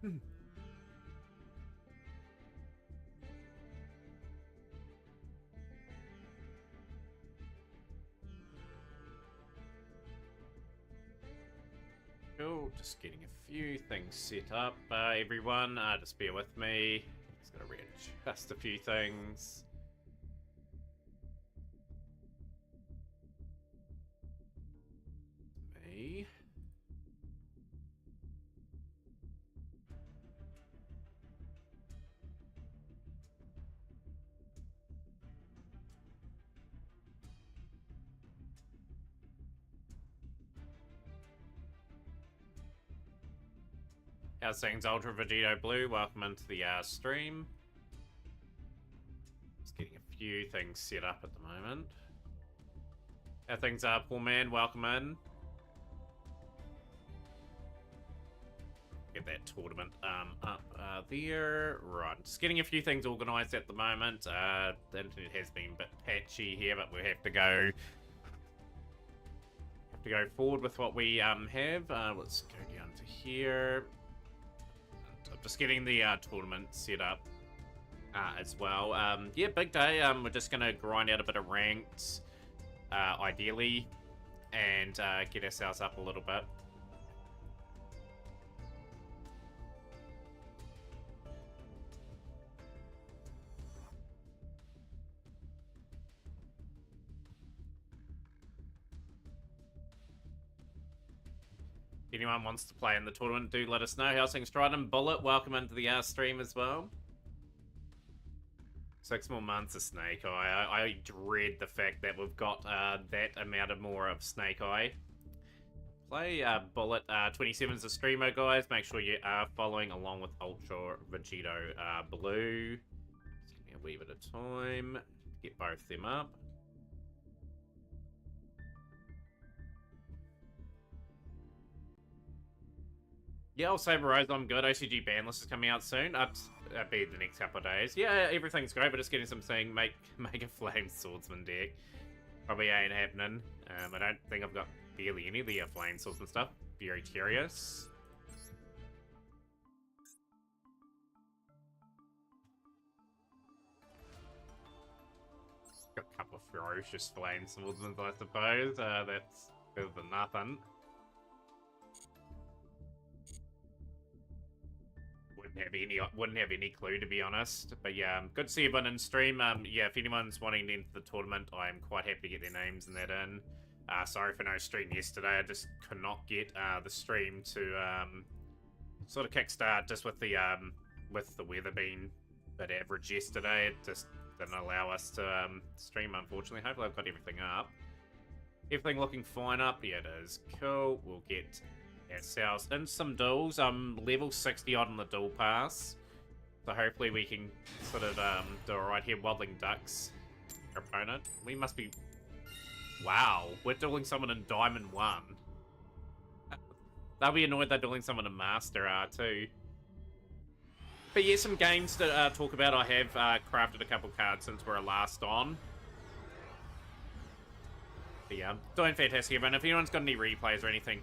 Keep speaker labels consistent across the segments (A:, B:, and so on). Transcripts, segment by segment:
A: Cool, just getting a few things set up, everyone. Just bear with me. Just gotta readjust a few things. Me. How's things, Ultra Vegito Blue? Welcome into the stream. Just getting a few things set up at the moment. How things are, poor man? Welcome in. Get that tournament up there. Right, just getting a few things organised at the moment. The internet has been a bit patchy here, but we have to go forward with what we have. Let's go down to here. I'm just getting the tournament set up as well. Yeah, big day. We're just gonna grind out a bit of ranked, ideally, and get ourselves up a little bit. If anyone wants to play in the tournament, do let us know. How's things, Strident? Bullet, welcome into the stream as well. 6 more months of Snake Eye. I dread the fact that we've got that amount of more of Snake Eye. Play Bullet 27's a streamer, guys. Make sure you are following along with Ultra Vegito Blue. Just give me a wee bit of time to get both them up. Yeah, I'll Saber Rose, I'm good. OCG ban list is coming out soon. That'll be the next couple of days. Yeah, everything's great, but just getting some saying make a Flame Swordsman deck. Probably ain't happening. I don't think I've got barely any of the Flame Swordsman stuff. Very curious. Got a couple of ferocious Flame Swordsmen, I suppose. That's better than nothing. Wouldn't have any clue, to be honest. But yeah, good to see everyone in stream. Yeah, if anyone's wanting to enter the tournament, I'm quite happy to get their names and that in. Sorry for no stream yesterday. I just could not get the stream to sort of kickstart, just with the weather being a bit average yesterday. It just didn't allow us to stream, unfortunately. Hopefully I've got everything up. Everything looking fine up. Yeah, it is. Cool. We'll get ourselves in some duels. I'm level 60 odd on the duel pass, so hopefully we can sort of do alright here. Waddling Ducks, our opponent. We must be... Wow, we're dueling someone in Diamond 1. They'll be annoyed they're dueling someone in Master too. But yeah, some games to talk about. I have crafted a couple cards since we're last on. But yeah, doing fantastic, everyone. If anyone's got any replays or anything,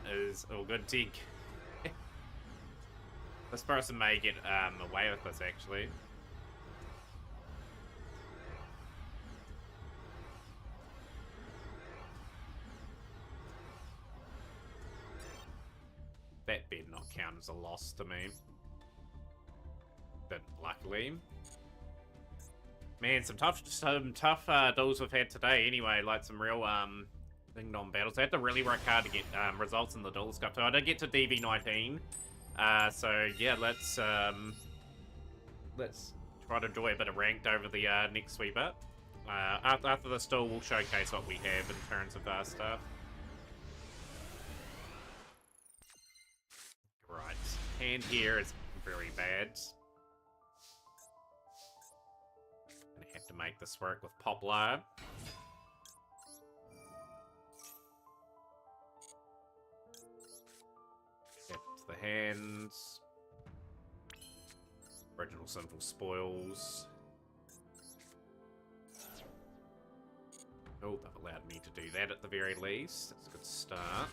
A: is all good. Dig. This person may get away with this, actually. That better not count as a loss to me. But luckily... Man, some tough duels we've had today anyway, like some real ding-dong battles. I had to really work hard to get results in the duel stuff too. I did get to DV19, so yeah, let's try to enjoy a bit of ranked over the next wee bit. After this duel, we'll showcase what we have in terms of stuff. Right, hand here is very bad. Have to make this work with Poplar. Get the hands. Original Sinful Spoils. Oh, they've allowed me to do that at the very least. That's a good start.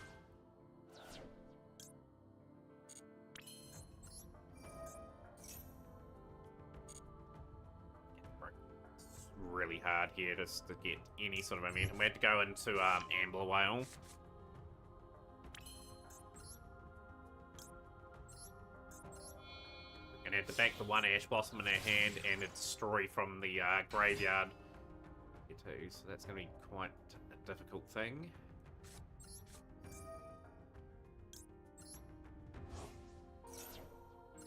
A: hard here just to get any sort of momentum. We had to go into Ambler Whale. We're gonna have to back the one Ash Blossom in our hand and a destroy from the graveyard. Too, so that's gonna be quite a difficult thing.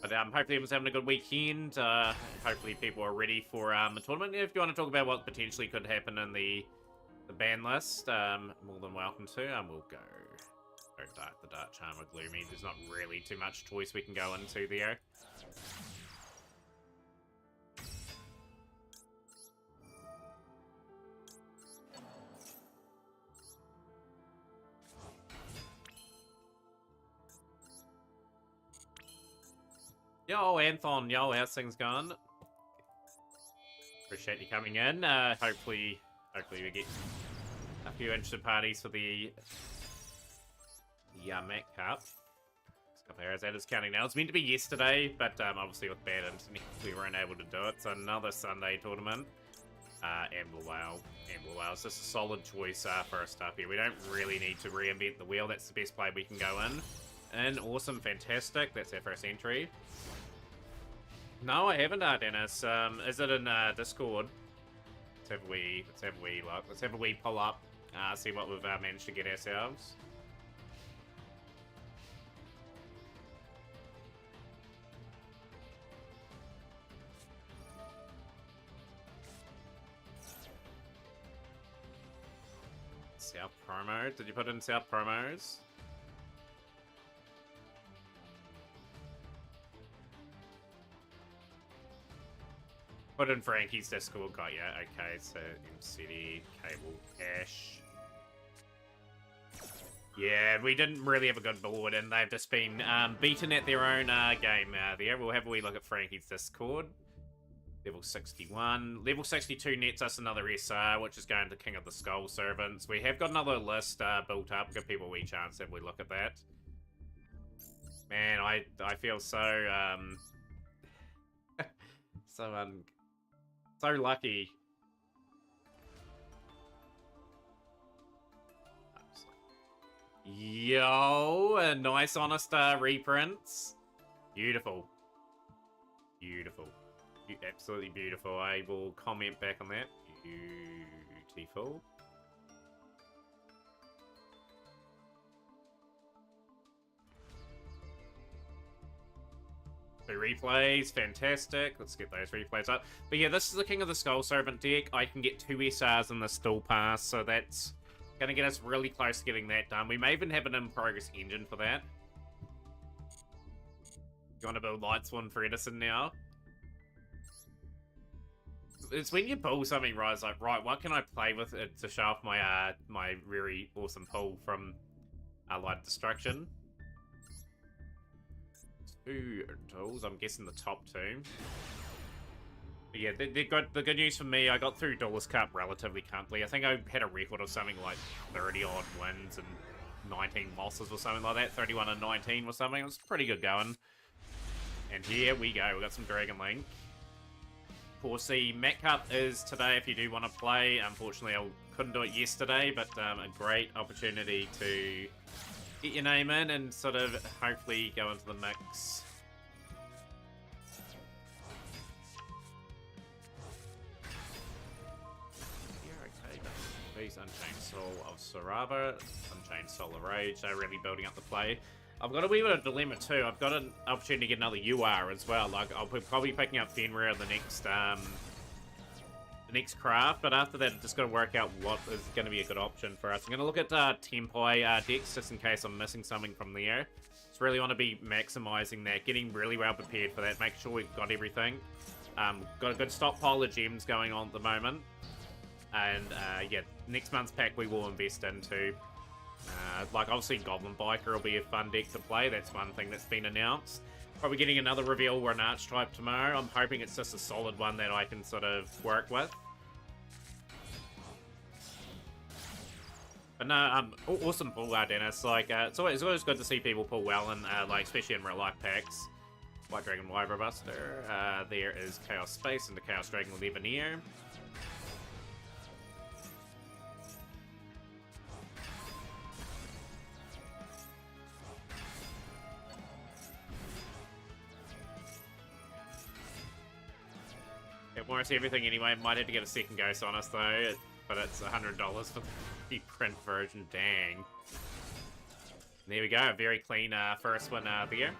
A: But hopefully everyone's having a good weekend. Hopefully people are ready for the tournament. If you want to talk about what potentially could happen in the ban list, more than welcome to. We'll go Dark, the Dark Charmer, Gloomy. There's not really too much choice we can go into there. Yo, Anthon, yo, how's things going? Appreciate you coming in. Hopefully we get a few interested parties for the Mac Cup. It's a couple hours out is counting now. It's meant to be yesterday, but obviously with bad internet, we weren't able to do it. It's another Sunday tournament. Ambler Whale. Ambler Whale is just a solid choice for our stuff here. We don't really need to reinvent the wheel. That's the best play we can go in. And awesome, fantastic. That's our first entry. No, I haven't, Dennis. Is it in Discord? Let's have a wee look. Let's have a wee pull up. See what we've managed to get ourselves. South promo. Did you put in South promos? Put in Frankie's Discord, got ya. Okay, so MCD, Cable, Cash. Yeah, we didn't really have a good board, and they've just been beaten at their own game there. We'll have a wee look at Frankie's Discord. Level 61. Level 62 nets us another SR, which is going to King of the Skull Servants. We have got another list built up. Give people a wee chance to have a wee look at that. Man, I feel so so lucky. Yo, a nice honest reprints. Beautiful. Beautiful. Absolutely beautiful. I will comment back on that. Beautiful. Two replays, fantastic. Let's get those replays up. But yeah, this is the King of the Skull Servant deck. I can get 2 SRs in the Still Pass, so that's going to get us really close to getting that done. We may even have an in-progress engine for that. You want to build Lightsworn for Edison now? It's when you pull something right, it's like, right, what can I play with it to show off my my very awesome pull from Light Destruction? 2 tools, I'm guessing the top 2. But yeah, the good news for me, I got through Duelist Cup relatively comfortably. I think I had a record of something like 30 odd wins and 19 losses or something like that. 31 and 19 or something. It was pretty good going. And here we go. We got some Dragon Link. Of course, the Mac Cup is today if you do want to play. Unfortunately, I couldn't do it yesterday, but a great opportunity to get your name in and sort of hopefully go into the mix. Unchained Soul of Sarava, Unchained Soul of Rage, they're really building up the play. I've got a wee bit of dilemma too. I've got an opportunity to get another UR as well. Like, I'll be probably picking up Fenrir the next craft, but after that, I've just got to work out what is going to be a good option for us. I'm going to look at Tempai decks just in case I'm missing something from there. Just really want to be maximizing that, getting really well prepared for that, make sure we've got everything. Got a good stockpile of gems going on at the moment. And yeah, next month's pack we will invest into. Like, obviously Goblin Biker will be a fun deck to play. That's one thing that's been announced. Probably getting another reveal or an Archetype tomorrow. I'm hoping it's just a solid one that I can sort of work with. But no, awesome pull, Dennis. Like, it's always good to see people pull well, and like especially in real life packs. White Dragon Wyvern Buster. There is Chaos Space into Chaos Dragon with Evanier. It warrants everything anyway. Might have to get a second ghost on us though, but it's $100 for the print version. Dang. There we go. A very clean first one there.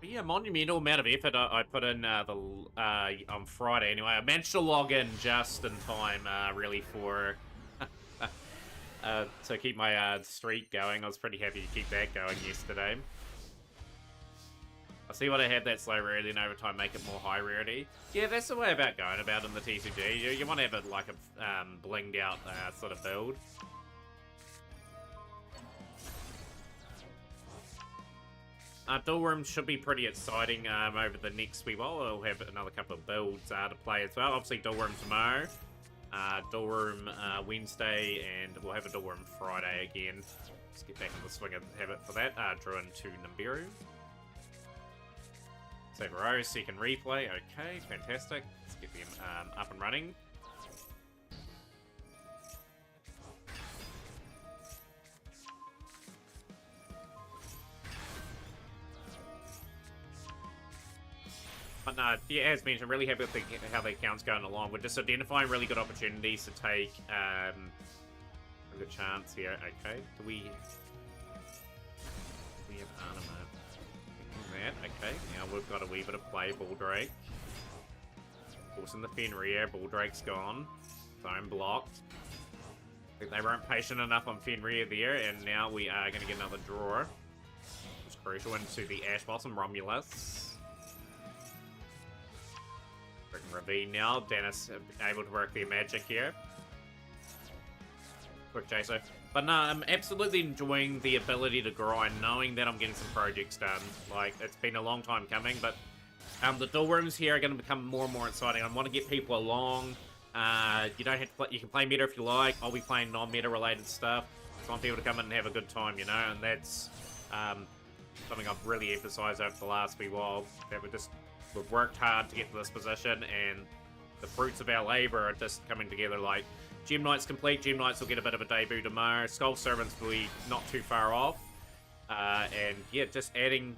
A: But yeah, monumental amount of effort I put in on Friday anyway. I managed to log in just in time, really, for to keep my streak going. I was pretty happy to keep that going yesterday. I see what I had that slow rarity and over time make it more high rarity. Yeah, that's the way about going about in the TCG. You want to have it like a blinged out sort of build. Dual Room should be pretty exciting over the next wee while. We'll have another couple of builds to play as well. Obviously, Dual Room tomorrow, Dual Room Wednesday, and we'll have a Dual Room Friday again. Let's get back in the swing of habit for that. Druin to Nibiru. Save a row, second replay. Okay, fantastic. Let's get them up and running. But no, yeah, as mentioned, really happy with how the account's going along. We're just identifying really good opportunities to take a good chance here. Okay, do we have Anima? That. Okay, now we've got a wee bit of play. Baldrake. Forcing the Fenrir. Baldrake's gone. Zone blocked. I think they weren't patient enough on Fenrir there, and now we are going to get another draw. It's crucial into the Ash Blossom Romulus. Ravine now. Dennis able to work their magic here. Quick chaser. But no, I'm absolutely enjoying the ability to grind, knowing that I'm getting some projects done. Like, it's been a long time coming, but the dual rooms here are going to become more and more exciting. I want to get people along. You don't have to play, you can play meta if you like. I'll be playing non-meta related stuff. I want people to come in and have a good time, you know, and that's something I've really emphasized over the last wee while. That we've worked hard to get to this position, and the fruits of our labor are just coming together. Like, Gem Knight's complete. Gem Knights will get a bit of a debut tomorrow. Skull Servants will be not too far off. And yeah, just adding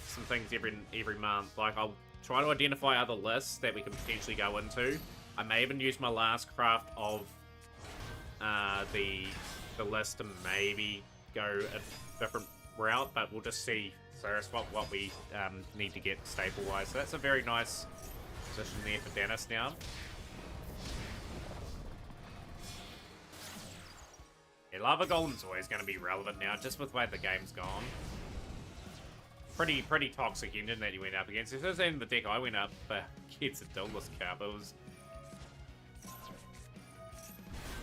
A: some things every month. Like, I'll try to identify other lists that we can potentially go into. I may even use my last craft of the list to maybe go a different route, but we'll just see first what we need to get staple-wise. So that's a very nice position there for Dennis now. Yeah, Lava Golem's always going to be relevant now, just with the way the game's gone. Pretty toxic engine that you went up against. If it was in the deck I went up against a Douglas Cup,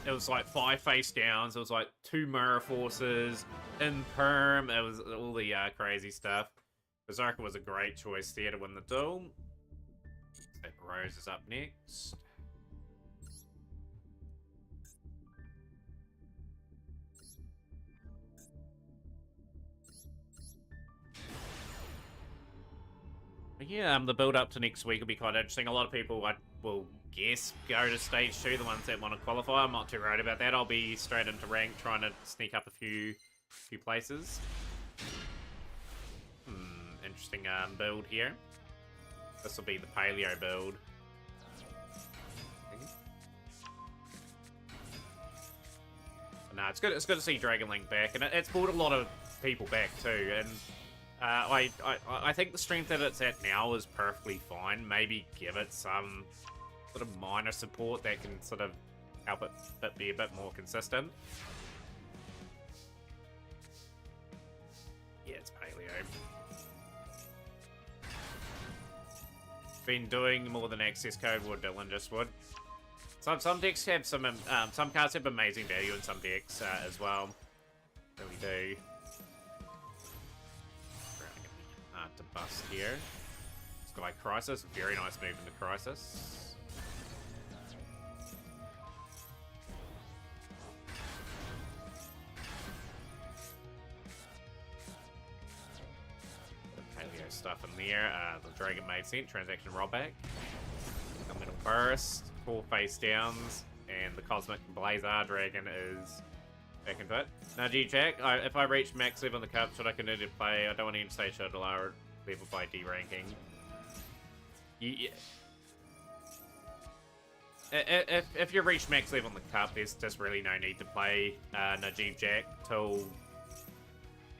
A: it was like 5 face downs, it was like 2 Mirror Forces, Imperm, it was all the crazy stuff. Berserker was a great choice there to win the duel. So Rose is up next. Yeah, the build up to next week will be quite interesting. A lot of people, I will guess, go to stage 2, the ones that want to qualify. I'm not too worried about that. I'll be straight into rank, trying to sneak up a few places. Interesting build here. This will be the Paleo build. But no, it's good to see Dragon Link back, and it's brought a lot of people back too. And I think the strength that it's at now is perfectly fine. Maybe give it some sort of minor support that can sort of help it be a bit more consistent. Yeah, it's Paleo. Been doing more than access code would Dylan just would. Some decks have some cards have amazing value in some decks as well. Really do. To bust here. Sky Crisis, very nice move into Crisis. The Paleo stuff in there. The Dragon made sense. Transaction rollback. Elemental Burst. 4 face downs. And the Cosmic Blazar Dragon is back into it. Now, G-Jack, if I reach max level in the cup, should I continue to play? I don't want to even stay shut lower level by D-ranking. If you reach max level in the cup, there's just really no need to play Najib Jack till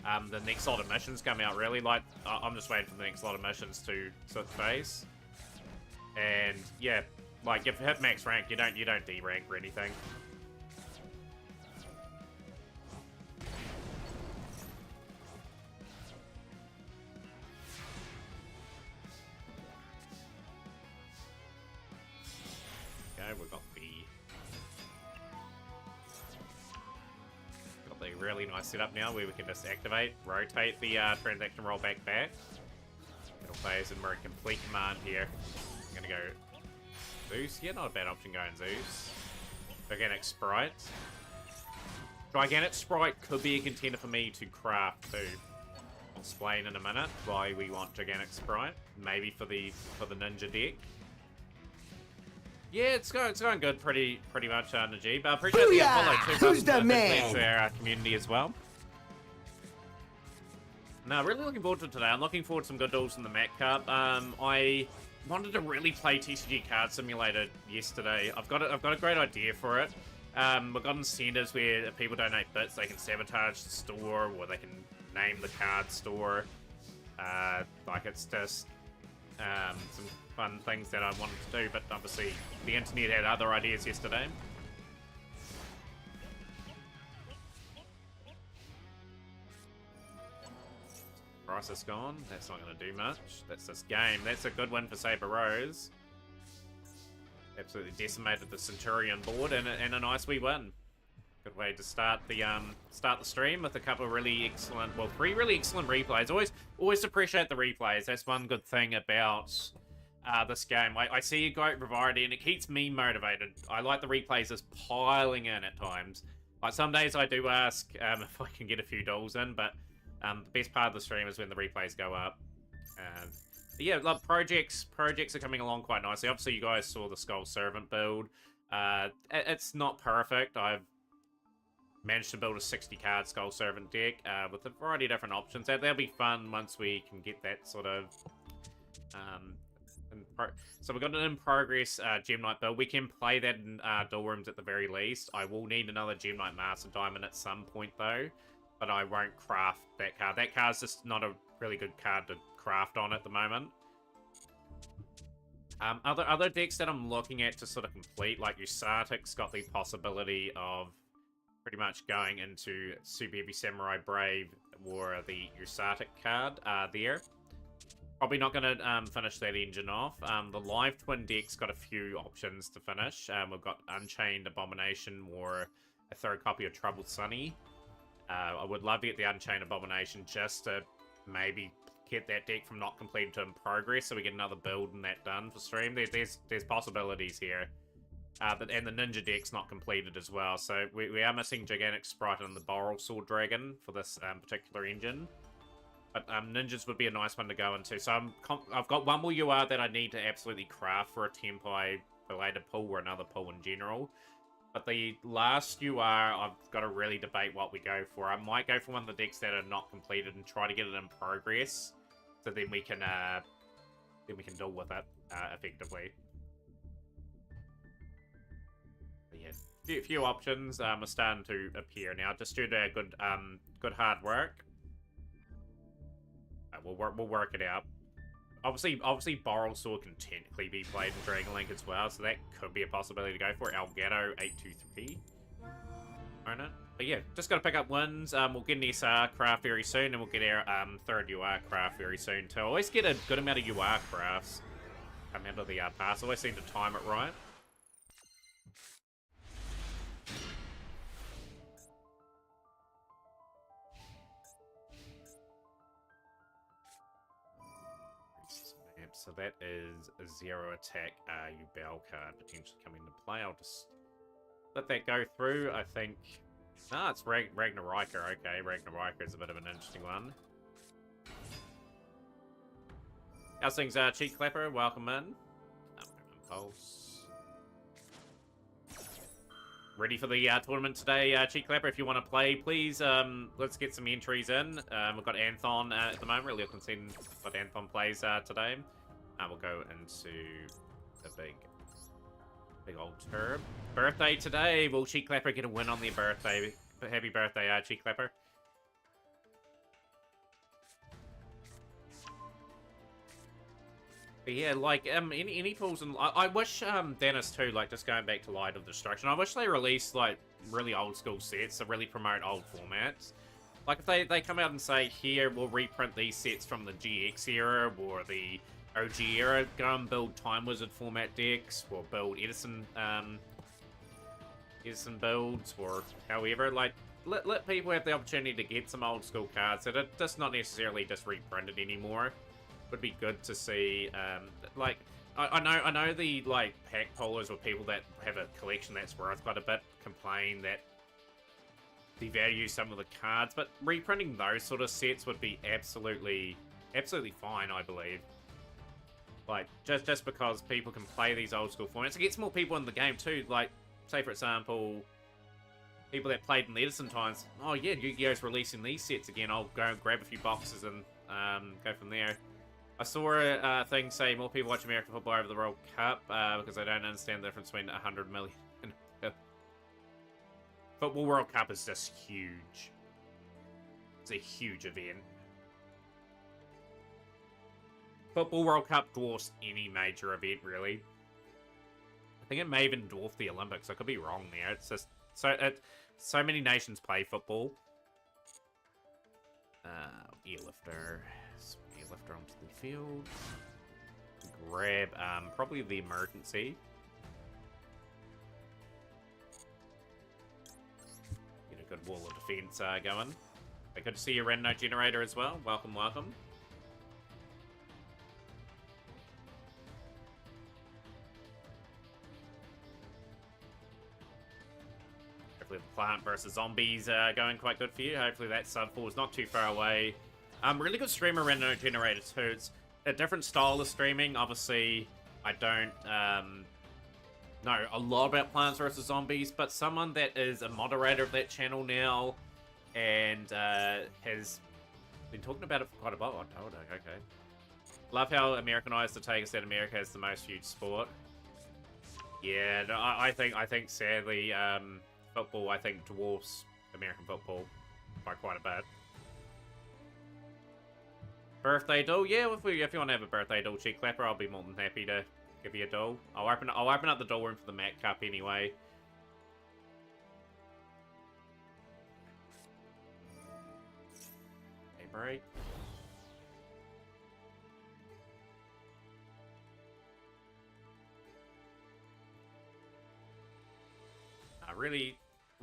A: the next lot of missions come out, really. Like, I'm just waiting for the next lot of missions to switch phase. And, yeah, like, if you hit max rank, you don't D-rank or anything. We've got the really nice setup now where we can just activate, rotate the transaction roll back. It'll phase and we're in complete command here. I'm gonna go Zeus. Yeah, not a bad option going Zeus. Gigantic Sprite. Gigantic Sprite could be a contender for me to craft too. I'll explain in a minute why we want Gigantic Sprite. Maybe for the ninja deck. Yeah, it's going good pretty much, Najib. I appreciate the follow too.
B: Who's the man?
A: To our community as well. No, really looking forward to today. I'm looking forward to some good duels in the Mac Cup. I wanted to really play TCG Card Simulator yesterday. I've got a great idea for it. We've got incentives where if people donate bits, they can sabotage the store, or they can name the card store. Like, it's just some fun things that I wanted to do, but obviously the internet had other ideas yesterday. Price is gone. That's not going to do much. That's this game. That's a good win for Saber Rose. Absolutely decimated the Centurion board, and a nice wee win. Good way to start the stream with a couple of really excellent, well, 3 really excellent replays. Always appreciate the replays. That's one good thing about this game. I see a great variety, and it keeps me motivated. I like the replays just piling in at times. Like, some days I do ask if I can get a few duels in, but the best part of the stream is when the replays go up. Yeah, like, projects are coming along quite nicely. Obviously, you guys saw the Skull Servant build. It's not perfect. I've managed to build a 60-card Skull Servant deck with a variety of different options. That'll be fun once we can get that sort of... So we've got an in-progress Gem Knight build. We can play that in duel rooms at the very least. I will need another Gem Knight Master Diamond at some point, though. But I won't craft that card. That card's just not a really good card to craft on at the moment. Other decks that I'm looking at to sort of complete, like Usatic's got the possibility of pretty much going into Super Heavy Samurai Brave or the Usatic card there. Probably not going to finish that engine off. The Live Twin deck's got a few options to finish. We've got Unchained Abomination or a third copy of Troubled Sunny. I would love to get the Unchained Abomination just to maybe get that deck from not completed to in progress, so we get another build and that done for stream. There's possibilities here. And the Ninja deck's not completed as well, so we are missing Gigantic Sprite and the Boral Sword Dragon for this particular engine. But Ninjas would be a nice one to go into. So I've got one more UR that I need to absolutely craft for a Tempai related pull or another pull in general. But the last UR, I've got to really debate what we go for. I might go for one of the decks that are not completed and try to get it in progress, so then we can deal with it effectively. But yeah, few options are starting to appear now, just due to good hard work. We'll work it out. Obviously, Boral Sword can technically be played in Dragon Link as well, so that could be a possibility to go for. Elgato 823. Own it. But yeah, just got to pick up wins. We'll get an SR craft very soon, and we'll get our third UR craft very soon too. I always get a good amount of UR crafts come out of the pass. I always seem to time it right. So that is a 0 attack Yubel card potentially coming into play. I'll just let that go through. I think... it's Ragnar Riker. Okay, Ragnar Riker is a bit of an interesting one. How's things, Cheek Clapper? Welcome in. Impulse. ready for the tournament today, Cheek Clapper. If you want to play, please, let's get some entries in. We've got Anthon at the moment. Really looking to see what Anthon plays today. We'll go into the big old turb. Birthday today. Will Cheek Clapper get a win on their birthday? Happy birthday, Cheek Clapper. But yeah, like, any pools, and I wish, Dennis too, like, just going back to Light of Destruction, I wish they released, like, really old school sets to really promote old formats. Like, if they come out and say, here, we'll reprint these sets from the GX era, or the OG era, go and build Time Wizard format decks, or build Edison builds, or however, like, let people have the opportunity to get some old school cards that are just not necessarily just reprinted anymore. Would be good to see, like, I know the, like, pack pullers or people that have a collection that's worth quite a bit complain that devalue some of the cards, but reprinting those sort of sets would be absolutely fine, I believe. Like, just because people can play these old school formats, it gets more people in the game too. Like, say for example, people that played in the Edison times, oh yeah, Yu-Gi-Oh's releasing these sets again, I'll go and grab a few boxes and go from there. I saw a thing say more people watch American football over the World Cup because they don't understand the difference between 100 million and Football World Cup is just huge. It's a huge event. Football World Cup dwarfs any major event, really. I think it may even dwarf the Olympics. I could be wrong there. It's just so many nations play football. Airlifter. Airlifter onto the field. Grab probably the emergency. Get a good wall of defense going. Good to see you, Reno Generator, as well. Welcome, welcome. Hopefully the Plant versus Zombies going quite good for you. Hopefully that sub-4 is not too far away. Really good streamer, Reno Generator, too. It's a different style of streaming. Obviously, I don't know a lot about Plants vs. Zombies, but someone that is a moderator of that channel now and has been talking about it for quite a while. Oh, okay. Love how Americanized the take is that America has the most huge sport. Yeah, no, I think sadly, football, I think, dwarfs American football by quite a bit. Birthday doll? Yeah, if you want to have a birthday doll, Cheek Clapper, I'll be more than happy to give you a doll. I'll open up the doll room for the Mac Cup anyway. Hey, break.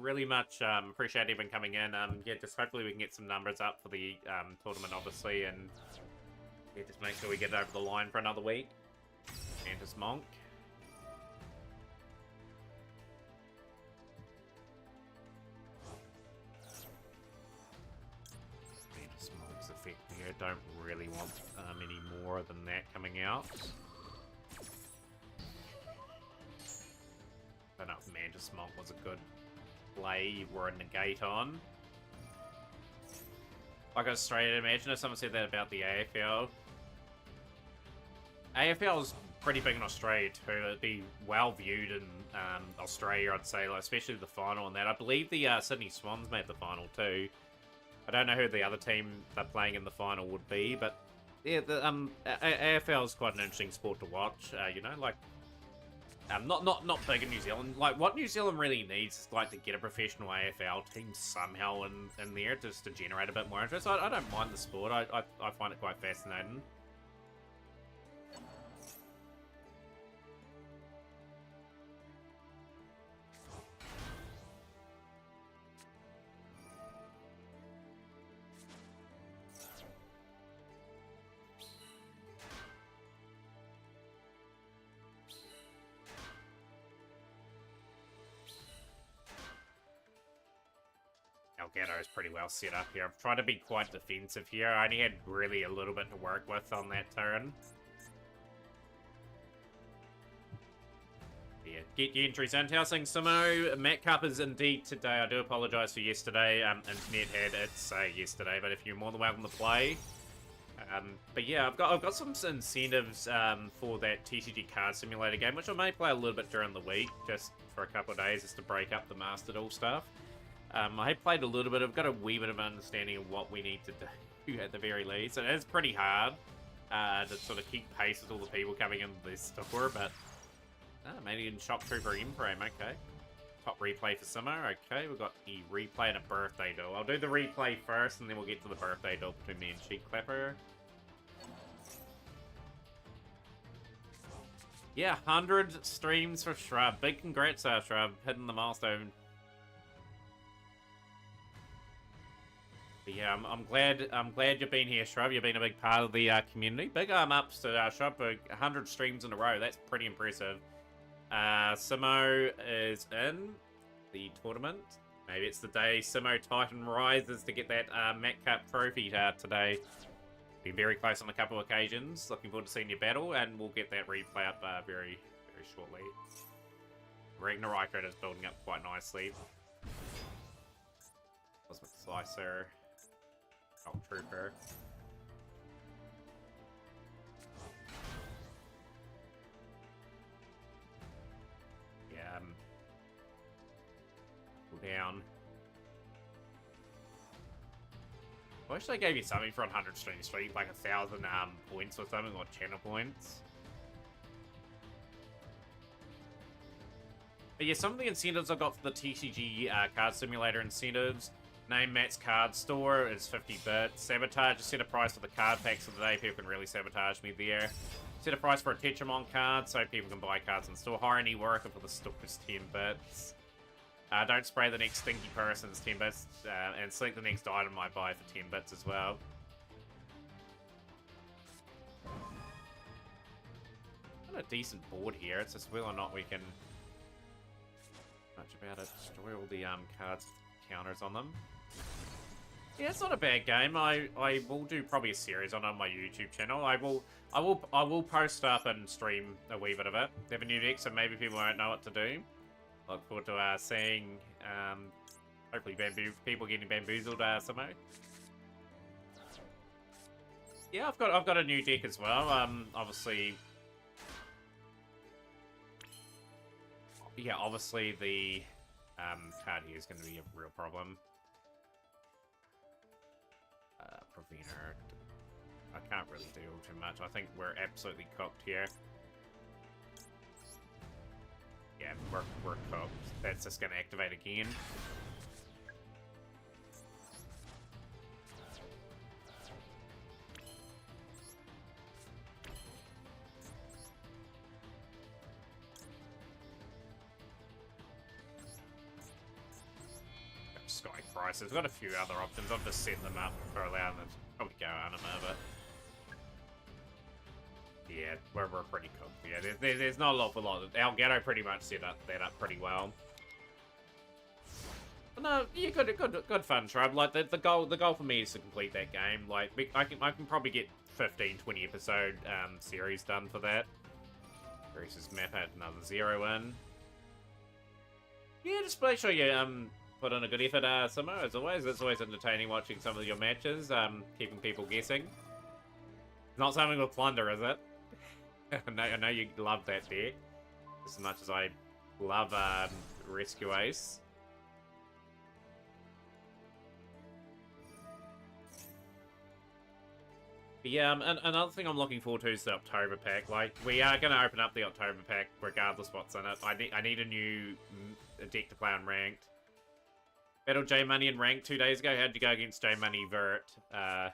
A: Really much appreciate everyone coming in. Yeah, just hopefully we can get some numbers up for the tournament, obviously, and yeah, just make sure we get it over the line for another week. Mantis Monk. Mantis Monk's effect here. Don't really want any more than that coming out. I don't know if Mantis Monk was a good play or a negate on. Like Australia, imagine if someone said that about the AFL. AFL is pretty big in Australia too. It'd be well viewed in Australia, I'd say, like, especially the final and that. I believe the Sydney Swans made the final too. I don't know who the other team they're playing in the final would be, but yeah, the AFL is quite an interesting sport to watch. You know, like. Not big in New Zealand. Like, what New Zealand really needs is, like, to get a professional AFL team somehow in there just to generate a bit more interest. I don't mind the sport. I find it quite fascinating. Elgato is pretty well set up here. I've tried to be quite defensive here. I only had really a little bit to work with on that turn. Yeah, get your entries in. How's things, Simo? Matt Cup is indeed today. I do apologise for yesterday. Internet had its yesterday, but if you're more than welcome to play. But yeah, I've got some incentives for that TCG card simulator game, which I may play a little bit during the week, just for a couple of days, just to break up the Master Duel stuff. I have played a little bit. I've got a wee bit of understanding of what we need to do at the very least. It is pretty hard to sort of keep pace with all the people coming into this store, but maybe in Shock Trooper Emperor, okay. Top replay for Simo. Okay, we've got the replay and a birthday duel. I'll do the replay first, and then we'll get to the birthday duel between me and Cheek Clapper. Yeah, 100 streams for Shrub. Big congrats, Shrub, hitting the milestone. But yeah, I'm glad you've been here, Shrub. You've been a big part of the community. Big ups to Shrub for 100 streams in a row. That's pretty impressive. Simo is in the tournament. Maybe it's the day Simo Titan rises to get that Matt Cup trophy today. Been very close on a couple of occasions. Looking forward to seeing your battle, and we'll get that replay up very, very shortly. Ragnarok is building up quite nicely. Cosmic Slicer. Shock Trooper. Yeah. Go down. I wish they gave you something for 100 stream streak, like 1,000 points or something, or channel points. But yeah, some of the incentives I got for the TCG card simulator incentives. Name Matt's card store is 50 bits. Sabotage, just set a price for the card packs of the day. People can really sabotage me there. Set a price for a Tetramon card so people can buy cards in the store. Hire any worker for the store is 10 bits. Don't spray the next stinky person's 10 bits. And select the next item I buy for 10 bits as well. Got a decent board here. It's just whether or not we can... much about it. Destroy all the cards counters on them. Yeah, it's not a bad game. I will do probably a series on my YouTube channel. I will post up and stream a wee bit of it. They have a new deck, so maybe people won't know what to do. Look forward to seeing hopefully people getting bamboozled somehow. Yeah, I've got a new deck as well. Obviously, yeah, obviously the card here is going to be a real problem. Preventer. I can't really do too much. I think we're absolutely cooked here. Yeah, we're cooked. That's just going to activate again. Sky Crisis. We've got a few other options. I've just set them up for allowing them to probably go anima, but yeah, we're pretty cooked. Yeah, there's not an awful lot. Elgato pretty much set that up pretty well. But no, yeah, good fun, Shrub. Like the goal for me is to complete that game. Like I can probably get 15-20 episode series done for that. Versus map out another 0 in. Yeah, just make sure you put in a good effort, Simo, as always. It's always entertaining watching some of your matches, keeping people guessing. Not something with plunder, is it? I know you love that deck as much as I love Rescue Ace. But yeah, and another thing I'm looking forward to is the October pack. Like, we are going to open up the October pack regardless what's in it. I need a new deck to play on Ranked. Battled J Money in Ranked 2 days ago. How'd you go against J Money Vert? I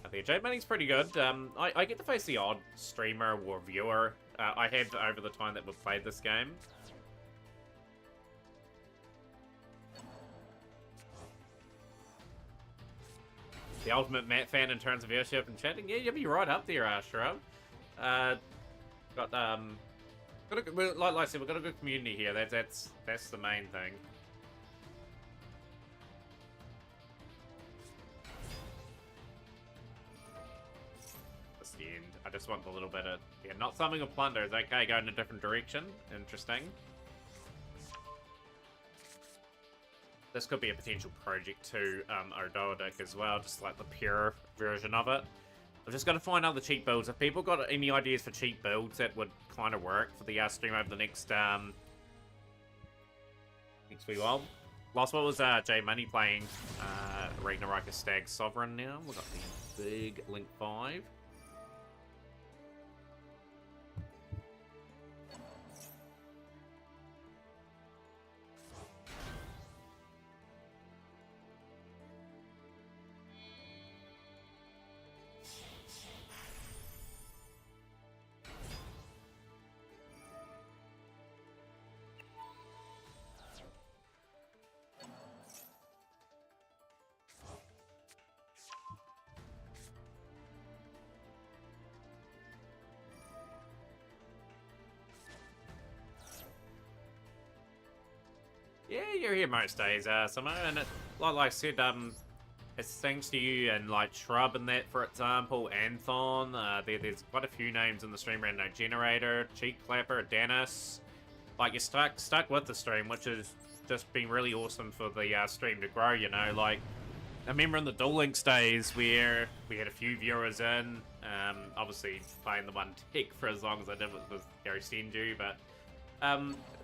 A: think J Money's pretty good. I get to face the odd streamer or viewer. I have over the time that we've played this game. The ultimate Matt fan in terms of viewership and chatting. Yeah, you'll be right up there, Shrub. Like I said, we've got a good community here. That's the main thing. I just want a little bit of, yeah, not something of plunder. It's okay, go in a different direction. Interesting. this could be a potential project to Odoadic as well, just like the pure version of it. I've just got to find other cheap builds. If people got any ideas for cheap builds that would kind of work for the stream over the next wee while. Last one was J Money playing Ragnarok Stag Sovereign now. We've got the big Link 5. Yeah, you're here most days, Summer, and like I said, it's thanks to you and like Shrub and that, for example, Anthon. There's quite a few names in the stream around, Generator, Cheek Clapper, Dennis. Like you're stuck with the stream, which has just been really awesome for the stream to grow. You know, like I remember in the Duel Links days where we had a few viewers in, obviously playing the one tick for as long as I did with Gary Senju, but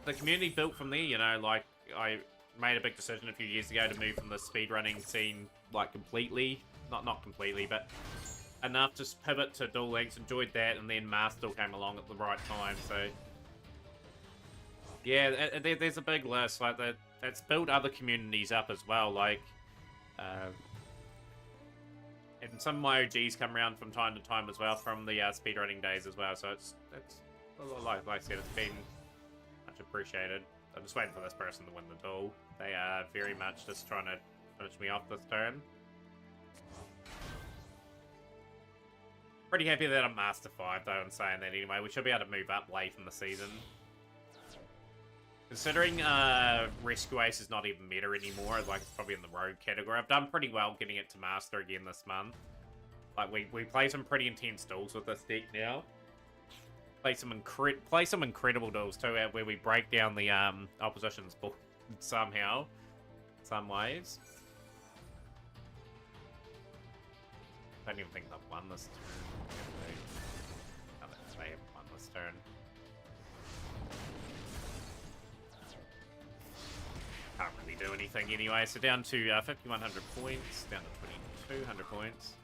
A: the community built from there. You know, like I made a big decision a few years ago to move from the speedrunning scene, like completely, not completely, but enough to pivot to Duel Links, enjoyed that, and then Master came along at the right time, so yeah, there's a big list, like that's built other communities up as well, like, and some of my OGs come around from time to time as well, from the speedrunning days as well, so it's like I said, it's been much appreciated. I'm just waiting for this person to win the duel. They are very much just trying to finish me off this turn. Pretty happy that I'm Master 5 though, and saying that anyway. We should be able to move up late in the season. Considering Rescue Ace is not even meta anymore, like it's probably in the Rogue category. I've done pretty well getting it to Master again this month. Like we play some pretty intense duels with this deck now. Play some incredible duels too, where we break down the opposition's board somehow, some ways. I don't even think they've won this turn. I don't think they haven't won this turn. Can't really do anything anyway. So down to 5,100 points, down to 2,200 points.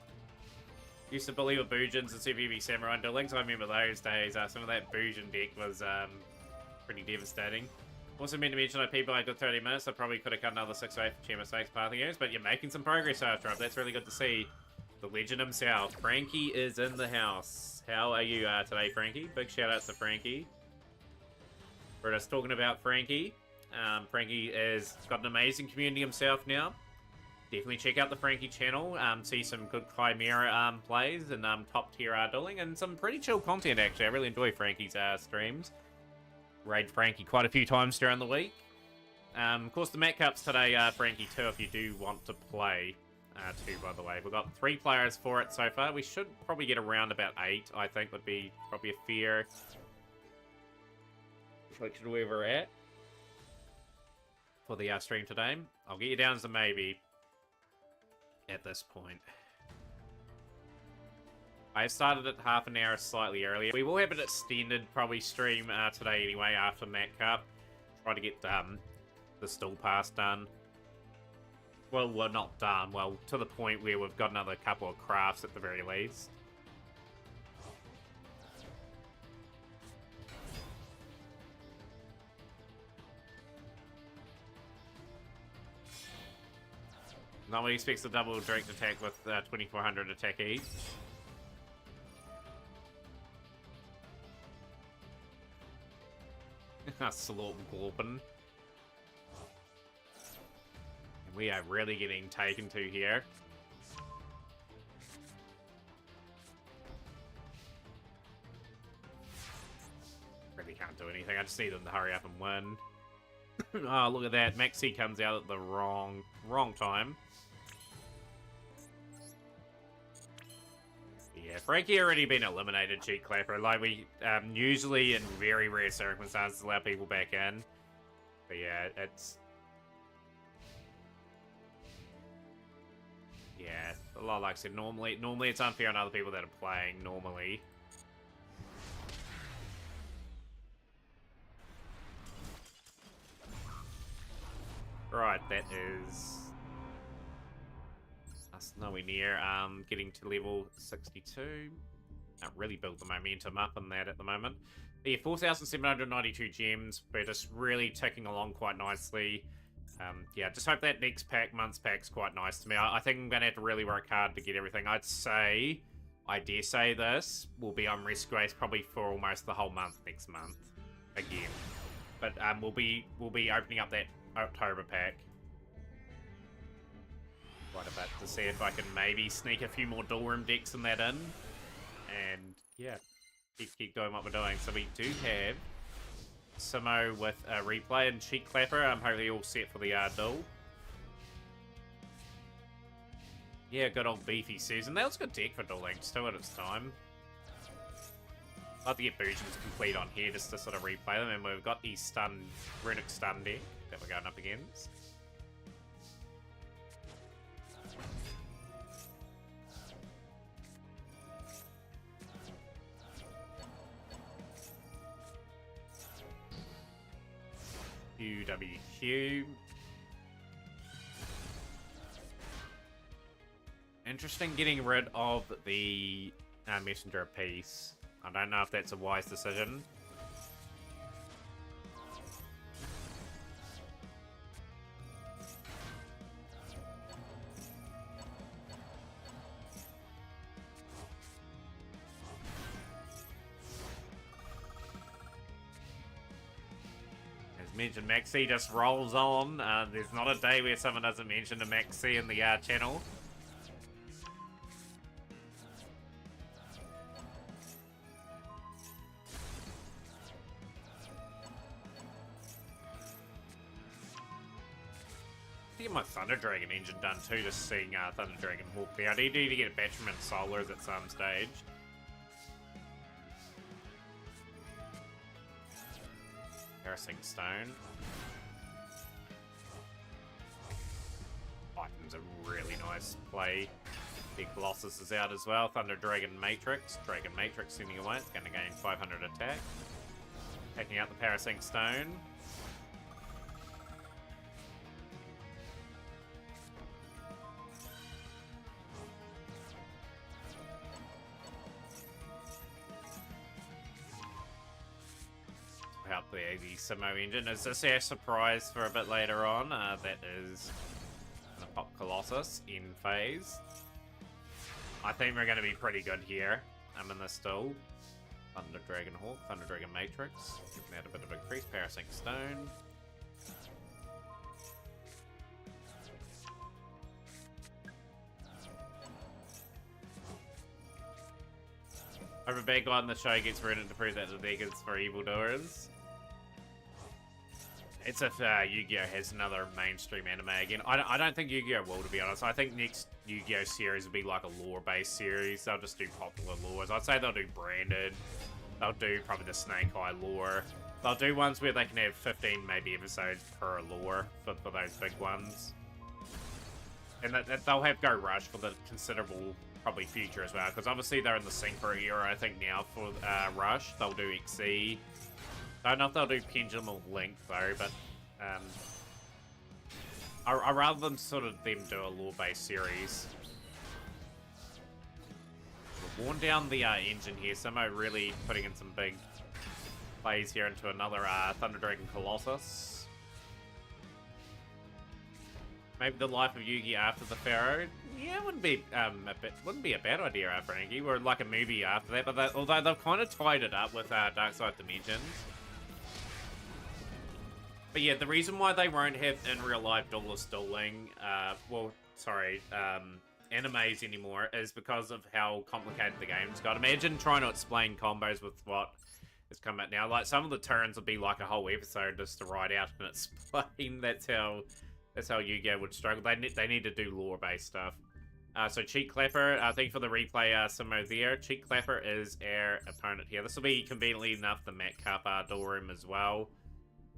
A: Used to believe with Boojins and CVB Samurai and Duel Links. I remember those days. Some of that Boojin deck was pretty devastating. Also meant to mention I people I got 30 minutes. I probably could have cut another 6 or 8 for chair mistakes, pathing years, but you're making some progress, Artrub. That's really good to see. The legend himself, Frankie, is in the house. How are you today, Frankie? Big shout out to Frankie. We're just talking about Frankie. Frankie is got an amazing community himself now. Definitely check out the Frankie channel, see some good Chimera plays and top tier dueling and some pretty chill content actually. I really enjoy Frankie's streams. Raid Frankie quite a few times during the week. Of course the Mat Cup's today, Frankie too, if you do want to play too, by the way. We've got 3 players for it so far. We should probably get around about 8, I think would be probably a fair reflection of where we're at for the stream today. I'll get you down as a maybe at this point. I started it half an hour slightly earlier. We will have an extended probably stream today anyway after Mat Cup. Try to get the Still Pass done. Well, we're not done. Well, to the point where we've got another couple of crafts at the very least. Nobody expects a double direct attack with 2,400 attack each. Slorp Glorpin. We are really getting taken to here. Really can't do anything. I just need them to hurry up and win. Oh, look at that. Maxi comes out at the wrong time. Yeah, Frankie already been eliminated, Cheek Clapper. Like, we usually in very rare circumstances allow people back in. But yeah, it's Yeah, a lot like I said, normally it's unfair on other people that are playing normally. Right, that is us nowhere near getting to level 62. Can't really build the momentum up on that at the moment. But yeah, 4,792 gems. We're just really ticking along quite nicely. Yeah, just hope that next pack, month's pack's quite nice to me. I think I'm going to have to really work hard to get everything. I dare say this will be on Rest Grace probably for almost the whole month next month again. But we'll be opening up that October pack quite a bit to see if I can maybe sneak a few more dual room decks in that in. And yeah, keep doing what we're doing. So we do have Simo with a replay and Cheek Clapper. I'm hopefully all set for the duel. Yeah, good old beefy Susan. That was a good deck for Duel Links too at its time. I'd like to get versions complete on here just to sort of replay them. And we've got the Runic Stun deck that we're going up against. QWQ. Interesting getting rid of the Messenger of Peace. I don't know if that's a wise decision. Mentioned Maxi just rolls on. There's not a day where someone doesn't mention a Maxi in the channel. I get my Thunder Dragon engine done too, just seeing Thunder Dragon Hawk there. I need to get a Batchman Solars at some stage. Harassing Stone. Item's a really nice play. Big Colossus is out as well. Thunder Dragon Matrix. Dragon Matrix sending away. It's going to gain 500 attack. Taking out the Parasync Stone. Out the Simo engine. Is this our surprise for a bit later on? That is gonna pop Colossus in phase. I think we're gonna be pretty good here. I'm in this duel. Thunder Dragon Hawk, Thunder Dragon Matrix. Giving out a bit of increase. Parasync Stone. Hope a bad guy on the show gets written to prove that the deck is for evildoers. It's if Yu-Gi-Oh! Has another mainstream anime again. I don't think Yu-Gi-Oh! Will, to be honest. I think next Yu-Gi-Oh! Series will be like a lore-based series. They'll just do popular lores. I'd say they'll do branded. They'll do probably the Snake Eye lore. They'll do ones where they can have 15 maybe episodes per lore for those big ones. And they'll have Go Rush for the considerable probably future as well, because obviously they're in the Synchro era, I think, now for Rush. They'll do XE. I don't know if they'll do Pendulum or Link, though, but I rather than sort of them do a lore-based series. We've worn down the engine here, so I'm really putting in some big plays here into another Thunder Dragon Colossus. Maybe the life of Yugi after the Pharaoh. Yeah, wouldn't be a bad idea, Frankie. Or like a movie after that. But although they've kind of tied it up with Dark Side Dimensions. But yeah, the reason why they won't have in real life duelist dueling, animes anymore, is because of how complicated the game's got. Imagine trying to explain combos with what has come out now. Like some of the turns would be like a whole episode just to write out and explain. That's how Yu-Gi-Oh! Would struggle. They need to do lore-based stuff. So Cheek Clapper, thank you for the replay, Simo there. Cheek Clapper is our opponent here. This will be conveniently enough the Matt Kappa duel room as well.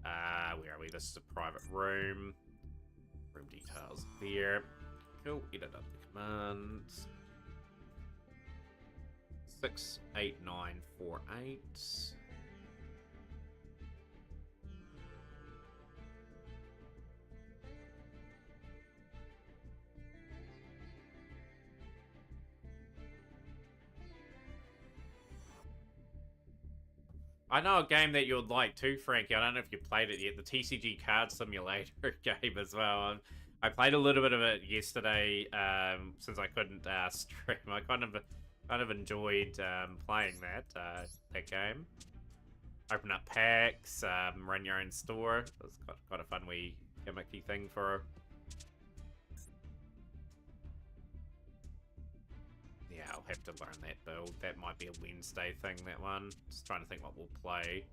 A: Where are we? This is a private room. Room details there. Cool. Edit up the commands. 68948. I know a game that you would like too, Frankie. I don't know if you played it yet. The TCG Card Simulator game as well. I played a little bit of it yesterday since I couldn't stream. I kind of enjoyed playing that game. Open up packs, run your own store. It was quite a fun wee gimmicky thing for. Yeah, I'll have to learn that build. That might be a Wednesday thing, that one. Just trying to think what we'll play.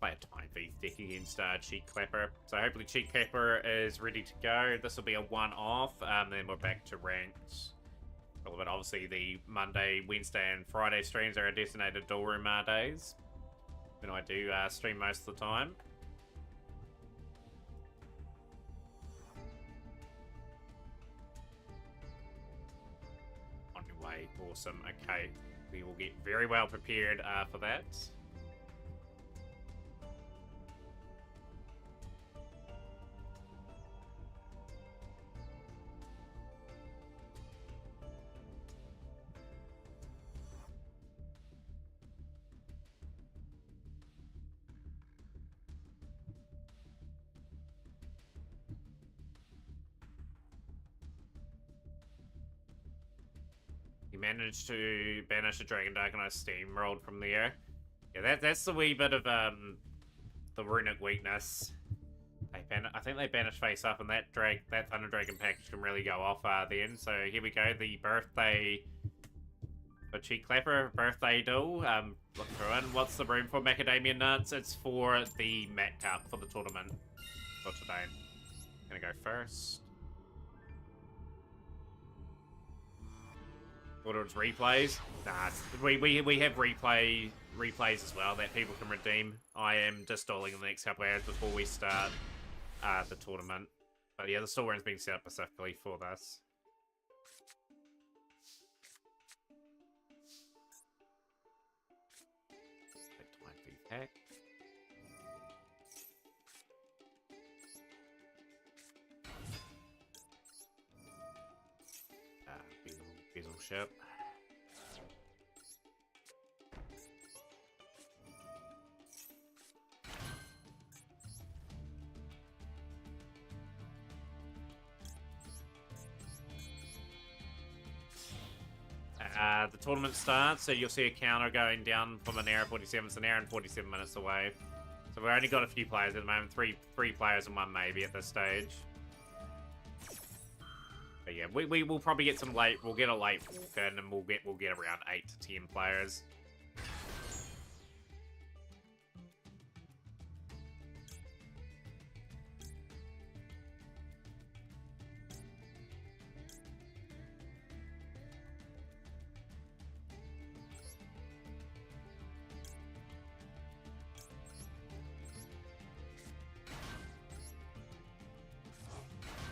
A: Play a Time Thief deck against Cheek Clapper. So hopefully Cheek Clapper is ready to go. This will be a one-off, then we're back to ranked. But obviously the Monday, Wednesday, and Friday streams are our designated duel room days. And I do stream most of the time. On your way, awesome. Okay, we will get very well prepared for that. You managed to banish a Dragon Dark and I steamrolled from there. Yeah, that's the wee bit of the runic weakness. I think they banished face up, and that Thunder Dragon package can really go off then. So here we go, the birthday for Cheek Clapper, birthday duel. Look through in. What's the room for macadamia nuts? It's for the Mat Cup for the tournament for today. Gonna go first. What are its replays? Nah, we have replays as well that people can redeem. I am distalling in the next couple of hours before we start the tournament. But yeah, the store room's being set up specifically for this. Time Thief hack. Bezel ship. The tournament starts, so you'll see a counter going down from an hour 47. It's an hour and 47 minutes away. So we've only got a few players at the moment. Three players and one maybe at this stage. But yeah, we will probably get some late. We'll get a late walk in, and we'll get around 8 to 10 players.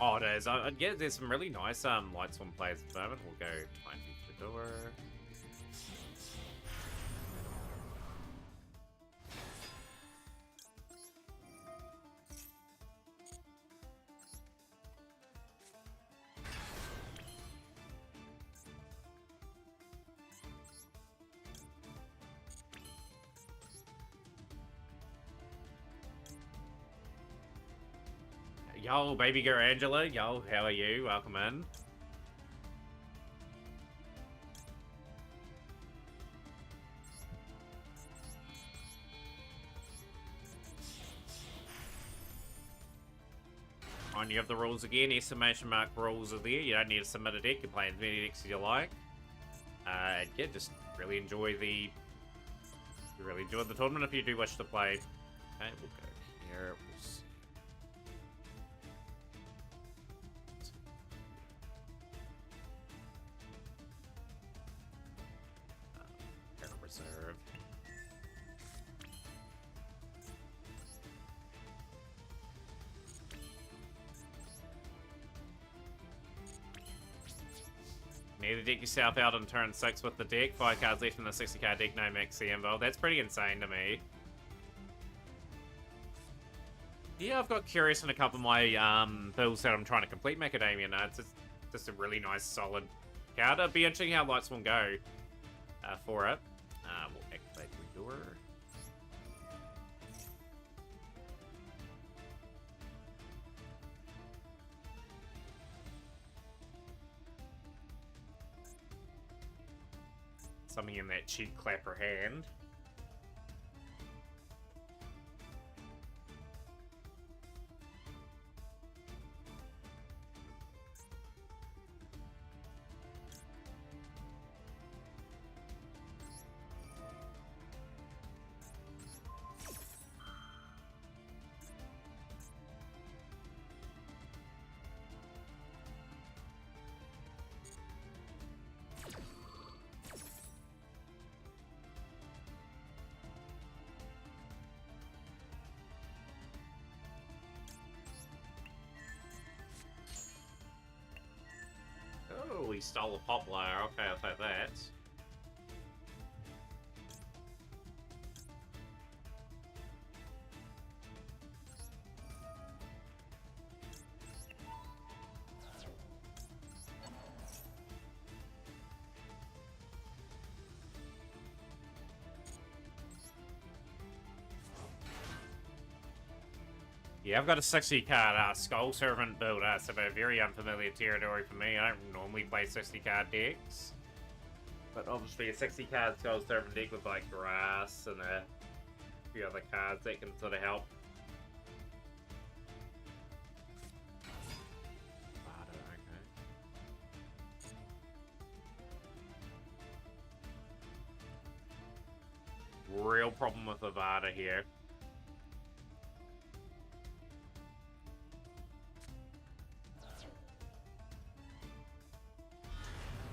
A: Oh, it is. Yeah, there's some really nice lights on players at the moment. We'll go Time Thief the door. Yo, baby girl Angela. Yo, how are you? Welcome in. On you have the rules again. Exclamation mark rules are there. You don't need to submit a deck. You play as many decks as you like. Yeah, just really enjoy the tournament if you do wish to play. Okay, we'll go here. Reserve. Need to deck yourself out on turn 6 with the deck. 5 cards left in the 60 card deck, no maxi involved. That's pretty insane to me. Yeah, I've got Curious in a couple of my builds that I'm trying to complete Macadamia Nuts. It's just a really nice, solid card. It'd be interesting how Lights will go for it. We'll activate Redor. Something in that cheek clapper hand. Oh, he stole a Poplar. Okay, I'll take that. Yeah, I've got a 60 card Skull Servant build. It's a very unfamiliar territory for me. I don't normally play 60 card decks. But obviously a 60 card Skull Servant deck with like grass and a few other cards that can sort of help. Okay. Real problem with Avada here.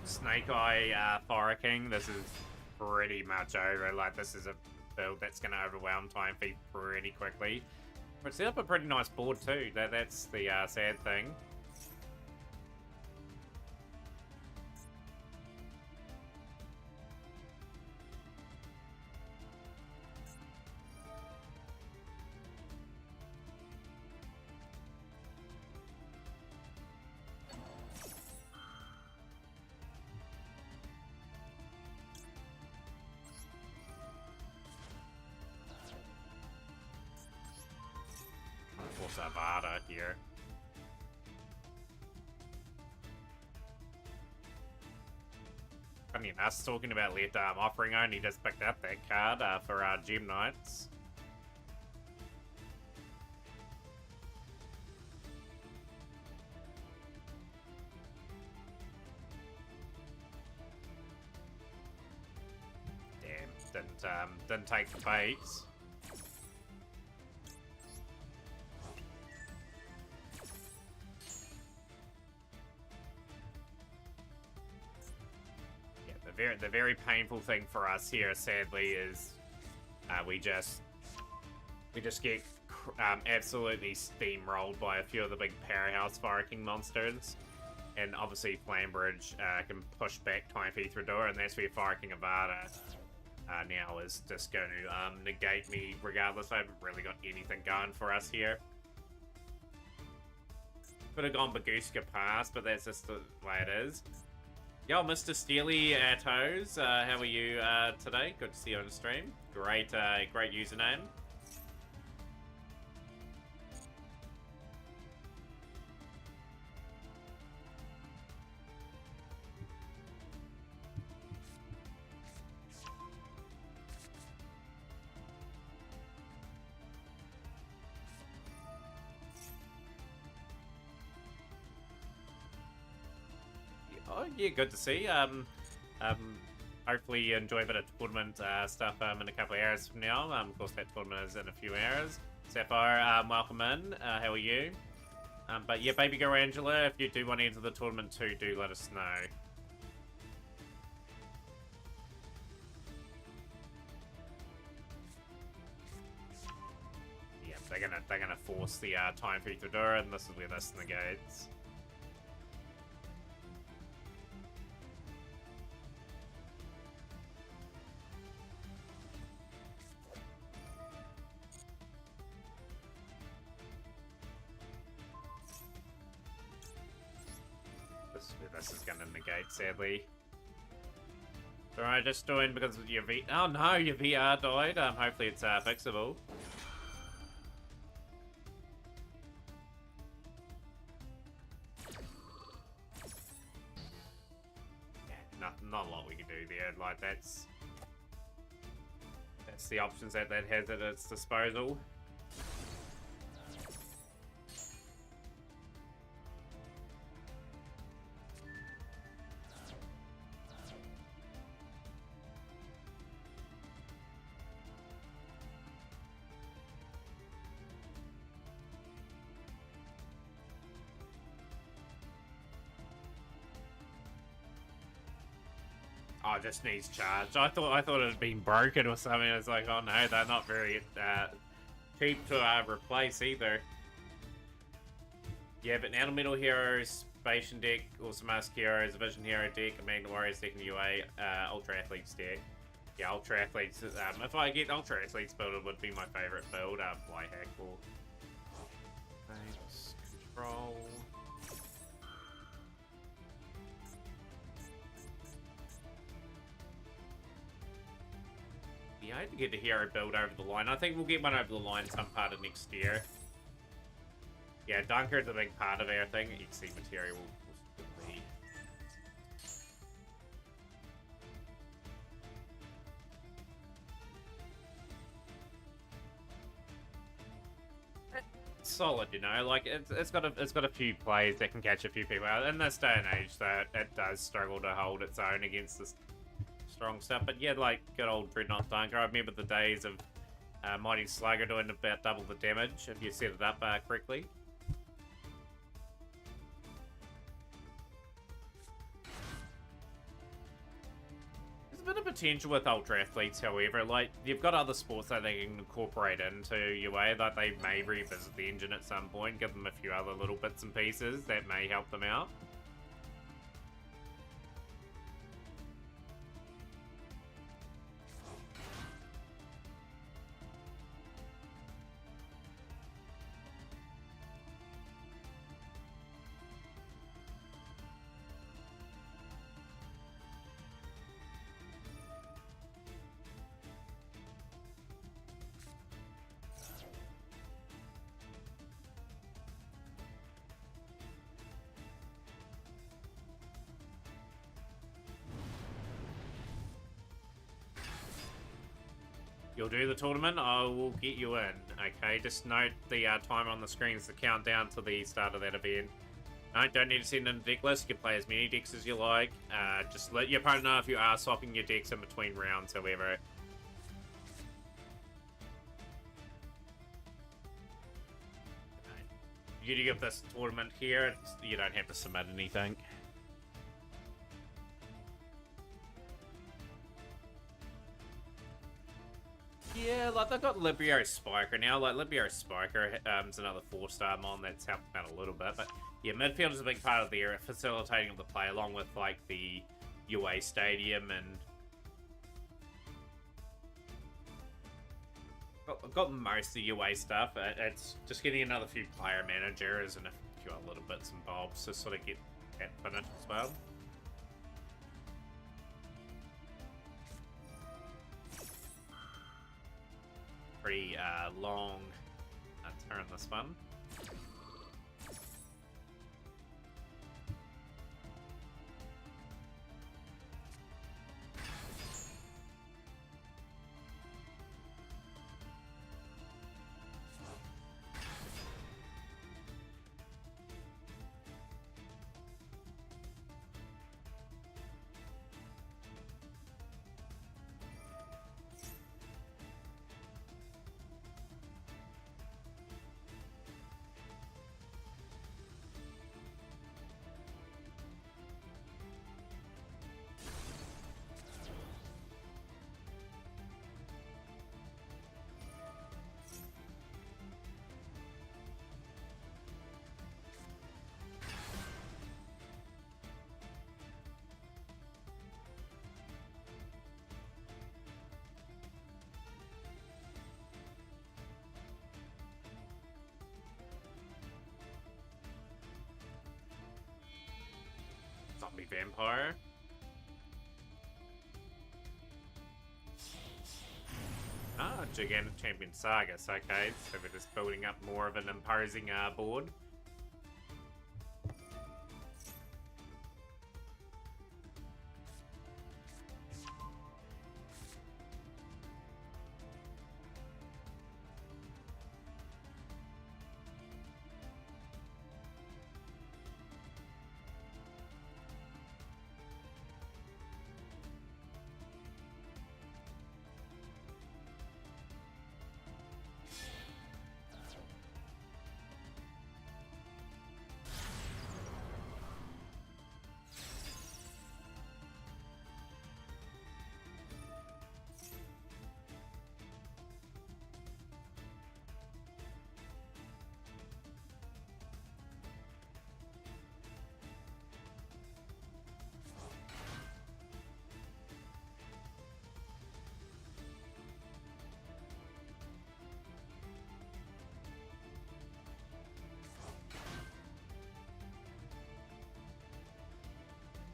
A: Snake Eye Fire King, this is pretty much over. Like, this is a build that's going to overwhelm Time Thief pretty quickly. But set up a pretty nice board too. That's the sad thing. Avada here. Funny enough, talking about left arm offering, I only just picked up that card for our Gem Knights. Damn, didn't take the bait. The very painful thing for us here, sadly, is we just get absolutely steamrolled by a few of the big powerhouse Fire King monsters, and obviously Flambridge can push back Time Thief Redor, and that's where Fire King Avada now is just going to negate me regardless. I haven't really got anything going for us here. Could have gone Baguska past, but that's just the way it is. Yo, Mr. Steely Toes, how are you today? Good to see you on the stream. Great, great username. Oh, yeah, good to see. Hopefully you enjoy a bit of tournament stuff in a couple of hours from now. Of course, that tournament is in a few hours. Sapphire, welcome in. How are you? But yeah, Baby Girl Angela, if you do want to enter the tournament too, do let us know. Yeah, they're gonna force the Time Thief Redor, and this is where this negates. this is gonna negate, sadly. Alright, just doing because of your V. Oh no, your VR died. Hopefully it's fixable. Yeah, not a lot we can do there. Like that's the options that has at its disposal. Oh, it just needs charge. I thought it had been broken or something. I was like, oh no, they're not very cheap to replace either. Yeah, but now the Metal Heroes, Bastion deck, also Mask Heroes, Vision Hero deck, Magna Warriors deck in UA, Ultra Athletes deck. Yeah, Ultra Athletes. If I get Ultra Athletes build, it would be my favorite build. Fly hack or thanks. Control. Yeah, I had to get the hero build over the line. I think we'll get one over the line some part of next year. Yeah, Dunker's a big part of everything. XC material will be. Solid, you know, like it's got a few plays that can catch a few people out. In this day and age, that it does struggle to hold its own against this strong stuff. But yeah, like good old Dreadnought Dunker. I remember the days of Mighty Slugger doing about double the damage if you set it up correctly. There's a bit of potential with Ultra Athletes, however. Like, you've got other sports that they can incorporate into UA. Like, they may revisit the engine at some point, give them a few other little bits and pieces that may help them out. You'll do the tournament, I will get you in. Okay, just note the timer on the screen is the countdown to the start of that event. No, don't need to send in a deck list. You can play as many decks as you like. Just let your opponent know if you are swapping your decks in between rounds, however. Beauty of this tournament here, you don't have to submit anything. Yeah, like they've got Libero Spiker now. Like Libero Spiker is another 4-star mon that's helped them out a little bit. But yeah, midfield is a big part of their facilitating of the play, along with like the UA Stadium and got most of the UA stuff. It's just getting another few player managers and a few other little bits and bobs to sort of get that finished as well. Pretty long turn this one. Zombie Vampire. Ah, Gigantic Champion Sagas. Okay, so we're just building up more of an imposing board.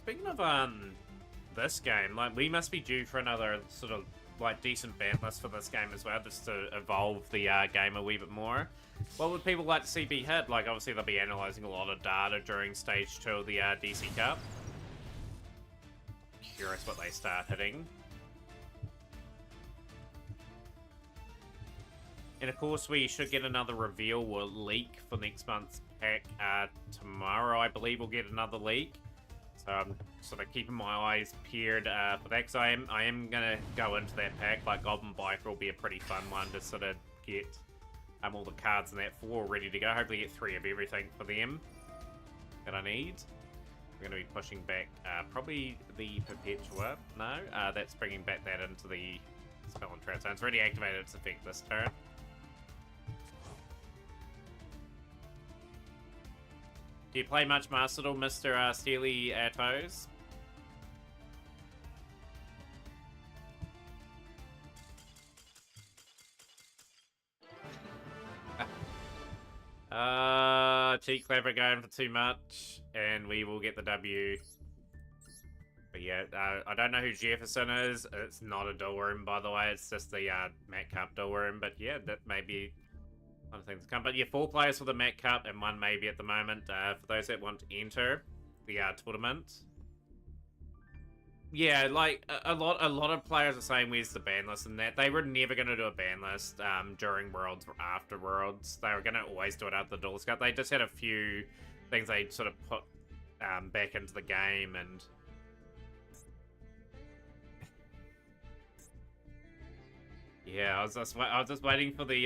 A: Speaking of this game, like we must be due for another sort of like decent ban list for this game as well, just to evolve the game a wee bit more. What would people like to see be hit? Like obviously they'll be analysing a lot of data during stage 2 of the DC Cup. Curious what they start hitting. And of course we should get another reveal or leak for next month's pack. Tomorrow I believe we'll get another leak. So I'm sort of keeping my eyes peeled for that, because I am going to go into that pack. Like Goblin Biker will be a pretty fun one to sort of get all the cards in that for ready to go. Hopefully get 3 of everything for them that I need. We're going to be pushing back probably the Perpetua. No, that's bringing back that into the Spell and Trance. So it's already activated its effect this turn. Do you play much Master Duel, Mr. Steely Toes? Cheat Clever going for too much, and we will get the W. But yeah, I don't know who Jefferson is. It's not a duel room, by the way. It's just the Mat Cup duel room. But yeah, that may be one of the things to come. But yeah, 4 players for the Mat Cup and 1 maybe at the moment. For those that want to enter the tournament. Yeah, like a lot of players are saying where's the ban list and that. They were never going to do a ban list during Worlds or after Worlds. They were going to always do it at the Duel Cup. They just had a few things they sort of put back into the game, and yeah, I was just waiting for the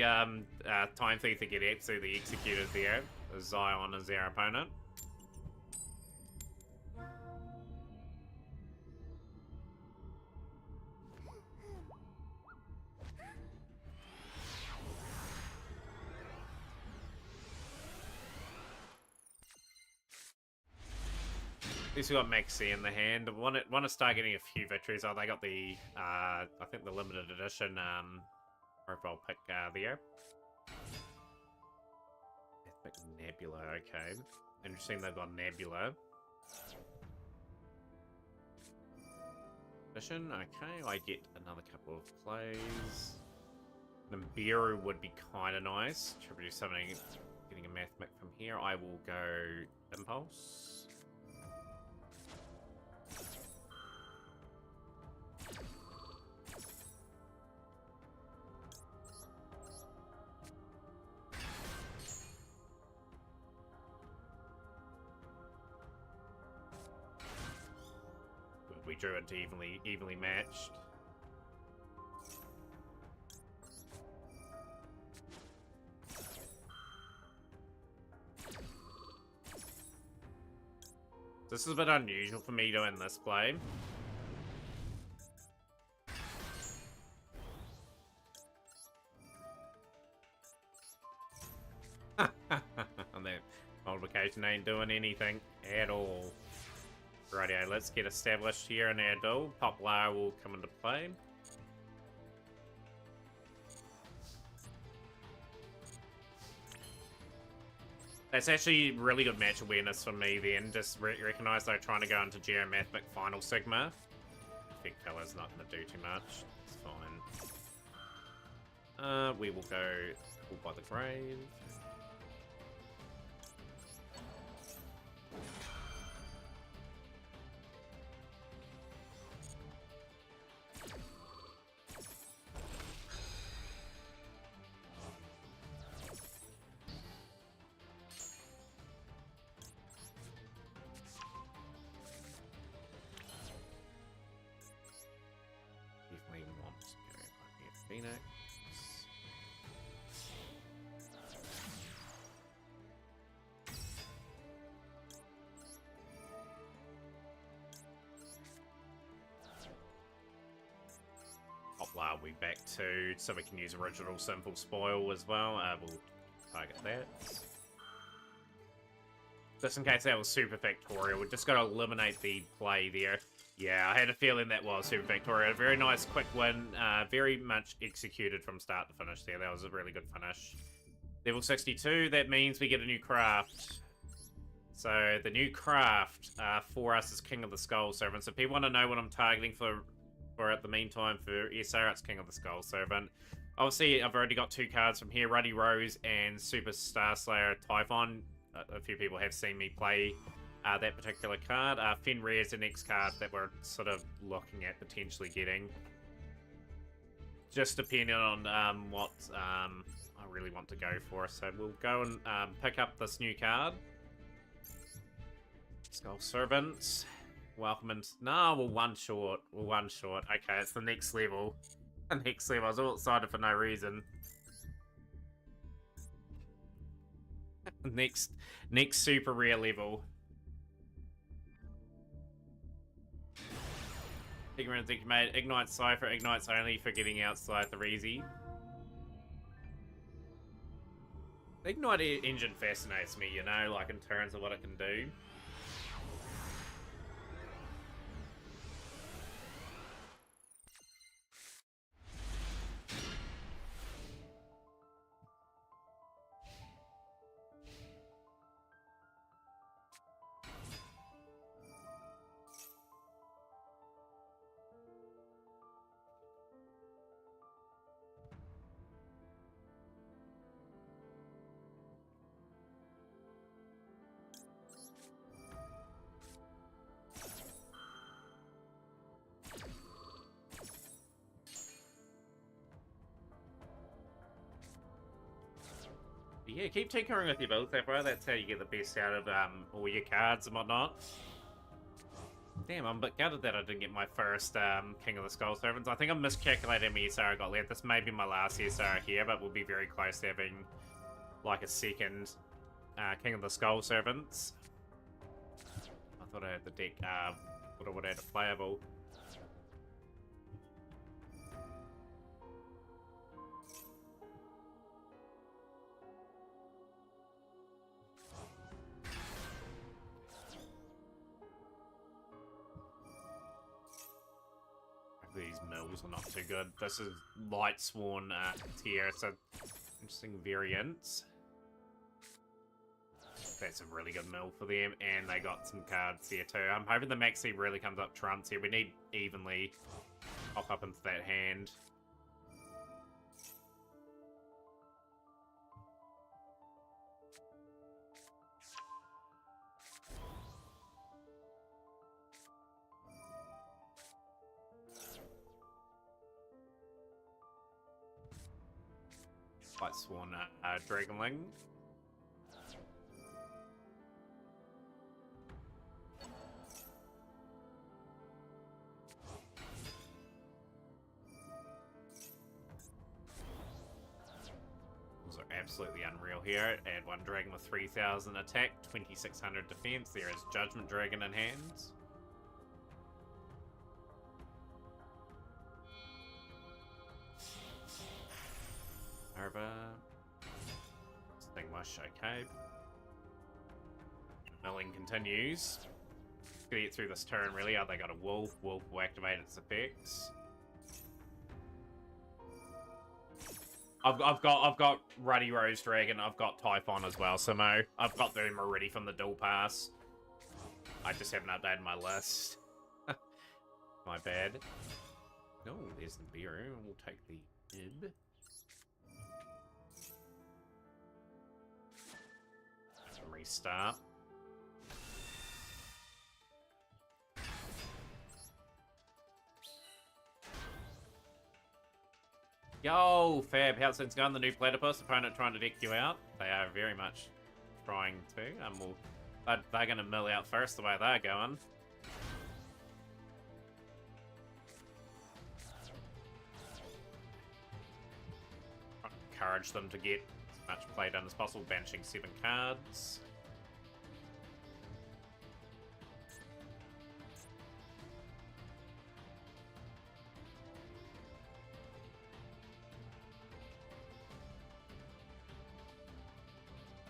A: Time Thief to get absolutely executed there. Zion is their opponent. At least we got Maxi in the hand. Want to start getting a few victories. Oh, they got the I think the limited edition profile pick there. Epic Nebula. Okay, interesting. They've got Nebula edition. Okay, I get another couple of plays. Nibiru would be kind of nice. Should we do something? Getting a Mathmech from here. I will go Impulse. We drew it to evenly matched. This is a bit unusual for me doing this play. And that multiplication ain't doing anything at all. Rightio, let's get established here in our duel. Poplar will come into play. That's actually really good match awareness for me then. Just recognize they're trying to go into Geomathematic Final Sigma. I think fella's not going to do too much. It's fine. We will go Call by the Grave. Phoenix. Hopla, we back to, so we can use original simple spoil as well. We'll target that. Just in case that was super factorial, we just got to eliminate the play there. Yeah, I had a feeling that was super factorial. Very nice quick win. Very much executed from start to finish there. That was a really good finish. Level 62, that means we get a new craft. So the new craft for us is King of the Skull Servant. So if people want to know what I'm targeting for at the meantime for SR, it's King of the Skull Servant. Obviously, I've already got 2 cards from here, Ruddy Rose and Super Star Slayer Typhon. A few people have seen me play that particular card. Fenrir is the next card that we're sort of looking at potentially getting. Just depending on what I really want to go for. So we'll go and pick up this new card. Skull Servant. Welcome in. No, we're one short. We're one short. Okay, it's the next level. The next level. I was all excited for no reason. Next super rare level. Ignorant think you made Ignite Cypher, Ignites only for getting outside the Reezy. Ignite engine fascinates me, you know, like in terms of what it can do. Yeah, keep tinkering with your builds there, bro. That's how you get the best out of all your cards and whatnot. Damn, I'm a bit gutted that I didn't get my first King of the Skull Servants. I think I'm miscalculating the SR I got left. This may be my last SR here, but we'll be very close to having like a second King of the Skull Servants. I thought I had the deck, thought I would have had a playable. These mills are not too good. This is Light Sworn tier. It's an interesting variant. That's a really good mill for them, and they got some cards here too. I'm hoping the Maxi really comes up trumps here. We need evenly pop up into that hand. Light Sworn Dragonling. Those are absolutely unreal here. Add 1 dragon with 3,000 attack, 2,600 defense. There is Judgment Dragon in hand. Over. Stingmush, okay. Milling continues. Gonna get through this turn, really. Oh, they got a wolf. Wolf will activate its effects. I've got Ruddy Rose Dragon. I've got Typhon as well. Samo. I've got them already from the dual pass. I just haven't updated my list. My bad. Oh, there's the beer. We'll take the ib. Restart. Yo, Fab, how's things going? The new Platypus opponent trying to deck you out? They are very much trying to. They're going to mill out first the way they're going. Encourage them to get as much play done as possible, banishing 7 cards.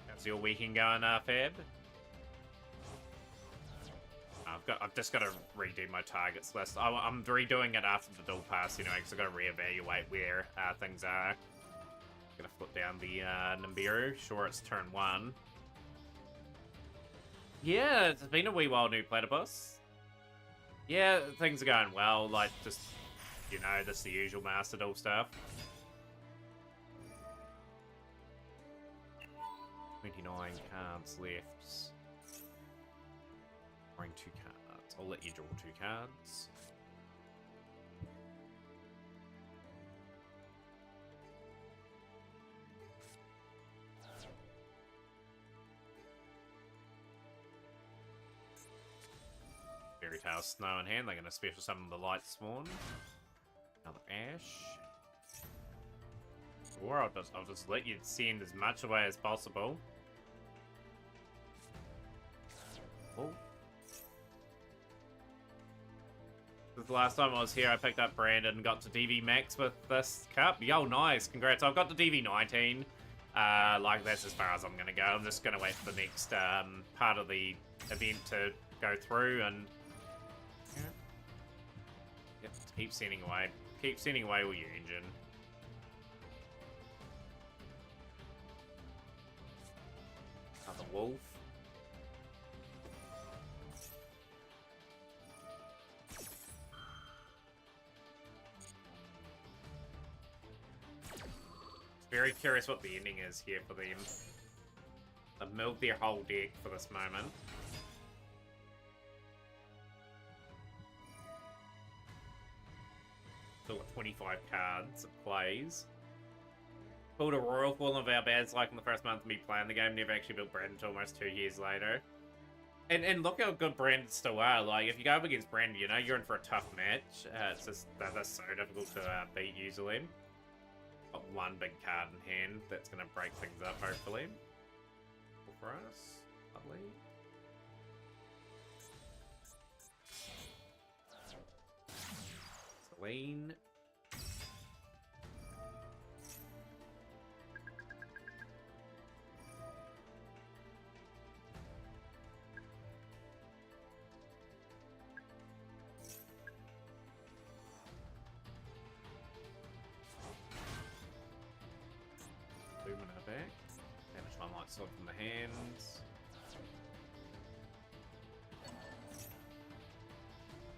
A: How's your weekend going, Fab? I've just got to redo my targets list. I'm redoing it after the dual pass, you know, because I've got to reevaluate where things are. Gonna flip down the Nibiru. Sure, it's turn 1. Yeah, it's been a wee while, new Platypus. Yeah, things are going well. Like, just, you know, just the usual Master Duel stuff. 29 cards left. Drawing 2 cards. I'll let you draw 2 cards. Fairy Tale Snow in hand. They're going to special summon the Light Sworn. Another Ash. Or I'll just let you send as much away as possible. Oh. The last time I was here, I picked up Brandon and got to DV Max with this cup. Yo, nice. Congrats. I've got to DV 19. Like, that's as far as I'm going to go. I'm just going to wait for the next part of the event to go through and... Yep, keep sending away. Keep sending away all your engine. Another wolf. Very curious what the ending is here for them. They've milled their whole deck for this moment. Still got 25 cards it plays. Pulled a Royal for one of our bads like in the first month of me playing the game. Never actually built Brandon until almost 2 years later. And look how good Brandon still are. Like, if you go up against Brandon, you know you're in for a tough match. It's just, they're so difficult to beat usually. Got one big card in hand that's going to break things up, hopefully. For us. Lovely. Celine. Lumina back. Damage one light sword from the hands.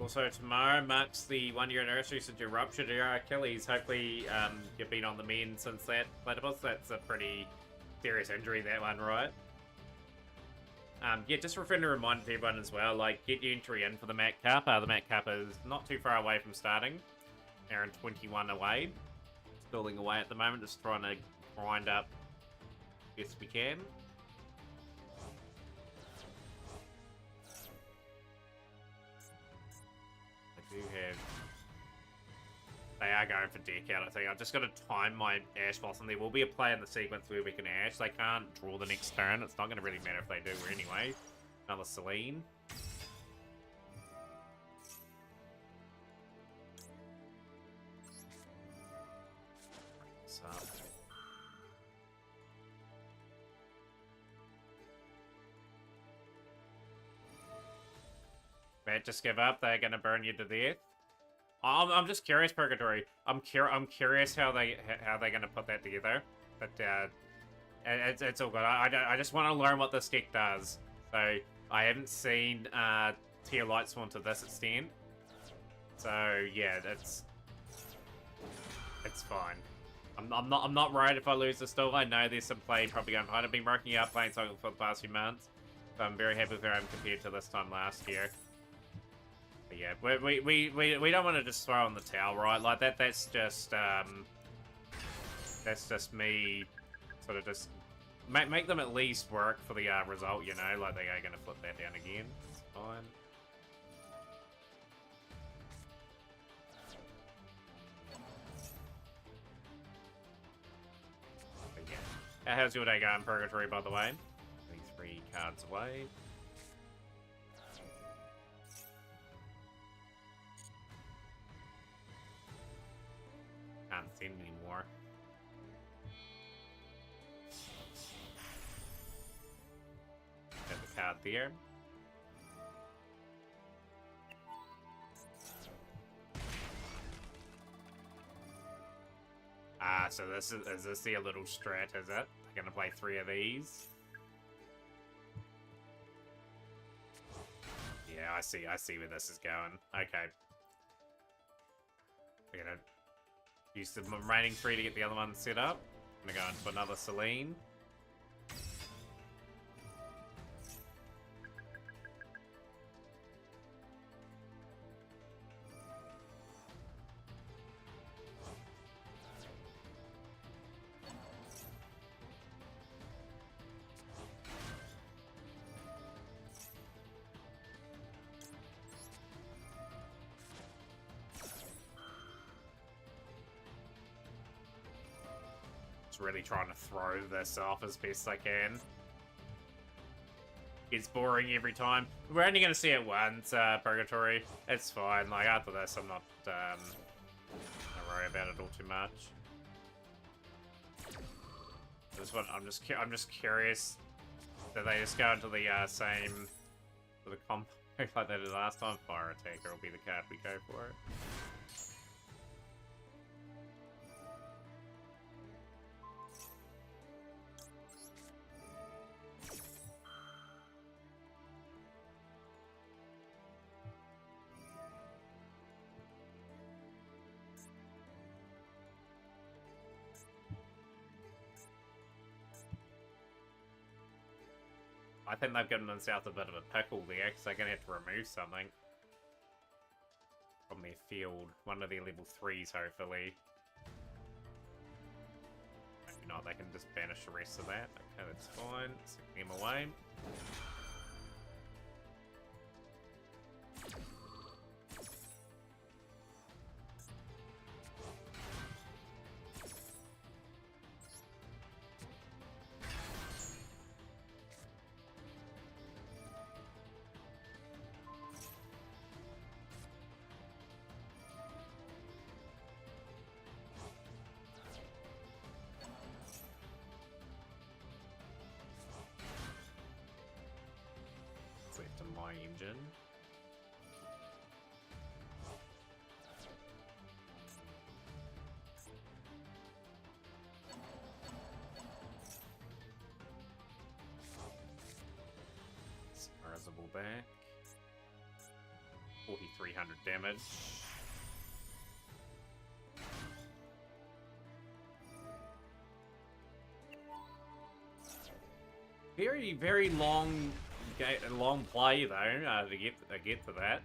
A: Also, tomorrow marks the 1-year anniversary since you ruptured your Achilles. Hopefully, you've been on the mend since that, Platypus. That's a pretty serious injury, that one, right? Yeah, just for a friendly reminder to everyone as well, like, get your entry in for the Mac Cup. The Mac Cup is not too far away from starting. They're in 21 away. Stalling away at the moment, just trying to grind up best we can. I do have... They are going for deck out, I think. I've just got to time my Ash Blossom. There will be a play in the sequence where we can Ash. They can't draw the next turn. It's not going to really matter if they do anyway. Another Celine. So... Bad, just give up. They're going to burn you to death. I'm just curious, Purgatory. I'm curious how they're gonna put that together. But it's all good. I just want to learn what this deck does. So I haven't seen Tier Lightsworn to this extent. So yeah, it's fine. I'm not worried if I lose this still. I know there's some play probably going behind. I've been working out playing Cycle for the past few months. So I'm very happy with where I'm compared to this time last year. But yeah, we don't want to just throw in the towel, right? Like that's just me sort of just make them at least work for the result, you know? Like they are gonna flip that down again. It's fine. How's your day going, Purgatory, by the way? 3 cards away. Can't send anymore. Got the card there. Ah, so this is this the little strat, is it? They're gonna play 3 of these. Yeah, I see where this is going. Okay. We're gonna use the remaining 3 to get the other one set up. I'm gonna go into another Selene. Really trying to throw this off as best I can. It's boring every time. We're only going to see it once, Purgatory. It's fine. Like, after this, I'm not gonna worry about it all too much. I'm just curious. Do they just go into the same sort of combo like they did last time? Fire Attacker will be the card we go for it. I think they've given themselves a bit of a pickle there, because they're going to have to remove something from their field. One of their level 3s, hopefully. Maybe not, they can just banish the rest of that. Okay, that's fine. Stick them away. Left to my engine. Submersible back. 4,300 damage. Very, very long play though to get to that.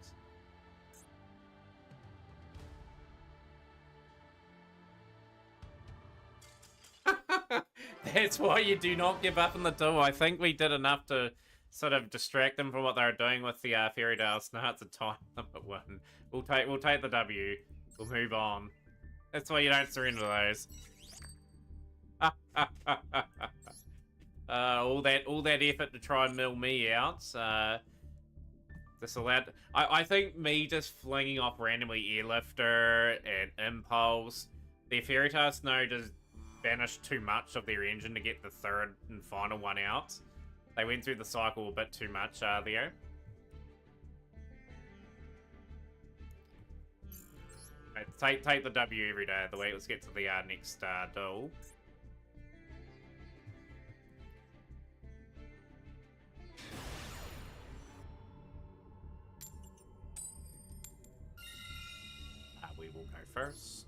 A: That's why you do not give up on the duel. I think we did enough to sort of distract them from what they were doing with the Fairy Tale Snarts at time limit 1. We'll take the W. We'll move on. That's why you don't surrender those. All that effort to try and mill me out. This allowed. I think me just flinging off randomly Airlifter and Impulse. Their Fairy Tale Snow just banished too much of their engine to get the third and final one out. They went through the cycle a bit too much there. Take the W every day of the week. Let's get to the next duel. We will go first.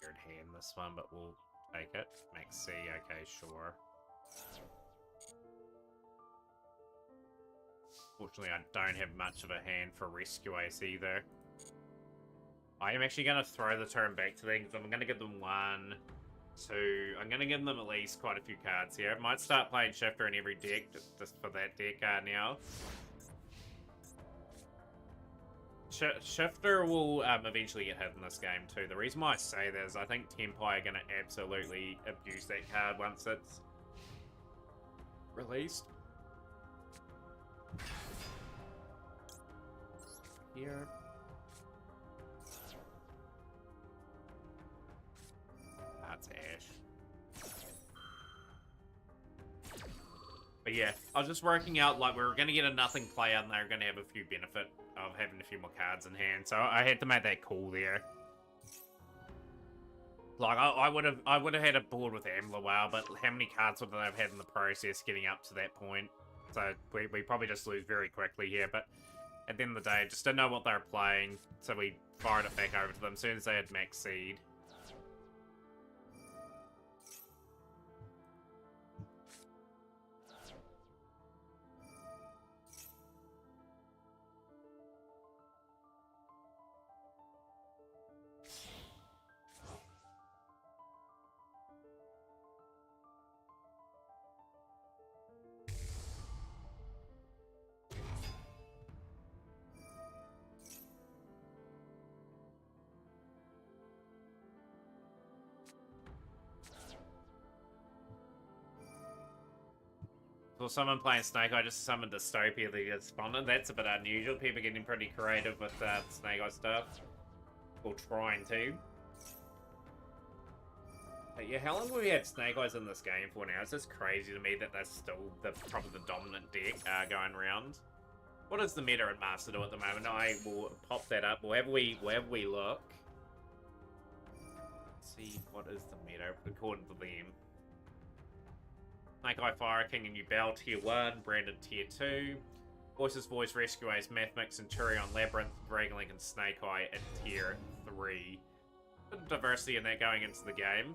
A: Weird hand this one, but we'll take it. Max C, okay, sure. Fortunately, I don't have much of a hand for Rescue Ace either. I am actually going to throw the turn back to them, because I'm going to give them 1, 2... I'm going to give them at least quite a few cards here. I might start playing Shifter in every deck, just for that deck now. Shifter will eventually get hit in this game too. The reason why I say that is I think Tempai are going to absolutely abuse that card once it's released. Here. That's Ash. But yeah, I was just working out, like, we were going to get a nothing play out and they were going to have a few benefit of having a few more cards in hand, so I had to make that call there. Like, I would have had a board with Amlawal, but how many cards would I have had in the process getting up to that point? So we probably just lose very quickly here, but at the end of the day, I just didn't know what they were playing, so we fired it back over to them as soon as they had Max Seed. For someone playing Snake Eye, just summoned Dystopia the Despondent. That's a bit unusual. People getting pretty creative with Snake Eye stuff. Or trying to. But yeah, how long have we had Snake Eyes in this game for now? It's just crazy to me that that's still probably the dominant deck going around. What is the meta at Master Do at the moment? I will pop that up wherever we look. Let's see what is the meta according to them. Snake Eye Fire King and Yubel Tier 1, Brandon Tier 2, Voices Voice, Rescue Ace, Mathmix, Centurion, Labyrinth, Dragonlink, and Snake Eye at Tier 3. Bit of diversity in that going into the game.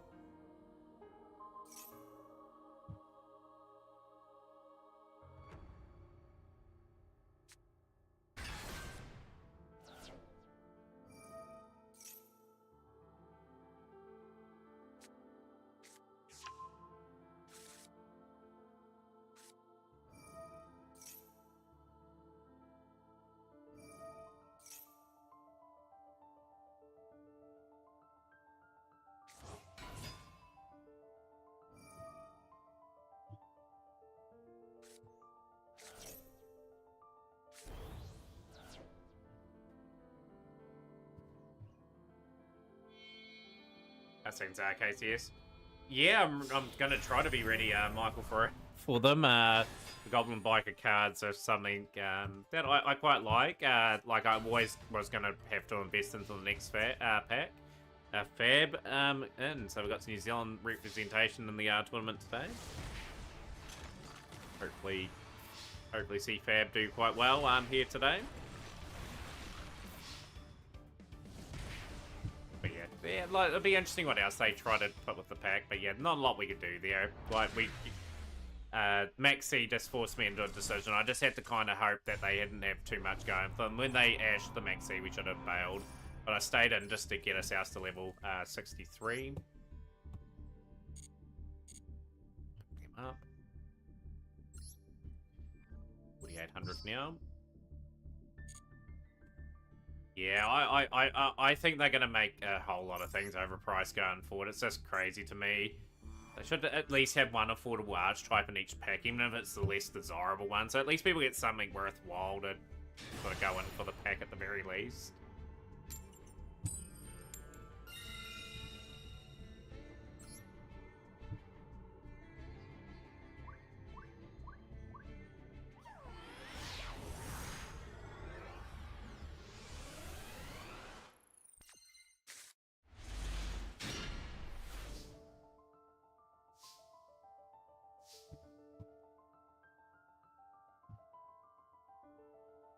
A: That seems KCS. Yeah, I'm going to try to be ready, Michael, for them. The Goblin Biker cards are something that I quite like. Like, I always was going to have to invest into the next pack. Fab in. So we've got some New Zealand representation in the tournament today. Hopefully see Fab do quite well here today. But yeah, like, it'll be interesting what else they try to put with the pack. But yeah, not a lot we could do there. Like, Maxi just forced me into a decision. I just had to kind of hope that they didn't have too much going for them. When they ashed the Maxi, we should have bailed. But I stayed in just to get us out to level 63. Pick them up. 4,800 now. Yeah, I think they're going to make a whole lot of things overpriced going forward. It's just crazy to me. They should at least have one affordable archetype in each pack, even if it's the less desirable one. So at least people get something worthwhile to Got to go in for the pack at the very least.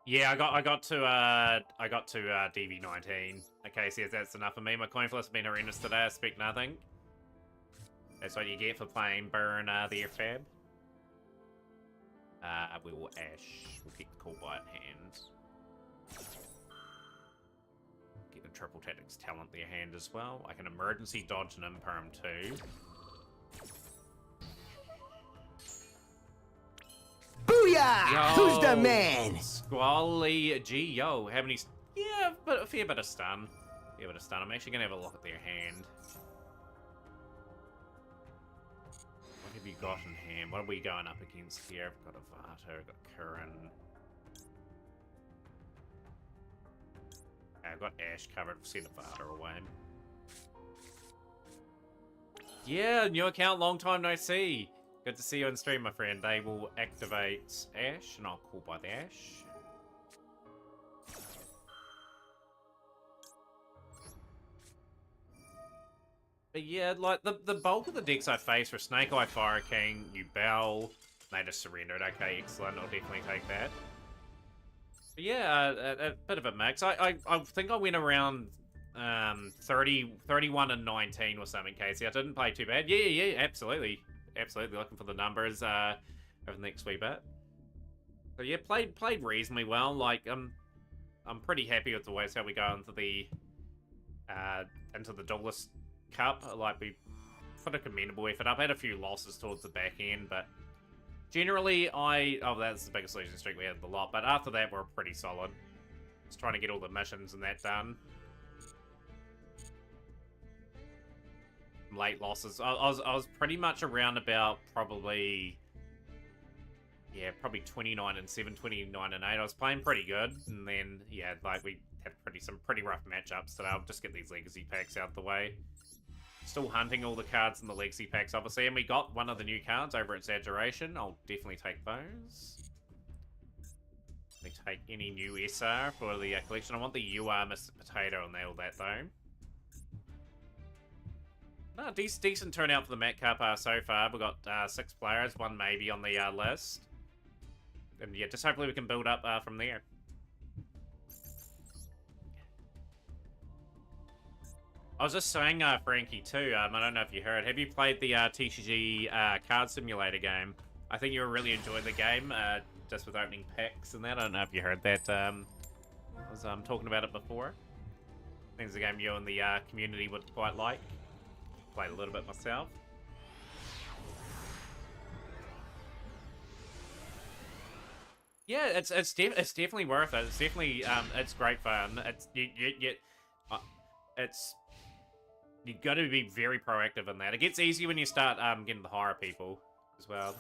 A: Yeah, I got to DV19. Okay, so that's enough of me. My coin flip's been horrendous today. I speak nothing. That's what you get for playing Burn the Airfab. We will Ash. We'll keep the Cool Bite hand. Get the Triple Tactics Talent their hand as well. I can emergency dodge an Imperm too.
B: Booyah!
A: Yo,
B: Who's the man?
A: Squally G, yo, how many? Yeah, but a fair bit of stun. Fair bit of stun. I'm actually gonna have a look at their hand. What have you got in hand? What are we going up against here? I've got Avato, I've got Curran. I've got Ash covered. Send Avato away. Yeah, new account, long time no see. Good to see you on stream, my friend. They will activate Ash, and I'll call by the Ash. But yeah, like, the bulk of the decks I face were Snake Eye, Fire King, Yubel. They just surrendered. Okay, excellent. I'll definitely take that. But yeah, a bit of a mix. I think I went around 31 and 19 or something, Casey. I didn't play too bad. Yeah, absolutely. Absolutely looking for the numbers over the next wee bit. So yeah, played reasonably well. Like I'm pretty happy with the ways how we go into the Duelist Cup. Like we put a commendable effort up. Had a few losses towards the back end, but generally that's the biggest losing streak we had in the lot. But after that, we're pretty solid. Just trying to get all the missions and that done. Late losses. I was pretty much around about probably 29 and 7, 29 and 8. I was playing pretty good, and then yeah, like we had some pretty rough matchups today. I'll just get these legacy packs out the way. Still hunting all the cards in the legacy packs, obviously, and we got one of the new cards over at Exaggeration. I'll definitely take those. Let me take any new SR for the collection. I want the UR Mr. Potato and all that though. No, decent turnout for the Mat Cup so far. We've got 6 players, 1 maybe on the list. And yeah, just hopefully we can build up from there. I was just saying, Frankie, too, I don't know if you heard, have you played the TCG Card Simulator game? I think you'll really enjoy the game, just with opening packs and that. I don't know if you heard that. I was talking about it before. I think it's a game you and the community would quite like. Played a little bit myself. Yeah, it's definitely worth it. It's definitely it's great fun. It's you got to be very proactive in that. It gets easier when you start getting the horror people as well.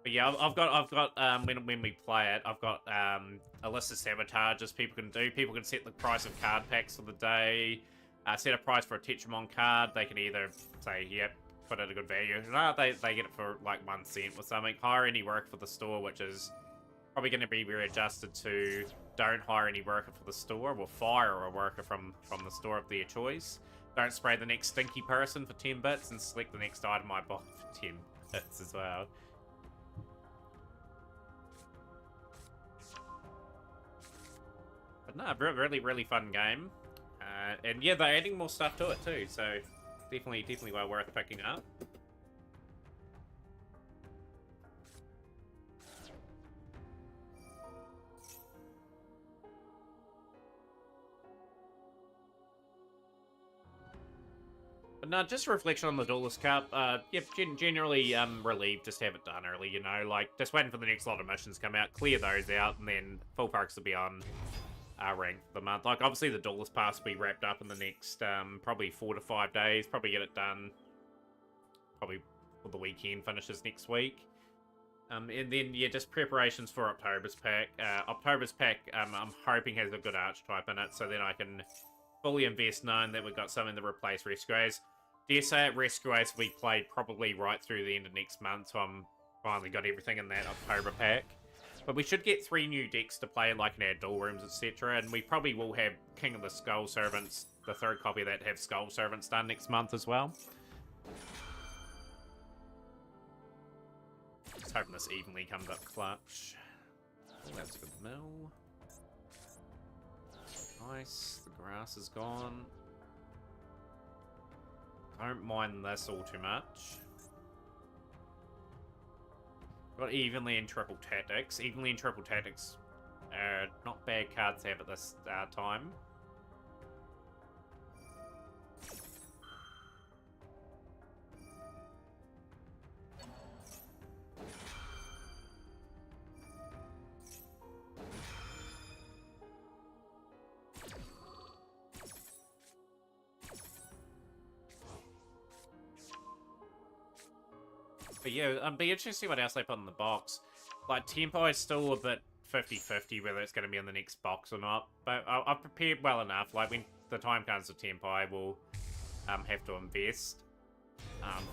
A: But yeah, I've got when we play it, I've got a list of sabotages people can do. People can set the price of card packs for the day. Set a price for a Tetramon card. They can either say, yep, put it at a good value. No, they get it for like 1 cent or something. Hire any work for the store, which is probably going to be readjusted to don't hire any worker for the store, or fire a worker from the store of their choice. Don't spray the next stinky person for 10 bits, and select the next item I bought for 10 bits as well. But no, really fun game. And yeah, they're adding more stuff to it too, so definitely well worth picking up. But no, just a reflection on the Duelist Cup. Yeah, generally relieved just to have it done early, you know, like just waiting for the next lot of missions to come out, clear those out, and then full perks will be on rank for the month. Like, obviously the Duelist Pass will be wrapped up in the next probably 4 to 5 days. Probably get it done probably for the weekend, finishes next week. And then, yeah, just preparations for October's pack. October's pack, I'm hoping has a good archetype in it, so then I can fully invest knowing that we've got something to replace Rescues. Dare say it, Rescues we played probably right through the end of next month, so I'm finally got everything in that October pack. But we should get 3 new decks to play, like in our duel rooms, etc. And we probably will have King of the Skull Servants, the 3rd copy of that, have Skull Servants done next month as well. Just hoping this evenly comes up clutch. Oh, that's a good mill. Nice. The grass is gone. I don't mind this all too much. Got Evenly and Triple Tactics. Evenly and Triple Tactics are not bad cards to have at this time. But yeah, it'd be interesting to see what else they put in the box. Like, Tempo is still a bit 50-50 whether it's going to be in the next box or not. But I've prepared well enough. Like, when the time comes to Tempo, I will have to invest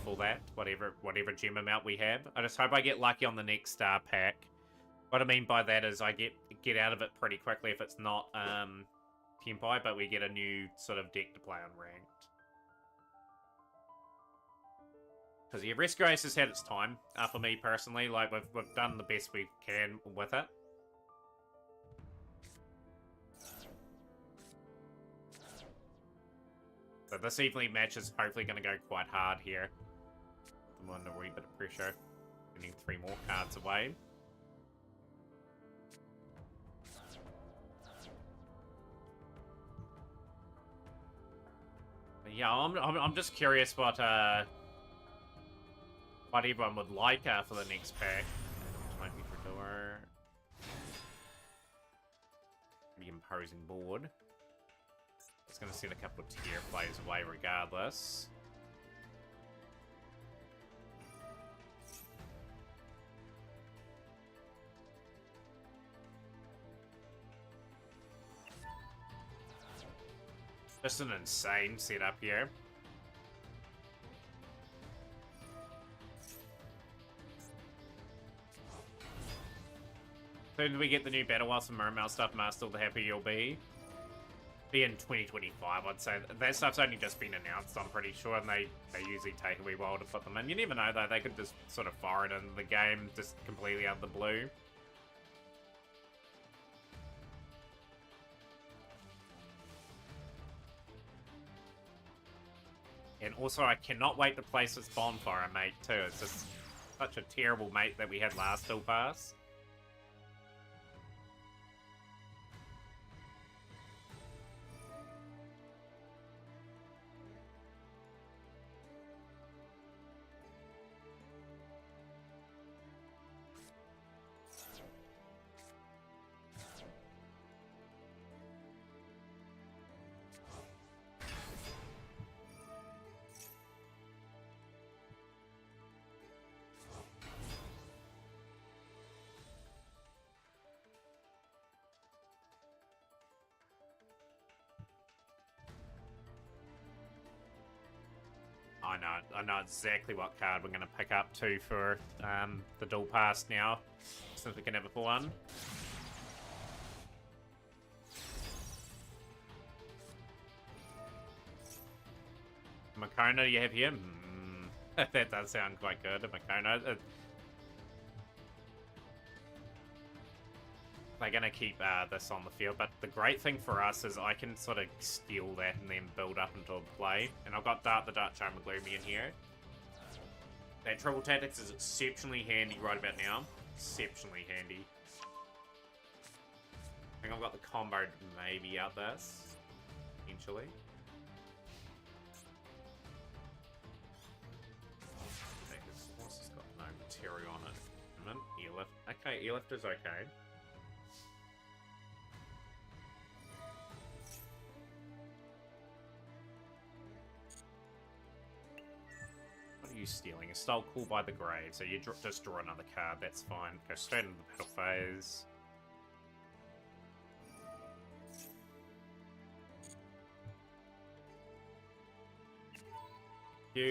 A: for that, whatever gem amount we have. I just hope I get lucky on the next star pack. What I mean by that is I get out of it pretty quickly if it's not Tempo, but we get a new sort of deck to play on ranked. Because yeah, Rescue Ace has had its time for me personally. Like, we've done the best we can with it. So this evening match is hopefully going to go quite hard here. I'm under a wee bit of pressure. Getting 3 more cards away. But yeah, I'm just curious what everyone would like for the next pack. Might be for door. Pretty imposing board. It's going to send a couple of tier plays away regardless. Just an insane setup here. Soon as we get the new Battle Wilds and Mermail stuff, Master, the happier you'll be. Be in 2025, I'd say. That stuff's only just been announced, I'm pretty sure, and they usually take a wee while to put them in. You never know, though. They could just sort of fire it into the game, just completely out of the blue. And also, I cannot wait to place this Bonfire mate, too. It's just such a terrible mate that we had last Duel Pass. I know exactly what card we're going to pick up too for the Duel Pass now, since we can have a full one. Makona, you have here? That does sound quite good, Makona. They're going to keep this on the field, but the great thing for us is I can sort of steal that and then build up into a play. And I've got Dart the Dark Charm and Gloomy in here. That Triple Tactics is exceptionally handy right about now. Exceptionally handy. I think I've got the combo to maybe out this, potentially. Okay, this horse has got no material on it. Airlift. Okay, Airlift is okay. you stealing? A stole Call by the Grave, so you just draw another card, that's fine. Go straight into the battle phase.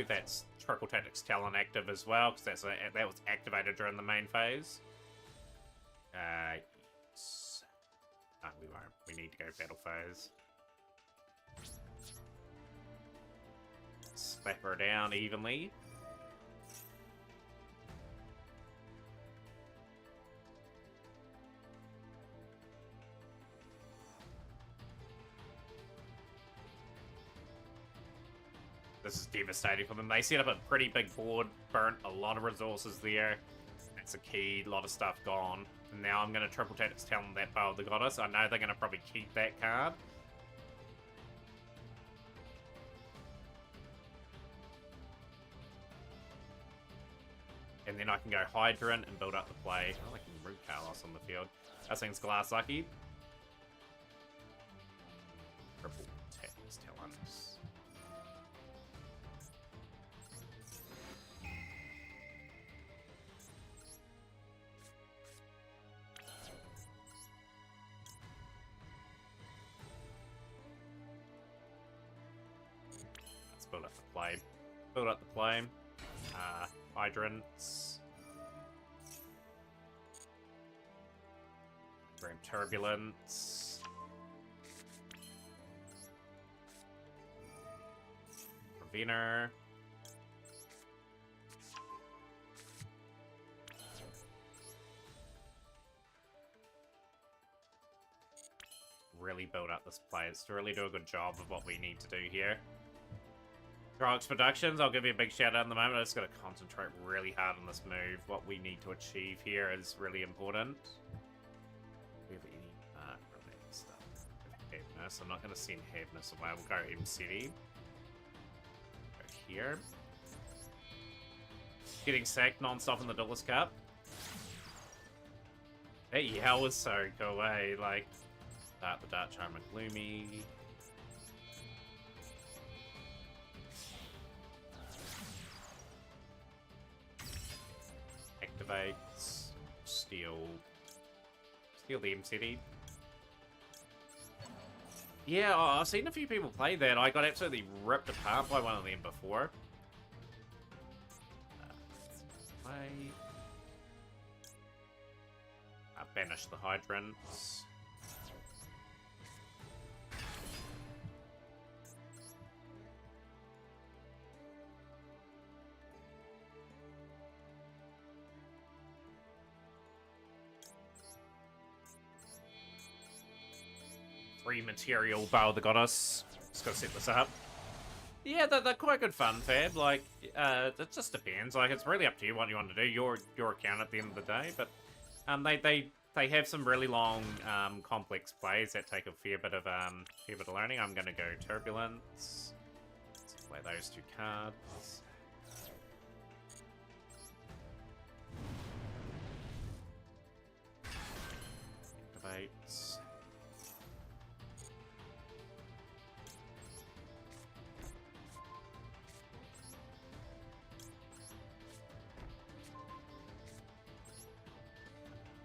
A: That's Trickle Tactics Talon active as well, because that was activated during the main phase. Yes. No, we won't. We need to go battle phase. Slap her down evenly. This is devastating for them. They set up a pretty big board, burnt a lot of resources there. That's a key, a lot of stuff gone. And now I'm going to Triple Tactics Talon that Bow of the Goddess. I know they're going to probably keep that card. And then I can go Hydrant and build up the play. Oh, I can root Carlos on the field. That thing's Glass Lucky. Triple Tactics Talon. Build up the play. Build up the play. Hydrants. Grim Turbulence. Raviner. Really build up this play. It's to really do a good job of what we need to do here. Drox Productions, I'll give you a big shout out in the moment. I just got to concentrate really hard on this move. What we need to achieve here is really important. Do we have any related stuff? We have Heaviness. I'm not going to send Heaviness away. We'll go M-City. Go here. Getting sacked non-stop in the Duelist Cup. That yell was so go away. Like, the Dark Charmer Gloomy. Activates, steal the M-City. Yeah, I've seen a few people play that. I got absolutely ripped apart by one of them before. Banish the Hydrants. Free material, Bow of the Goddess. Just gotta set this up. Yeah, they're quite good fun, Fab. Like, it just depends. Like, it's really up to you what you want to do. Your account at the end of the day. But they have some really long, complex plays that take a fair bit of learning. I'm gonna go Turbulence. Let's play those two cards. Activates.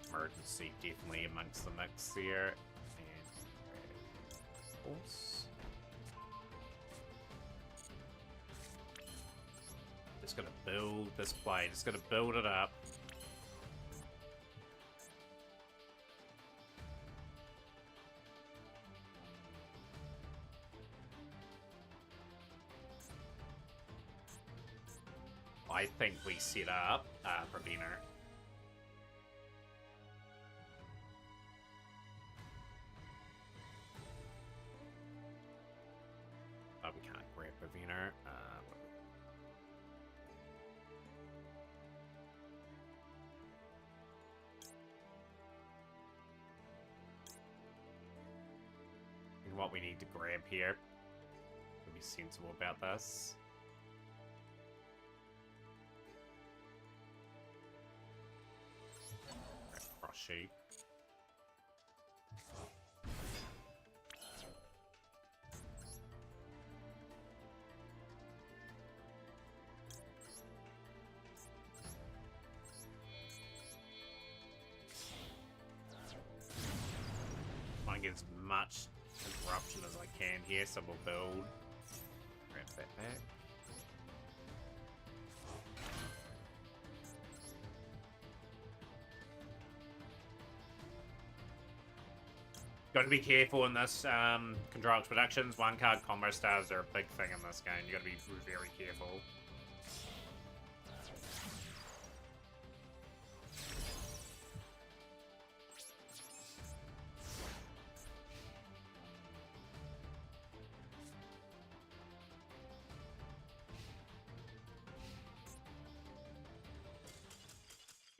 A: Emergency definitely amongst the mix here. And Pulse. Just gonna build this play, just gonna build it up. I think we set up Raviner. Oh, we can't grab Raviner. And what we need to grab here. To be sensible about this. Cross Sheep. get as much interruption as I can here, so we'll build. Grab that back. Got to be careful in this Control Productions. One card combo stars are a big thing in this game. You got to be very careful.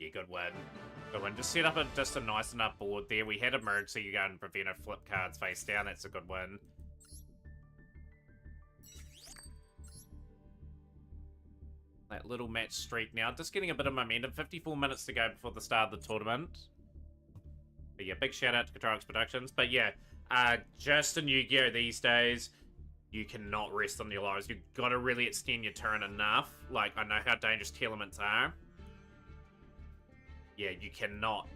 A: Yeah, good win. Good win. Just set up just a nice enough board there. We had emergency you go and prevent a flip cards face down. That's a good win. That little match streak now. Just getting a bit of momentum. 54 minutes to go before the start of the tournament. But yeah, big shout out to Control Productions. But yeah, just in Yu-Gi-Oh! These days, you cannot rest on your lives. You've got to really extend your turn enough. Like, I know how dangerous Telements are. Yeah, you cannot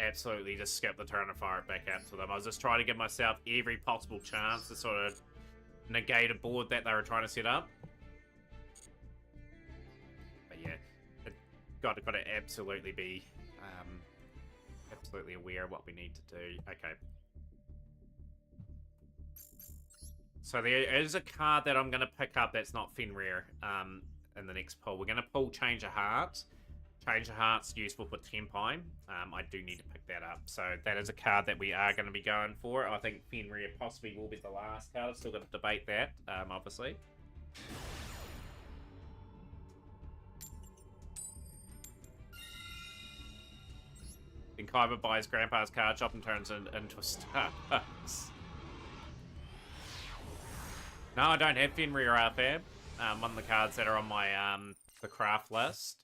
A: absolutely just skip the turn and fire it back out to them. I was just trying to give myself every possible chance to sort of negate a board that they were trying to set up. But yeah, got to absolutely be absolutely aware of what we need to do. Okay. So there is a card that I'm going to pick up that's not Fenrir in the next pull. We're going to pull Change of Heart. Change of Heart's useful for Tenpai. I do need to pick that up. So that is a card that we are going to be going for. I think Fenrir possibly will be the last card. I've still got to debate that, obviously. Then Kaiba buys Grandpa's card shop and turns it into a Starbucks. No, I don't have Fenrir Fab. One of the cards that are on my the craft list.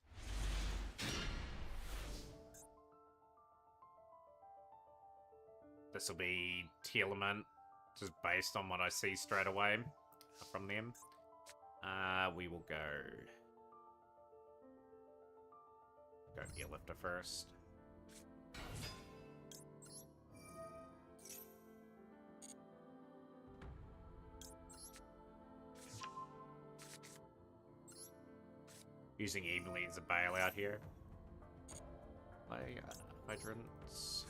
A: This will be Telement, just based on what I see straight away from them. We will go Gearlifter first. Using Evenly as a bailout here. Play Hydrants.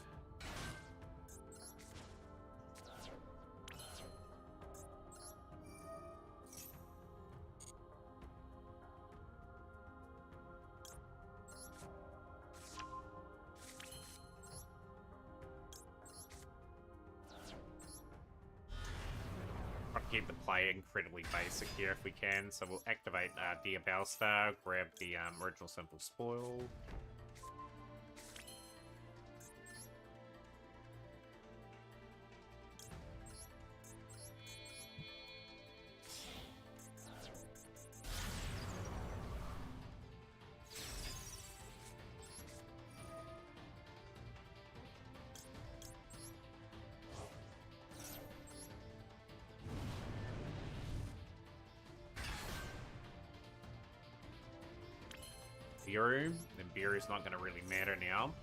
A: Keep the play incredibly basic here if we can. So we'll activate Dear Bellstar, grab the original Simple Spoil. Biru, then Biru's not going to really matter now.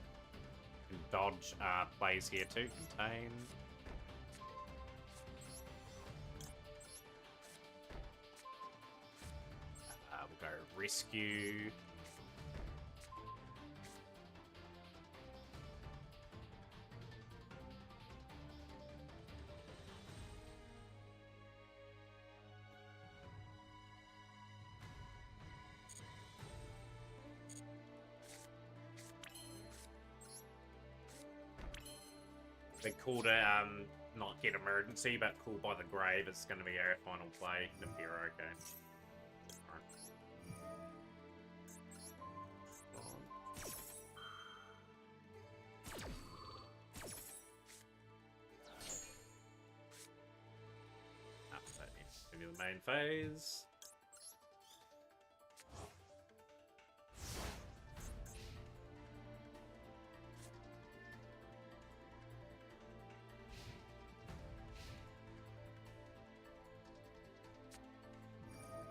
A: And dodge plays here too. Contain. We'll go Rescue. They called it, not get emergency, but called by the grave is going to be our final play. Nibiru, okay. Maybe the main phase.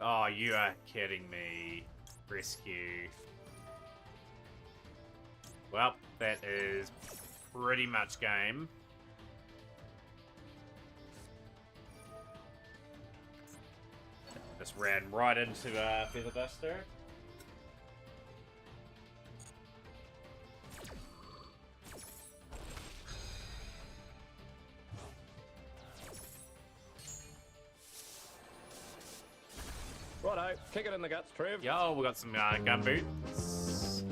A: Oh, you are kidding me. Rescue. Well, that is pretty much game. Just ran right into Feather Duster.
C: Righto, kick it in the guts, Trev.
A: Yo, we got some gumboots.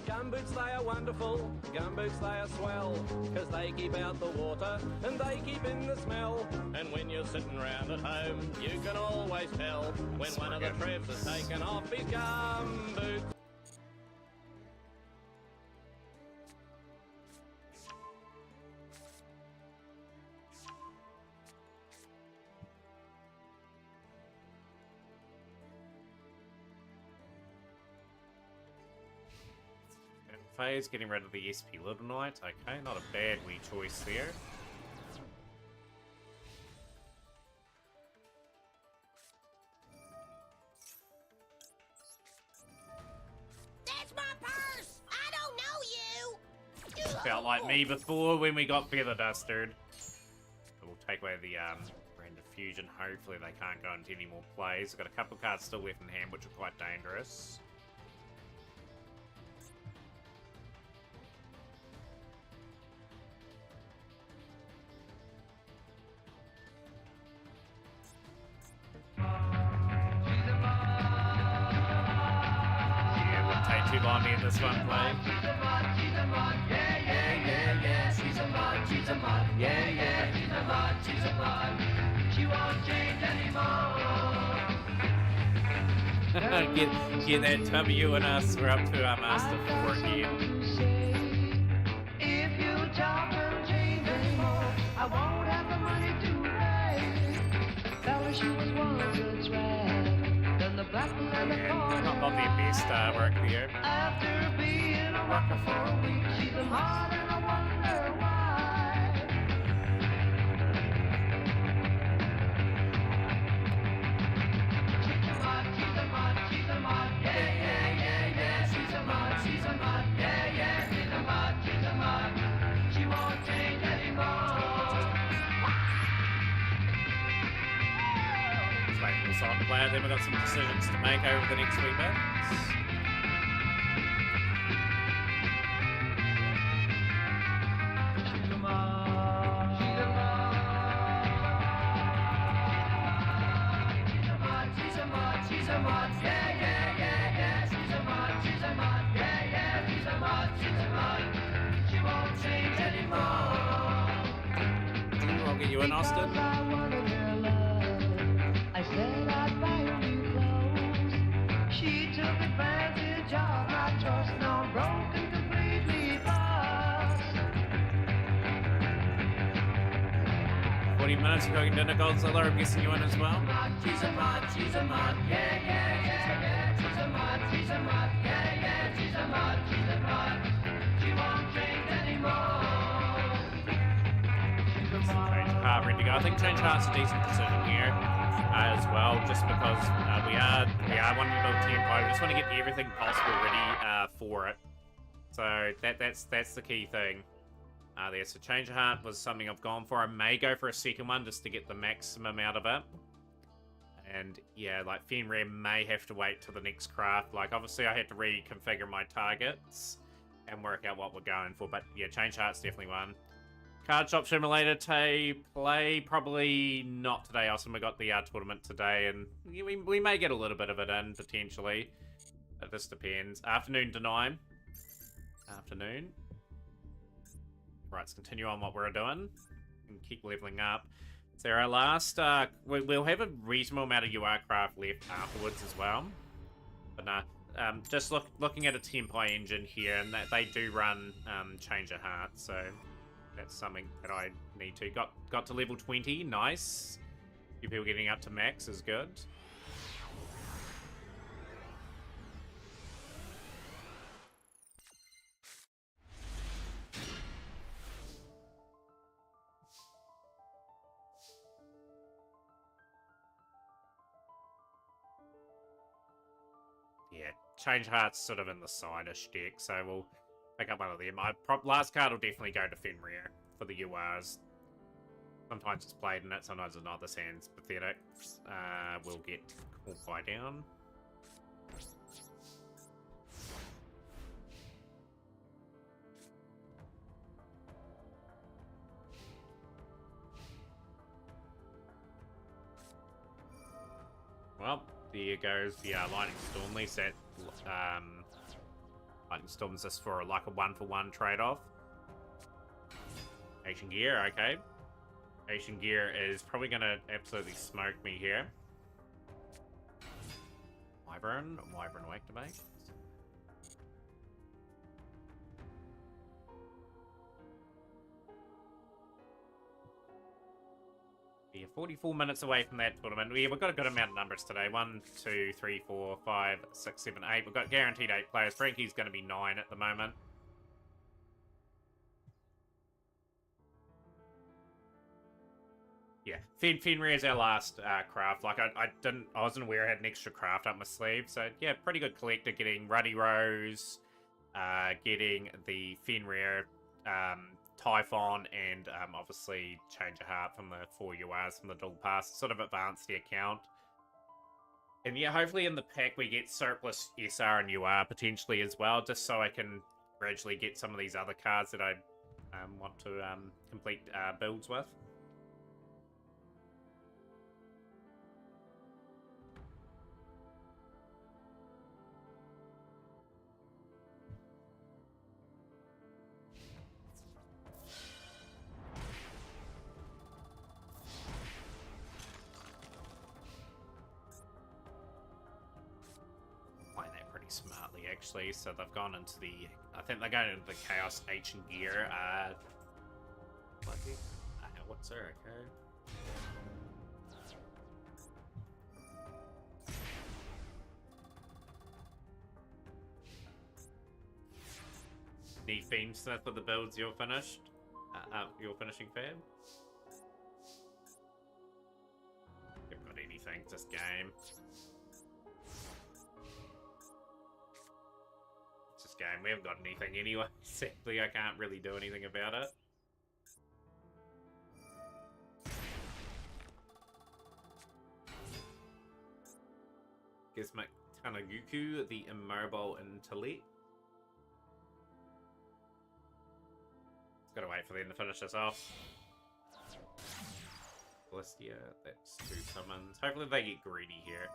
C: Gumboots, they are wonderful. Gumboots, they are swell. Cause they keep out the water and they keep in the smell. And when you're sitting round at home, you can always tell when one of the Trevs has taken off his gumboots.
A: Phase, getting rid of the SP Little Knight. Okay, not a bad wee choice there.
D: That's my purse! I don't know you!
A: Felt like me before when we got Feather Dustered. We'll take away the Random Fusion. Hopefully they can't go into any more plays. We've got a couple cards still left in hand, which are quite dangerous. Too long to get this one played.
E: She's a mod, yeah, yeah, yeah, yeah. She's a mod, yeah, yeah. She's a mod. She won't change anymore.
A: get that W and us. We're up to our Master 4 here.
E: If you talk and change anymore, I won't have the money to pay. Fella, she was once a drag. Then the black and the corner.
A: Not the best work there.
E: After being a rocker for a week, she's a mod and I wonder why. She's a mod, yeah, yeah, yeah, yeah. She's a mod, yeah, yeah. She's a mod. She won't change anymore.
A: Let's wait for the song to play out. Then we've got some decisions to make over the next few minutes. I'll get you in, Austin.
E: I said I'd buy her new clothes. She took advantage of my trust. Now I'm broken, completely lost.
A: 40 minutes, you're cooking dinner, Godzilla. I'm guessing you in as well.
E: She's a mod, yeah, yeah, yeah, yeah. She's a mod, yeah, yeah. She's a mod. She won't change anymore.
A: Change heart ready to go. I think change heart's a decent decision here as well, just because we are wanting to build tempo. We just want to get everything possible ready for it. So that's the key thing there. So change of heart was something I've gone for. I may go for a second one just to get the maximum out of it. And yeah, like Fenrir may have to wait till the next craft. Like obviously I had to reconfigure my targets and work out what we're going for. But yeah, change heart's definitely one. Card Shop Simulator play, probably not today. Also, we got the tournament today, and we may get a little bit of it in, potentially. It just depends. Afternoon deny. Afternoon. Right, let's continue on what we're doing. And keep leveling up. So our last, we'll have a reasonable amount of UR craft left afterwards as well. But nah, just looking at a Tempai engine here, and they do run Change of Heart, so... That's something that I need to. Got to level 20, nice. A few people getting up to max is good. Yeah, change heart's sort of in the side-ish deck, so we'll pick up one of them. Last card will definitely go to Fenrir for the URs. Sometimes it's played in it, sometimes it's not. This hand's pathetic. We'll get Corphi down. Well, there goes the Lightning Storm. At least that Lightning Storm's just for like a 1-for-1 trade-off. Asian Gear, okay. Asian Gear is probably going to absolutely smoke me here. Wyvern will activate. Yeah, 44 minutes away from that tournament. Yeah, we've got a good amount of numbers today. 1, 2, 3, 4, 5, 6, 7, 8. We've got guaranteed 8 players. Frankie's going to be 9 at the moment. Yeah, Fenrir is our last craft. Like, I wasn't aware I had an extra craft up my sleeve. So, yeah, pretty good collector. Getting Ruddy Rose, getting the Fenrir, Typhon, and obviously Change of Heart from the 4 URs from the dual pass. Sort of advanced the account. And yeah, hopefully in the pack we get surplus SR and UR potentially as well, just so I can gradually get some of these other cards that I want to complete builds with. Smartly, actually, so they've gone into the, I think they're going into the Chaos Ancient Gear, what's there, okay? Need Fiendsmith for the builds you're finished? You're finishing, fam? Haven't got anything, just game. Game. We haven't got anything anyway. Sadly, I can't really do anything about it. Gizmek Tanaguku, the Immobile Intellect. Just gotta wait for them to finish this off. Ballistia, that's 2 summons. Hopefully they get greedy here.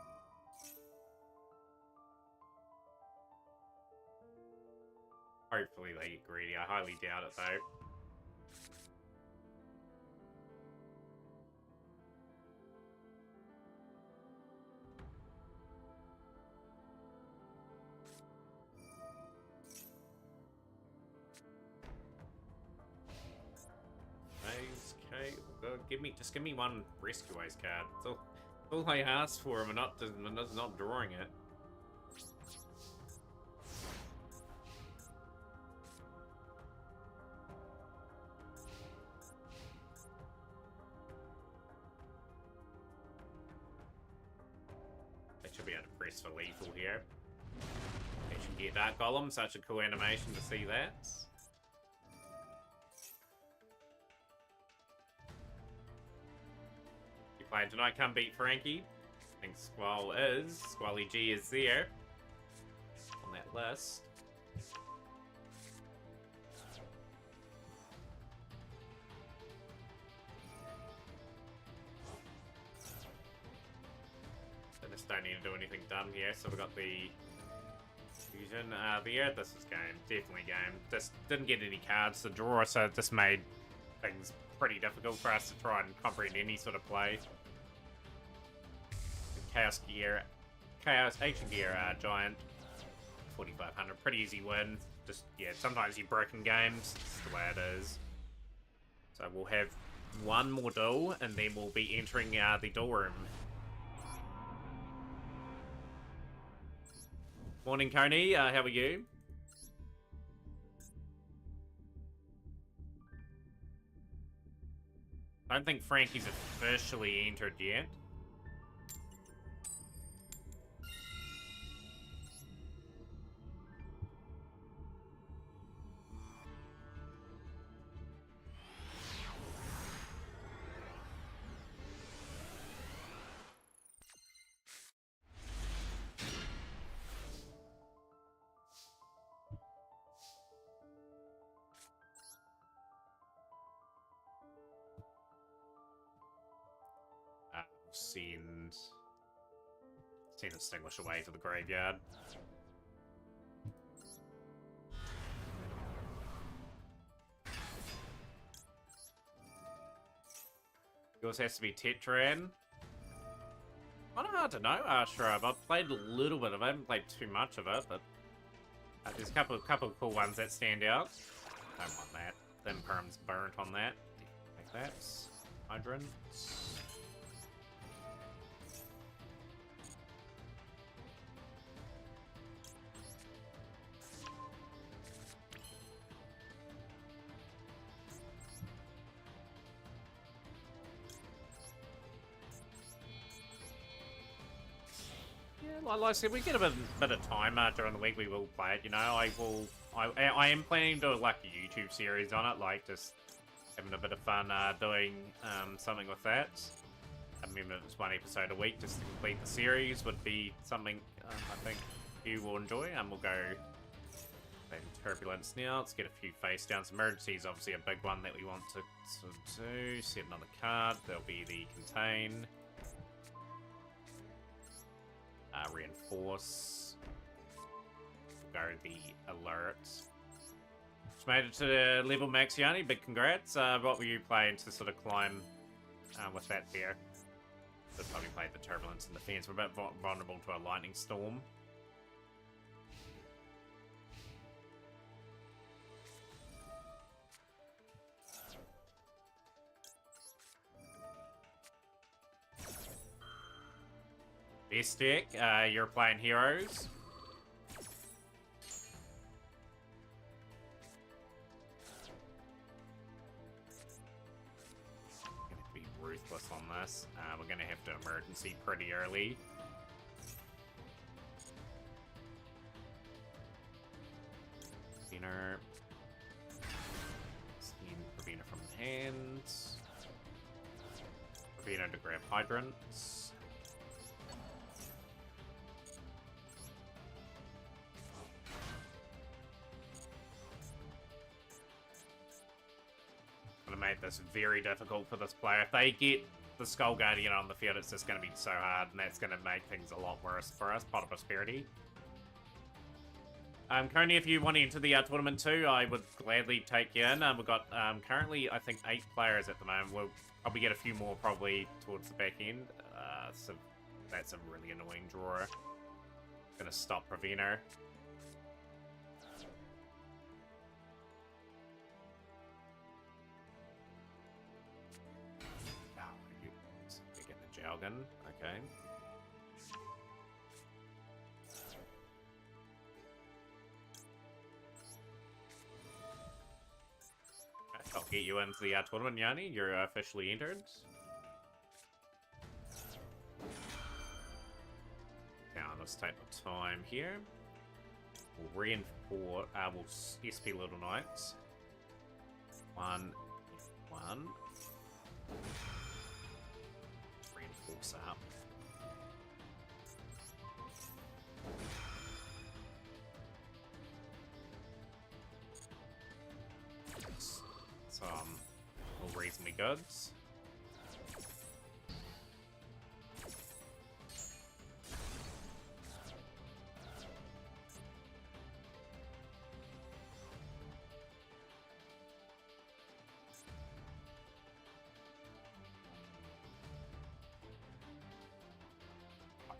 A: Hopefully they get greedy. I highly doubt it, though. Okay, just give me one Rescue Ace card. That's all I asked for, and not drawing it. Should be able to press for lethal here. Ancient Gear Dark Golem, such a cool animation to see that. You playing tonight? Come beat Frankie. I think Squally G is there on that list. Don't need to do anything done here, so we've got the fusion there. This is game, definitely game. Just didn't get any cards to draw, so this made things pretty difficult for us to try and comprehend any sort of play. Chaos Ancient Gear Giant, 4,500, pretty easy win. Just, yeah, sometimes you broken games, that's the way it is. So we'll have one more duel, and then we'll be entering the duel room. Morning, Coney. How are you? I don't think Frankie's officially entered yet. send Extinguish away to the graveyard. Yours has to be Tetran. I don't know, Shrub. I've played a little bit of it. I haven't played too much of it, but there's a couple of cool ones that stand out. Don't want that. Then Perm's burnt on that. Like that. Hydrant. Like I said, we get a bit of time during the week. We will play it. You know, I am planning to do like a YouTube series on it, like just having a bit of fun doing something with that. I mean, it's one episode a week just to complete the series would be something I think you will enjoy. And we'll go Turbulence now. Let's get a few face downs. Emergency is obviously a big one that we want to do. Set another card. There'll be the Contain. Reinforce. Go the Alert. Just made it to the level max, Yanni. Big congrats. What were you playing to sort of climb with that there? Should probably play the Turbulence and Defense. We're a bit vulnerable to a Lightning Storm. Best deck, you're playing Heroes. Gonna be ruthless on this. We're gonna have to emergency pretty early. Preventer. Steam Preventer from the hands. Preventer to grab Hydrants. Made this very difficult for this player. If they get the Skull Guardian on the field, it's just going to be so hard, and that's going to make things a lot worse for us. Pot of Prosperity. Coney, if you want to enter the tournament too, I would gladly take you in. We've got currently, I think, 8 players at the moment. We'll probably get a few more probably towards the back end. So that's a really annoying drawer. Going to stop Preventer. Jalgan, okay. I'll get you into the tournament, Yanni. You're officially entered. Now, let's take the time here. We'll reinforce, we'll SP Little Knights. 1, 1. Reinforce up. Some all reasonably goods.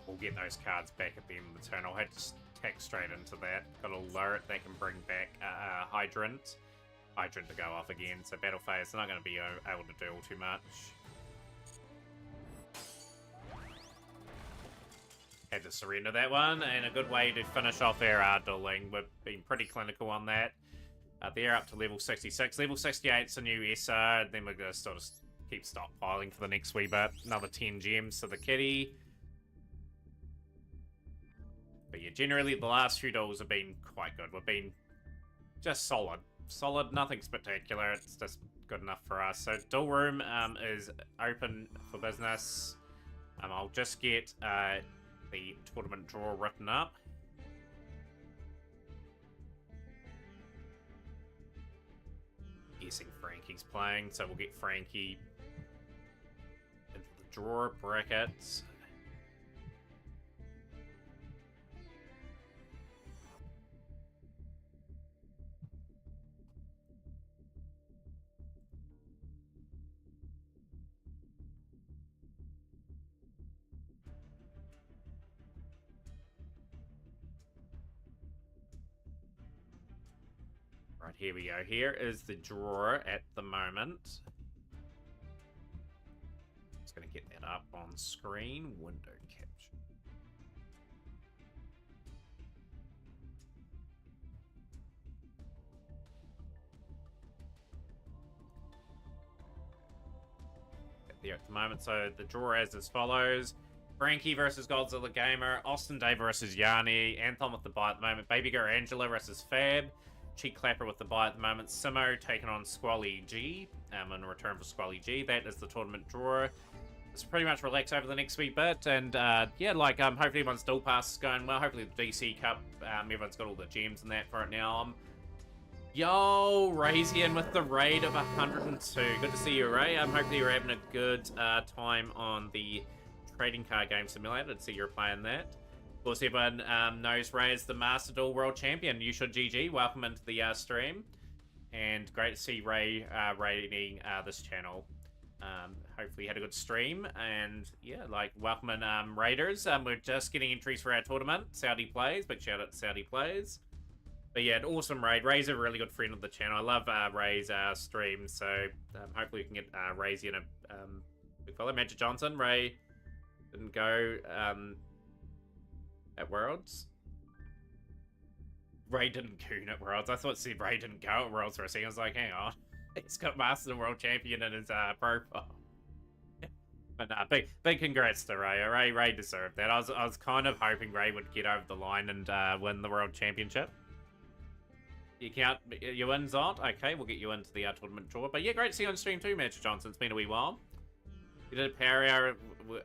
A: We'll get those cards back at the end of the turn. I'll have to tack straight into that. Got a alert that can bring back Hydrant. Hydrant to go off again. So battle phase, they're not going to be able to do all too much. Had to surrender that one, and a good way to finish off our dueling. We've been pretty clinical on that. They're up to level 66. Level 68's a new SR, and then we're going to sort of keep stockpiling for the next wee bit. Another 10 gems to the kitty. But yeah, generally the last few duels have been quite good. We've been just solid. Solid, nothing spectacular. It's just good enough for us. So duel room is open for business. I'll just get the tournament draw written up. Guessing Frankie's playing, so we'll get Frankie into the draw brackets. Right, here we go. Here is the draw at the moment. Just going to get that up on screen. Window capture. There at the moment. So the draw as follows. Frankie versus Godzilla Gamer. Austin Day versus Yanni. Anthon with the bye at the moment. Baby Girl Angela versus Fab. Cheek Clapper with the bye at the moment. Simo taking on Squally G. In return for Squally G. That is the tournament draw. It's pretty much relaxed over the next wee bit. And yeah, like hopefully everyone's dual pass is going well. Hopefully the DC Cup, everyone's got all the gems and that for it now. Yo, Razian with the raid of 102. Good to see you, Ray. Hopefully you're having a good time on the trading card game simulator. To see you're playing that. Of course, everyone knows Ray is the Master Duel World Champion. You should GG. Welcome into the stream. And great to see Ray raiding this channel. Hopefully you had a good stream. And yeah, like, welcome in Raiders. We're just getting entries for our tournament. Saudi Plays. Big shout out to Saudi Plays. But yeah, an awesome raid. Ray's a really good friend of the channel. I love Ray's streams. So hopefully we can get Ray's in a big fella. Magic Johnson. Ray didn't go... at Worlds? Ray didn't goon at Worlds. I thought it said Ray didn't go at Worlds for a second. I was like, hang on. He's got Master World Champion in his profile. But big congrats to Ray. Ray deserved that. I was kind of hoping Ray would get over the line and win the World Championship. You in, Zot? Okay, we'll get you into the tournament draw. But yeah, great to see you on stream too, Magic Johnson. It's been a wee while. You did a power hour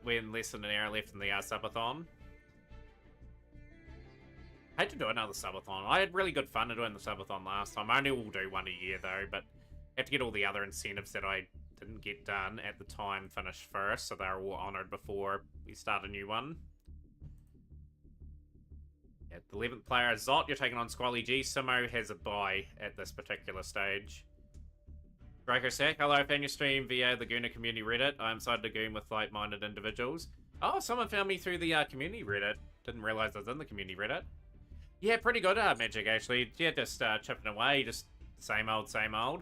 A: when less than an hour left in the subathon. I hate to do another subathon. I had really good fun doing the subathon last time. I only will do one a year though, but I have to get all the other incentives that I didn't get done at the time finished first, so they're all honoured before we start a new one. Yeah, the 11th player is Zot. You're taking on Squally G. Simo has a bye at this particular stage. Draco Sack, hello, found your stream via the Gooner Community Reddit. I'm inside the Goon with like-minded individuals. Oh, someone found me through the community Reddit. Didn't realise I was in the community Reddit. Yeah, pretty good Magic, actually. Yeah, just chipping away, just same old, same old.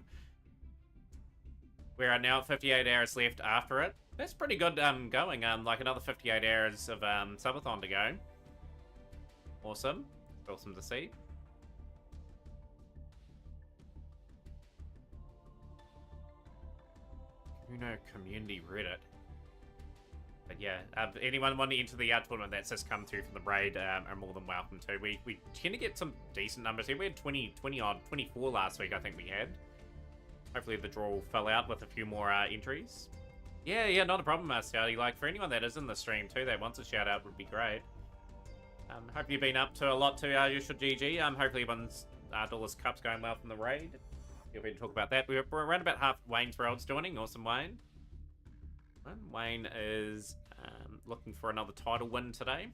A: We are now at 58 hours left after it. That's pretty good going, like another 58 hours of subathon to go. Awesome. Awesome to see. Kuno Community Reddit. But yeah, anyone wanting to enter the tournament that's just come through from the raid are more than welcome to. We tend to get some decent numbers here. We had 20 odd, 24 last week, I think we had. Hopefully the draw will fill out with a few more entries. Yeah, not a problem, Scouty. Like, for anyone that is in the stream too that wants a shout out would be great. Hope you've been up to a lot too, you should GG. Hopefully everyone's Dollars Cup's going well from the raid. Feel free to talk about that. We're around about half Wayne's World's joining. Awesome, Wayne. Wayne is looking for another title win today.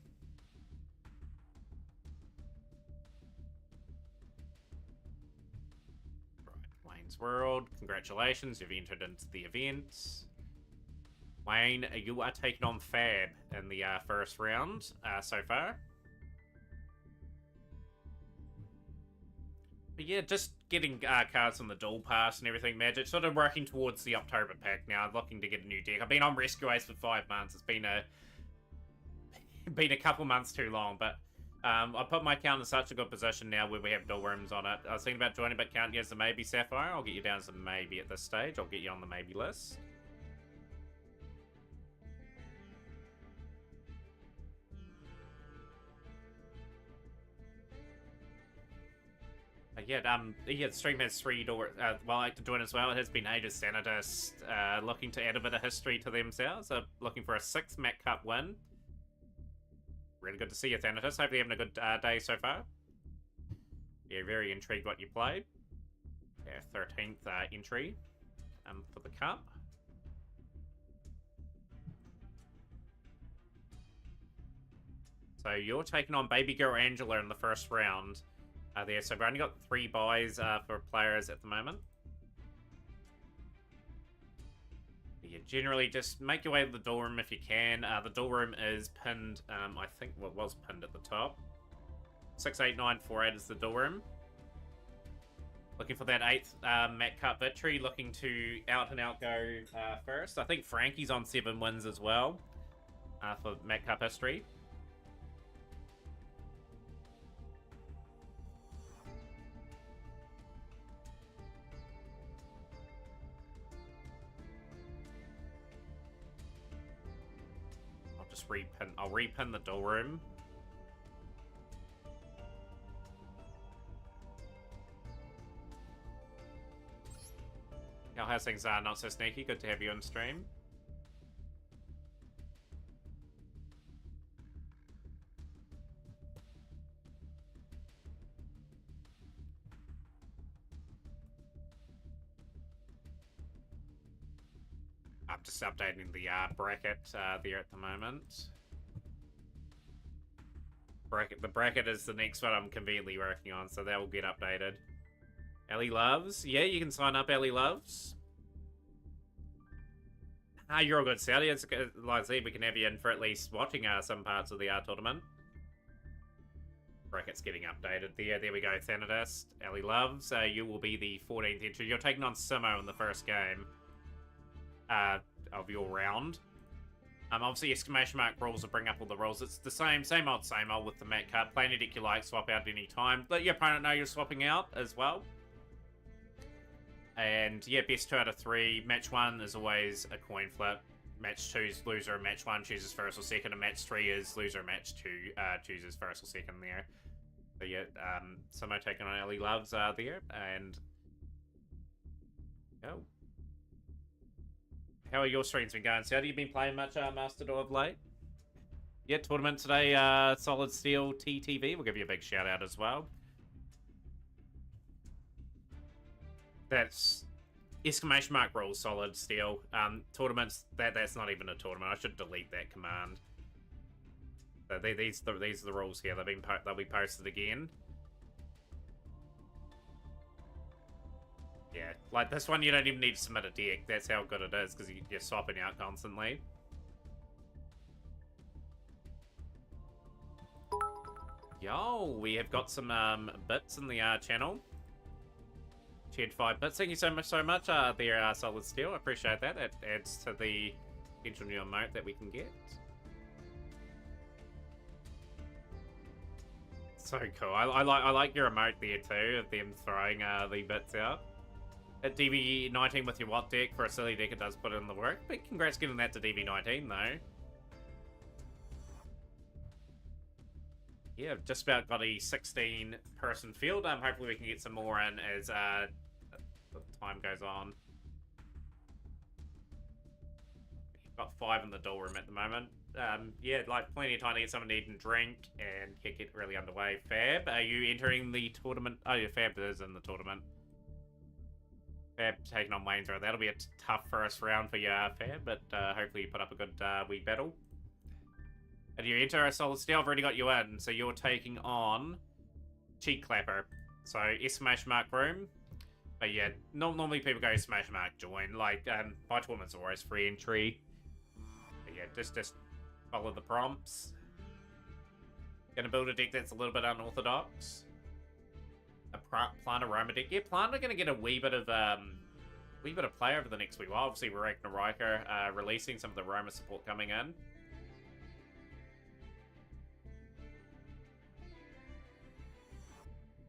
A: Right, Wayne's World, congratulations, you've entered into the event. Wayne, you are taking on Fab in the first round so far. But yeah, just getting cards on the dual pass and everything, Magic. Sort of working towards the October pack now, looking to get a new deck. I've been on Rescue Ace for 5 months. It's been a couple months too long, but I put my account in such a good position now where we have dual rooms on it. I was thinking about joining, but count you as a maybe, Sapphire. I'll get you down as a maybe at this stage. I'll get you on the maybe list. Yeah, the stream has 3 doors. Well, I like to join as well. It has been ages. Sanitist looking to add a bit of history to themselves. Looking for a 6th Mac Cup win. Really good to see you, Thanatos. Hope you're having a good day so far. Yeah, very intrigued what you played. Yeah, 13th entry for the Cup. So you're taking on Baby Girl Angela in the first round there. So we've only got 3 buys for players at the moment. Yeah, generally just make your way to the door room if you can. The door room is pinned, I think, well, it was pinned at the top. 68948 is the door room. Looking for that 8th Matt Cup victory. Looking to out and out go first. I think Frankie's on 7 wins as well for Matt Cup history. I'll repin the door room. How's things are not so sneaky. Good to have you on stream. I'm just updating the bracket there at the moment. The bracket is the next one I'm conveniently working on, so that will get updated. Ellie Loves. Yeah, you can sign up, Ellie Loves. You're all good, Sally. It's like I said, we can have you in for at least watching some parts of the tournament. Bracket's getting updated there. There we go, Thanatist. Ellie Loves. You will be the 14th entry. You're taking on Simo in the first game of your round. Obviously, exclamation mark rules will bring up all the rules. It's the same old with the Matt Cup. Play any deck you like, swap out at any time. Let your opponent know you're swapping out as well. And yeah, best 2 out of 3. Match 1 is always a coin flip. Match 2 is loser of match 1 chooses first or second, and match 3 is loser of match 2 chooses first or second there. So yeah, Simo taking on Ellie Loves there, and oh. How are your streams been going? So have you been playing much Master Duel of late? Yeah, tournament today, Solid Steel TTV. We'll give you a big shout out as well. That's exclamation mark rules, Solid Steel. Tournaments, that's not even a tournament. I should delete that command. So these are the rules here. They'll be posted again. Yeah, like this one, you don't even need to submit a deck. That's how good it is, because you're swapping out constantly. Yo, we have got some bits in the channel. Cheered 5 bits. Thank you so much there, Solid Steel. I appreciate that. It adds to the potential new emote that we can get. So cool. I like your emote there too, of them throwing the bits out. At DB19 with your Watt deck, for a silly deck, it does put in the work. But congrats getting that to DB19 though. Yeah, just about got a 16-person field. Hopefully we can get some more in as the time goes on. Got 5 in the door room at the moment. Yeah, like plenty of time to get someone to eat and drink and get really underway. Fab, are you entering the tournament? Oh yeah, Fab is in the tournament. Fab taking on Wayne's Row. That'll be a tough first round for you, Fab, but hopefully you put up a good wee battle. And you enter a Solid Steel. I've already got you in, so you're taking on Cheek Clapper. So exclamation mark room. But yeah, normally people go exclamation mark join. Like my tournaments are always free entry. But yeah, just follow the prompts. Gonna build a deck that's a little bit unorthodox. A Plant Aroma deck. Yeah, Plant are gonna get a wee bit of play over the next wee while. Obviously, Ragnar Riker releasing some of the Roma support coming in.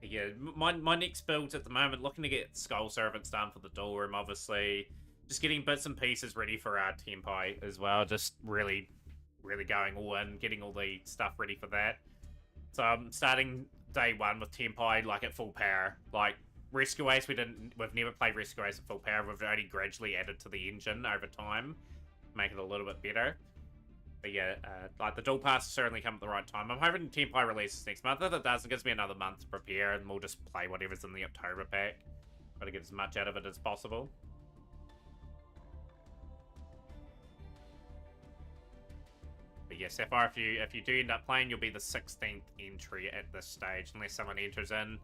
A: Yeah, my next builds at the moment, looking to get Skull Servants done for the door room, obviously. Just getting bits and pieces ready for our Tempai as well. Just really going all in, getting all the stuff ready for that. So I'm starting day 1 with Tempai like at full power. Like Rescue Ace, we've never played Rescue Ace at full power. We've only gradually added to the engine over time, make it a little bit better. But yeah, like the dual pass will certainly come at the right time. I'm hoping Tempai releases next month. If it does, it gives me another month to prepare, and we'll just play whatever's in the October pack. Try to get as much out of it as possible. But yeah, Sapphire, if you do end up playing, you'll be the 16th entry at this stage, unless someone enters in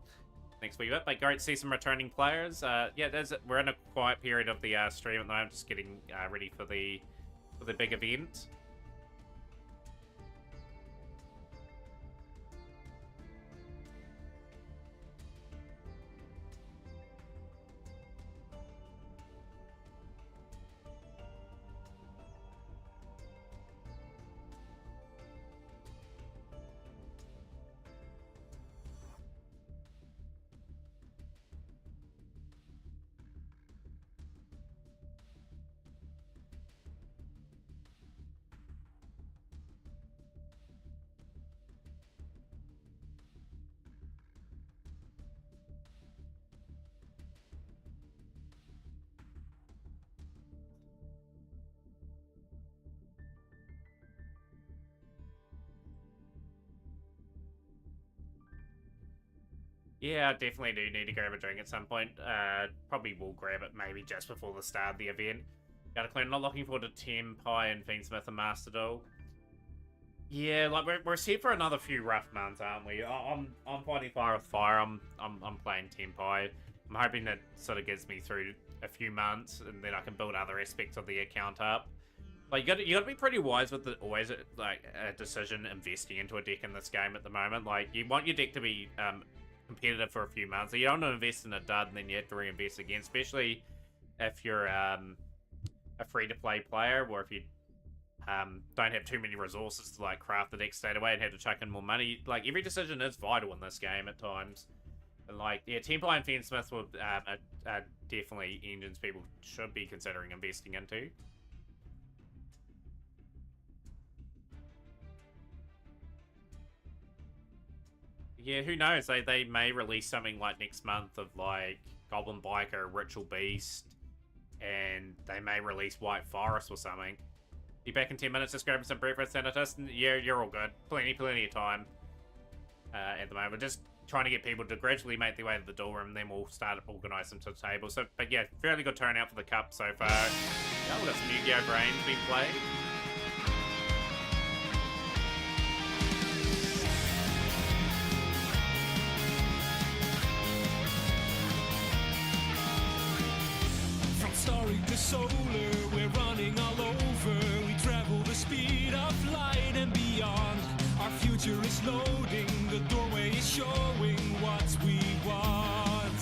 A: next wee bit. But great to see some returning players. Yeah, we're in a quiet period of the stream at the moment, just getting ready for the big event. Yeah, I definitely do need to grab a drink at some point. Probably will grab it maybe just before the start of the event. Gotta clean. Not looking forward to Tempai and Fiendsmith and Master Duel. Yeah, like we're set for another few rough months, aren't we? I'm fighting fire with fire. I'm playing Tempai. I'm hoping that sort of gets me through a few months, and then I can build other aspects of the account up. Like you gotta be pretty wise with always like a decision investing into a deck in this game at the moment. Like you want your deck to be competitive for a few months. So you don't want to invest in a dud and then you have to reinvest again, especially if you're a free-to-play player, or if you don't have too many resources to like craft the deck straight away and have to chuck in more money. Like every decision is vital in this game at times. And like, yeah, Tempai and Fiendsmith are definitely engines people should be considering investing into. Yeah, who knows? They may release something like next month of like Goblin Biker, Ritual Beast, and they may release White Forest or something. Be back in 10 minutes, just grabbing some breakfast, Sanitus. Yeah, you're all good. Plenty of time at the moment. Just trying to get people to gradually make their way to the door room, and then we'll start organising them to the table. So, but yeah, fairly good turnout for the cup so far. Yeah, we've got some Yu-Gi-Oh! Brains being played.
F: Starring to solar, we're running all over. We travel the speed of light and beyond. Our future is loading, the doorway is showing what we want.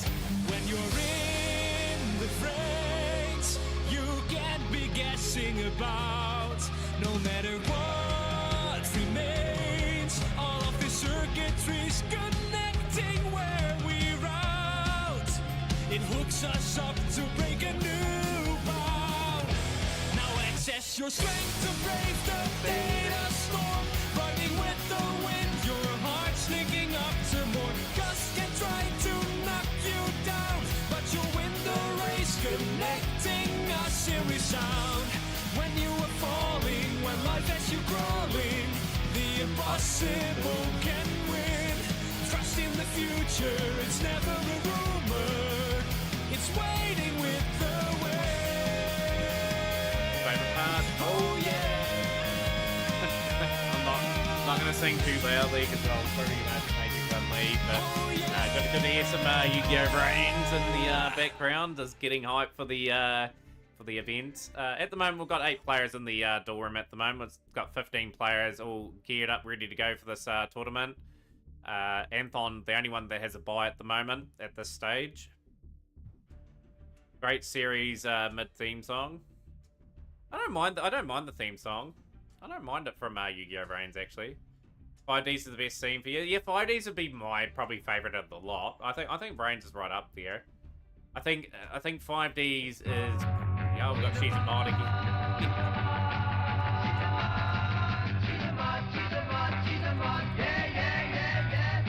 F: When you're in the freight, you can't be guessing about. No matter what remains, all of the circuitry's connecting where we route. It hooks us up to break a new bound. Now access your strength to brave the beta storm. Riding with the wind, your heart's linking up to more. Gust can try to knock you down, but you'll win the race, connecting us in resound. When you are falling, when life has you crawling, the impossible can win. Trust in the future, it's never a rumor. It's waiting with the wind.
A: Favorite part?
F: Oh yeah.
A: I'm not gonna sing too loudly because I'll pretty much make everyone leave. But good to hear some Yu-Gi-Oh! Brains in the background, just getting hype for the event. At the moment, we've got 8 players in the door room. At the moment, we've got 15 players all geared up, ready to go for this tournament. Anthon, the only one that has a buy at the moment at this stage. Great series mid-theme song. I don't mind the theme song. I don't mind it from Yu-Gi-Oh! Brains actually. 5Ds is the best theme for you. Yeah, 5Ds would be my probably favorite of the lot. I think Brains is right up there. I think 5Ds is. Yeah, we've got She's a Mod again.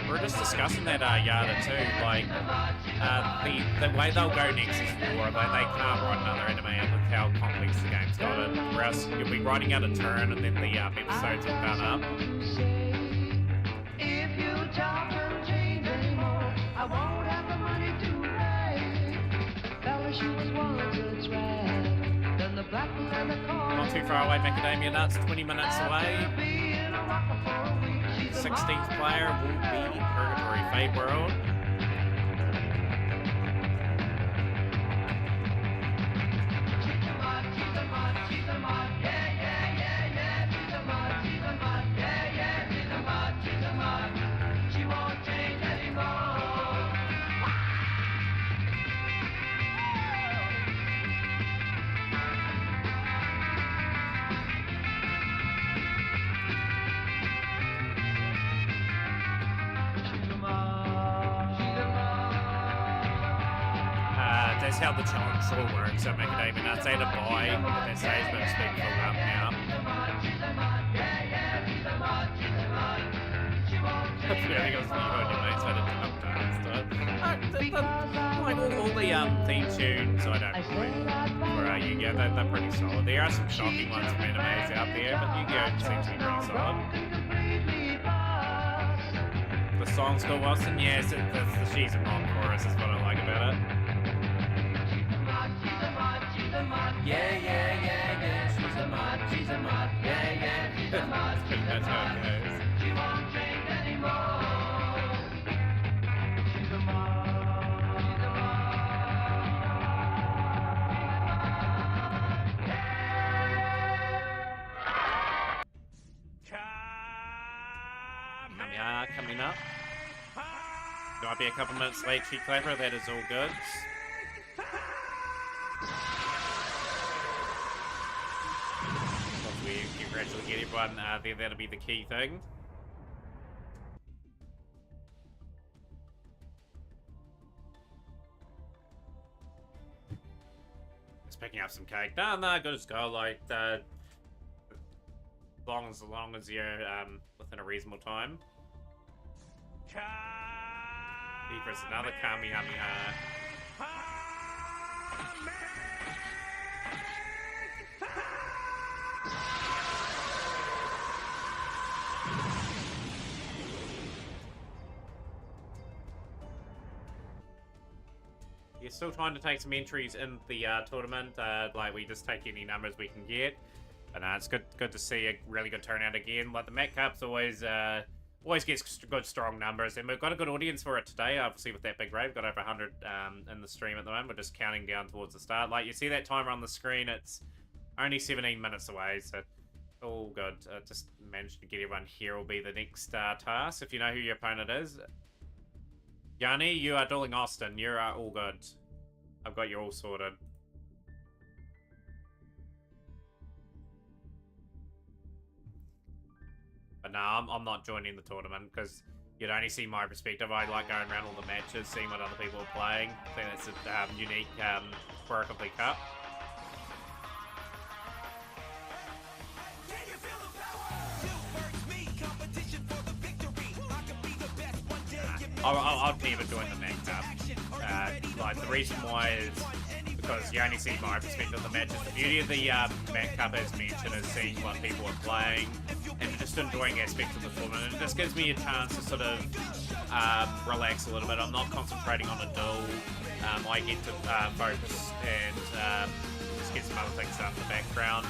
A: We're just discussing that Yada too, like the way they'll go next is war. They can't write another anime out with how complex the game's gotten. Or else you'll be writing out a turn and then the episodes will done up.
E: If you talk and change anymore, I won't have the money to pay. Fella, she was once a trap, then the
A: Not too far away, Macadamia Nuts, 20 minutes away. 16th player will be Purgatory Fade World. That's how the challenge sort of works. So Macadamia Nuts, they had a buy at that stage, but it's been filled up now. I think it was the only mates I did up dance to. Like all the theme tunes, I don't know. For Yu-Gi-Oh, they're pretty solid. There are some shocking ones from animes out there, but Yu-Gi-Oh seems to be pretty solid. The song's called Wilson, yes, the She's a Mom chorus is what I like about it. Yeah, yeah, yeah, yeah, she's a mod, yeah, yeah, she's a mod, that's how it goes. She won't change anymore. She's a mod, she's a mod. Coming up. Might be a couple minutes late, She Clever, that is all good. We gradually get everyone there, that'll be the key thing. Just picking up some cake. No, good as go, like, as long as you're within a reasonable time. He press another Kamehameha. You're still trying to take some entries in the tournament. Like, we just take any numbers we can get. But it's good to see a really good turnout again. Like, the Mac Cup's always gets good, strong numbers. And we've got a good audience for it today, obviously, with that big raid. We've got over 100 in the stream at the moment. We're just counting down towards the start. Like, you see that timer on the screen, it's only 17 minutes away, so all good. Just managed to get everyone here will be the next task, if you know who your opponent is. Yanni, you are dueling Austin. You're all good. I've got you all sorted. But no, I'm not joining the tournament because you'd only see my perspective. I like going around all the matches, seeing what other people are playing. I think that's a unique quirk of the cup. I'll never join the max up. Like, the reason why is because you only see my perspective of the matches. The beauty of the Mac Cup, as mentioned, is seeing what people are playing and just enjoying aspects of the tournament. It just gives me a chance to sort of relax a little bit. I'm not concentrating on a duel. I get to focus and just get some other things done in the background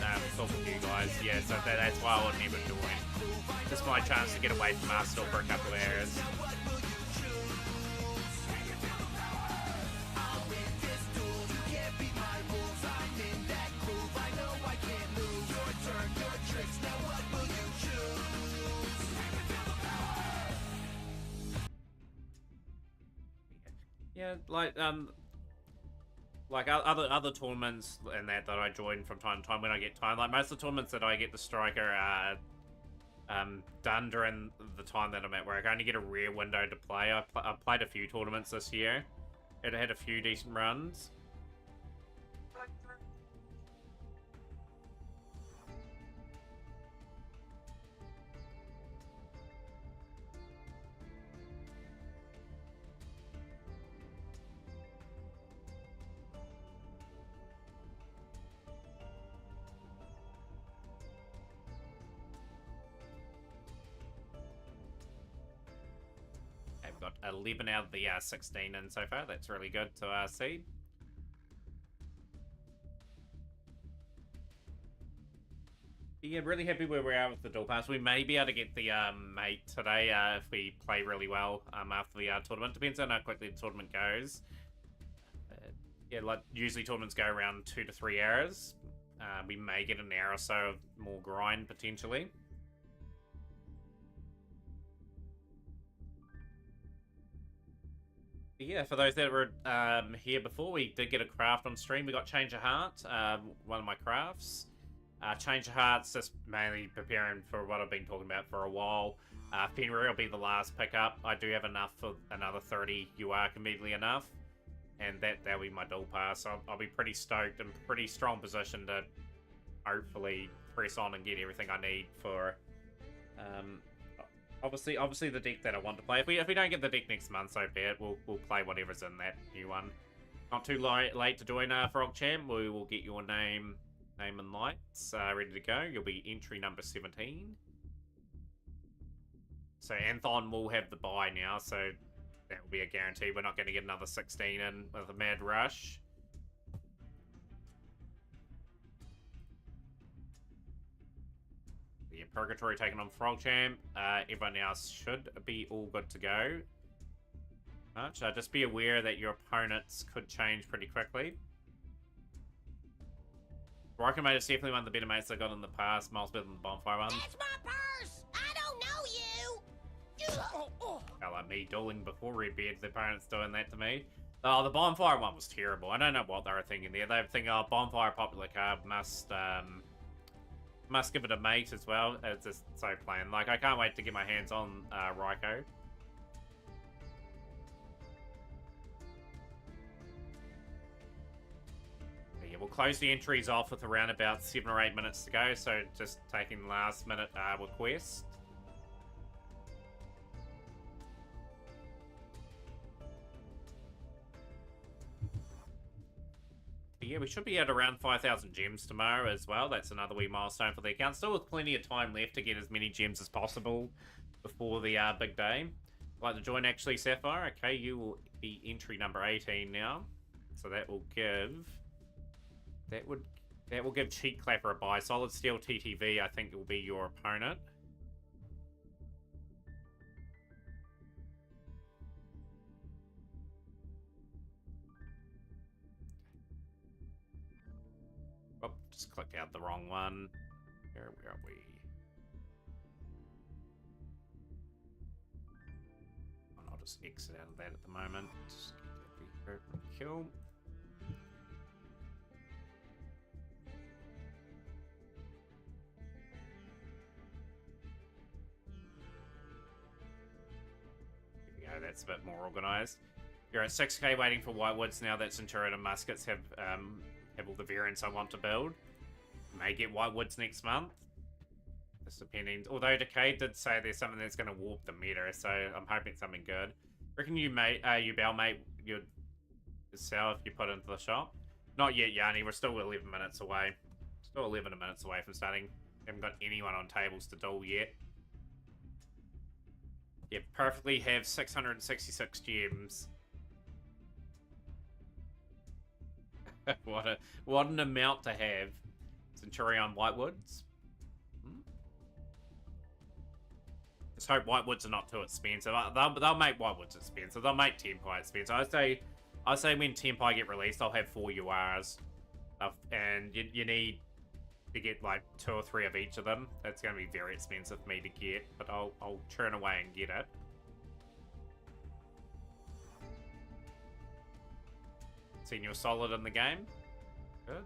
A: and talk with you guys. Yeah, so that's why I would never join. Just my chance to get away from Arsenal for a couple of hours. Yeah, like other tournaments and that I join from time to time when I get time. Like, most of the tournaments that I get the striker are done during the time that I'm at work. I only get a rare window to play. I've played a few tournaments this year. It had a few decent runs. Got 11 out of the 16 in so far. That's really good to see. Yeah, really happy where we're at with the dual pass. We may be able to get the mate today if we play really well after the tournament. Depends on how quickly the tournament goes. Yeah, like usually tournaments go around 2 to 3 hours. We may get an hour or so of more grind potentially. Yeah, for those that were here before, we did get a craft on stream. We got Change of Heart, one of my crafts. Change of Heart's just mainly preparing for what I've been talking about for a while. Fenrir will be the last pickup. I do have enough for another 30 UR conveniently enough. And that'll be my dual pass. So I'll be pretty stoked and pretty strong position to hopefully press on and get everything I need for obviously the deck that I want to play. If we don't get the deck next month, so be it. We'll play whatever's in that new one. Not too late to join Frog Champ. We will get your name and lights ready to go. You'll be entry number 17. So Anthon will have the buy now, so that will be a guarantee. We're not going to get another 16 in with a mad rush. Yeah, Purgatory taking on Frog Champ. Everyone else should be all good to go. Just be aware that your opponents could change pretty quickly. Rocket Mate is definitely one of the better mates I got in the past. Miles better than the Bonfire one.
D: That's my purse! I don't know you!
A: Like me dueling before Redbeard, the opponent's doing that to me. Oh, the Bonfire one was terrible. I don't know what they were thinking there. They were thinking, oh, Bonfire popular card, must give it a mate as well. It's just so plain. Like, I can't wait to get my hands on Raikou. Yeah, we'll close the entries off with around about 7 or 8 minutes to go, so just taking the last minute request. Yeah, we should be at around 5,000 gems tomorrow as well. That's another wee milestone for the account. Still with plenty of time left to get as many gems as possible before the big day. Like to join actually, Sapphire? Okay, you will be entry number 18 now. So that will give... That will give Cheek Clapper a buy. Solid Steel TTV, I think, will be your opponent. Oh, just clicked out the wrong one. Where are we? I'll just exit out of that at the moment. Just get that kill. There we go, that's a bit more organised. You're at 6k waiting for Whitewoods now that Centurion and Muskets have all the variants I want to build. May get Whitewoods next month. Just depending. Although Decay did say there's something that's going to warp the meta, so I'm hoping something good. Reckon you Bell mate you'd sell if you put it into the shop? Not yet, Yanni. We're still 11 minutes away. Still 11 minutes away from starting. Haven't got anyone on tables to duel yet. Yeah, perfectly have 666 gems. what an amount to have. Centurion Whitewoods. Just hope Whitewoods are not too expensive. They'll make Whitewoods expensive. They'll make Tempai expensive. I say when Tempai get released, I'll have 4 URs. And you need to get like 2 or 3 of each of them. That's going to be very expensive for me to get, but I'll churn away and get it. Seen you're solid in the game. Good.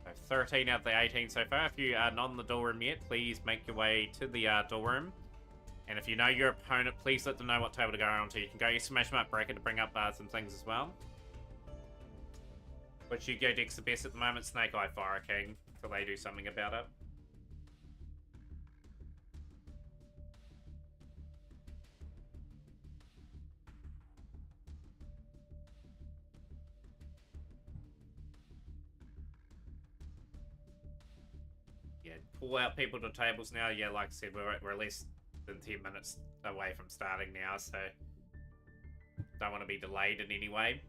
A: So 13 out of the 18 so far. If you are not in the duel room yet, please make your way to the duel room. And if you know your opponent, please let them know what table to go on to. You can go exclamation mark bracket to bring up some things as well. Which you go decks the best at the moment, Snake Eye Fire King, until they do something about it. Yeah, pull out people to tables now. Yeah, like I said, we're less than 10 minutes away from starting now, so don't want to be delayed in any way.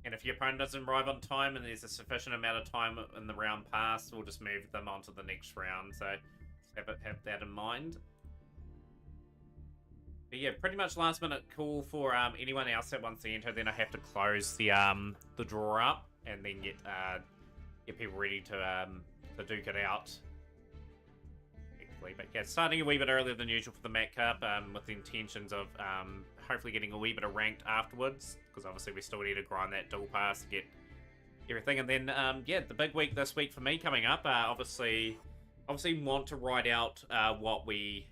A: And if your opponent doesn't arrive on time and there's a sufficient amount of time in the round pass, we'll just move them on to the next round. So have that in mind. But yeah, pretty much last minute call for anyone else that wants to enter. Then I have to close the draw up and then get people ready to duke it out. But yeah, starting a wee bit earlier than usual for the Mac Cup, with the intentions of hopefully getting a wee bit of ranked afterwards, because obviously we still need to grind that dual pass to get everything. And then yeah, the big week this week for me coming up, obviously want to write out what we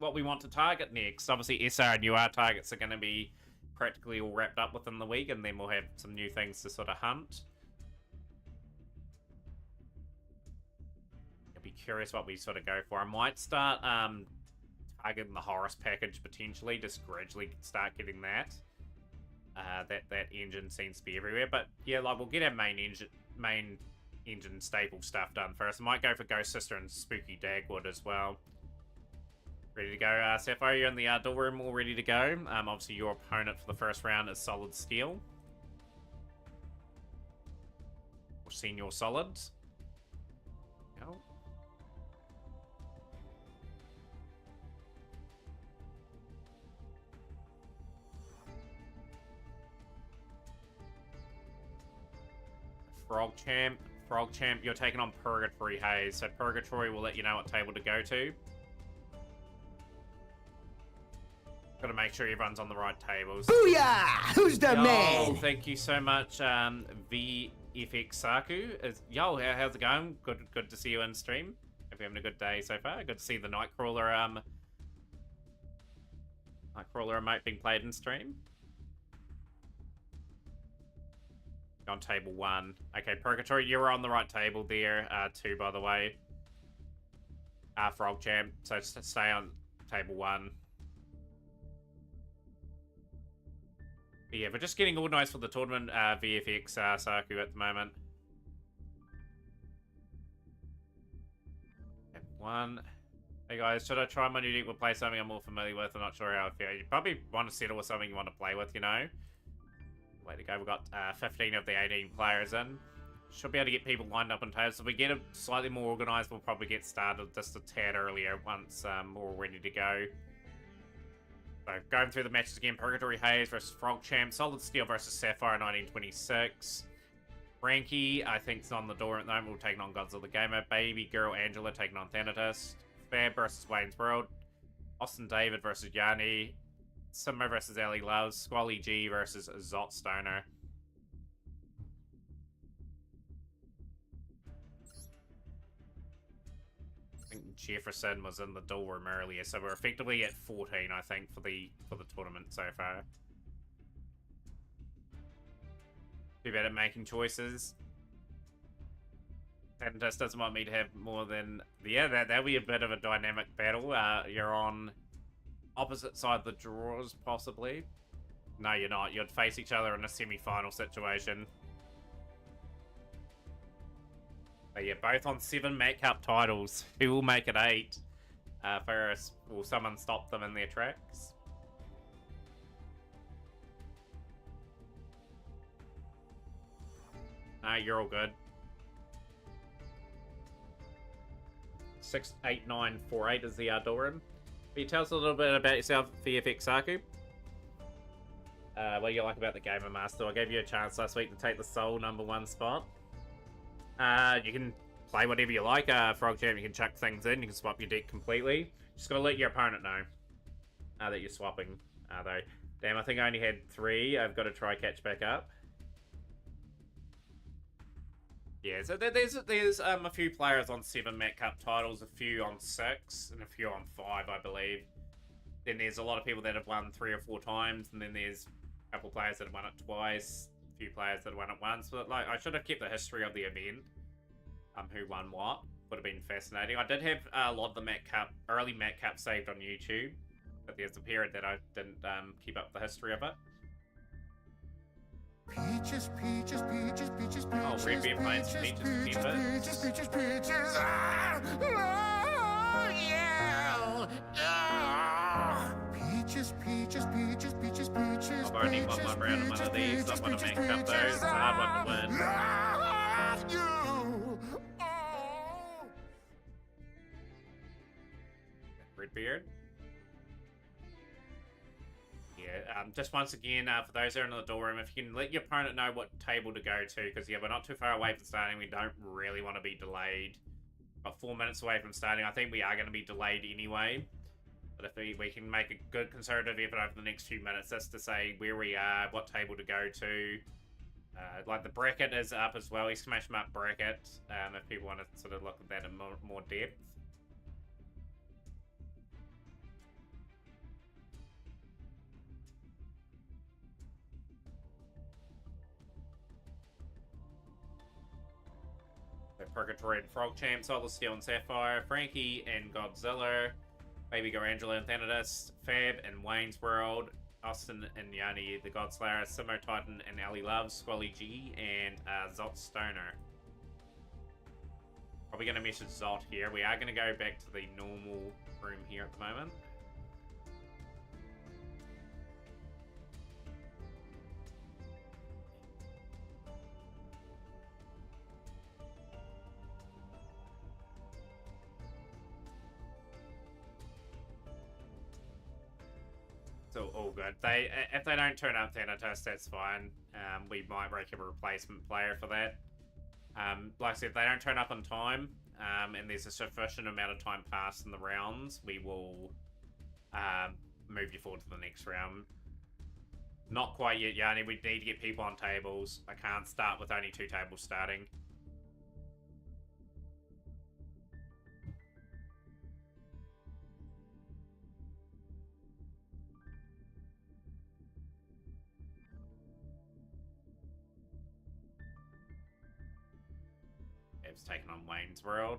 A: want to target next. Obviously SR and UR targets are going to be practically all wrapped up within the week, and then we'll have some new things to sort of hunt. Be curious what we sort of go for. I might start targeting the Horus package potentially, just gradually start getting that. That engine seems to be everywhere, but yeah, like we'll get our main engine staple stuff done first. I might go for Ghost Sister and Spooky Dagwood as well. Ready to go, Sapphire? You're in the door room, all ready to go. Obviously your opponent for the first round is Solid Steel, or Senior Solids. Go. Frog Champ, you're taking on Purgatory Haze. So Purgatory will let you know what table to go to. Gotta make sure everyone's on the right tables.
B: Booyah! Who's the man?
A: Thank you so much, VFX Saku. Yo, how's it going? Good to see you in stream. Hope you're having a good day so far. Good to see the Nightcrawler emote being played in stream. On table 1. Okay, Purgatory, you were on the right table there, 2 by the way. Frog Champ, so stay on table 1. But yeah, we're just getting organised for the tournament, VFX Saku at the moment. Table 1. Hey guys, should I try my new deck? We'll play something I'm more familiar with. I'm not sure how I feel. You probably want to settle with something you want to play with, you know? Way to go. We've got 15 of the 18 players in. Should be able to get people lined up on tables. If we get it slightly more organised, we'll probably get started just a tad earlier once we're all ready to go. So going through the matches again, Purgatory Haze versus Frog Champ, Solid Steel versus Sapphire 1926. Frankie, I think, is on the door at the moment. We're taking on Godzilla Gamer. Baby Girl Angela taking on Thanatos. Fab versus Wayne's World. Austin David versus Yanni. Simmer versus Ellie Loves. Squally G versus Zot Stoner. I think Jefferson was in the door room earlier, so we're effectively at 14, I think, for the tournament so far. Too bad at making choices. And just doesn't want me to have more than... Yeah, that'll be a bit of a dynamic battle. You're on opposite side of the drawers, possibly. No, you're not. You'd face each other in a semi-final situation. But yeah, both on 7 Mac Cup titles. Who will make it 8? First, will someone stop them in their tracks? No, you're all good. 68948 is the Ardoran. Can you tell us a little bit about yourself, VFX Saku? What do you like about the Gamer Master? I gave you a chance last week to take the sole #1 spot. You can play whatever you like. Frog Champ, you can chuck things in. You can swap your deck completely. Just gotta let your opponent know that you're swapping. Though, damn, I think I only had 3. I've got to try catch back up. Yeah, so there's a few players on 7 Mac Cup titles, a few on 6, and a few on 5, I believe. Then there's a lot of people that have won 3 or 4 times, and then there's a couple players that have won it twice, a few players that have won it once. But like, I should have kept the history of the event, who won what. Would have been fascinating. I did have a lot of the early Mac Cup saved on YouTube, but there's a period that I didn't keep up the history of it.
G: Peaches, peaches, peaches, peaches, peaches.
A: Oh, Red Bear playing some Peaches,
G: peaches, peaches, peaches. Ah, oh, yeah. Ah. Peaches, peaches, peaches, peaches, peaches.
A: I've already I need one more round of one of these. I want to make up those. It's a hard one to win.
G: Love you. Oh.
A: Redbeard. Yeah, just once again, for those who are in the door room, if you can let your opponent know what table to go to, because yeah, we're not too far away from starting. We don't really want to be delayed. About 4 minutes away from starting. I think we are going to be delayed anyway. But if we can make a good conservative effort over the next few minutes, that's to say where we are, what table to go to. Like the bracket is up as well, exclamation mark bracket, if people want to sort of look at that in more depth. Purgatory and Frog Champ, Solar Steel and Sapphire, Frankie and Godzilla, Baby Girl Angela and Thanatos, Fab and Wayne's World, Austin and Yanni the Godslayer, Simo Titan and Ali Loves, Squally G, and Zot Stoner. Probably going to message Zot here. We are going to go back to the normal room here at the moment. So all good. If they don't turn up Thanatos, that's fine. We might break a replacement player for that. Like I said, if they don't turn up on time, and there's a sufficient amount of time passed in the rounds, we will move you forward to the next round. Not quite yet, Yanni. We need to get people on tables. I can't start with only 2 tables starting. It's taken on Wayne's World.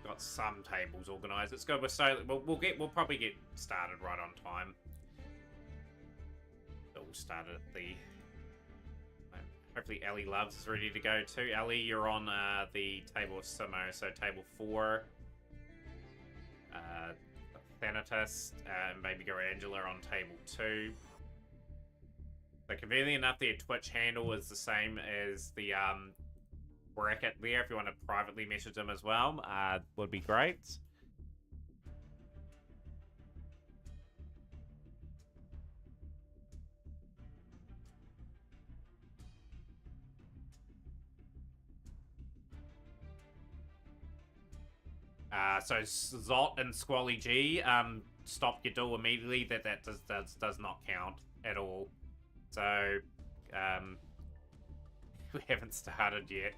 A: Got some tables organised. It's good. We'll probably get started right on time. We'll start at the. Hopefully, Ellie Loves is ready to go too. Ellie, you're on the table of Simo, so table 4. Thanatos and Baby Girl Angela on table 2. So conveniently enough, their Twitch handle is the same as the bracket there. If you want to privately message them as well, would be great. So Zot and Squally G, stop your duel immediately. That does not count at all. So, we haven't started yet.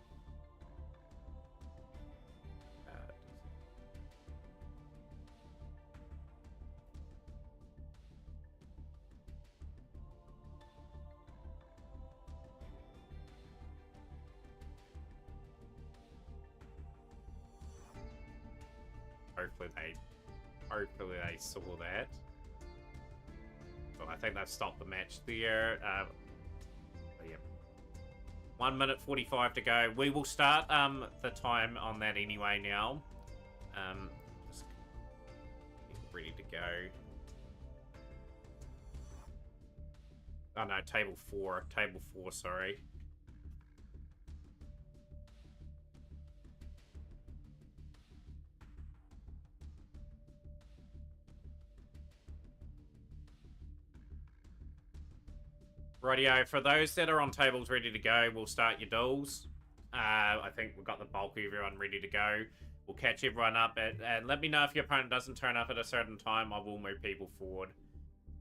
A: Hopefully they saw that. Well, I think they've stopped the match there. Yeah. 1 minute 45 to go. We will start the time on that anyway now. Just get ready to go. Oh no, table 4. Table 4, sorry. Rightio, for those that are on tables ready to go, we'll start your duels. I think we've got the bulk of everyone ready to go. We'll catch everyone up, and let me know if your opponent doesn't turn up at a certain time. I will move people forward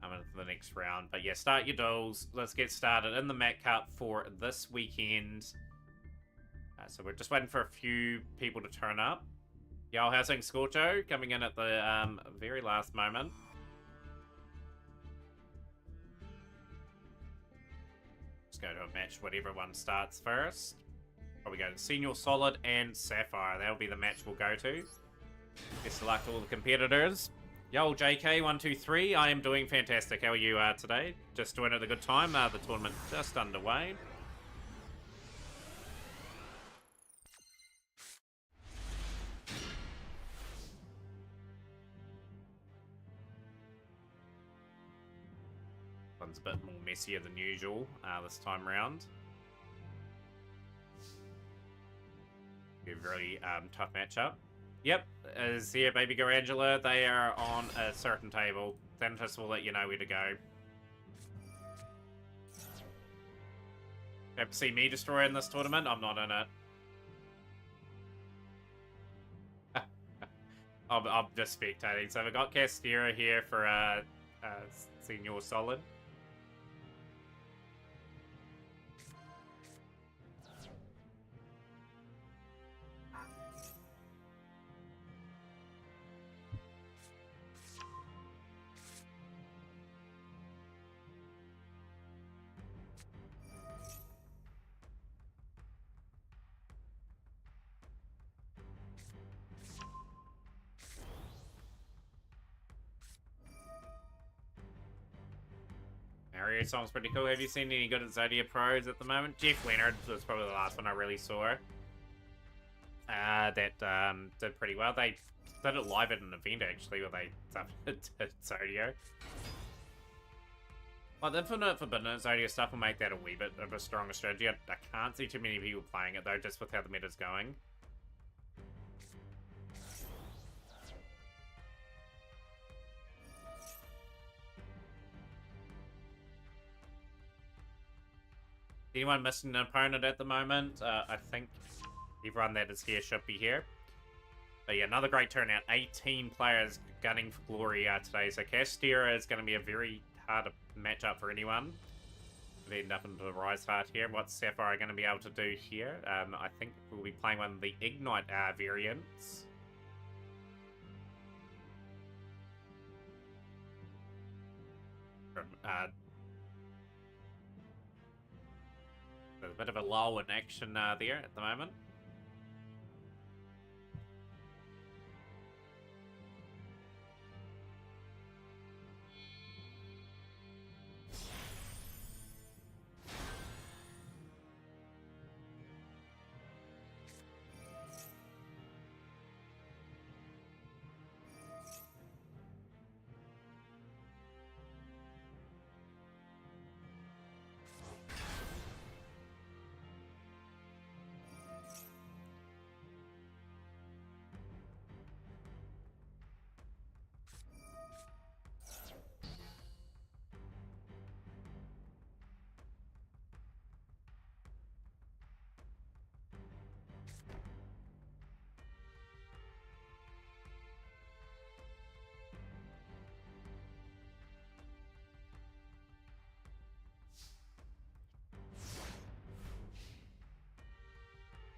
A: into the next round. But yeah, start your duels. Let's get started in the Mac Cup for this weekend. So we're just waiting for a few people to turn up. Yo, how's things, Scorcho? Coming in at the very last moment. Go to a match whatever one starts first. Probably go to Senior Solid and Sapphire. That'll be the match we'll go to. Best of luck to all the competitors. Yo, JK123, I am doing fantastic. How are you today? Just doing it at a good time. The tournament just underway. one's a bit more messier than usual this time round. Be a very tough matchup. Yep, is here Baby Go Angela. They are on a certain table. Thanatos will let you know where to go. Have to see me destroy in this tournament? I'm not in it. I'm just spectating. So we've got Castera here for Senior Solid. Mario song's pretty cool. Have you seen any good at Zodia Pros at the moment? Jeff Leonard was probably the last one I really saw. That did pretty well. They did it live at an event actually where they did Zodia. Well, the Infinite Forbidden Zodia stuff will make that a wee bit of a stronger strategy. I can't see too many people playing it though, just with how the meta's going. Anyone missing an opponent at the moment? I think everyone that is here should be here. But yeah, another great turnout. 18 players gunning for glory today. So Castera is going to be a very hard matchup for anyone. They end up into the Rise Heart here. What's Sapphire going to be able to do here? I think we'll be playing one of the Ignite variants. There's a bit of a lull in action there at the moment.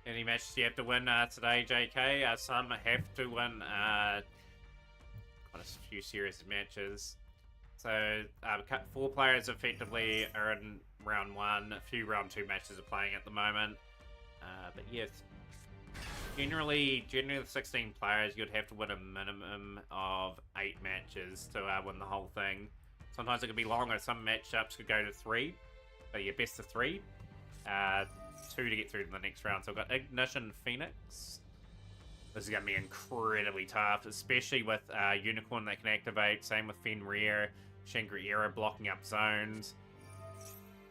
A: Any matches you have to win today, JK? Some have to win quite a few serious matches. So 4 players effectively are in round 1. A few round 2 matches are playing at the moment. But yes, generally the 16 players, you'd have to win a minimum of 8 matches to win the whole thing. Sometimes it could be longer. Some matchups could go to 3. But yeah, best of 3. 2 to get through to the next round. So I've got Ignition Phoenix. This is going to be incredibly tough, especially with Unicorn that can activate. Same with Fenrir, Shangri-Era blocking up zones.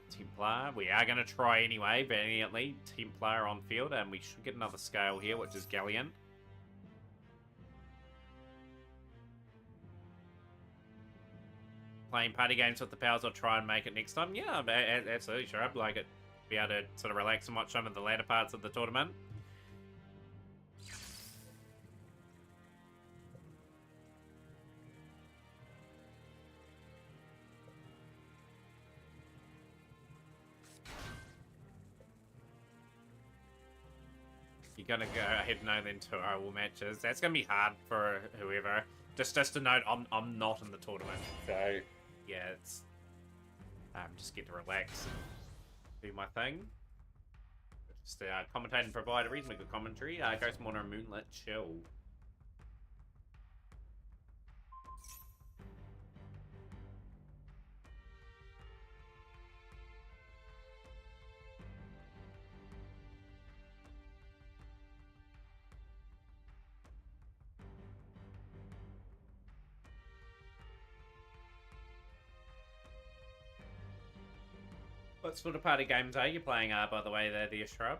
A: Templar, we are going to try anyway, valiantly. Templar on field, and we should get another scale here, which is Galleon. Playing party games with the pals, I'll try and make it next time. Yeah, absolutely sure. I'd like it. Be able to sort of relax and watch some of the latter parts of the tournament. You're gonna go ahead and know then 2 all matches. That's gonna be hard for whoever. Just a note, I'm not in the tournament, so yeah, it's just get to relax and do my thing. Just commentate and provide a reasonably good commentary. Ghost Mourner Moonlit Chill. What sort of party games are you playing, by the way, there, the Shrub?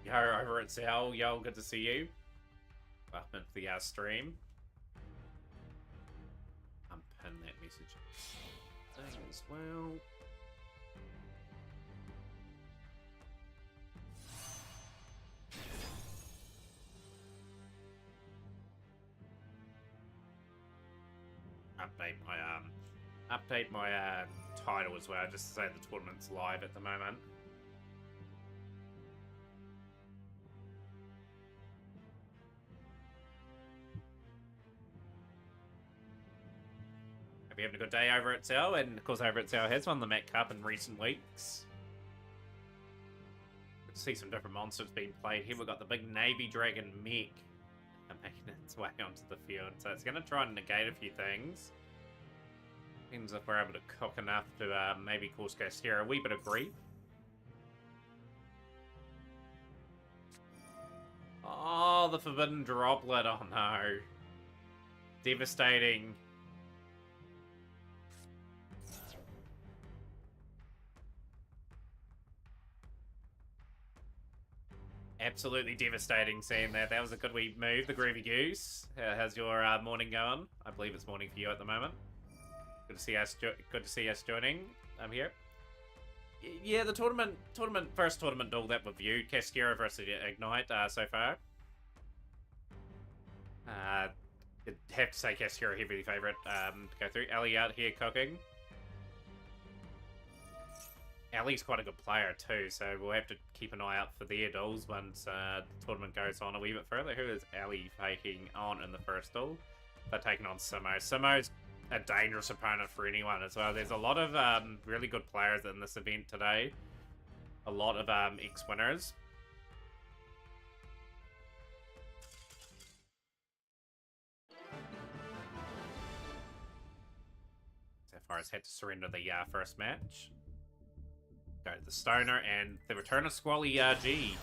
A: Yo, over at Sal. Yo, good to see you. Welcome to the stream. Unpin that message thing as well. Update my title as well, just to say the tournament's live at the moment. Hope you're having a good day over at Sal, and of course over at Sal has won the Mac Cup in recent weeks. Good to see some different monsters being played here. We've got the big Navy Dragon mech making its way onto the field, so it's going to try and negate a few things. Depends if we're able to cook enough to maybe cause Cascara a wee bit of grief. Oh, the Forbidden Droplet. Oh no. Devastating. Absolutely devastating seeing that. That was a good wee move, the Groovy Goose. How's your morning going? I believe it's morning for you at the moment. Good to see us. Good to see us joining. I'm here. Yeah, the first tournament duel that we've viewed, Cascara versus Ignite so far. I'd have to say Cascara heavily favourite to go through. Ellie out here cooking. Ellie's quite a good player too, so we'll have to keep an eye out for their duels once the tournament goes on a wee bit further. Who is Ellie taking on in the first duel? They're taking on Simo. Simo's a dangerous opponent for anyone as well. There's a lot of really good players in this event today. A lot of ex-winners. Sapphires had to surrender the first match. Go to the Stoner and the return of Squally G.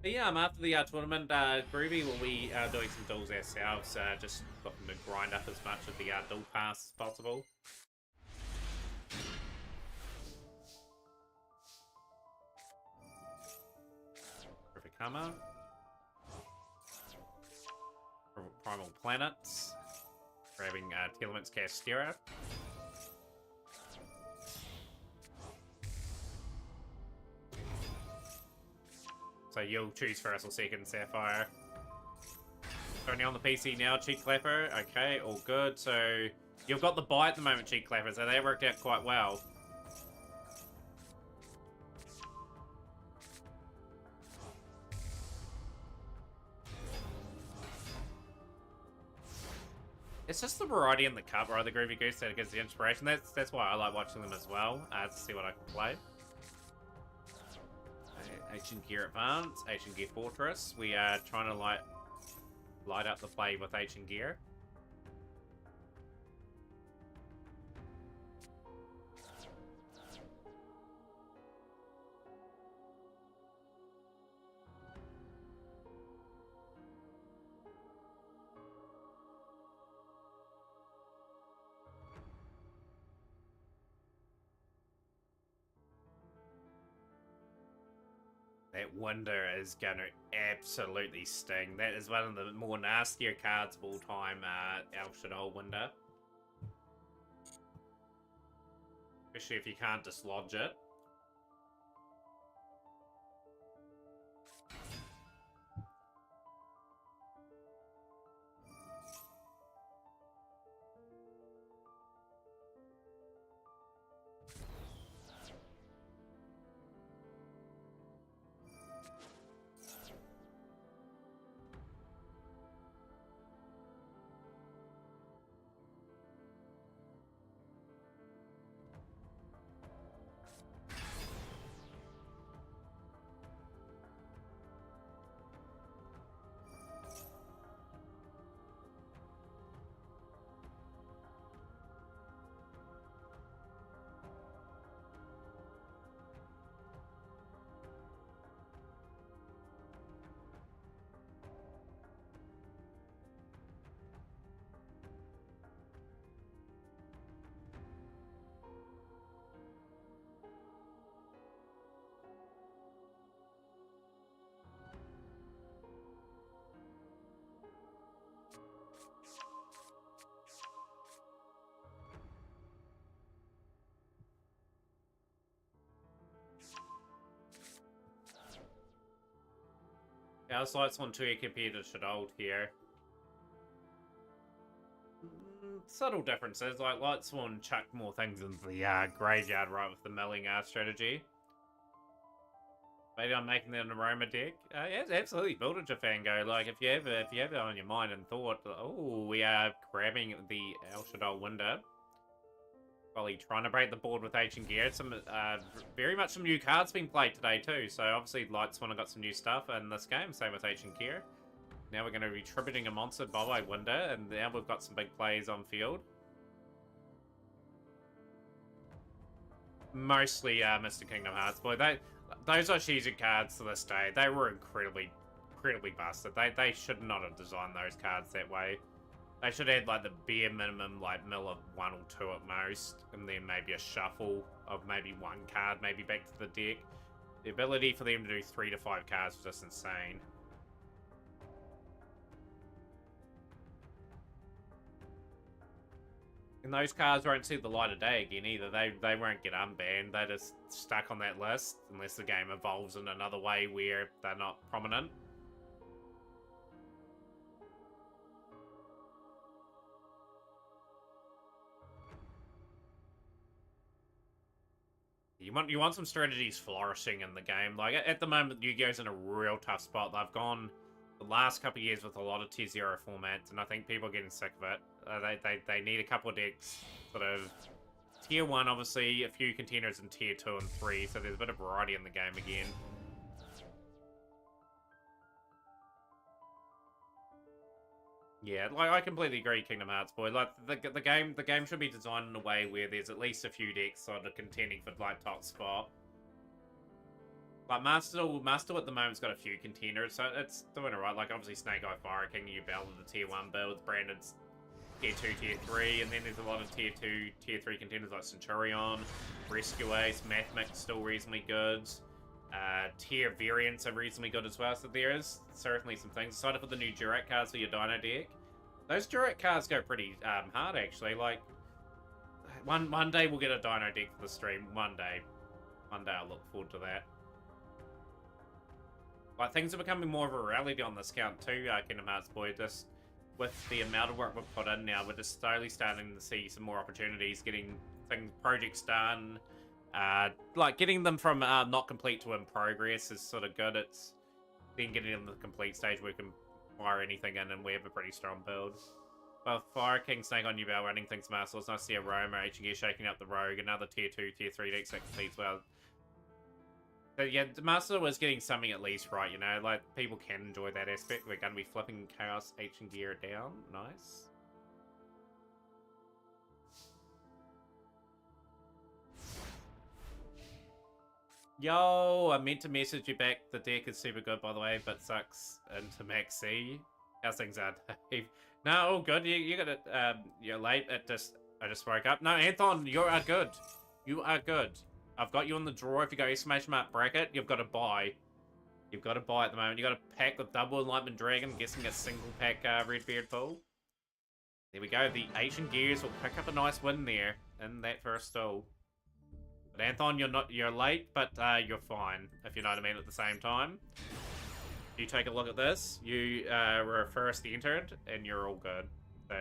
A: But yeah, after the tournament, Groovy will be doing some duels ourselves, just looking to grind up as much of the duel pass as possible. Perfect Hammer. Primal Planets. Grabbing Telements Cascara. So you'll choose first or second, Sapphire. Only on the PC now, Cheek Clapper. Okay, all good. So you've got the buy at the moment, Cheek Clapper, so that worked out quite well. It's just the variety in the cover of the Groovy Goose that gives the inspiration. That's why I like watching them as well, to see what I can play. Ancient Gear Advance, Ancient Gear Fortress. We are trying to light up the play with Ancient Gear. That Wonder is going to absolutely sting. That is one of the more nastier cards of all time, El Shaddai Wonder. Especially if you can't dislodge it. How's Lightsworn 2 compared to Shadowed here? Subtle differences, like Lightsworn chucked more things into the graveyard right with the milling strategy. Maybe I'm making that an aroma deck. Yeah, absolutely build it, Jafango. Like if you have it on your mind and thought, oh, we are grabbing the El Shaddai window. Probably trying to break the board with Ancient Gear. Some very much some new cards being played today too. So obviously Lightsworn got some new stuff in this game. Same with Ancient Gear. Now we're going to be tributing a monster by window, and now we've got some big plays on field. Mostly Mr. Kingdom Hearts, boy. Those Oshizu cards to this day, they were incredibly busted. They should not have designed those cards that way. They should add like the bare minimum, like mill of 1 or 2 at most, and then maybe a shuffle of maybe 1 card, maybe back to the deck. The ability for them to do 3 to 5 cards was just insane. And those cards won't see the light of day again either. They won't get unbanned. They're just stuck on that list unless the game evolves in another way where they're not prominent. You want some strategies flourishing in the game. Like at the moment, Yu-Gi-Oh's in a real tough spot. They've gone the last couple of years with a lot of tier 0 formats, and I think people are getting sick of it. They need a couple of decks, sort of tier 1, obviously, a few contenders in tier 2 and 3, so there's a bit of variety in the game again. Yeah, like I completely agree, Kingdom Hearts boy. Like the game should be designed in a way where there's at least a few decks sort of contending for like top spot. Like Master at the moment's got a few contenders, so it's doing alright. Like obviously Snake Eye Fire King, you battle the tier 1 builds, Brandon's tier 2, tier 3, and then there's a lot of tier 2, tier 3 contenders like Centurion, Rescue Ace, Mathmix still reasonably good. Tier variants are reasonably good as well, so there is certainly some things. Aside from the new Durat cards for your Dino deck, those Durat cards go pretty hard actually. Like one day we'll get a Dino deck for the stream. One day I'll look forward to that. Like things are becoming more of a reality on this count too, Kingdom Hearts boy. Just with the amount of work we've put in now, we're just slowly starting to see some more opportunities, getting projects done. Like getting them from not complete to in progress is sort of good. It's then getting them to the complete stage where we can fire anything in and we have a pretty strong build. Well, Fire King, Snake on Bell, running things Master. It's nice to see a Roma, Ancient Gear shaking up the Rogue, another tier 2, tier 3 decks that competes well. So yeah, the Master was getting something at least right, you know, like people can enjoy that aspect. We're going to be flipping Chaos Ancient Gear down. Nice. Yo, I meant to message you back. The deck is super good, by the way, but sucks into Max C. How's things are, Dave? No, all good. You got it. You're late. I just woke up. No, Anthon, you are good. You are good. I've got you on the draw. If you go exclamation mark bracket, you've got to buy. You've got to buy at the moment. You got a pack with double Enlightenment Dragon. I'm guessing a single pack Redbeard pool. There we go. The Ancient Gears will pick up a nice win there in that first stall. But Anthon, you're late, but you're fine, if you know what I mean at the same time. You take a look at this, you were first entered, and you're all good. So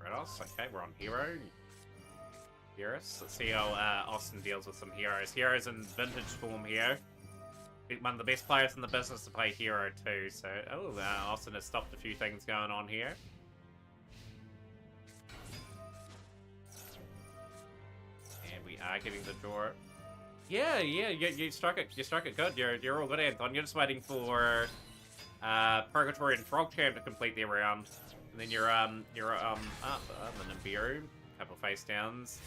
A: Stratos, okay, we're on Hero. Heroes. Let's see how Austin deals with some heroes. Heroes in vintage form here. One of the best players in the business to play hero too. So, Austin has stopped a few things going on here. And we are getting the draw. Yeah, you struck it. You struck it good. You're all good, Anthon. You're just waiting for Purgatory and Frog Champ to complete their round, and then you're up the Nibiru. Couple face downs.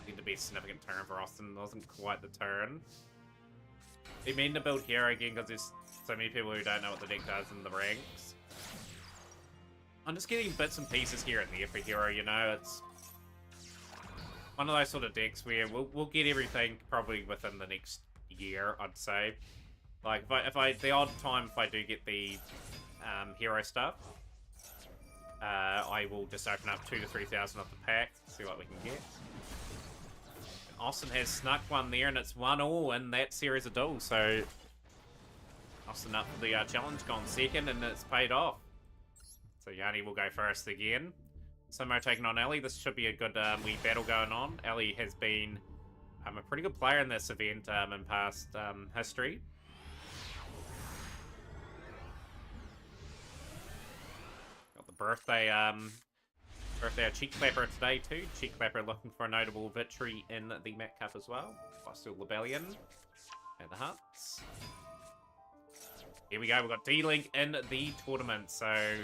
A: Seemed to be a significant turn for Austin. Wasn't quite the turn. They mean to build hero again because there's so many people who don't know what the deck does in the ranks. I'm just getting bits and pieces here and there for hero, you know. It's one of those sort of decks where we'll get everything probably within the next year, I'd say. Like if I the odd time if I do get the hero stuff. I will just open up 2,000 to 3,000 off the pack, see what we can get. Austin has snuck one there, and it's 1-1 in that series of duels, so Austin up for the challenge, gone second, and it's paid off. So Yanni will go first again. Simo taking on Ellie. This should be a good wee battle going on. Ellie has been a pretty good player in this event in past history. Got the birthday Cheek Clapper today too. Cheek Clapper looking for a notable victory in the Mac Cup as well. Hostile Rebellion and the Huts. Here we go, we've got D-Link in the tournament. So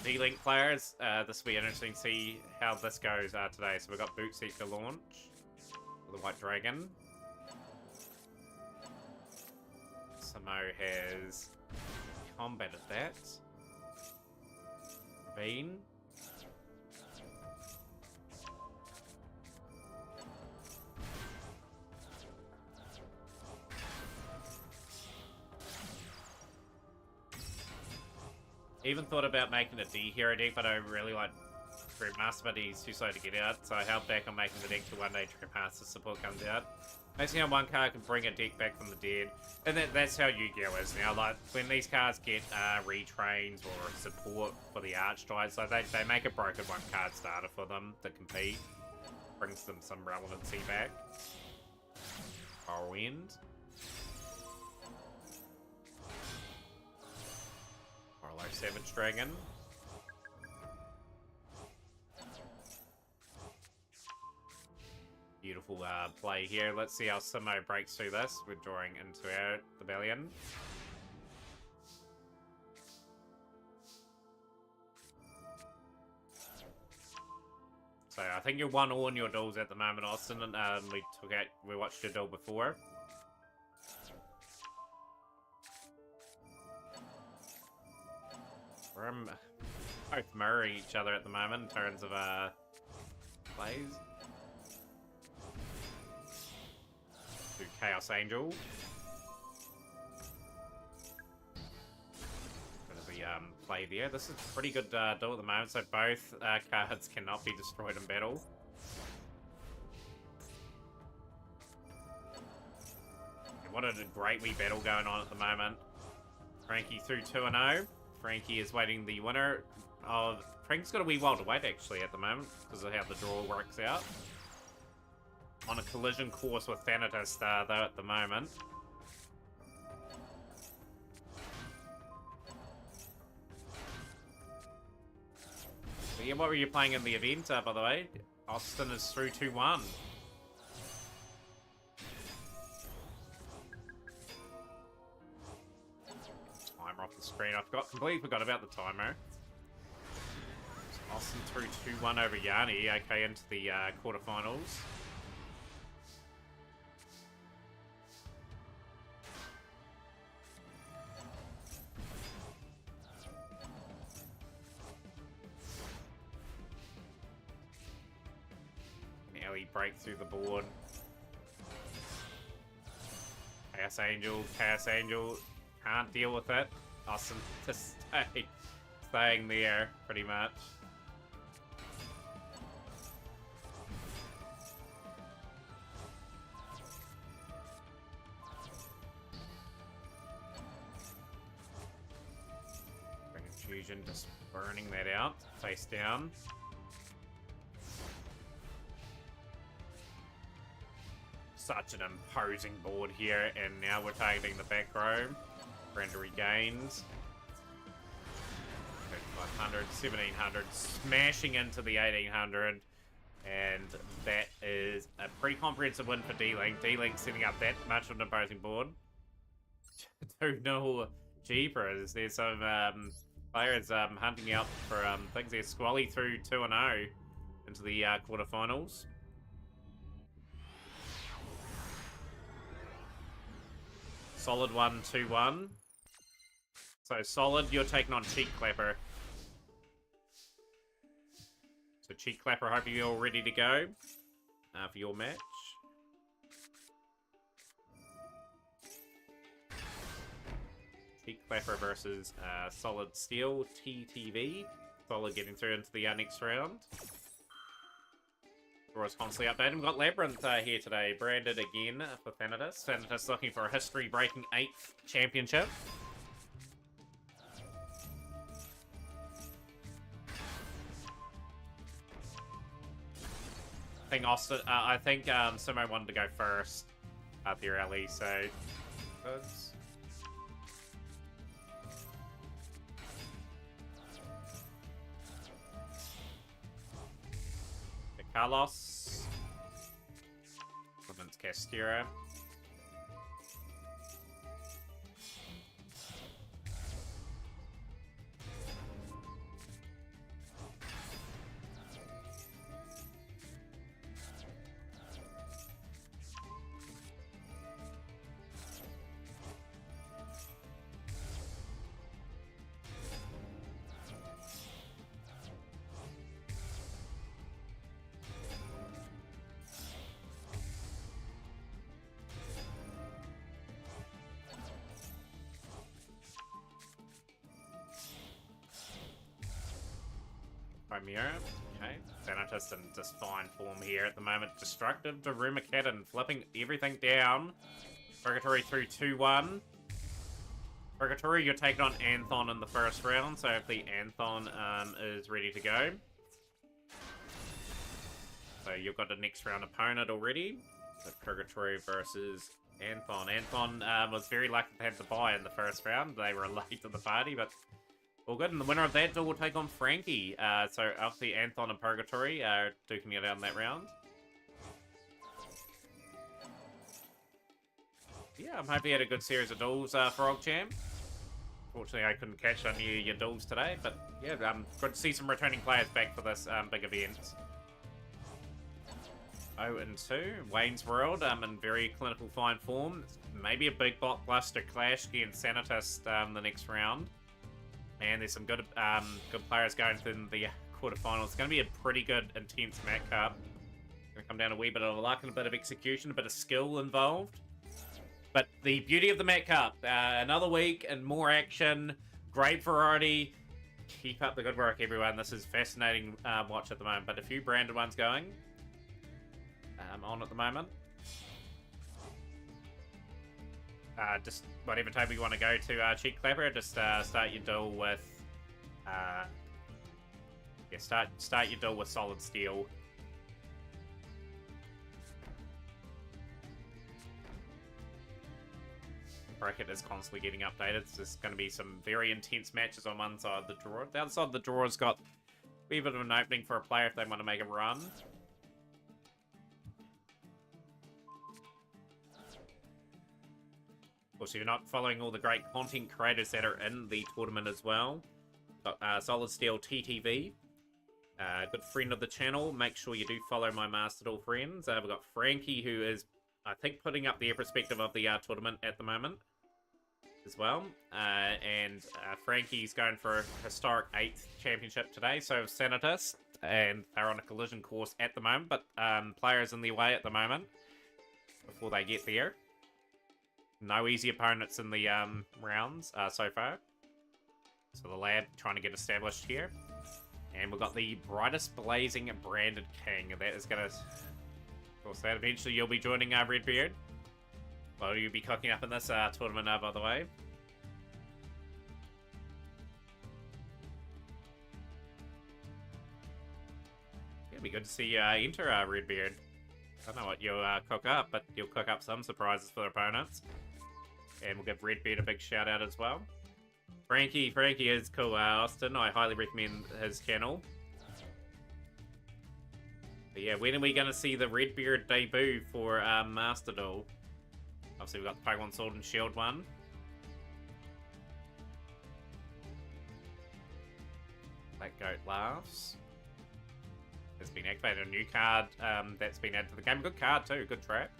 A: D-Link players, this will be interesting to see how this goes today. So we've got Bootseat to launch for the White Dragon. Samo has combated that. Ravine. Even thought about making a D hero deck, but I really like Grandmaster, but he's too slow to get out, so I held back on making the deck till one day Grandmaster support comes out. Basically, on one card can bring a deck back from the dead, and that's how Yu-Gi-Oh! Is now. Like, when these cards get retrains or support for the Archdives, so they make a broken one card starter for them to compete. Brings them some relevancy back. Morrowind. Orlo Savage Dragon. Beautiful play here. Let's see how Simo breaks through this. We're drawing into our Rebellion. So I think you're 1-0 in your duels at the moment, Austin. And we watched your duel before. We're both mirroring each other at the moment in terms of plays. Do Chaos Angel. Gonna be play there. This is a pretty good duel at the moment, so both cards cannot be destroyed in battle. And what a great wee battle going on at the moment. Frankie through 2-0. Frankie is waiting the winner of... Frankie's got a wee while to wait, actually, at the moment, because of how the draw works out. On a collision course with Thanatos, though, at the moment. But yeah, what were you playing in the event, by the way? Austin is through 2-1. Timer off the screen. I completely forgot about the timer. So Austin through 2-1 over Yanni. Okay, into the quarterfinals. Nearly break through the board. Chaos Angel. Can't deal with it. Austin just staying there, pretty much. Bring Infusion, just burning that out, face down. Such an imposing board here, and now we're targeting the back row. Render regains. 500, 1700, smashing into the 1800, and that is a pretty comprehensive win for D-Link. D-Link setting up that much of an opposing board. 2-0 Jeepers. There's some players hunting out for things here. Squally through 2-0 into the quarterfinals. Solid 1-2-1. So Solid, you're taking on Cheek Clapper. So Cheek Clapper, hoping you're all ready to go for your match. Cheek Clapper versus Solid Steel TTV. Solid getting through into the next round. Draws constantly updated. We've got Labyrinth here today, branded again for Thanatos. Thanatos looking for a history-breaking 8th championship. I think Sumo wanted to go first up here, Ellie, so... Oops. Carlos. Clemens Castera. Chimera. Okay. Thanatos in just fine form here at the moment. Destructive to Rumacaden, flipping everything down. Purgatory through 2-1. Purgatory, you're taking on Anthon in the first round, so if the Anthon is ready to go. So you've got a next round opponent already. So Purgatory versus Anthon. Anthon was very lucky to have the bye in the first round. They were late to the party, but all good. And the winner of that duel will take on Frankie. So obviously Anthon and Purgatory are duking it out in that round. Yeah, I'm hoping you had a good series of duels for OggChamp. Fortunately, I couldn't catch any of your duels today, but yeah, good to see some returning players back for this big event. 0-2, Wayne's World in very clinical fine form. Maybe a big blockbuster clash against Thanatos the next round. And there's some good players going through the quarterfinals. It's going to be a pretty good, intense Mat Cup. Going to come down a wee bit of luck and a bit of execution, a bit of skill involved. But the beauty of the Mat Cup, another week and more action, great variety. Keep up the good work, everyone. This is fascinating watch at the moment, but a few branded ones going on at the moment. Just whatever table you want to go to, Cheek Clapper, just start your duel with... start your duel with Solid Steel. Bracket is constantly getting updated. So there's going to be some very intense matches on one side of the draw. The other side of the draw has got a wee bit of an opening for a player if they want to make a run. Of course, if you're not following all the great content creators that are in the tournament as well, got Solid Steel TTV, good friend of the channel. Make sure you do follow my Master Duel friends. We've got Frankie, who is, I think, putting up the perspective of the tournament at the moment as well. And Frankie's going for a historic 8th championship today. So is Thanatos, and they're on a collision course at the moment, but players in their way at the moment before they get there. No easy opponents in the rounds so far. So the lab trying to get established here. And we've got the Brightest Blazing Branded King. That is going to... Of course, that eventually you'll be joining Redbeard. Well, you'll be cooking up in this tournament, by the way. It'll be good to see you enter Redbeard. I don't know what you'll cook up, but you'll cook up some surprises for the opponents. And we'll give Redbeard a big shout out as well. Frankie is cool, Austin. I highly recommend his channel. But yeah, when are we going to see the Redbeard debut for Master Duel? Obviously, we've got the Pokemon Sword and Shield one. Black Goat Laughs. Has been activated. A new card that's been added to the game. Good card too, good trap.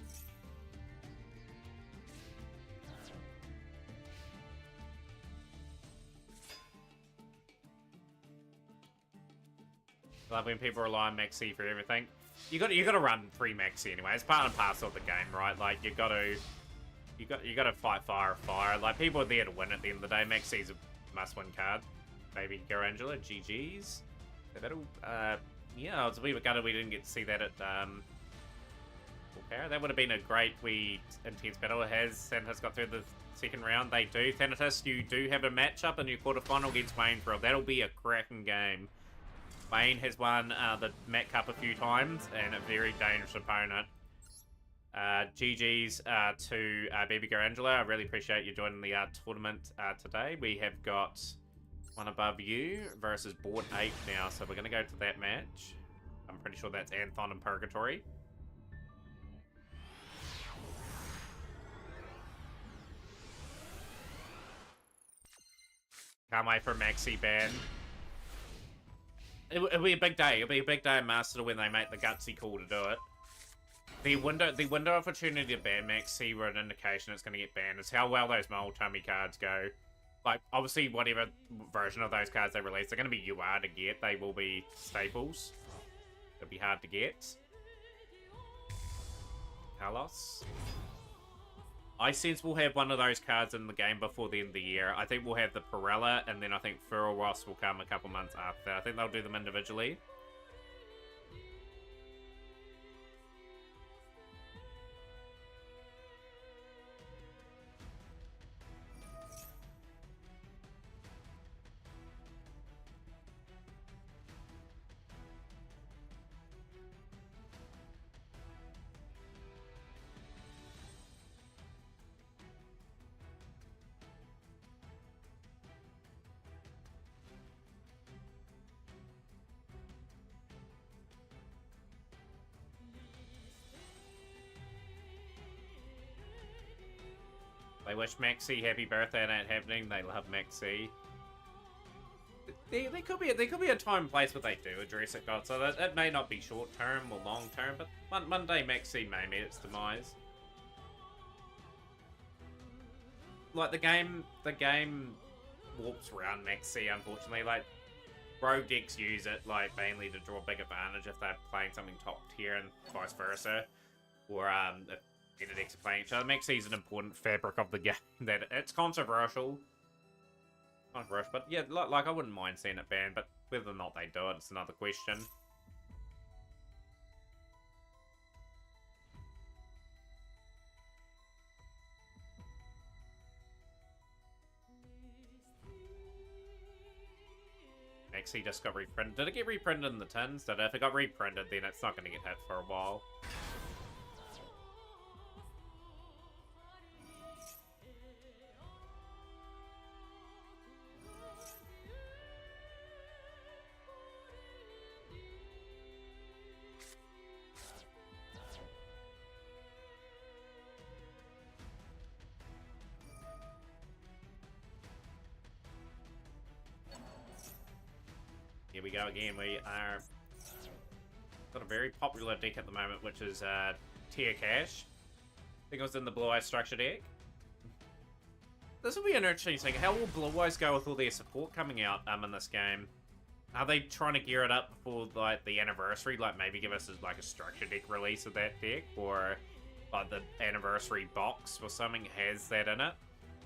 A: Love when people rely on Maxi for everything. You got to run 3 Maxi anyway. It's part and parcel of the game, right? Like you got to you got to fight fire with fire. Like, people are there to win at the end of the day. Maxi's a must-win card. Baby Garangela, GG's. So that'll, yeah, I was a wee bit gutted we didn't get to see that at, That would have been a great intense battle. Thanatos got through the second round? They do. Thanatos, you do have a matchup in your quarterfinal against Wayne for that'll be a cracking game. Wayne has won the Mac Cup a few times and a very dangerous opponent. GG's to Baby Garangela. I really appreciate you joining the tournament today. We have got one above you versus Board 8 now, so we're going to go to that match. I'm pretty sure that's Anthon and Purgatory. Can't wait for Maxi ban. It'll be a big day. It'll be a big day in Master when they make the gutsy call to do it. The window opportunity to ban Maxi were an indication it's going to get banned. It's how well those Molotami cards go. Like, obviously, whatever version of those cards they release, they're going to be UR to get. They will be staples. It'll be hard to get. Carlos. I sense we'll have one of those cards in the game before the end of the year. I think we'll have the Pirella, and then I think Feral Ross will come a couple months after that. I think they'll do them individually. They wish Maxi happy birthday. It ain't happening. They love Maxi. There could be a time and place where they do address it, God. So that it may not be short term or long term, but Monday Maxi may meet its demise. Like the game warps around Maxi. Unfortunately, like rogue decks use it like mainly to draw a big advantage if they're playing something top tier and vice versa, or if the decks are playing each other. Maxi's an important fabric of the game. That it's controversial, but yeah, like I wouldn't mind seeing it banned, but whether or not they do it, it's another question. Maxi just got reprinted. Did it get reprinted in the tins? If it got reprinted, then it's not going to get hit for a while. Here we go again. We are got a very popular deck at the moment, which is Tier Cash. I think it was in the Blue Eyes structure deck. This will be an interesting thing. How will Blue Eyes go with all their support coming out in this game? Are they trying to gear it up before like the anniversary? Like maybe give us like a structure deck release of that deck, or like the anniversary box or something has that in it.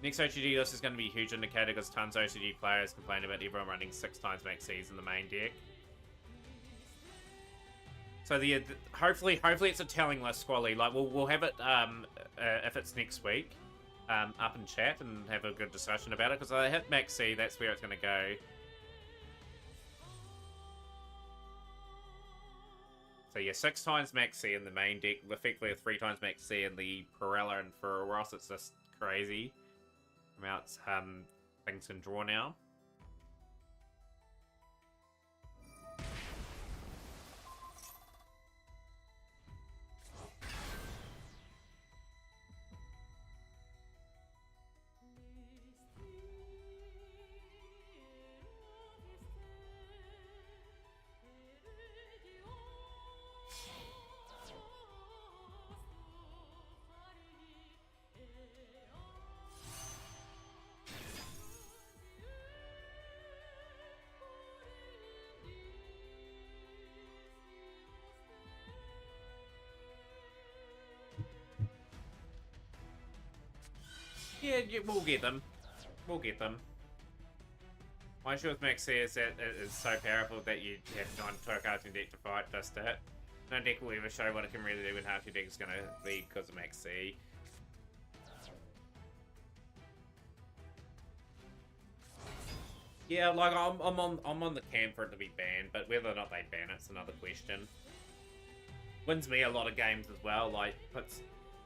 A: Next OCG, this is going to be a huge indicator because tons of OCG players complain about everyone running 6 times Maxis in the main deck. So hopefully it's a telling list, Squally. Like we'll have it if it's next week up in chat and have a good discussion about it, because I hit Maxi, that's where it's going to go. So yeah, 6 times Maxi in the main deck, effectively 3 times Maxi in the Pirella, and for Ross it's just crazy. Amounts things can draw now. Yeah, we'll get them. We'll get them. My issue with Maxi is that it is so powerful that you have to 9 cards in deck to fight just to hit. No deck will ever show what it can really do when half your deck is going to be because of Maxi. Yeah, like I'm on the camp for it to be banned, but whether or not they ban it's another question. Wins me a lot of games as well. Like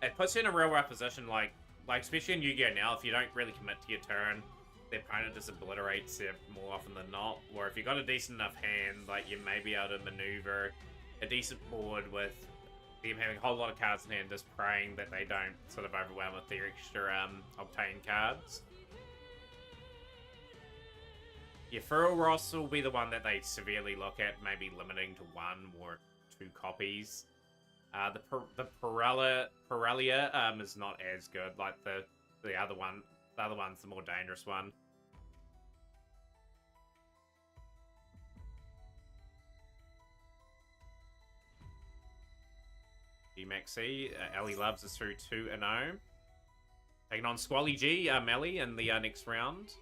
A: it puts you in a real rough position. Like especially in Yu-Gi-Oh now, if you don't really commit to your turn, the opponent just obliterates it more often than not. Or if you got a decent enough hand, like you may be able to maneuver a decent board with them having a whole lot of cards in hand, just praying that they don't sort of overwhelm with their extra obtained cards. Yeah, Feral Ross will be the one that they severely look at, maybe limiting to 1 or 2 copies. The Paralia is not as good. Like the other one, the other one's the more dangerous one. Maxi, Ellie Loves is through 2-0. Taking on Squally G, Melly in the next round.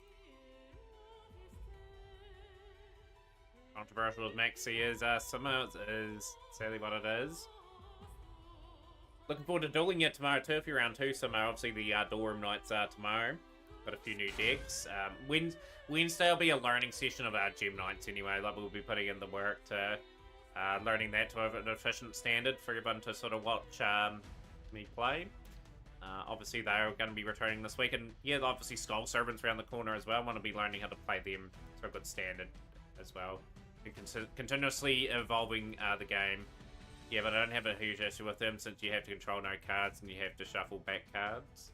A: Controversial as Maxi is, Simmer is sadly what it is. Looking forward to dueling you tomorrow too, if you're round 2, Simmer. Obviously the Dorum nights are tomorrow. Got a few new decks. Wednesday will be a learning session of our gym nights anyway. Like we'll be putting in the work to learning that to an efficient standard for everyone to sort of watch me play. Obviously they're going to be returning this week, and yeah, obviously Skull Servants around the corner as well. I want to be learning how to play them to a good standard as well. Continuously evolving the game. Yeah, but I don't have a huge issue with them since you have to control no cards and you have to shuffle back cards.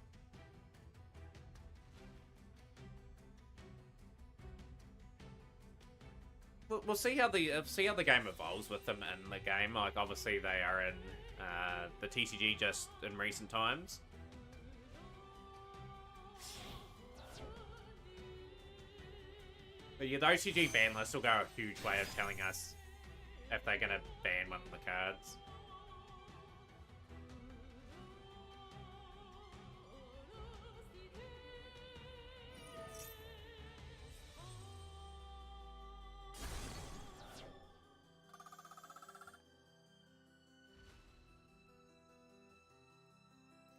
A: We'll see how the game evolves with them in the game. Like obviously they are in the TCG just in recent times. But yeah, the OCG ban list will go a huge way of telling us if they're going to ban one of the cards.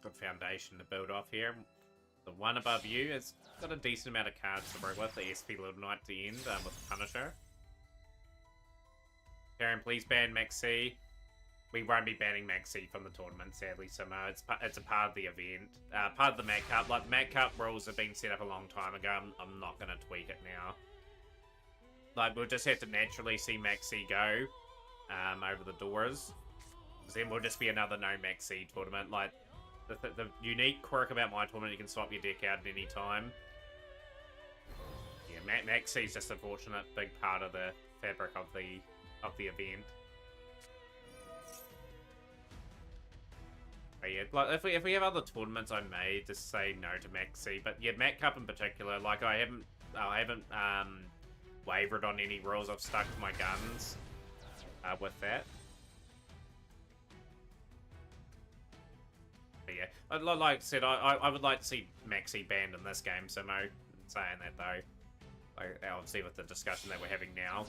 A: Good foundation to build off here. The one above you has got a decent amount of cards to work with. The SP Little Knight at the end with Punisher. Karen, please ban Maxi. We won't be banning Maxi from the tournament, sadly, so it's a part of the event. Part of the Mat Cup. Like, the Mat Cup rules have been set up a long time ago. I'm not going to tweak it now. Like, we'll just have to naturally see Maxi go over the doors. Then we'll just be another no Maxi tournament. Like, the unique quirk about my tournament, you can swap your deck out at any time. Yeah, Maxi's just a fortunate big part of the fabric of the event. But yeah, like if we have other tournaments, I may just say no to Maxi. But yeah, Mat Cup in particular, like I haven't wavered on any rules. I've stuck to my guns with that. But yeah, like I said, I would like to see Maxi banned in this game, so no saying that though. Like, obviously with the discussion that we're having now.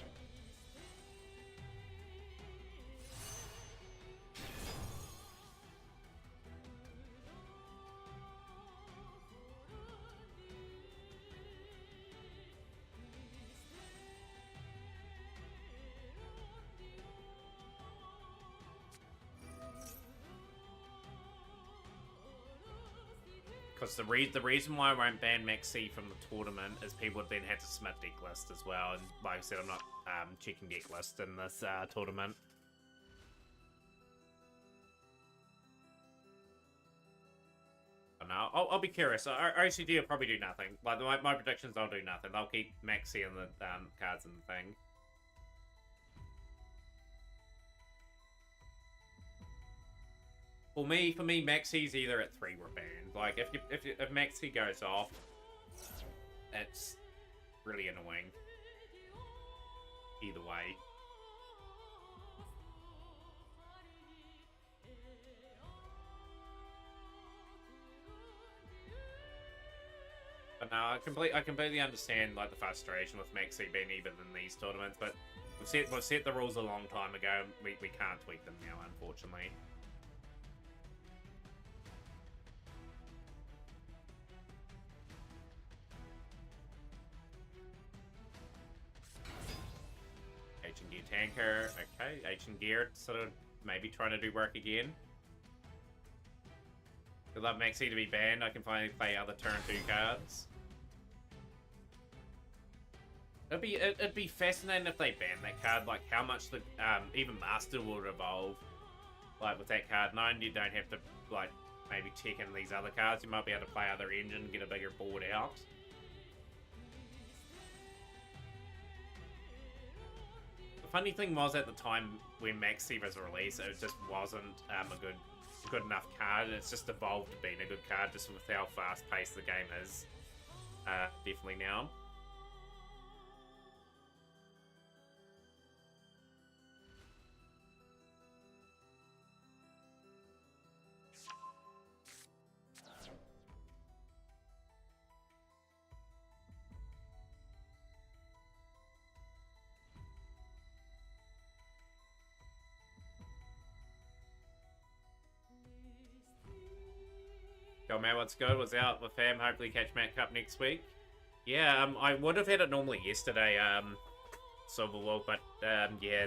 A: Because the reason why I won't ban Maxi from the tournament is people would then have to submit deck list as well, and like I said, I'm not checking deck list in this tournament. No, I'll be curious. OCG will probably do nothing. Like my predictions, I'll do nothing. They'll keep Maxi and the cards in the thing. For me, Maxi's either at 3 or banned. Like, if Maxi goes off, it's really annoying. Either way. No, I completely understand like the frustration with Maxi being even in these tournaments, but we've set the rules a long time ago. We can't tweak them now, unfortunately. Ancient Gear Tanker, okay. Ancient Gear sort of maybe trying to do work again. I'd love Maxi to be banned. I can finally play other turn 2 cards. It'd be fascinating if they banned that card, like how much the even Master would evolve, like with that card. Knowing you don't have to like maybe check in these other cards, you might be able to play other engine, get a bigger board out. The funny thing was at the time when Maxi was released, it just wasn't a good enough card. It's just evolved to being a good card, just with how fast paced the game is. Definitely now. Yo, man, what's good? Was out with fam. Hopefully catch Matt Cup next week. Yeah, I would have had it normally yesterday, Silverwolf, but yeah,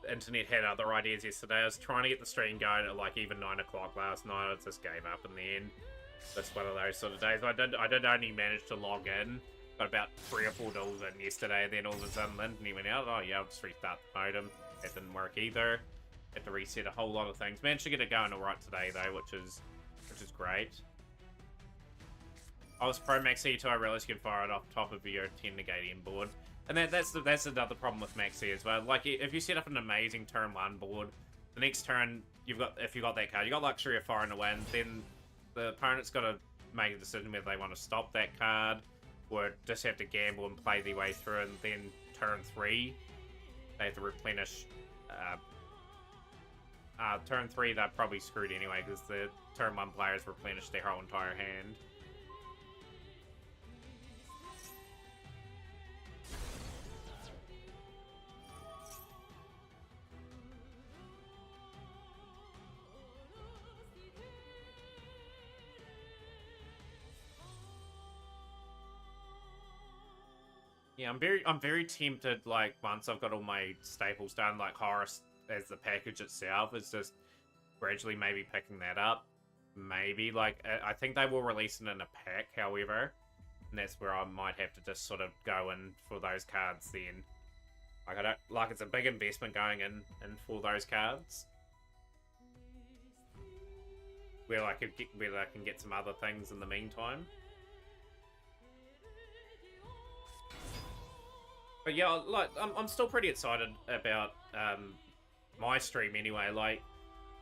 A: the internet had other ideas yesterday. I was trying to get the stream going at like even 9 o'clock last night. I just gave up in the end. That's one of those sort of days. I did only manage to log in, got about 3 or 4 dollars in yesterday, and then all of a sudden Linton went out. Oh yeah, I'll just restart the modem. That didn't work either. Had to reset a whole lot of things. Managed to get it going alright today though, which is great. I was pro Maxi till I realized you can fire it off top of your 10 Negatian board. And that's another problem with Maxi as well. Like, if you set up an amazing turn 1 board, the next turn, if you got that card, you got luxury of firing a win, then the opponent's got to make a decision whether they want to stop that card, or just have to gamble and play their way through, and then turn 3, they have to replenish. Turn 3, they're probably screwed anyway, because the turn 1 players replenish their whole entire hand. Yeah, I'm very tempted, like, once I've got all my staples done, like Horus as the package itself, is just gradually maybe picking that up. Maybe, like, I think they will release it in a pack, however, and that's where I might have to just sort of go in for those cards then. Like, I don't, like, it's a big investment going in for those cards. Where I can get some other things in the meantime. But yeah, like, I'm still pretty excited about my stream anyway. Like,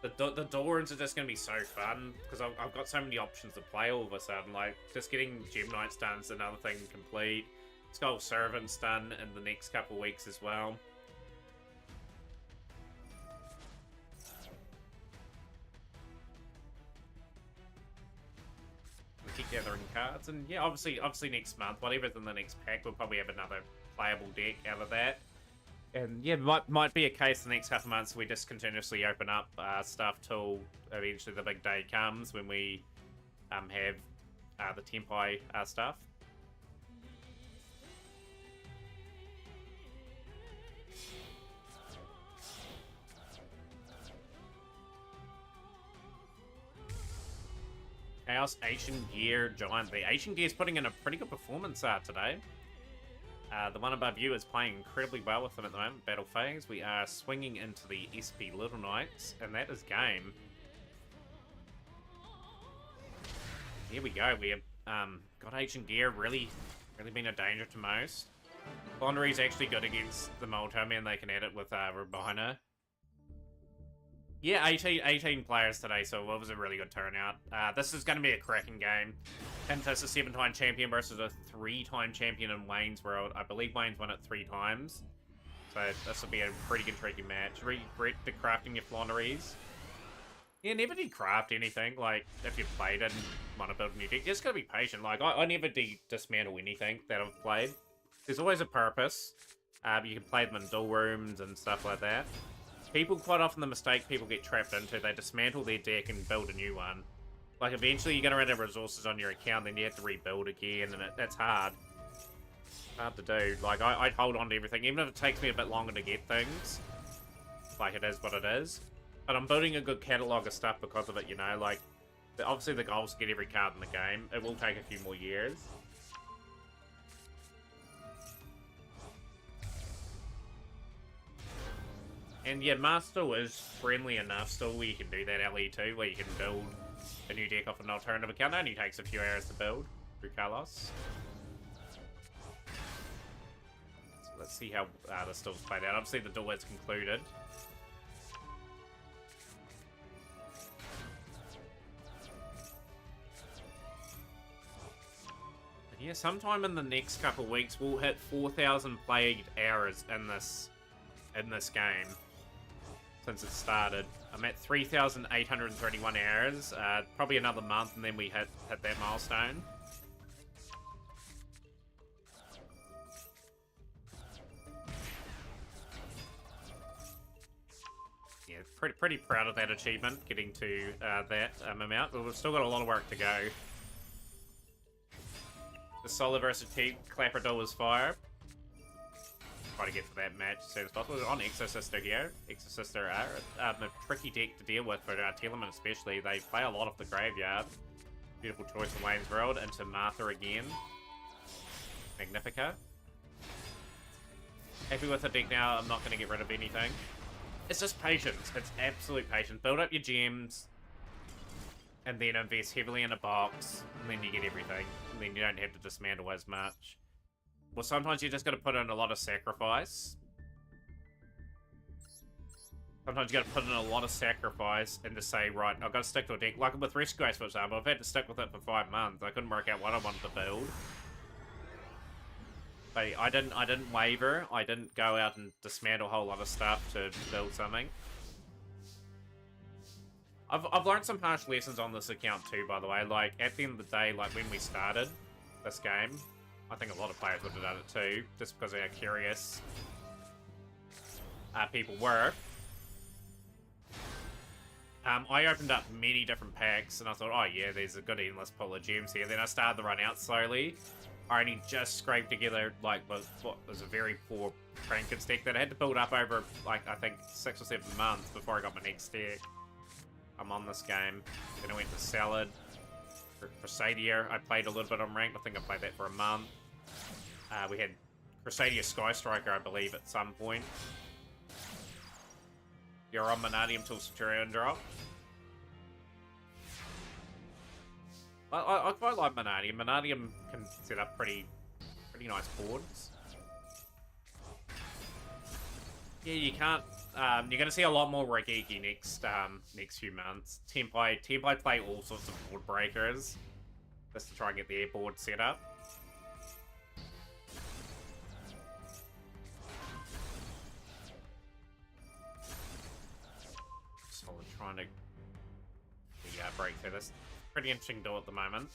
A: the Dorans are just going to be so fun, because I've got so many options to play all of a sudden. Like, just getting Gem Knights done is another thing complete. Skull Servants done in the next couple of weeks as well. Keep gathering cards, and yeah, obviously next month, whatever's in the next pack, we'll probably have another playable deck out of that. And yeah, might be a case the next couple of months we just continuously open up stuff till eventually the big day comes when we have the Tempai stuff. Chaos Ancient Gear Giant. The Ancient Gear is putting in a pretty good performance today. The one above you is playing incredibly well with them at the moment. Battle Phase. We are swinging into the SP Little Knights, and that is game. Here we go. We have got Ancient Gear really been a danger to most. Laundry's actually good against the Moltomi, and they can add it with Rabina. Yeah, 18 players today, so it was a really good turnout. This is going to be a cracking game. Pentas, a 7-time champion versus a 3-time champion in Wayne's World. I believe Wayne's won it 3 times. So this will be a pretty intriguing match. Regret decrafting your Flaunderies. Yeah, never decraft anything, like, if you've played and want to build a new deck. You just gotta be patient. Like, I never dismantle anything that I've played. There's always a purpose. You can play them in duel rooms and stuff like that. People, quite often the mistake people get trapped into, they dismantle their deck and build a new one. Like, eventually you're gonna run out of resources on your account, then you have to rebuild again, and that's hard. Hard to do. Like, I'd hold on to everything, even if it takes me a bit longer to get things. Like, it is what it is. But I'm building a good catalogue of stuff because of it, you know? Like, obviously the goal is to get every card in the game. It will take a few more years. And yeah, Master is friendly enough still where you can do that LE2, where you can build a new deck off an alternative account. It only takes a few hours to build through Kalos. So let's see how this still's played out. Obviously the duel is concluded. But yeah, sometime in the next couple of weeks we'll hit 4,000 played hours in this game. Since it started, I'm at 3,831 hours. Probably another month, and then we hit that milestone. Yeah, pretty proud of that achievement, getting to that amount. But we've still got a lot of work to go. The Solar versus Clapper duel was fire. Try to get to that match as soon as possible. We're on Exosister here. Exosister are a tricky deck to deal with for Telemon especially. They play a lot of the graveyard. Beautiful choice in Wayne's World. Into Martha again. Magnifica. Happy with the deck now. I'm not going to get rid of anything. It's just patience. It's absolute patience. Build up your gems. And then invest heavily in a box. And then you get everything. And then you don't have to dismantle as much. Well, sometimes you just got to put in a lot of sacrifice. Sometimes you got to put in a lot of sacrifice and to say, right, I've got to stick to a deck. Like with Rescue Ace, for example, I've had to stick with it for 5 months. I couldn't work out what I wanted to build. But I didn't waver. I didn't go out and dismantle a whole lot of stuff to build something. I've learned some harsh lessons on this account too, by the way. Like, at the end of the day, like when we started this game, I think a lot of players would have done it too, just because of how curious people were. I opened up many different packs, and I thought, oh yeah, there's a good endless pool of gems here. Then I started to run out slowly. I only just scraped together, like, what was a very poor Trinkets deck that I had to build up over, like, I think 6 or 7 months before I got my next deck. I'm on this game. Then I went to Salad. Crusadia, I played a little bit on ranked. I think I played that for a month. We had Crusadia Sky Striker, I believe, at some point. You're on Manadium till Centurion drop. I quite like Manadium. Manadium can set up pretty nice boards. Yeah, you can't. You're going to see a lot more Regeki next few months. Template play all sorts of board breakers just to try and get their board set up. So we're trying to break through this. Pretty interesting duel at the moment.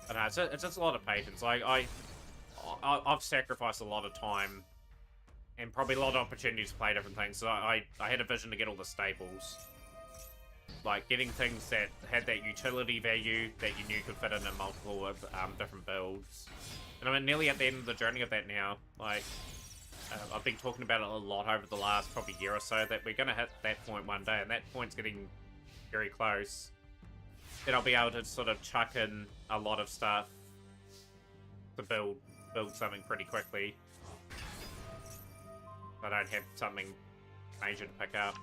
A: But no, it's just a lot of patience. Like I've sacrificed a lot of time. And probably a lot of opportunities to play different things. So I had a vision to get all the staples. Like, getting things that had that utility value that you knew could fit in multiple of different builds. And I'm nearly at the end of the journey of that now. Like, I've been talking about it a lot over the last probably year or so, that we're going to hit that point one day. And that point's getting very close. Then I'll be able to sort of chuck in a lot of stuff to build something pretty quickly. I don't have something major to pick up.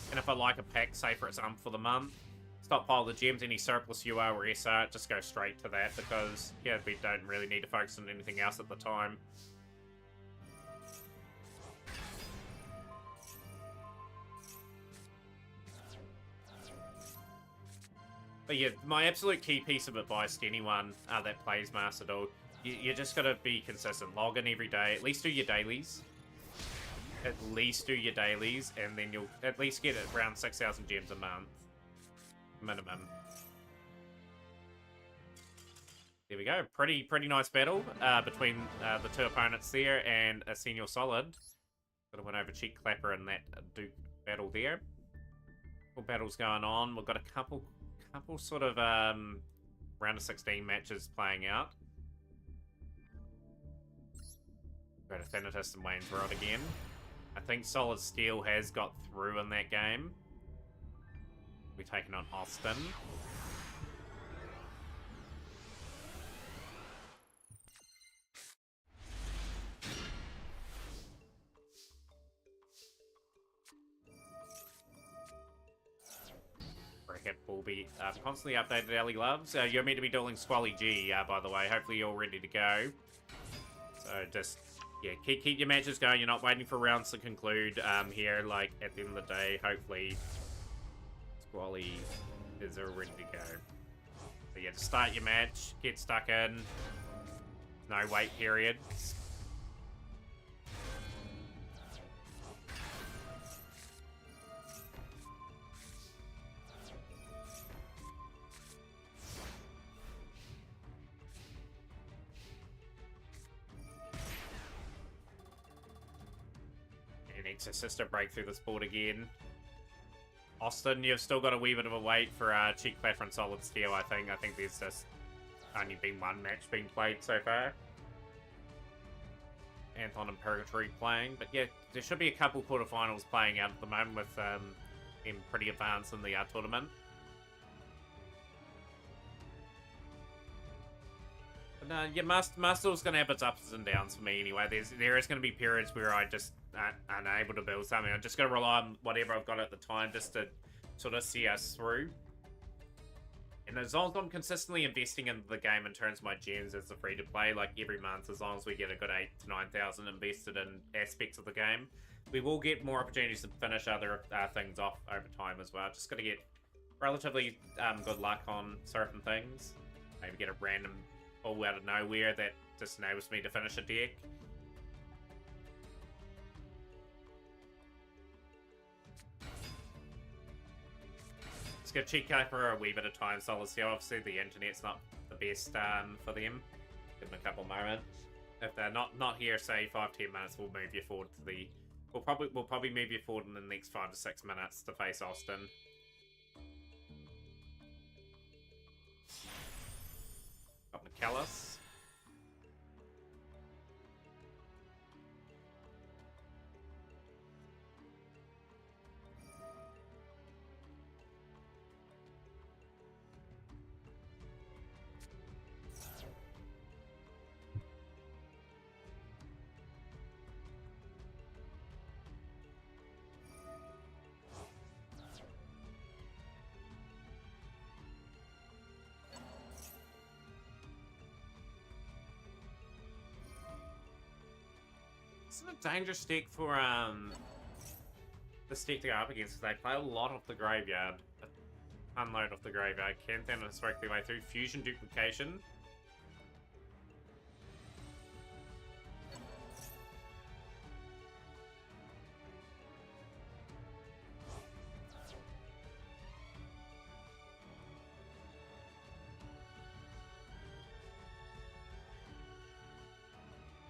A: And if I like a pack, say for example for the month, stockpile the gems, any surplus UR or SR, just go straight to that because, yeah, we don't really need to focus on anything else at the time. But yeah, my absolute key piece of advice to anyone that plays Master Duel, you just gotta be consistent. Log in every day. At least do your dailies. at least do your dailies, and then you'll at least get around 6,000 gems a month. Minimum. There we go. Pretty nice battle between the two opponents there, and a senior solid. Got to win over Cheek Clapper in that Duke battle there. Couple battles going on. We've got a couple sort of round of 16 matches playing out. Go to Thanatos and Wayne's World again. I think Solid Steel has got through in that game. We're taking on Austin. Bracket will be constantly updated, Ali Loves. You're meant to be dueling Squally G, by the way. Hopefully you're all ready to go. So just, yeah, keep your matches going. You're not waiting for rounds to conclude here. Like, at the end of the day, hopefully Squally is all ready to go. So yeah, to start your match, get stuck in. No wait period. Sister break through this board again. Austin, you've still got a wee bit of a wait for Cheek Clapper and Solid Steel, I think. I think there's just only been one match being played so far. Anthon and Purgatory playing. But yeah, there should be a couple quarterfinals playing out at the moment with them pretty advanced in the tournament. But no, yeah, Master's going to have its ups and downs for me anyway. There is going to be periods where I just unable to build something. I'm just going to rely on whatever I've got at the time just to sort of see us through. And as long as I'm consistently investing in the game in terms of my gems as a free-to-play, like every month, as long as we get a good 8,000 to 9,000 invested in aspects of the game, we will get more opportunities to finish other things off over time as well. Just got to get relatively good luck on certain things. Maybe get a random pull out of nowhere that just enables me to finish a deck. Let's give Cheek Clapper a wee bit of time. Solid Steel, obviously the internet's not the best for them. Give them a couple moments. If they're not here, say 5-10 minutes, we'll move you forward to the. We'll probably move you forward in the next 5 to 6 minutes to face Austin. Got McCallus. This is a dangerous deck for this deck to go up against because they play a lot off the graveyard. Unload off the graveyard. Can Thanatos work their way through? Fusion duplication.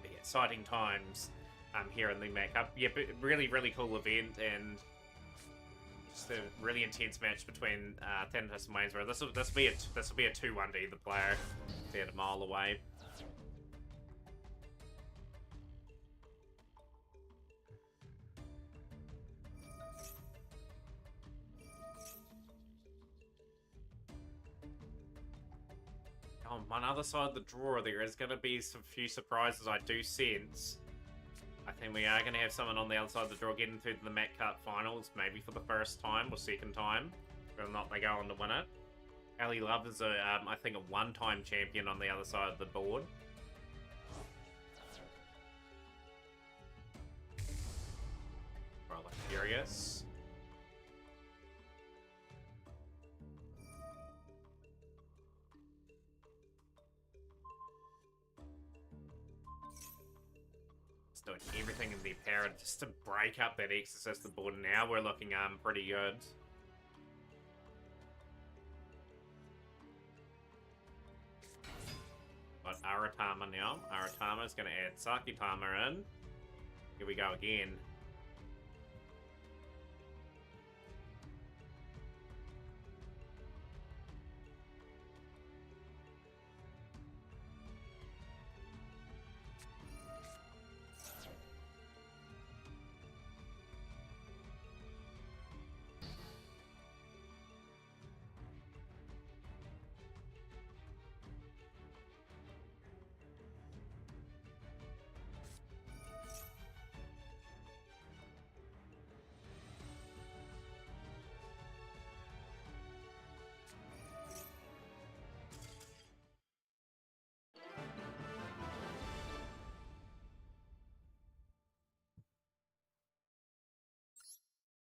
A: But yeah, exciting times. Here in the Mac-Up. Yeah, but really cool event and just a really intense match between Thanatos and Wayne's World. This will be a 2-1 to either player. They're a mile away. On one other side of the draw, there is going to be some few surprises I do sense. I think we are going to have someone on the other side of the draw getting through to the Mac Cup finals, maybe for the first time or second time, whether or not they go on to win it. Ali Love is, I think, a one-time champion on the other side of the board. Rather curious. doing everything in their power just to break up that Exorcist board. Now we're looking pretty good. Got Aratama now. Aratama is going to add Sakitama in. Here we go again.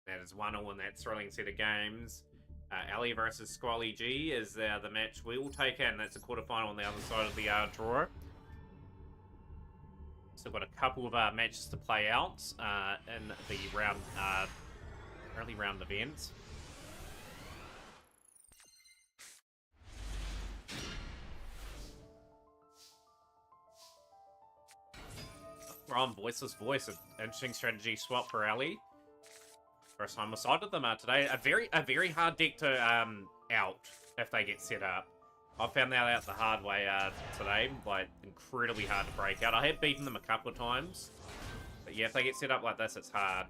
A: That is 1-1 in that thrilling set of games. Ali versus Squally G is the match we will take in. That's a quarterfinal on the other side of the draw. Still got a couple of matches to play out in the round, early round events. We're on Voiceless Voice, an interesting strategy swap for Ali. First time I sided them today. A very hard deck to out if they get set up. I found that out the hard way today. Like, incredibly hard to break out. I have beaten them a couple of times. But yeah, if they get set up like this, it's hard.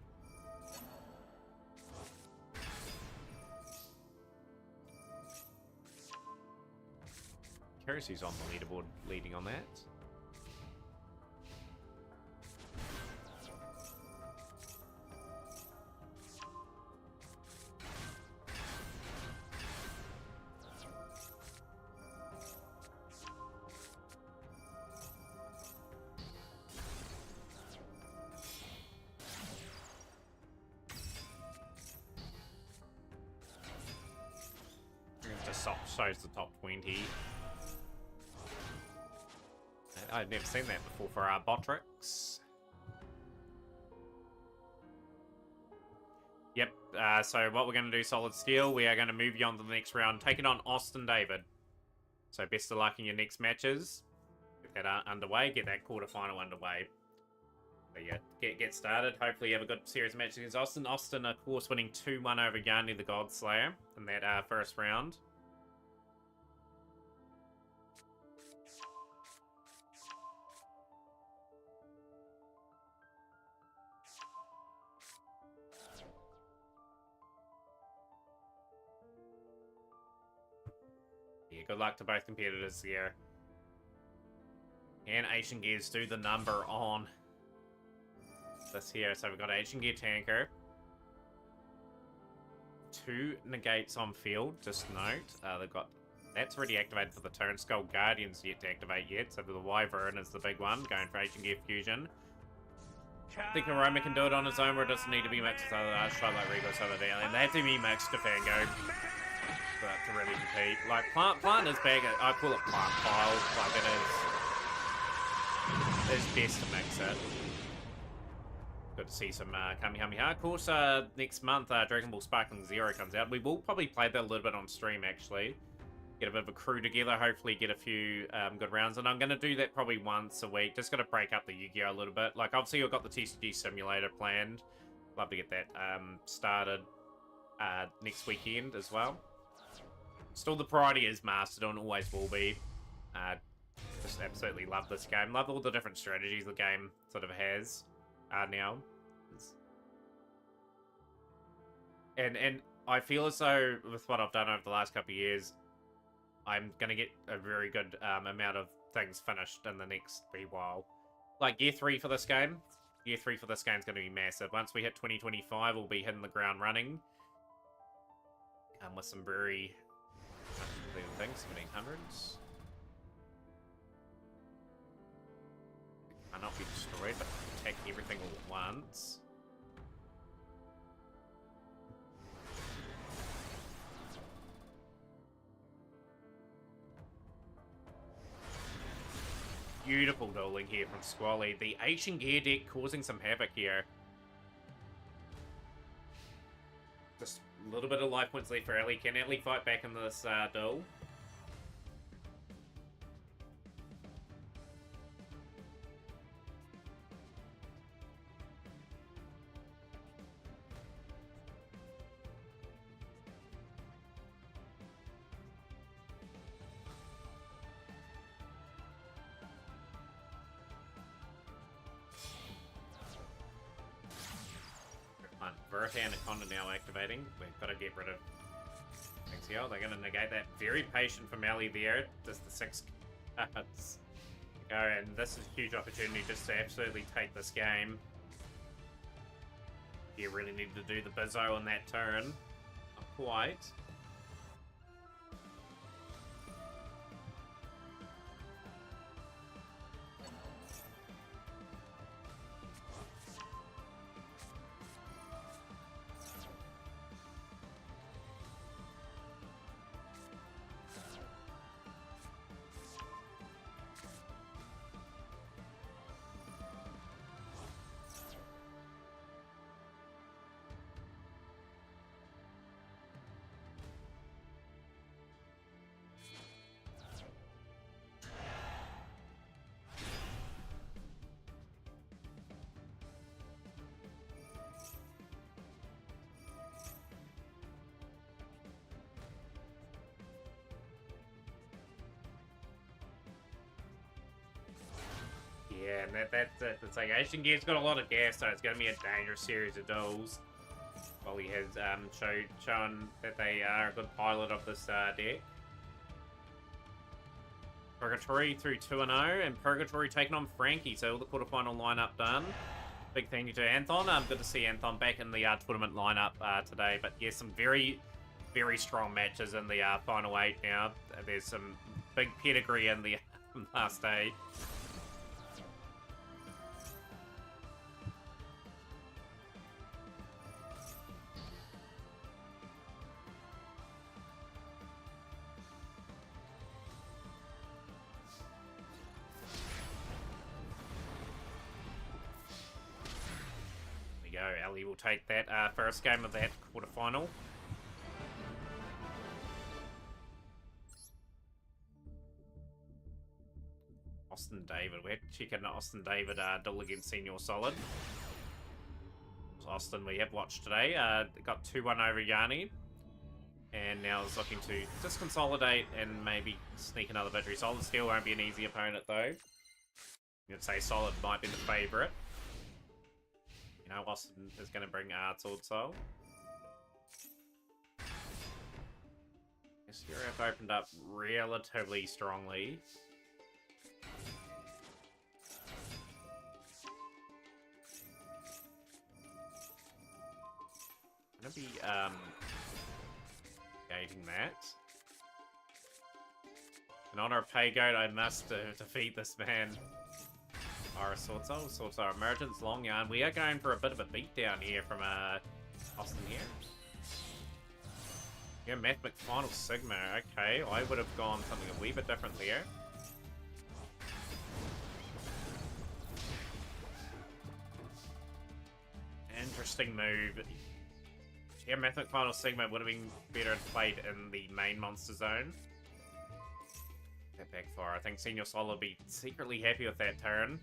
A: Curious who's on the leaderboard leading on that. Shows the top 20. I've never seen that before for our Botrix. Yep, so what we're going to do, Solid Steel, we are going to move you on to the next round, taking on Austin David. So best of luck in your next matches. Get that underway, get that quarterfinal underway. But yeah, get started. Hopefully you have a good series of matches against Austin. Austin, of course, winning 2-1 over Gandhi the Godslayer in that first round. Good luck to both competitors here. And Asian Gears do the number on this here. So we've got Asian Gear Tanker. 2 negates on field, just note. They've got... That's already activated for the turn. Skull Guardian's yet to activate yet. So the Wyvern is the big one, going for Asian Gear Fusion. I think Aroma can do it on his own, or it doesn't need to be mixed with other Starlight Regos, other down. And they have to be mixed to Fango. To really compete. Like, plant is big. I call it plant pile. Like, it is best to mix it. Good to see some Kamehameha. Of course, next month, Dragon Ball Sparkling Zero comes out. We will probably play that a little bit on stream, actually. Get a bit of a crew together, hopefully get a few good rounds. And I'm going to do that probably once a week. Just going to break up the Yu-Gi-Oh! A little bit. Like, obviously, I've got the TCG Simulator planned. Love to get that started next weekend as well. Still, the priority is Mastodon, always will be. Just absolutely love this game. Love all the different strategies the game sort of has now. And I feel as though, with what I've done over the last couple of years, I'm going to get a very good amount of things finished in the next wee while. Like, Year 3 for this game. Year 3 for this game is going to be massive. Once we hit 2025, we'll be hitting the ground running. With some very... things, 1700s. Cannot be destroyed, but attack everything all at once. beautiful dueling here from Squally. The Asian Gear deck causing some havoc here. Just a little bit of life points left for Ellie. Can Ellie fight back in this duel? Verta Anaconda now activating. We've got to get rid of Axial. They're going to negate that. Very patient from Ellie there. Just the 6 cards. Go, and this is a huge opportunity just to absolutely take this game. You really need to do the Bizzo on that turn. Not quite. Yeah, and that's it. It's like Asian Gear's got a lot of gas, so it's going to be a dangerous series of duels. Well, he has shown that they are a good pilot of this deck. Purgatory through 2-0, and Purgatory taking on Frankie, so all the quarterfinal lineup done. Big thank you to Anthon. Good to see Anthon back in the tournament lineup today. But yeah, some very, very strong matches in the final 8 now. There's some big pedigree in the last day. Ellie will take that first game of that quarterfinal. Austin David. We have to check in Austin David duel against Senior Solid. So Austin we have watched today. Got 2-1 over Yanni. And now is looking to just consolidate and maybe sneak another victory. Solid still won't be an easy opponent though. I'd say Solid might be the favourite. You know, Austin is going to bring Sword Soul. Yes, Europe opened up relatively strongly. I'm going to be gating that. In honor of Paygoat, I must defeat this man. Sword Soul Emergence, Long Yarn. We are going for a bit of a beatdown here from Austin here. Yeah, Mathematic Final Sigma. Okay, I would have gone something a wee bit different there. Interesting move. Yeah, Mathematic Final Sigma would have been better played in the main monster zone. That backfire. I think Senior Sol will be secretly happy with that turn.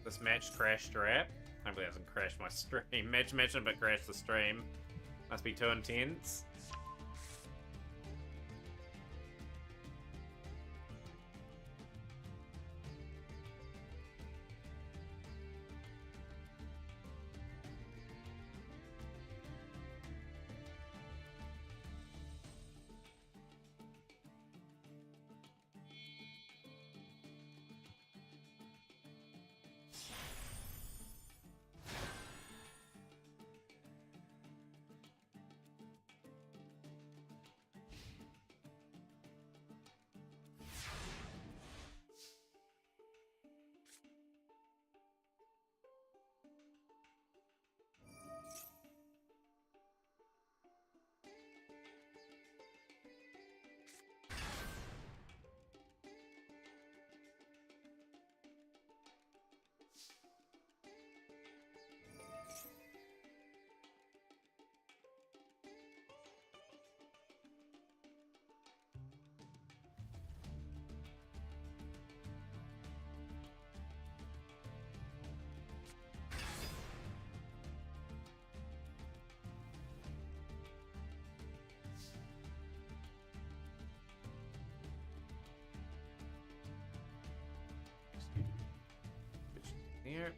A: This match crashed Rap. Hopefully it doesn't crash my stream. Match mentioned but crashed the stream. Must be too intense. There.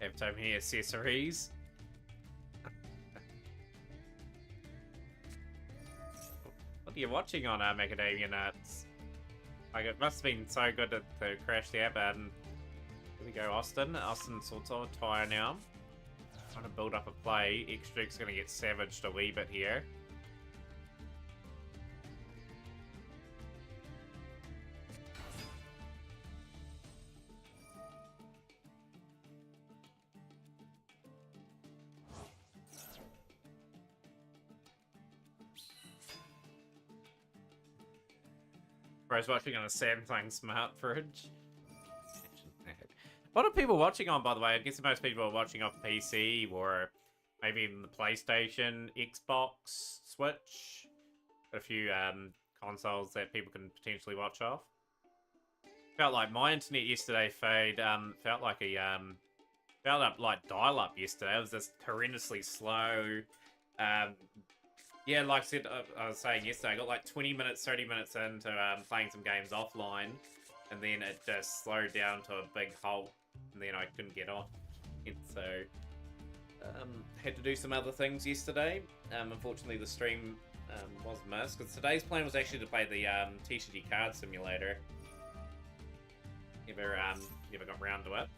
A: Have so many accessories. What are you watching on Macadamia Nuts? Like, it must have been so good to crash the app out. And here we go, Austin. Austin sorts of a tire now. Trying to build up a play. X-Drig's going to get savaged a wee bit here. Bro's watching on a Samsung smart fridge. What are people watching on, by the way? I guess most people are watching off PC or maybe even the PlayStation, Xbox, Switch. A few consoles that people can potentially watch off. Felt like my internet yesterday, Fade, felt like dial-up yesterday. It was just horrendously slow. Yeah, like I said, I was saying yesterday, I got like 20 minutes, 30 minutes into playing some games offline, and then it just slowed down to a big halt, and then I couldn't get on. And so, had to do some other things yesterday. Unfortunately, the stream was missed, because today's plan was actually to play the TCG Card Simulator. Never got round to it.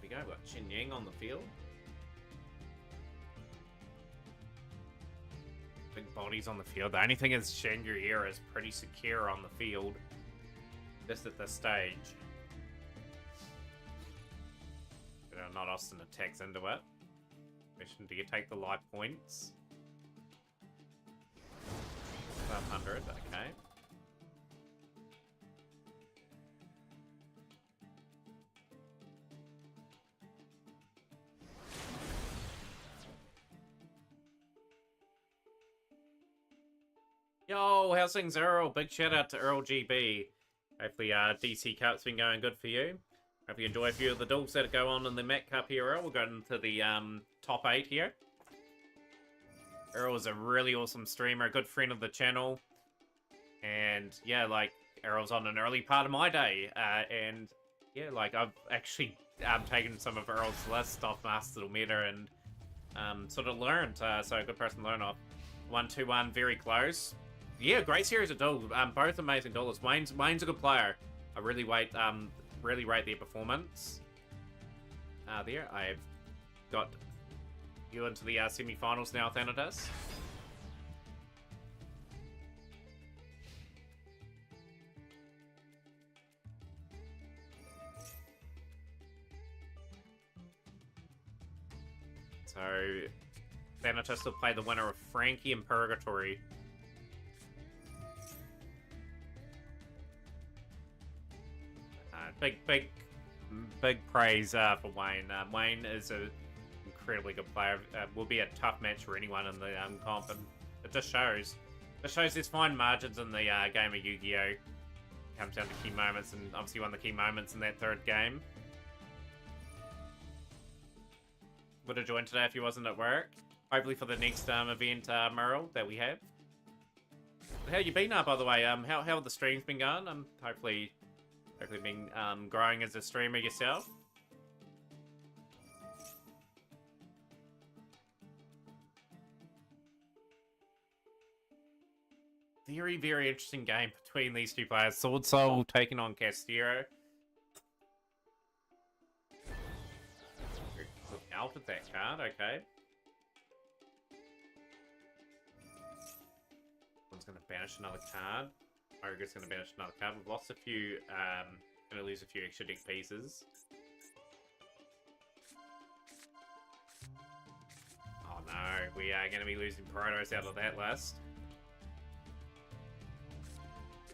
A: Go, we've got Chin Yang on the field. Big bodies on the field. The only thing is Shangri-La is pretty secure on the field. Just at this stage. But not Austin attacks into it. Question, do you take the life points? 500, okay. Yo, how's things, Earl? Big shout out to Earl GB. Hopefully, DC Cup's been going good for you. Hope you enjoy a few of the duels that go on in the Mac Cup here, Earl. We'll go into the top 8 here. Earl is a really awesome streamer, a good friend of the channel. And yeah, like, Errol's on an early part of my day. And yeah, like, I've actually taken some of Earl's list off Master Meta and sort of learned. So a good person to learn off. 1-2-1, very close. Yeah, great series of duels. Both amazing duelists. Wayne's a good player. I really rate their performance. There, I've got you into the semi-finals now, Thanatos. So, Thanatos will play the winner of Frankie and Purgatory. Big praise for Wayne. Wayne is an incredibly good player. Will be a tough match for anyone in the comp, and it just shows. It shows there's fine margins in the game of Yu-Gi-Oh! Comes down to key moments, and obviously one of the key moments in that third game. Would have joined today if he wasn't at work. Hopefully for the next event, Merle, that we have. How you been, by the way? How have the streams been going? Hopefully been growing as a streamer yourself. Very, very interesting game between these two players. Sword Soul taking on Castillo. Out of that card, okay. One's going to banish another card. Ogre's going to banish another card. We've lost a few, going to lose a few extra deck pieces. Oh no, we are going to be losing Protos out of that list.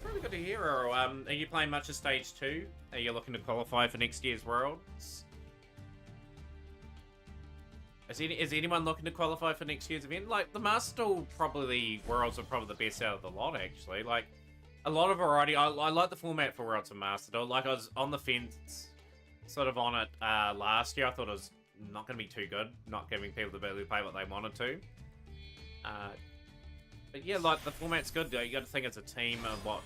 A: really good to hear. Or, are you playing much of Stage 2? Are you looking to qualify for next year's Worlds? Is anyone looking to qualify for next year's event? Like, the Master probably Worlds are probably the best out of the lot, actually. Like, a lot of variety. I like the format for Worlds and Master. Like, I was on the fence, sort of on it last year. I thought it was not going to be too good, not giving people the ability to play what they wanted to. But yeah, like, the format's good. You got to think it's a team of what,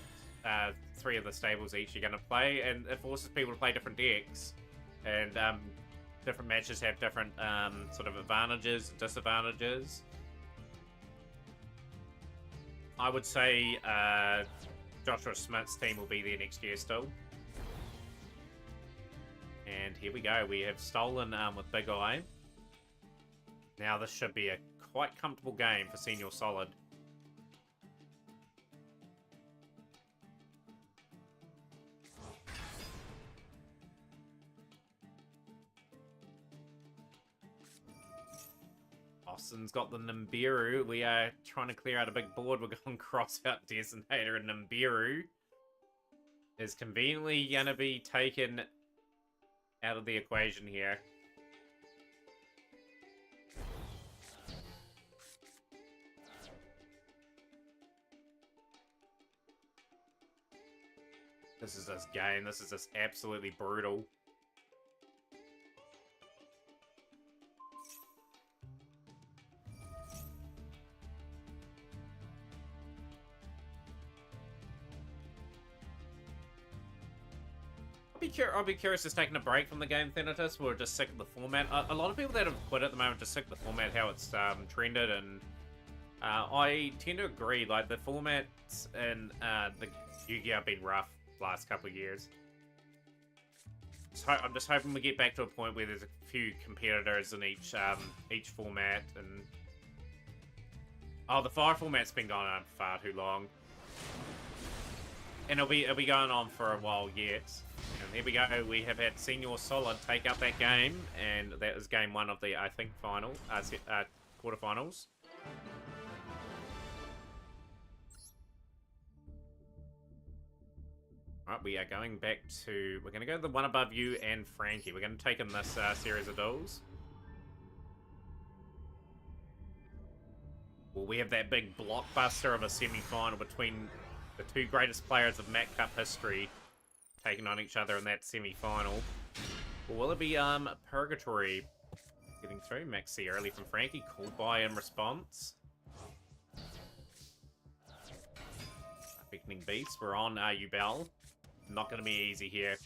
A: 3 of the stables each are going to play, and it forces people to play different decks. And, different matches have different sort of advantages and disadvantages. I would say Joshua Smith's team will be there next year still. And here we go. We have stolen with Big Eye. Now this should be a quite comfortable game for Senior Solid. Austin's got the Nibiru. We are trying to clear out a big board. We're going cross out Designator, and Nibiru is conveniently going to be taken out of the equation here. This is this game. This is just absolutely brutal. I'll be curious just taking a break from the game, Thanatos. We're just sick of the format. A lot of people that have quit at the moment just sick of the format, how it's trended, and I tend to agree. Like, the formats and the Yu-Gi-Oh! Have been rough the last couple of years. So I'm just hoping we get back to a point where there's a few competitors in each format. And oh, the fire format's been going on for far too long, and it'll be going on for a while yet. And there we go. We have had Senior Solid take out that game, and that is game 1 of the, I think, quarterfinals. Alright, we are going back to... We're going to go to the one above you and Frankie. We're going to take in this series of duels. Well, we have that big blockbuster of a semi-final between the 2 greatest players of Mac Cup history taking on each other in that semi-final. Or will it be Purgatory getting through? Maxi early from Frankie, called by in response. Beckoning Beast, we're on Ubel. Not going to be easy here.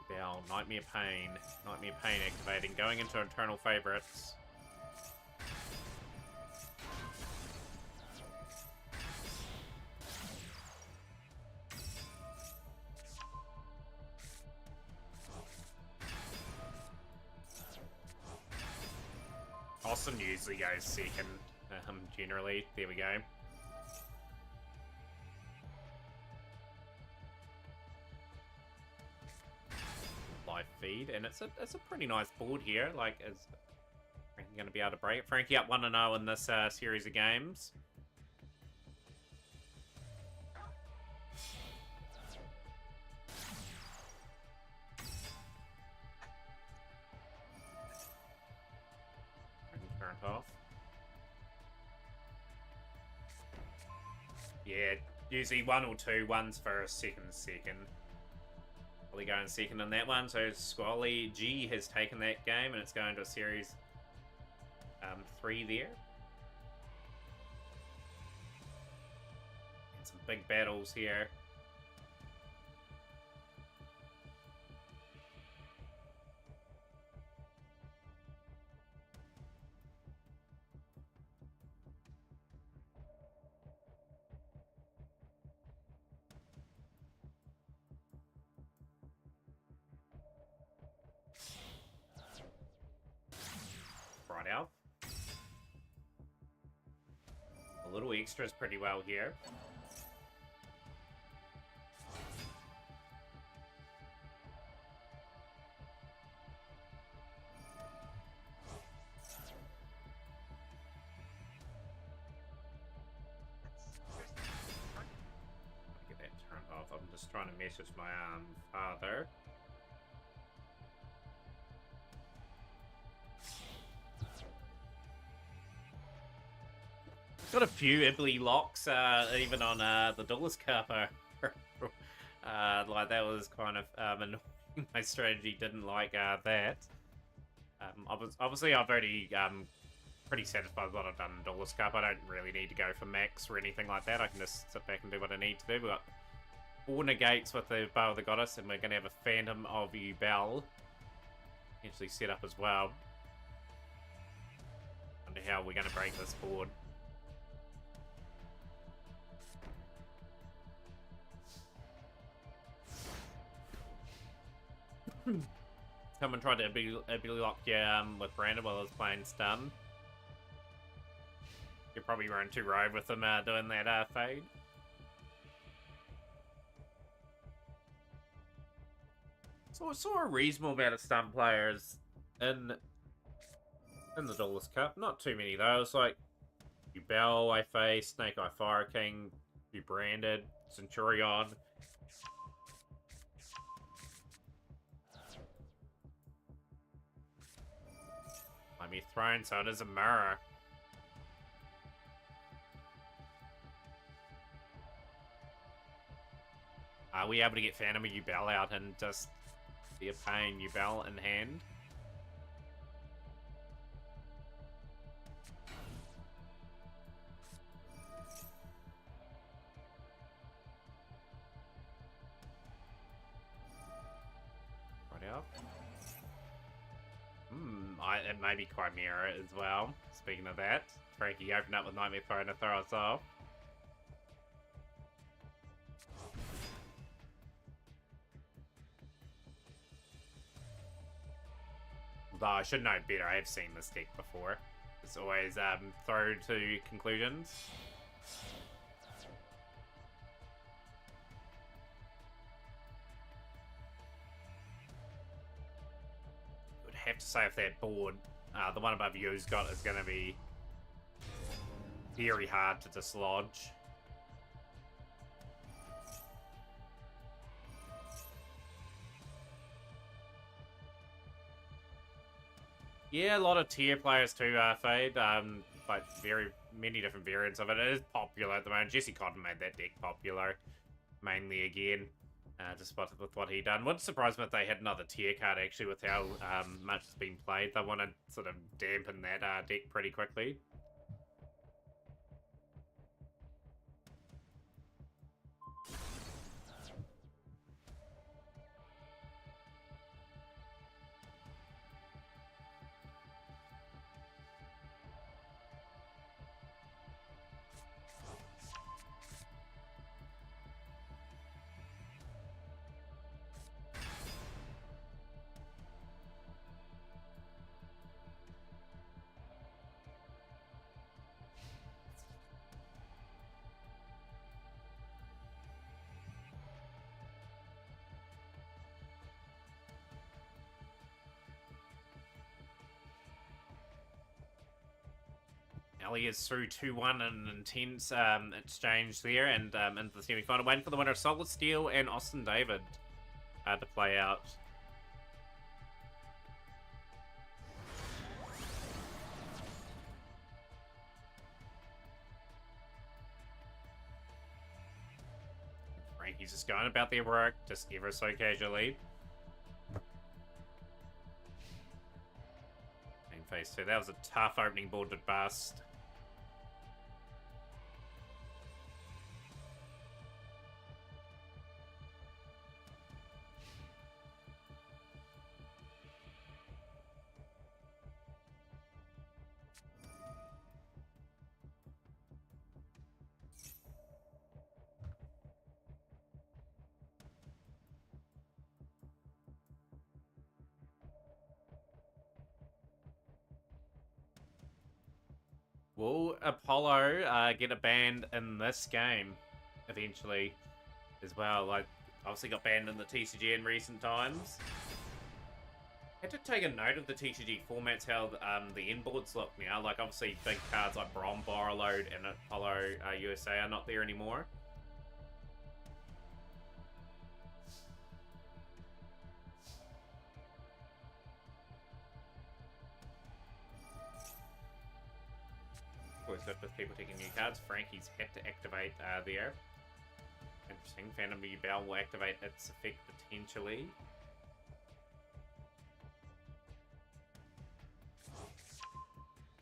A: Ubel, Nightmare Pain. Nightmare Pain activating, going into Eternal Favorites. Austin usually goes second, generally. There we go. Live feed, and it's a pretty nice board here. Like, is Frankie going to be able to break it? Frankie up 1-0 in this series of games. Off. Yeah, usually 1 or 2. One's first, second. Probably going second in that one. So Squally G has taken that game, and it's going to a series 3 there. And some big battles here. Out. A little extras pretty well here. message my father. Got a few Ibbly locks, even on the Duelist Cup. Like that was kind of annoying. My strategy didn't like that. Obviously, I've already pretty satisfied with what I've done in Duelist Cup. I don't really need to go for max or anything like that. I can just sit back and do what I need to do. We've got 4 negates with the Bow of the Goddess, and we're going to have a Phantom of Yubel potentially set up as well. Wonder how we're going to break this board. Someone tried to ability lock with Brandon while I was playing stun. You probably run too rogue with them doing that fade. So I saw a reasonable amount of stun players in the Duelist Cup. Not too many though. It's like Yubel, I faced, Snake Eye Fire King, you Branded, Centurion. Might be thrown, so it is a mirror. Are we able to get Phantom of Yubel out and just be a pain Yubel in hand? Right out. It may be Chimera as well. Speaking of that, Frankie opened up with Nightmare Throne to throw us off. Although I should know better, I have seen this deck before. It's always throw to conclusions. Have to say if that board, the one above you's got, is going to be very hard to dislodge. Yeah, a lot of tier players too, Fade, but very many different variants of it. It is popular at the moment. Jesse Cotton made that deck popular, mainly again. Just with what he done. Wouldn't surprise me if they had another tier card actually with how much it's been played. They want to sort of dampen that deck pretty quickly. Ellie is through 2-1 in an intense exchange there, and into the semi-final, waiting for the winner of Solid Steel and Austin David to play out. Frankie's just going about their work, just ever so casually. Phase 2, that was a tough opening board to bust. Will Apollo get a ban in this game eventually as well? Like, obviously got banned in the TCG in recent times. Had to take a note of the TCG formats, how the end boards look now. Like, obviously big cards like Brom, Borrowload, and Apollo USA are not there anymore. always good with people taking new cards. Frankie's had to activate there. Interesting. Phantom Bell will activate its effect potentially.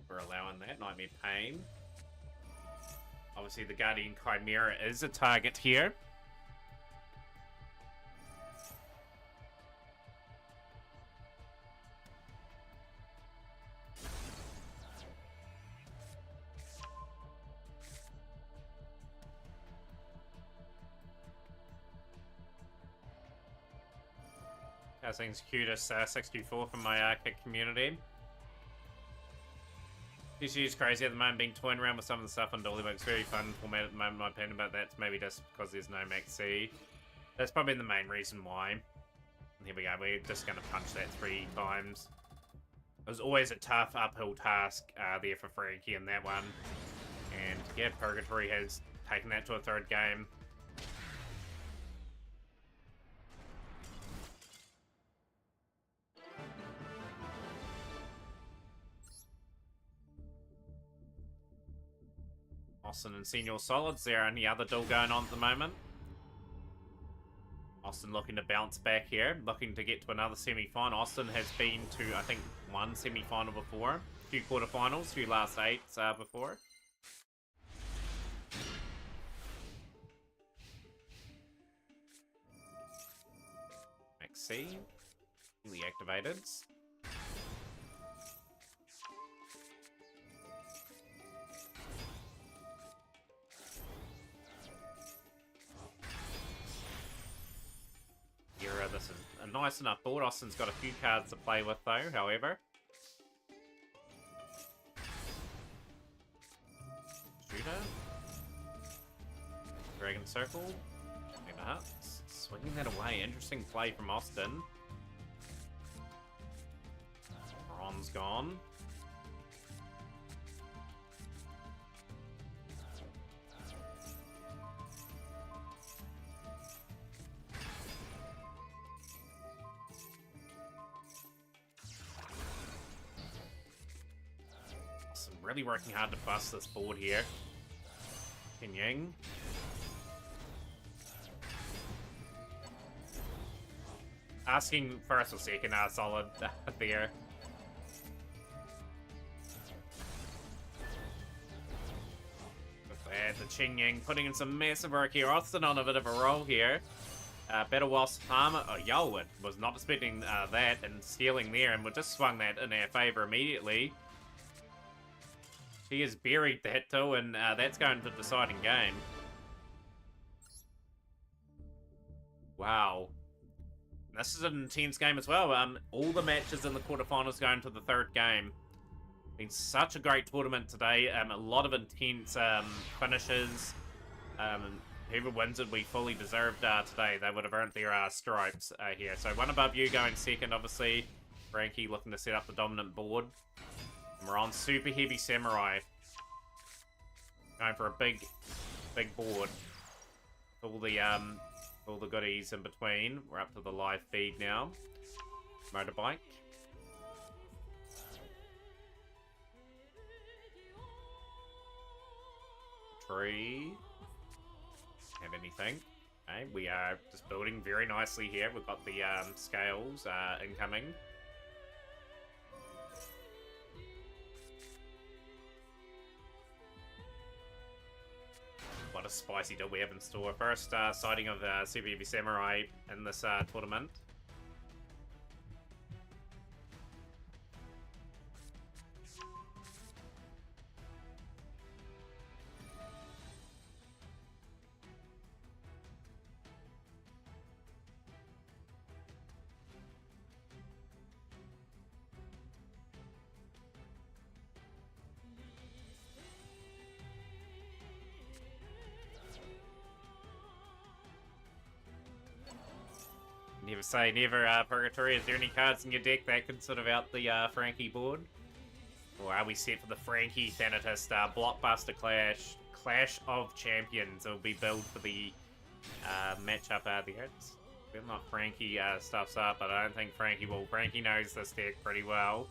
A: We're allowing that. Nightmare Pain. Obviously, the Guardian Chimera is a target here. Thanks, Cutest64 from my kick community. TCU's crazy at the moment, being toying around with some of the stuff on Dollybug's very fun format at the moment. My opinion about that's maybe just because there's no Maxi. That's probably the main reason why. And here we go, we're just going to punch that 3 times. It was always a tough uphill task there for Frankie in that one. And yeah, Purgatory has taken that to a 3rd game. Austin and Senior Solids, there any other duel going on at the moment. Austin looking to bounce back here, looking to get to another semi-final. Austin has been to, I think, 1 semi-final before, a few quarterfinals, a few last 8s before. Maxi, fully activated. This is a nice enough board. Austin's got a few cards to play with though, however. Shooter. Dragon Circle. Mega Huts. Swinging that away. Interesting play from Austin. Ron's gone. Really working hard to bust this board here. Pinying. Asking first or second, solid there. The Ching Yang putting in some massive work here. Austin on a bit of a roll here. Better Wasp Farmer. Oh, Yolwood was not expecting that and stealing there, and we just swung that in our favor immediately. He has buried that too, and that's going to the deciding game. Wow. This is an intense game as well. All the matches in the quarterfinals going to the 3rd game. Been such a great tournament today. A lot of intense finishes. Whoever wins it, we fully deserved today. They would have earned their stripes here. So one above you going second, obviously. Frankie looking to set up the dominant board. And we're on Super Heavy Samurai. Going for a big board. All the goodies in between. We're up to the live feed now. Motorbike. Tree. Have anything. Okay, we are just building very nicely here. We've got the scales incoming. What a spicy deal we have in store. First sighting of Super Heavy Samurai in this tournament. Never say never, Purgatory. Is there any cards in your deck that could sort of out the Frankie board? Or are we set for the Frankie Thanatos Blockbuster Clash of Champions? It will be built for the matchup there. Whether or not Frankie stuffs up, but I don't think Frankie will. Frankie knows this deck pretty well.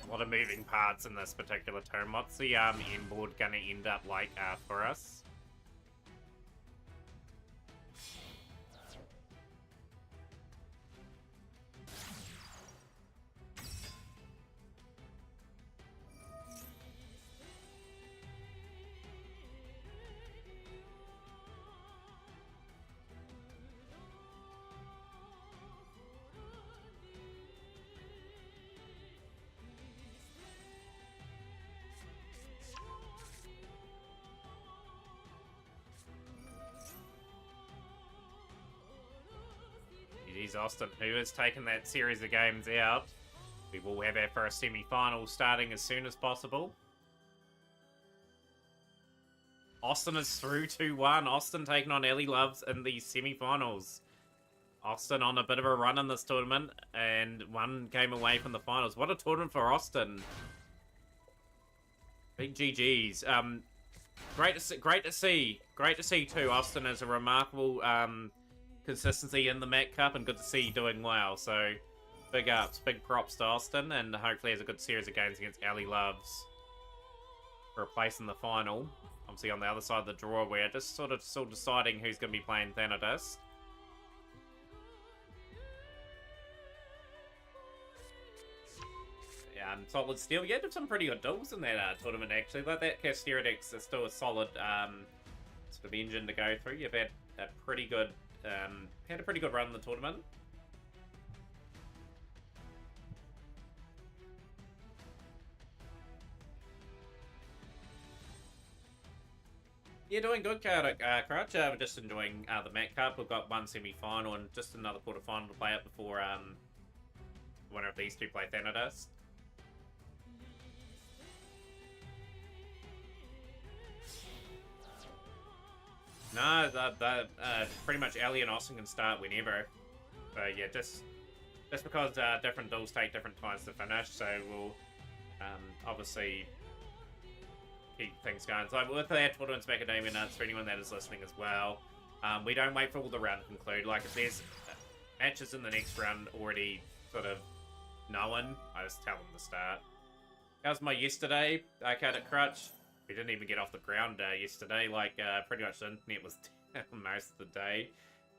A: A lot of moving parts in this particular turn. What's the end board gonna end up like for us? Geez, Austin, who has taken that series of games out. We will have our first semi-final starting as soon as possible. Austin is through 2-1. Austin taking on Ellie Loves in the semi-finals. Austin on a bit of a run in this tournament and one game away from the finals. What a tournament for Austin. Big GG's. Great to see too. Austin has a remarkable consistency in the Mac Cup, and good to see you doing well. So big ups, big props to Austin, and hopefully has a good series of games against Ali Loves for a place in the final. Obviously on the other side of the draw, we're just sort of still deciding who's going to be playing Thanatos. Solid Steel. Yeah, did some pretty good duels in that tournament actually. Like that Casteredex is still a solid sort of engine to go through. You've had a pretty good run in the tournament. Yeah, doing good, Crouch. We're just enjoying the Mac Cup. We've got one semi-final and just another quarter-final to play out before the winner of these two play Thanatos. No, pretty much Ellie and Austin can start whenever. But yeah, just because different duels take different times to finish, so we'll obviously keep things going. So with that, Tournaments Macadamia Nuts, for anyone that is listening as well, we don't wait for all the round to conclude. Like, if there's matches in the next round already sort of known, I just tell them to start. How's my yesterday? Cut at Crutch. We didn't even get off the ground yesterday. Like, pretty much the internet was down most of the day.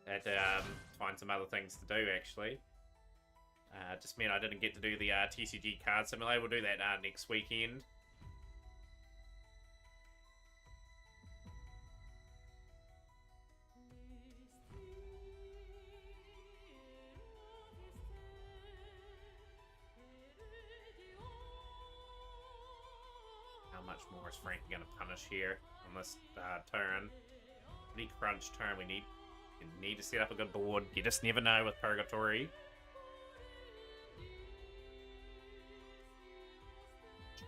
A: Had to find some other things to do, actually. Just meant I didn't get to do the TCG card simulator. We'll do that next weekend. How much more is Frankie going to punish here on this turn? Any crunch turn, we need to set up a good board. You just never know with Purgatory.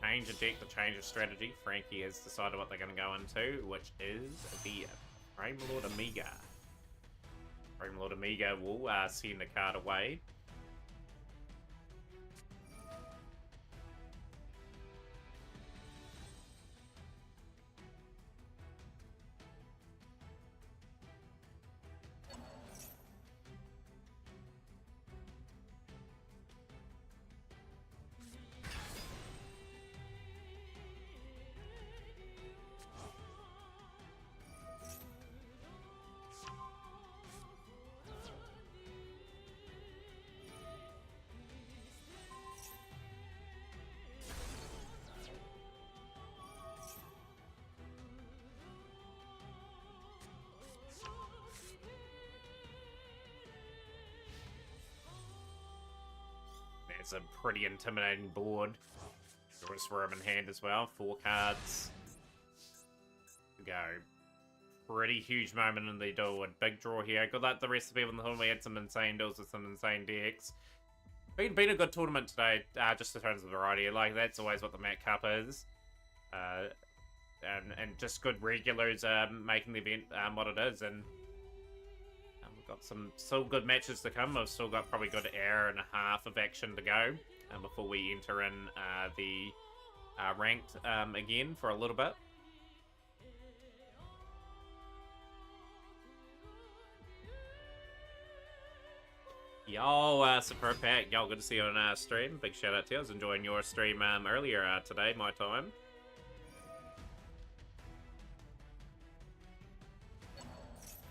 A: Change a deck to change a strategy. Frankie has decided what they're going to go into, which is the Frame Lord Amiga. Frame Lord Amiga will send the card away. It's a pretty intimidating board. There's room in hand as well. 4 cards. Go. Pretty huge moment in the duel. A big draw here. Good luck to the rest of the people in the tournament. We had some insane duels with some insane decks. Been a good tournament today, just in terms of variety. Like, that's always what the Mac Cup is. And just good regulars making the event what it is. And got some still good matches to come. We've still got probably a good hour and a half of action to go before we enter in the ranked again for a little bit. Yo, Superb Pack, y'all, good to see you on stream. Big shout out to you. I was enjoying your stream earlier today, my time.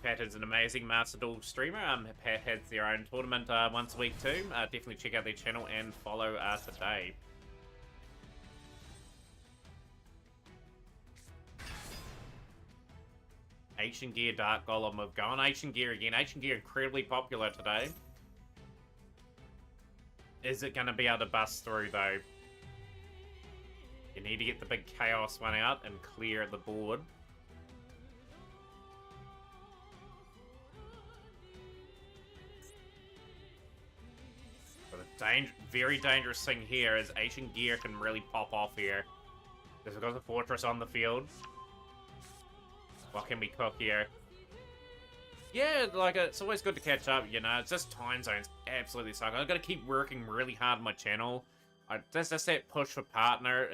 A: Pat is an amazing Master Duel streamer. Pat has their own tournament once a week too. Definitely check out their channel and follow today. Ancient Gear Dark Golem. We've gone Ancient Gear again. Ancient Gear incredibly popular today. Is it going to be able to bust through though? You need to get the big Chaos one out and clear the board. But the very dangerous thing here is Ancient Gear can really pop off here. There's got a fortress on the field. What can we cook here? Yeah, like, it's always good to catch up, you know. It's just time zones absolutely suck. I've got to keep working really hard on my channel. Just that push for partner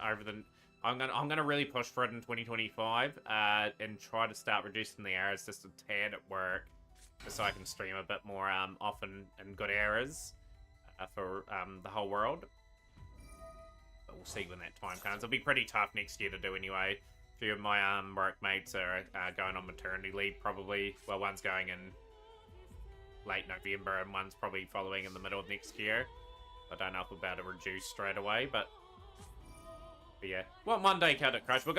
A: over the... I'm gonna really push for it in 2025 and try to start reducing the errors just a tad at work, just so I can stream a bit more often and good errors for the whole world. But we'll see when that time comes. It'll be pretty tough next year to do anyway. A few of my workmates are going on maternity leave probably. Well, one's going in late November and one's probably following in the middle of next year. I don't know if we're about to reduce straight away, but yeah. Well, one day Cut It Crush. We've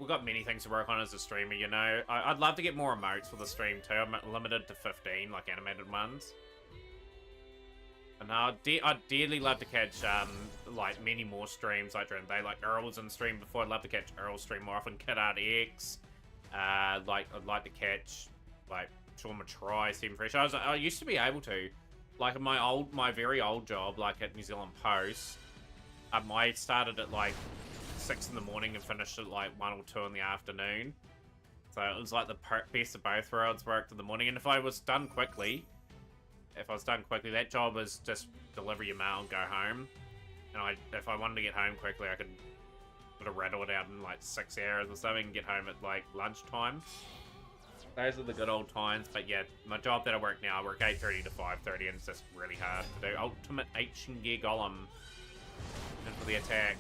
A: got many things to work on as a streamer, you know. I'd love to get more emotes for the stream too. I'm limited to 15, like animated ones. And I'd dearly love to catch like many more streams like during the day. Like Earl's in stream before. I'd love to catch Earl's stream more often. Kid Art X. Like I'd like to catch like Trauma Try, Stephen Fresh. I used to be able to, like in my very old job, like at New Zealand Post. I started at like 6 in the morning and finished at like 1 or 2 in the afternoon. So it was like the best of both worlds. Worked in the morning, and if I was done quickly. That job was just deliver your mail and go home. And if I wanted to get home quickly, I could sort of rattle it out in like 6 hours or something and get home at like lunchtime. Those are the good old times. But yeah, my job that I work now, I work 8:30 to 5:30, and it's just really hard to do. Ultimate Ancient Gear Golem. And for the attack.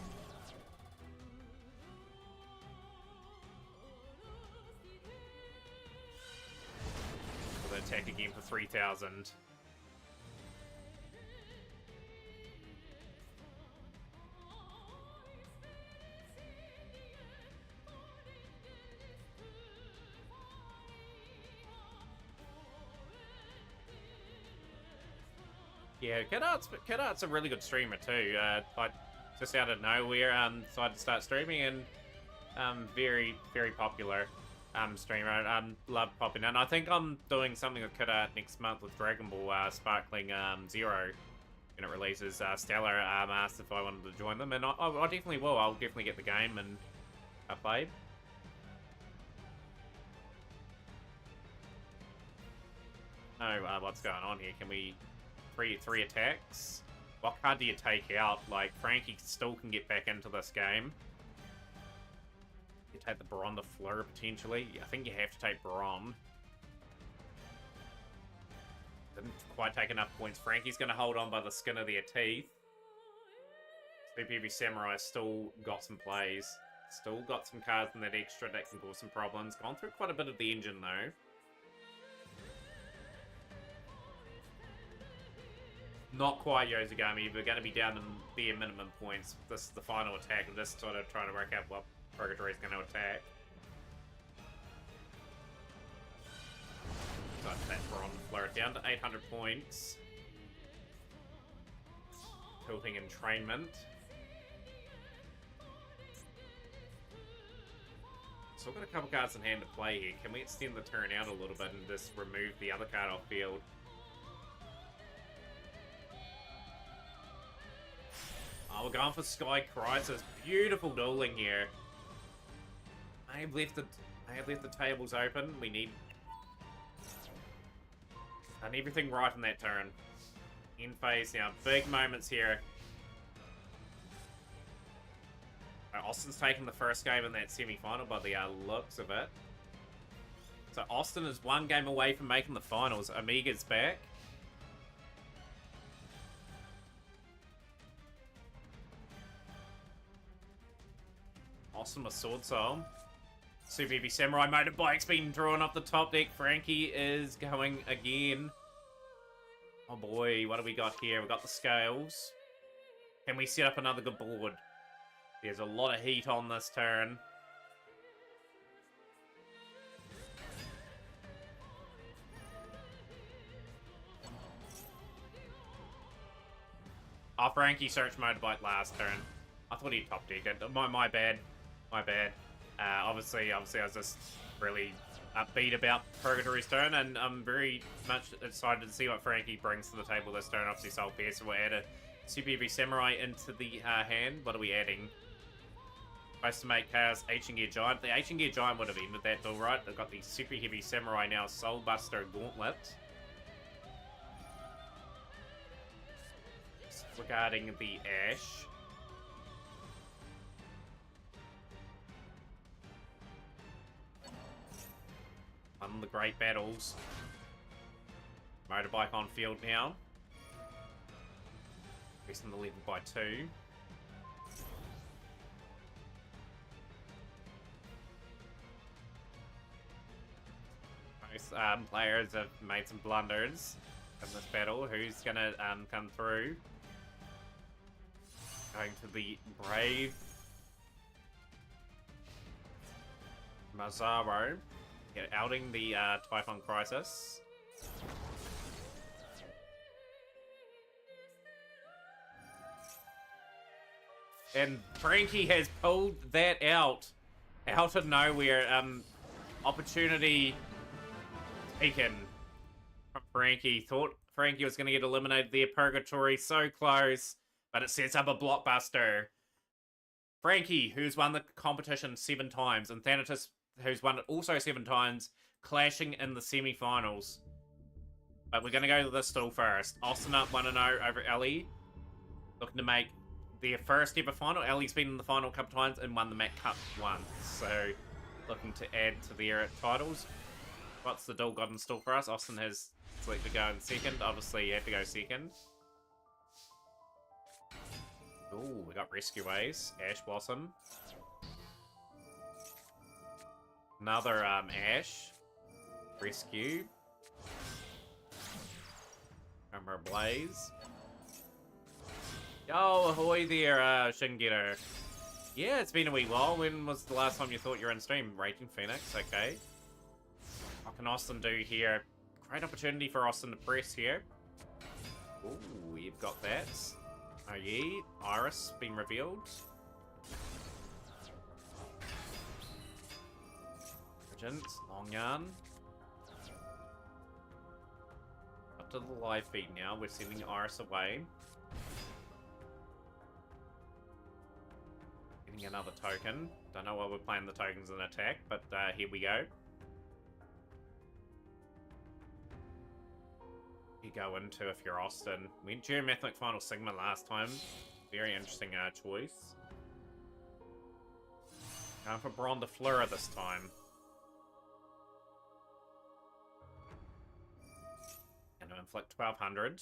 A: For the attack again for 3,000. Yeah, Kid Art's a really good streamer too. Like just out of nowhere, decided to start streaming, and very, very popular streamer. Love popping in. I think I'm doing something with Kid Art next month with Dragon Ball Sparkling Zero when it releases. Stellar asked if I wanted to join them, and I definitely will. I'll definitely get the game and play. Oh, what's going on here? Can we... Three attacks? What card do you take out? Like, Frankie still can get back into this game. You take the Baron the Fleur, potentially. I think you have to take Baron. Didn't quite take enough points. Frankie's going to hold on by the skin of their teeth. PPV Samurai still got some plays. Still got some cards in that extra that can cause some problems. Gone through quite a bit of the engine, though. Not quite Yozagami, we're going to be down to bare minimum points. This is the final attack. I'm just sort of trying to work out what Purgatory is going to attack. So that Baron Fleur down to 800 points. Tilting Entrainment. So I've got a couple cards in hand to play here. Can we extend the turn out a little bit and just remove the other card off field? Oh, we're going for Sky Crisis. Beautiful dueling here. I have left the tables open. We need... Done everything right in that turn. In phase now. Big moments here. Austin's taking the first game in that semi-final by the looks of it. So Austin is 1 game away from making the finals. Amiga's back. Austin with Sword Soul. Super Heavy Samurai motorbike's been drawn off the top deck. Frankie is going again. Oh boy, what do we got here? We got the scales. Can we set up another good board? There's a lot of heat on this turn. Oh, Frankie searched motorbike last turn. I thought he'd top deck it. My bad. My bad. Obviously I was just really upbeat about Purgatory's turn, and I'm very much excited to see what Frankie brings to the table this turn. Obviously, Soul Pierce, so we'll add a Super Heavy Samurai into the hand. What are we adding? Supposed to make Chaos Ancient Gear Giant. The Ancient Gear Giant would have ended that duel, right? They've got the Super Heavy Samurai now, Soul Buster Gauntlet. Regarding the Ash. One of the great battles. Motorbike on field now. Increasing the level by 2. Most players have made some blunders in this battle. Who's gonna come through? Going to the Brave Mazzaro. Outing the Typhon Crisis. And Frankie has pulled that out of nowhere. Opportunity taken from Frankie. Thought Frankie was going to get eliminated there. Purgatory, so close. But it sets up a blockbuster. Frankie, who's won the competition 7 times, and Thanatos, who's won it also 7 times, clashing in the semi-finals. But we're going to go to this duel first. Austin up 1-0 over Ellie. Looking to make their first ever final. Ellie's been in the final a couple times and won the MAC Cup once. So, looking to add to their titles. What's the duel got in store for us? Austin has selected to go in second. Obviously, you have to go second. Ooh, we got Rescue Ace. Ash Blossom. Another Ash. Rescue. Remember Blaze. Yo, ahoy there, Shingetter. Yeah, it's been a wee while. When was the last time you thought you were in stream? Raging Phoenix, okay. What can Austin do here? Great opportunity for Austin to press here. Ooh, you've got that. Oh yeah, Iris being revealed. Regent, Long Yarn. Up to the live feed now, we're sending Iris away. Getting another token. Don't know why we're playing the tokens in attack, but here we go. You go into if you're Austin. We went Geometric Final Sigma last time. Very interesting choice. Going for Bron de Fleur this time. And to inflict 1200.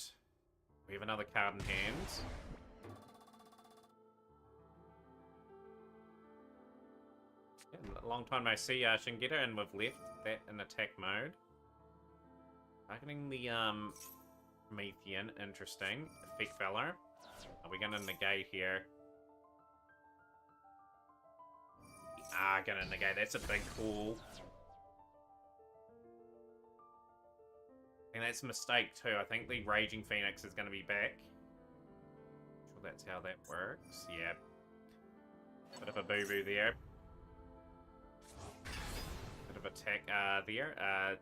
A: We have another card in hand. Yeah, long time no see Shingetter, and we've left that in attack mode. Targeting the Promethean, interesting. Fake Feller. Are we gonna negate here? We are gonna negate. That's a big call. And that's a mistake too. I think the Raging Phoenix is gonna be back. Sure that's how that works. Yeah. Bit of a boo-boo there. Bit of attack there.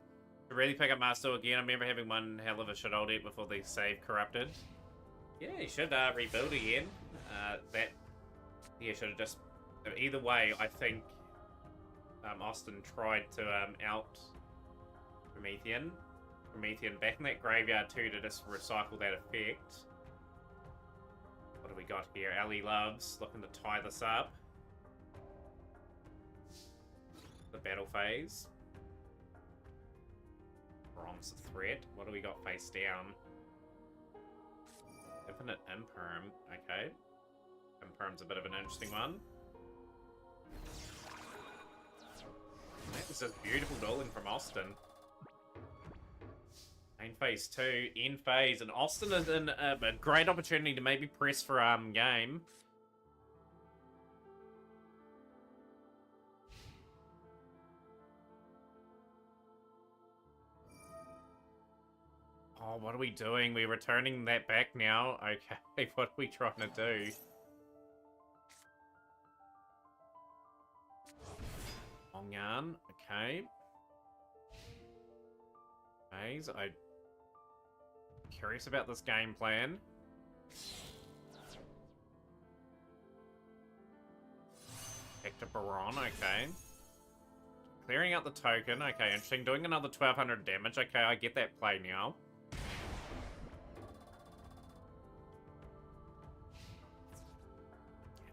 A: To really pick up Master again, I remember having one hell of a shit old deck before the save corrupted. Yeah, you should rebuild again. Yeah, should have just... Either way, I think Austin tried to out Promethean. Promethean back in that graveyard too to just recycle that effect. What do we got here? Ali Loves looking to tie this up. The battle phase. Bronze Threat. What do we got face down? Infinite Imperm. Okay. Imperm's a bit of an interesting one. That was just beautiful dueling from Austin. Main phase 2, end phase, and Austin is in a great opportunity to maybe press for game. Oh, what are we doing? We're returning that back now? Okay, what are we trying to do? Ongan, okay. Phase, I'm curious about this game plan. Hector Baron, okay. Clearing out the token, okay, interesting. Doing another 1200 damage, okay, I get that play now.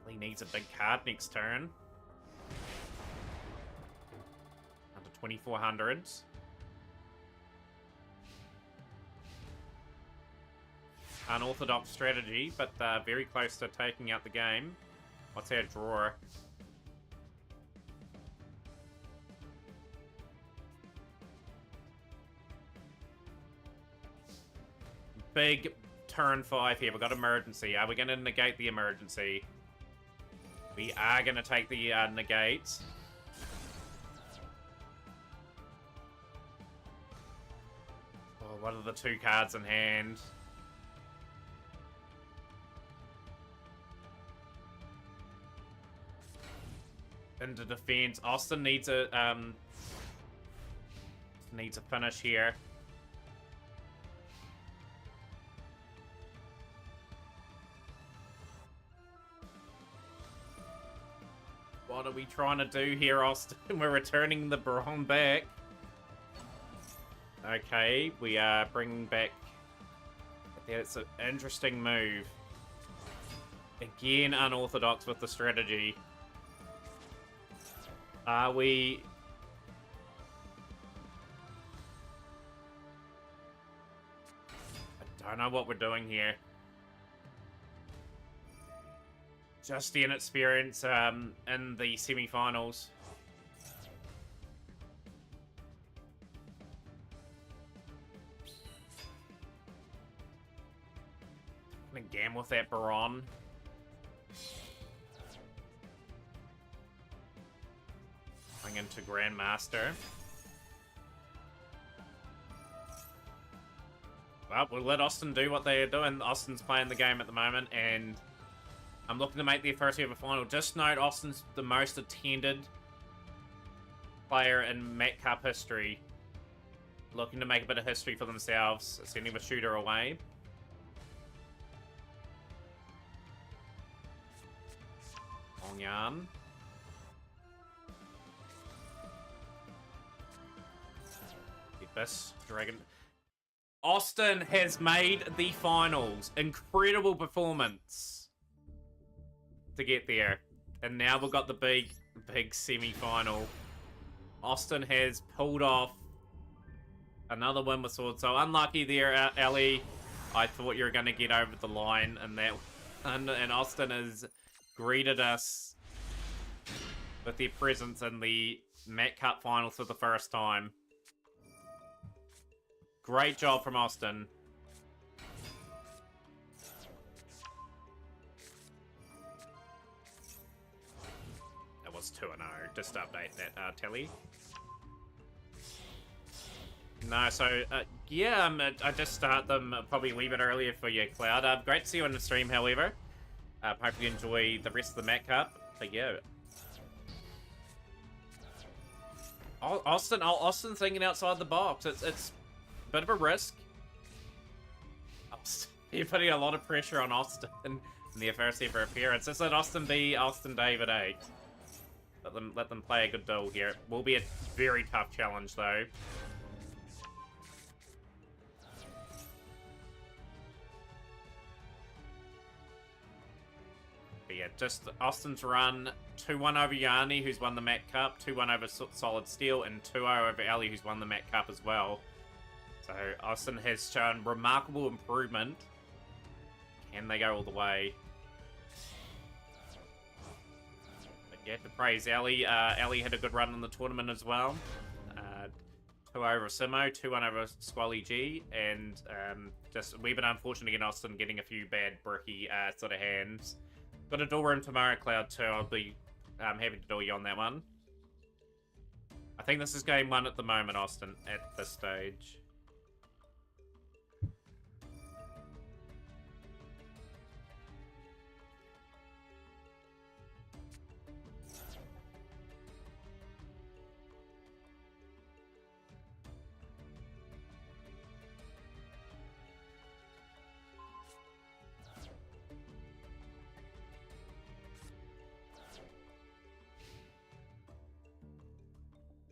A: He needs a big card next turn. Under 2400. Unorthodox strategy, but very close to taking out the game. What's our draw? Big turn 5 here. We've got emergency. Are we going to negate the emergency? We are going to take the negate. Oh, what are the 2 cards in hand? Into defense. Austin needs a finish here. What are we trying to do here, Austin? We're returning the Baron back. Okay, we are bringing back... It's an interesting move. Again, unorthodox with the strategy. Are we... I don't know what we're doing here. Just the inexperience in the semi-finals. I'm gonna gamble with that Baron. Going into Grandmaster. Well, we'll let Austin do what they're doing. Austin's playing the game at the moment, and I'm looking to make their first ever final. Just note, Austin's the most attended player in Met Cup history. Looking to make a bit of history for themselves. Sending a shooter away. Long yarn. This Dragon. Austin has made the finals. Incredible performance to get there. And now we've got the big semi-final. Austin has pulled off another win with Sword. So unlucky there, Ellie. I thought you were going to get over the line and that, and Austin has greeted us with their presence in the Met Cup finals for the first time. Great job from Austin. That was 2-0. Just update that, Telly. No, so, yeah, I just start them probably a wee bit earlier for you, Cloud. Great to see you on the stream, however. Hope you enjoy the rest of the Met Cup. But yeah. Austin thinking outside the box. It's a bit of a risk. You're putting a lot of pressure on Austin in their first ever appearance. Just let Austin be Austin David 8. Let them play a good duel here. It will be a very tough challenge though. But yeah, just Austin's run 2-1 over Yanni, who's won the Met Cup, 2-1 over Solid Steel, and 2-0 over Ali, who's won the Met Cup as well. So Austin has shown remarkable improvement. Can they go all the way? You have to praise Ellie. Ellie had a good run in the tournament as well. 2 over Simo, 2-1 over Squally G, and just we've been unfortunate against Austin getting a few bad bricky sort of hands. Got a dual room tomorrow, Cloud, too. I'll be happy to duel you on that one. I think this is game 1 at the moment, Austin, at this stage.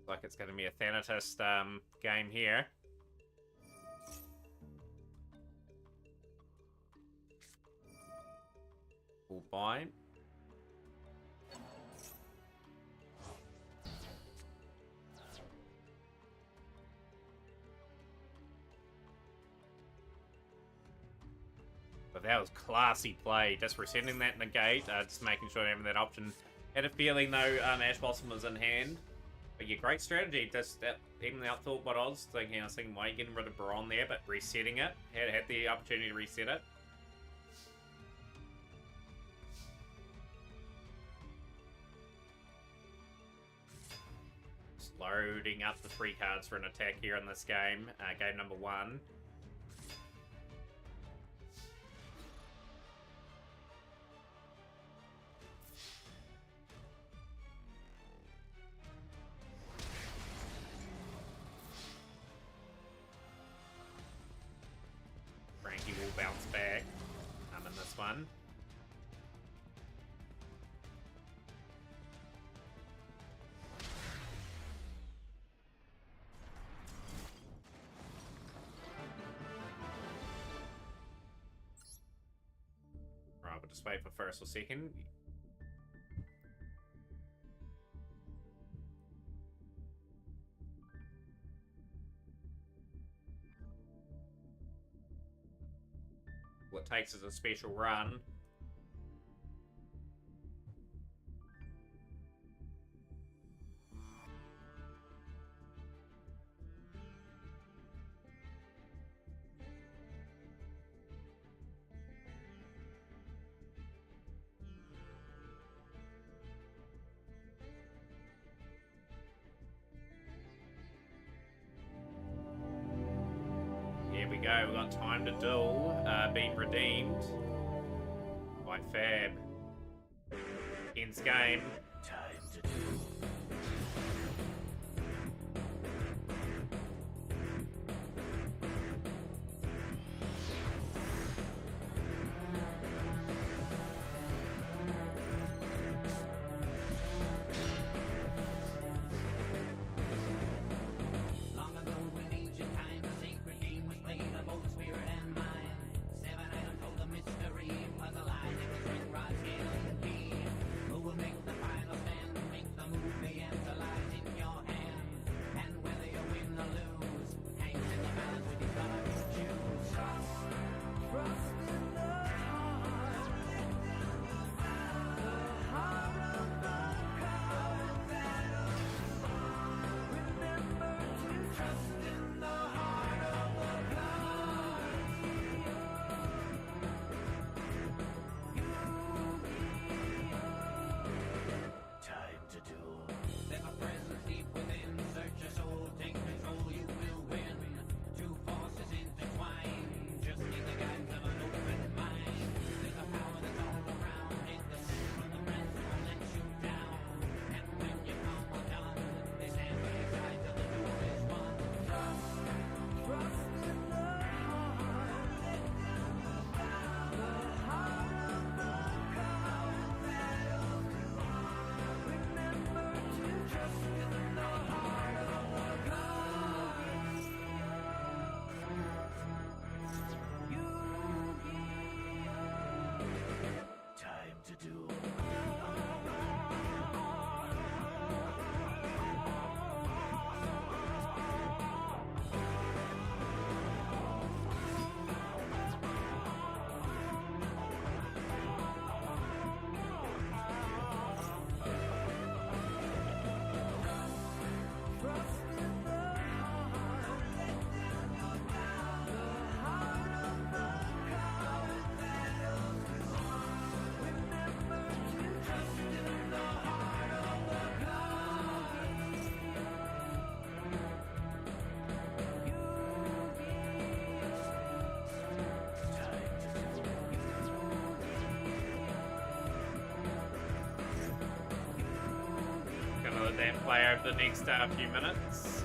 A: Like it's going to be a Thanatos game here. Full bind. But that was classy play. Just resetting that negate, just making sure having that option. Had a feeling though, Ash Blossom was in hand. But yeah, great strategy. Just even outthought what I was thinking. I was thinking, why are you getting rid of Baron there, but resetting it? Had the opportunity to reset it. Just loading up the 3 cards for an attack here in this game. Game number 1. Frankie will bounce back in this one. Right, we'll just wait for first or second. What takes is a special run. Here we go, we've got time to duel. Being redeemed by Fab. Ends game.
G: Time to do.
E: Long ago, when ancient times, a sacred game was played of both spirit and mind. 7 items told the mystery. Was a lie that was ring rod, scale, and key. Who will make the final?
A: that play over the next few minutes.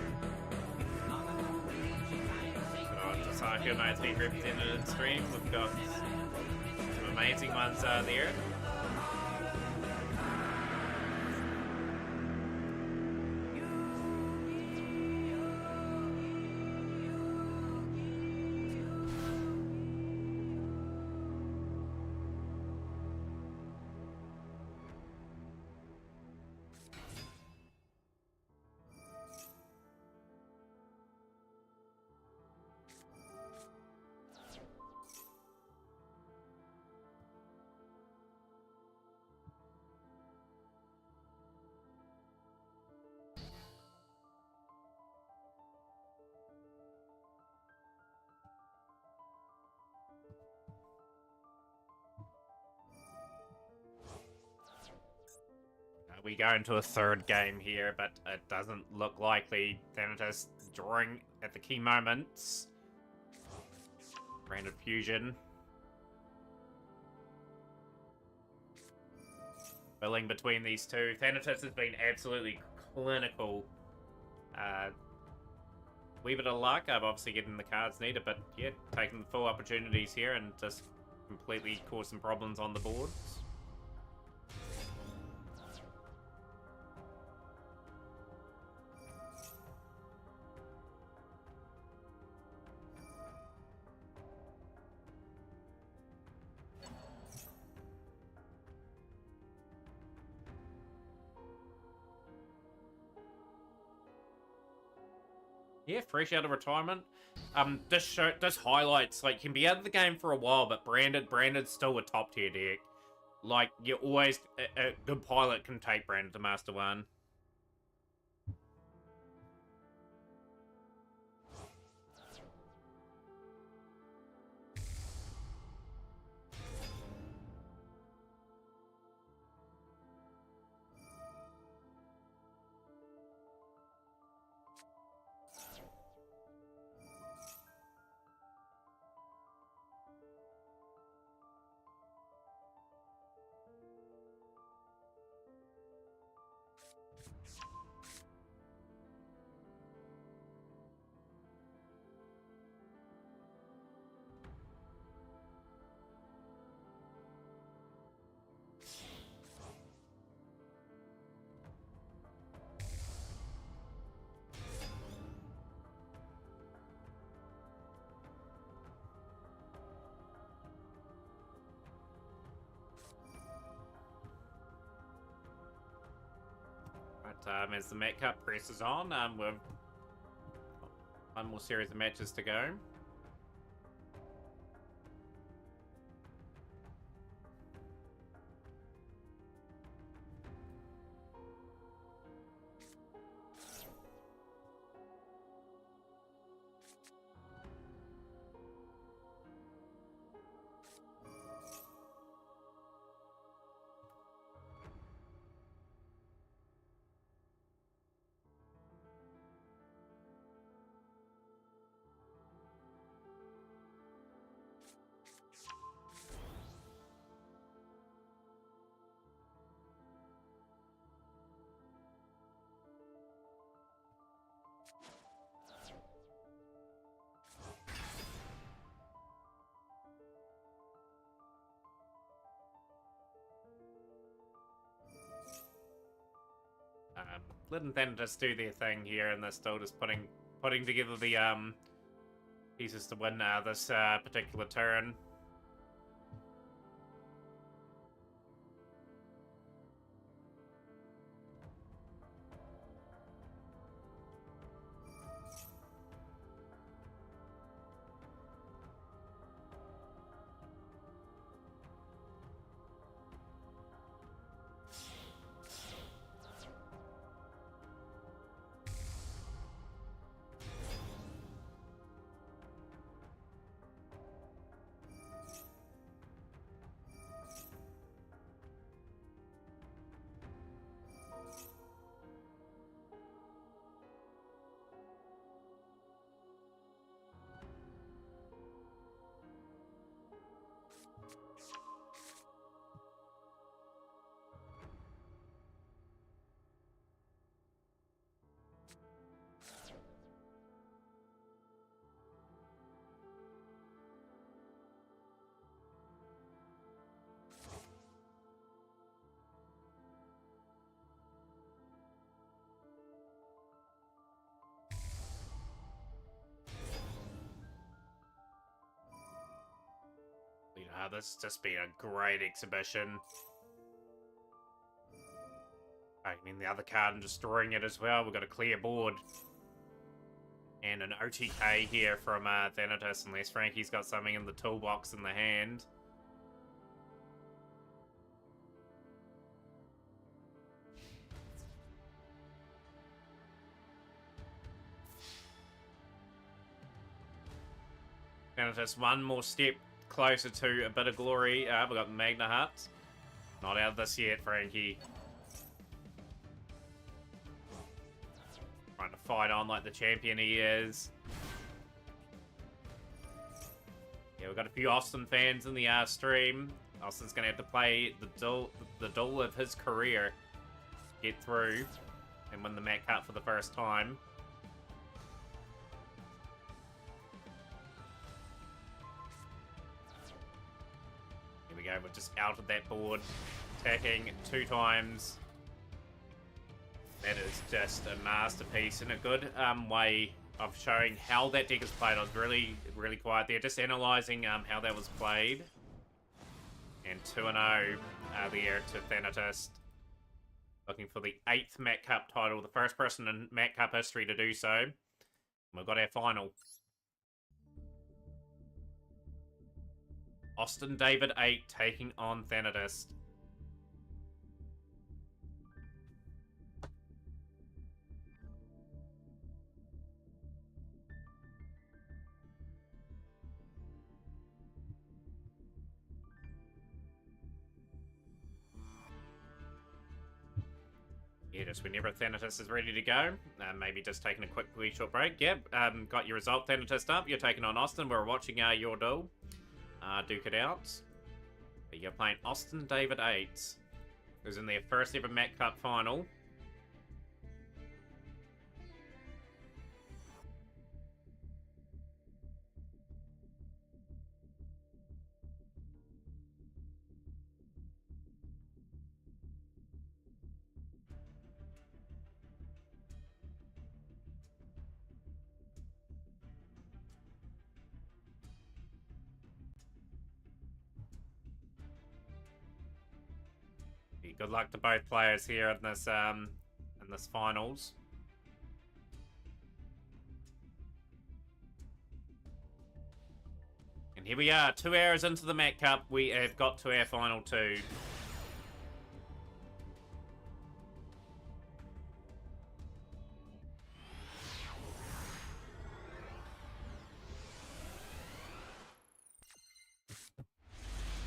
A: Got Psycho Knights being represented in stream. We've got some amazing ones there. We go into a third game here, but it doesn't look likely. Thanatos drawing at the key moments. Branded Fusion. Billing between these two. Thanatos has been absolutely clinical. Wee bit of luck. I'm obviously getting the cards needed, but yeah, taking the full opportunities here and just completely cause some problems on the boards. Yeah, fresh out of retirement. This highlights, like, can be out of the game for a while, but Branded's still a top tier deck. Like, you always, a good pilot can take Branded to Master 1. As the Met Cup presses on, we've one more series of matches to go. Letting them just do their thing here, and they're still just putting together the pieces to win this particular turn. This has just been a great exhibition. Opening the other card and destroying it as well. We've got a clear board. And an OTK here from Thanatos, unless Frankie's got something in the toolbox in the hand. Thanatos one more step closer to a bit of glory. We've got Magna Hut. Not out of this yet, Frankie. Trying to fight on like the champion he is. Yeah, we've got a few Austin fans in the stream. Austin's going to have to play the duel of his career. Get through and win the Mac Cup for the first time. Here we go, we're just out of that board. Attacking 2 times. That is just a masterpiece and a good way of showing how that deck is played. I was really quiet there, just analysing how that was played. And 2-0 there to Thanatos. Looking for the 8th Mac Cup title, the first person in Mac Cup history to do so. And we've got our final. Austin David 8 taking on Thanatos. Yeah, just whenever Thanatos is ready to go. Maybe just taking a quick, wee short break. Yep, got your result, Thanatos up. You're taking on Austin. We're watching your duel. Duke it out. But you're playing Austin David 8, who's in their first ever Mac Cup final. Good luck to both players here in this finals. And here we are, 2 hours into the Mac Cup. We have got to our final 2.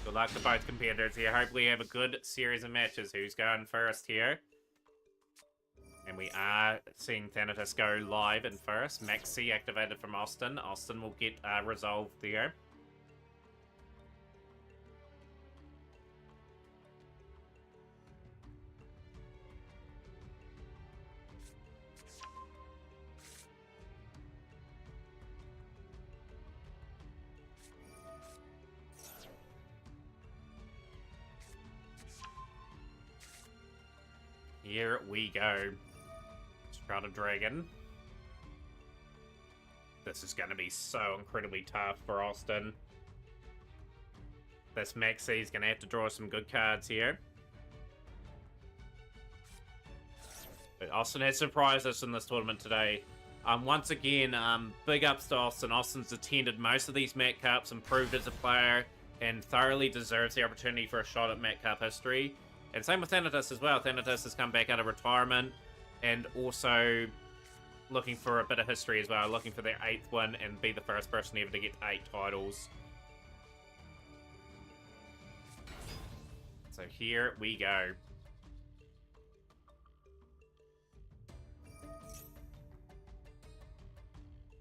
A: Good luck to both competitors here. Hopefully have a good series of matches. Who's going first here? And we are seeing Thanatos go live in first. Maxi activated from Austin. Austin will get resolved there. Here we go. Shrouded Dragon. This is going to be so incredibly tough for Austin. This Maxi is going to have to draw some good cards here. But Austin has surprised us in this tournament today. Once again, big ups to Austin. Austin's attended most of these Mac Cups, improved as a player, and thoroughly deserves the opportunity for a shot at Mac Cup history. And same with Thanatos as well. Thanatos has come back out of retirement and also looking for a bit of history as well. Looking for their 8th win and be the first person ever to get 8 titles. So here we go.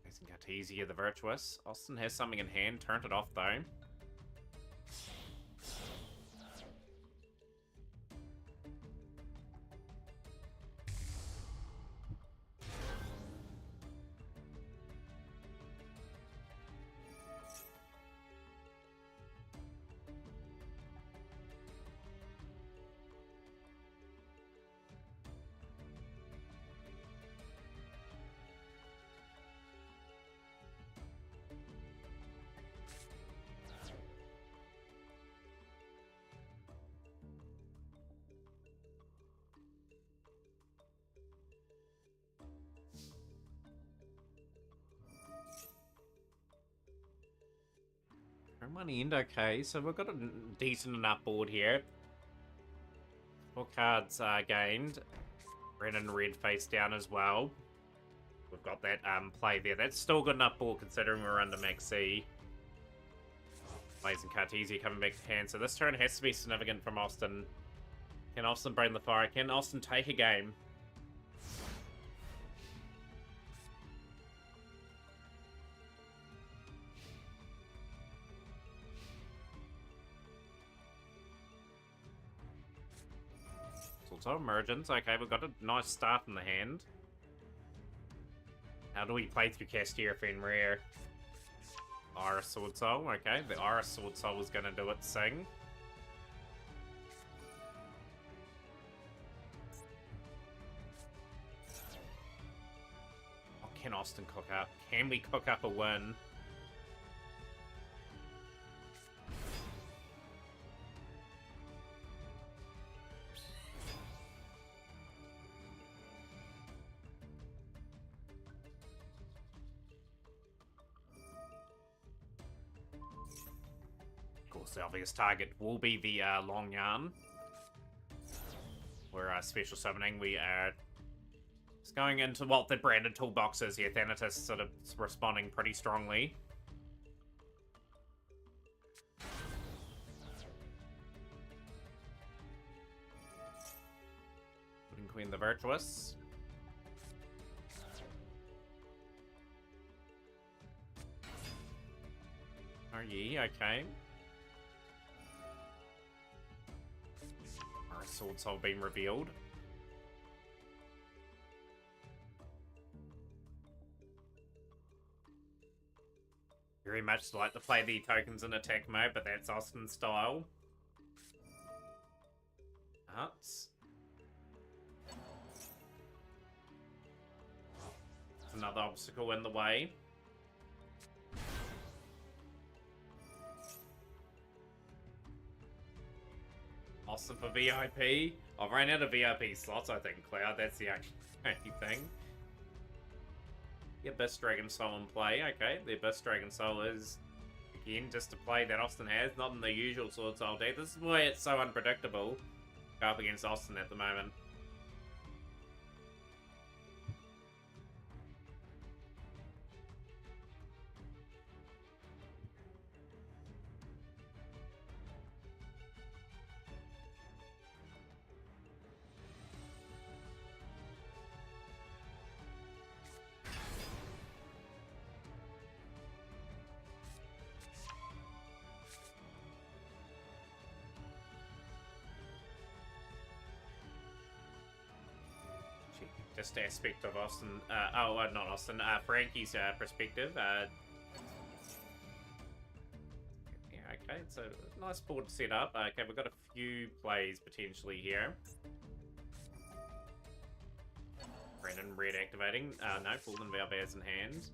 A: Facing Cartesia the Virtuous. Austin has something in hand. Turned it off though. Iron One End, okay, so we've got a decent enough board here. 4 cards gained. Red and red face down as well. We've got that play there. That's still good enough board considering we're under Max C. Blazing Cartesia coming back to hand, so this turn has to be significant from Austin. Can Austin bring the fire? Can Austin take a game? Also emergence. Okay, we've got a nice start in the hand. How do we play through Castia Fenrir? Iris Sword Soul. Okay, the Iris Sword Soul is going to do its thing. Oh, can Austin cook up? Can we cook up a win? The obvious target will be the long yarn. We're special summoning. We are just going into what the branded toolbox is here. Thanatos sort of responding pretty strongly. Queen the Virtuous. Are ye? Okay. Our Sword Soul being revealed. Very much like to play the tokens in attack mode, but that's Austin's style. Hearts. Another obstacle in the way. Austin for VIP. I've run out of VIP slots, I think, Cloud. That's the only thing. Yeah, Abyss Dragon Soul in play. Okay, the Abyss Dragon Soul is, again, just a play that Austin has, not in the usual Sword Soul deck. This is why it's so unpredictable. Go up against Austin at the moment. Just aspect of Austin, not Austin, Frankie's perspective. Yeah, okay, it's a nice board to set up. Okay, we've got a few plays potentially here. Brandon Red activating. No, Fallen Valbear's in hand.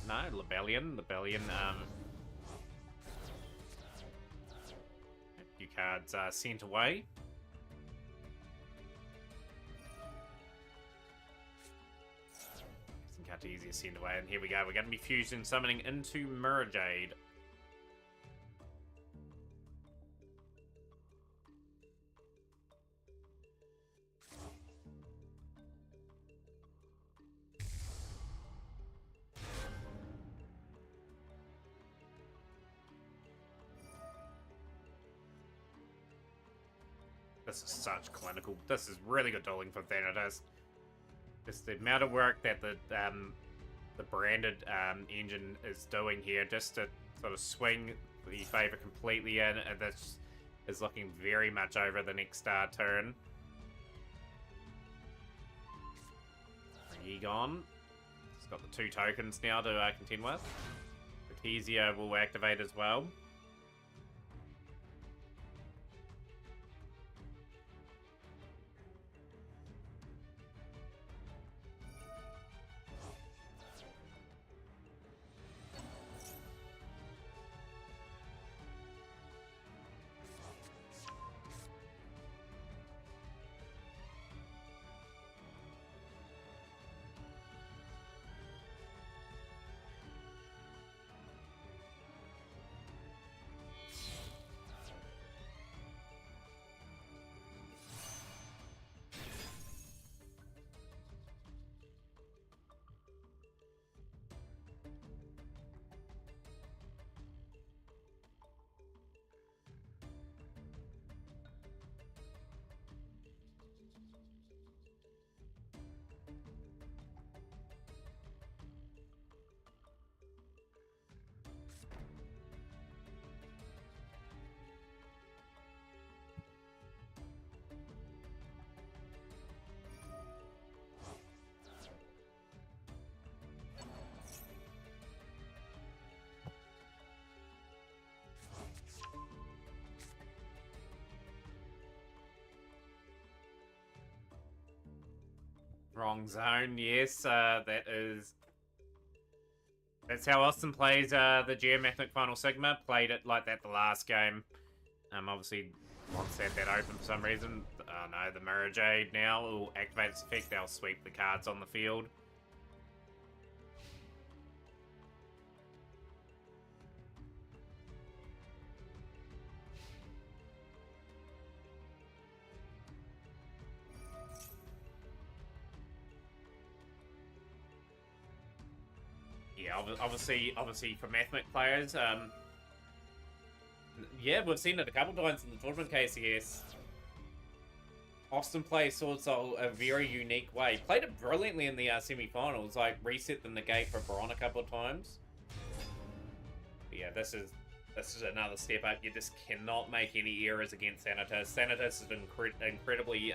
A: No, Lebellion. A few cards sent away. Some cards easier sent away, and here we go. We're going to be fusion summoning into Mirajade. This is such clinical. This is really good dueling for Thanatos. Just the amount of work that the branded engine is doing here, just to sort of swing the favor completely in, and this is looking very much over the next turn. Egon. He's got the 2 tokens now to contend with. Artesia will activate as well. Wrong zone, yes, that is... That's how Austin plays the Geometric Final Sigma. Played it like that the last game. Obviously, once had that open for some reason. Oh no, the Mirror Jade now will activate its effect. They'll sweep the cards on the field. Yeah, obviously for Mathemic players, yeah, we've seen it a couple times in the tournament KCS. Austin plays Sword Soul a very unique way. Played it brilliantly in the semi-finals, like reset the negate for Braun a couple of times. But yeah, this is another step up. You just cannot make any errors against Thanatos. Thanatos is incredibly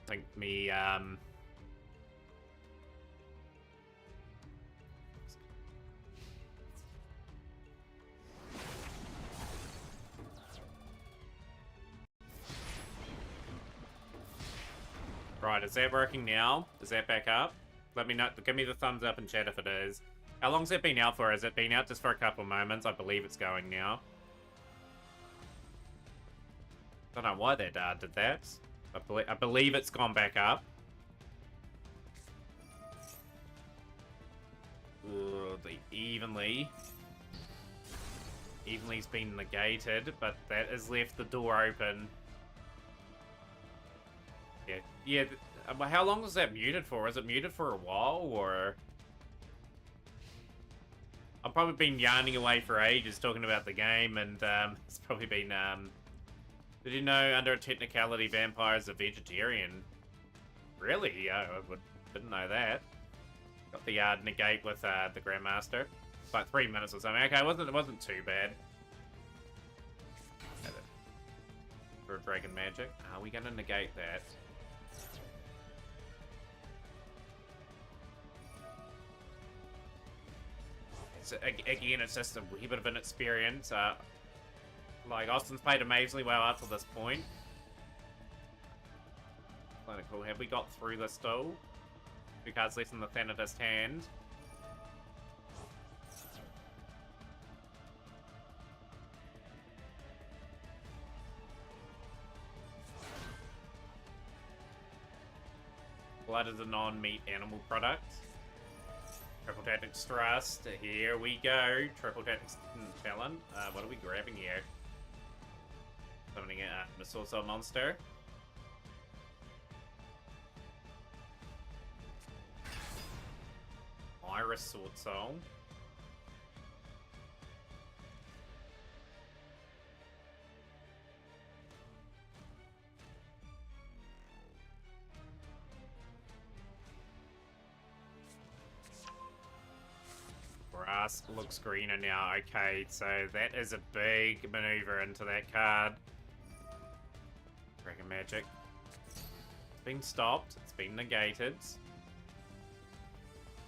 A: think me, Right, is that working now? Is that back up? Let me know. Give me the thumbs up in chat if it is. How long's it been out for? Has it been out just for a couple moments? I believe it's going now. Don't know why that did that. I believe it's gone back up. Ooh, the evenly's been negated, but that has left the door open. Yeah. How long was that muted for? Is it muted for a while, or? I've probably been yarning away for ages talking about the game, and it's probably been. Did you know, under a technicality, vampires are vegetarian? Really? Yeah, didn't know that. Got the negate with the Grandmaster. It's like 3 minutes or something. Okay, it wasn't too bad. For Dragon Magic, are we gonna negate that? Again, it's just a wee bit of an experience. Like, Austin's played amazingly well up to this point. Kind of cool. Have we got through this still? 2 cards left in the Thanatist hand. Blood is a non-meat animal product. Triple Tactics Thrust. Here we go. Triple Tactics Talon. What are we grabbing here? Summoning a Sorcerer monster. Iris Sword Soul. Grass looks greener now. Okay, so that is a big maneuver into that card. Dragon Magic. It's been stopped. It's been negated.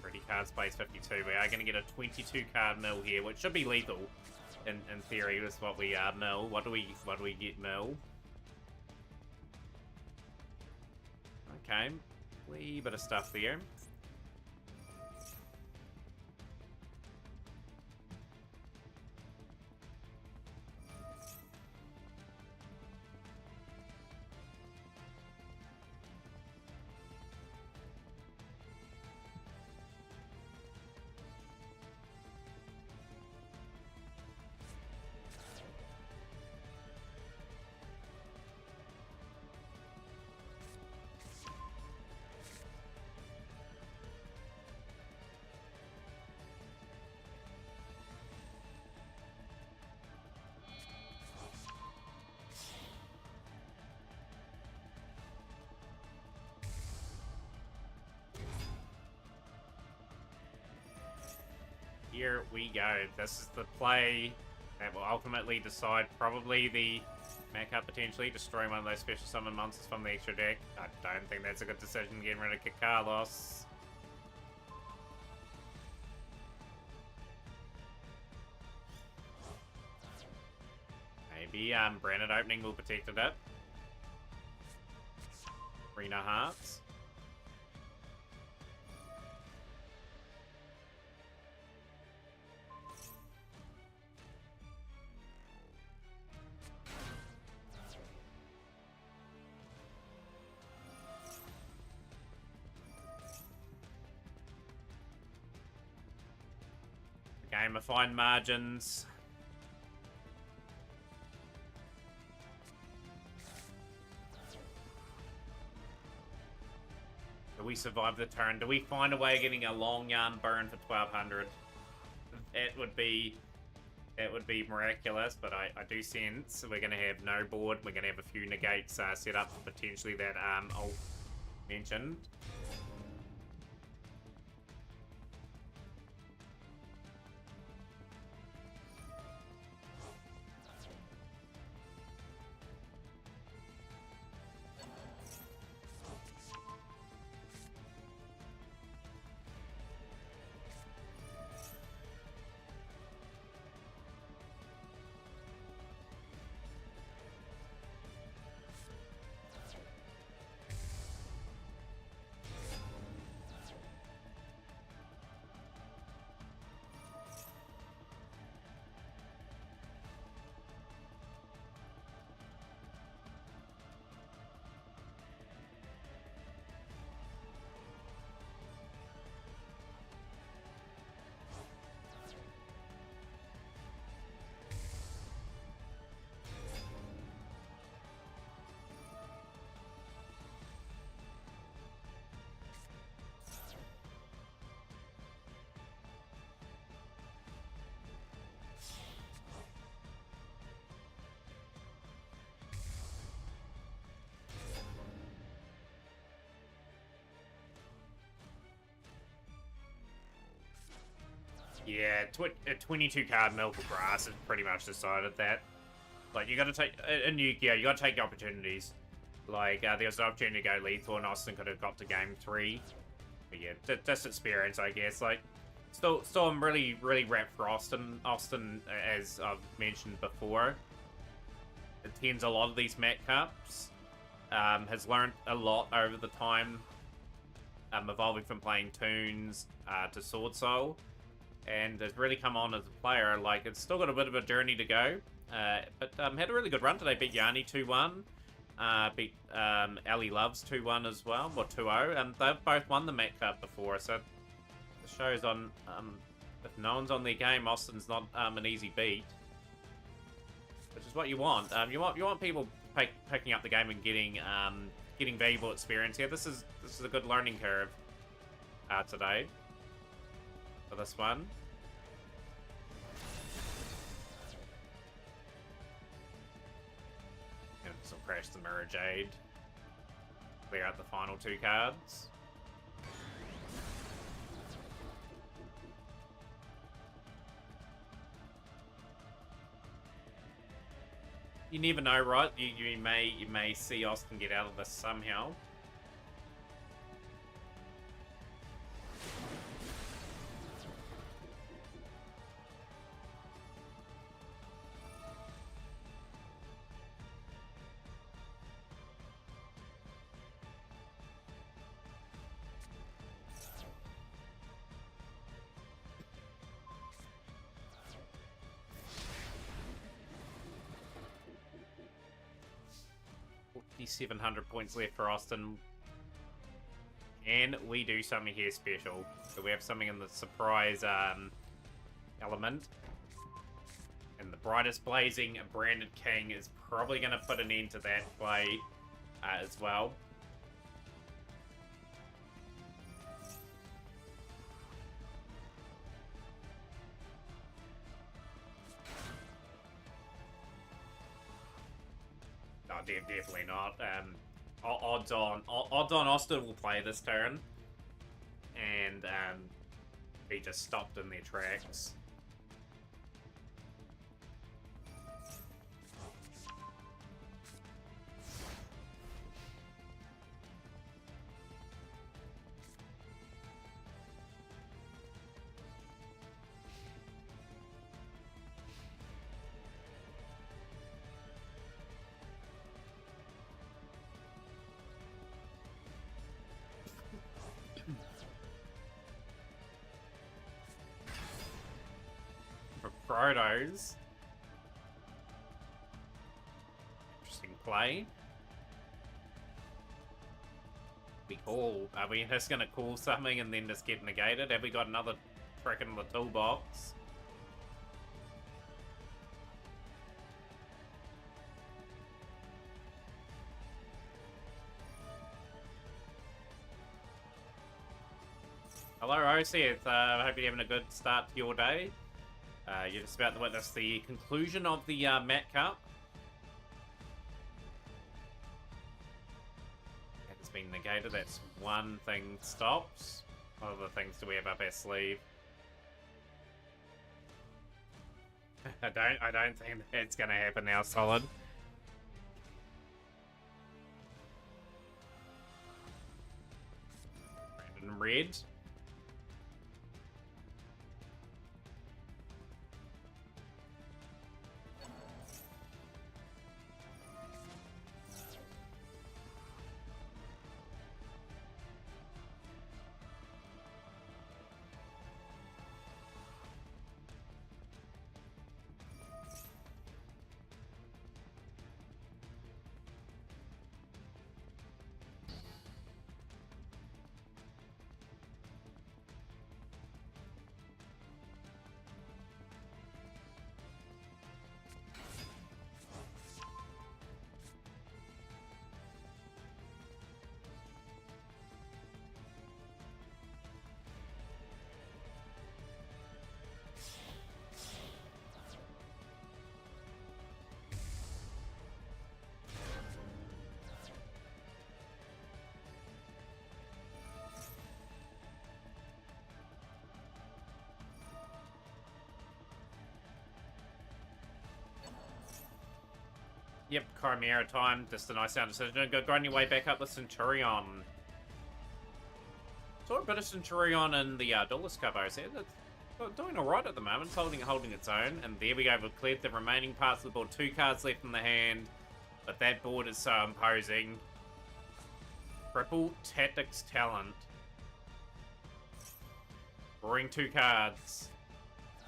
A: Ready card space 52. We are going to get a 22 card mill here, which should be lethal. In theory, that's what we mill. What do we get mill? Okay, wee bit of stuff there. Here we go. This is the play that will ultimately decide probably the matchup, potentially destroy one of those special summon monsters from the extra deck. I don't think that's a good decision, getting rid of Kakalos. Maybe Branded Opening will protect it. Arena Hearts. Game of fine margins. Do we survive the turn? Do we find a way of getting a long yarn burn for 1200? It would be miraculous, but I do sense we're going to have no board. We're going to have a few negates set up for potentially that ult mentioned. Yeah, a 22 card Milk of Grass has pretty much decided that. Like, you gotta take, you gotta take the opportunities. Like, there was an opportunity to go lethal, and Austin could have got to game 3. But yeah, just experience, I guess. Like, still, I'm really wrapped for Austin. Austin, as I've mentioned before, attends a lot of these Mat Cups. Has learned a lot over the time, evolving from playing Toons to Sword Soul, and has really come on as a player. Like, it's still got a bit of a journey to go, but had a really good run today. Beat Yanni 2-1, beat Ali Loves 2-1 as well, or 2-0, and they've both won the Mat Cup before, so it shows on, if no one's on their game, Austin's not an easy beat, which is what you want. You want people picking up the game and getting valuable experience here. This is a good learning curve today for this one. And some Crash the Mirror Jade. Clear out the final 2 cards. You never know, right? You may see Austin get out of this somehow. $700 points left for Austin, and we do something here special. So we have something in the surprise element, and the Brightest Blazing Branded King is probably going to put an end to that play as well. No, definitely not. Odds on Austin will play this turn, and be just stopped in their tracks. Protos. Interesting play. We call. Are we just gonna call something and then just get negated? Have we got another trick in the toolbox? Hello, Oseth. I hope you're having a good start to your day. You're just about to witness the conclusion of the Mat Cup. It's been negated. That's one thing stopped. What other things do we have up our sleeve? I don't think that's gonna happen now, Solid. Brandon Red. Yep, Chimera time. Just a nice sound decision. Go grind your way back up with Centurion. Saw a bit of Centurion in the Duelist Cup, I said. It's doing alright at the moment. It's holding its own. And there we go. We've cleared the remaining parts of the board. 2 cards left in the hand. But that board is so imposing. Triple Tactics Talent. Drawing 2 cards.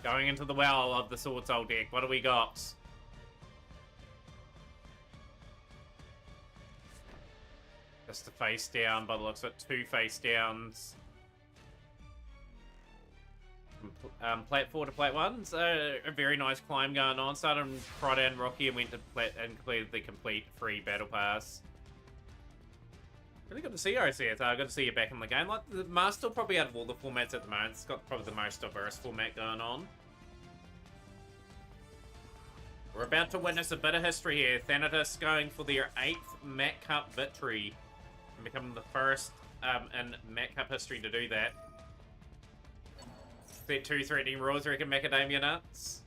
A: Going into the well of the Sword Soul deck. What do we got? Just a face down, but it looks like 2 face downs. Plat 4 to Plat 1. So a very nice climb going on. Started on Friday and Rocky and went to Plat and completed the complete free battle pass. Really good to see you, OCS. Good to see you back in the game. Like, the Master probably out of all the formats at the moment, it's got probably the most diverse format going on. We're about to witness a bit of history here. Thanatos going for their 8th Mat Cup victory. And becoming the first in Mat Cup history to do that. Set 2 threatening rules, I reckon Macadamia Nuts.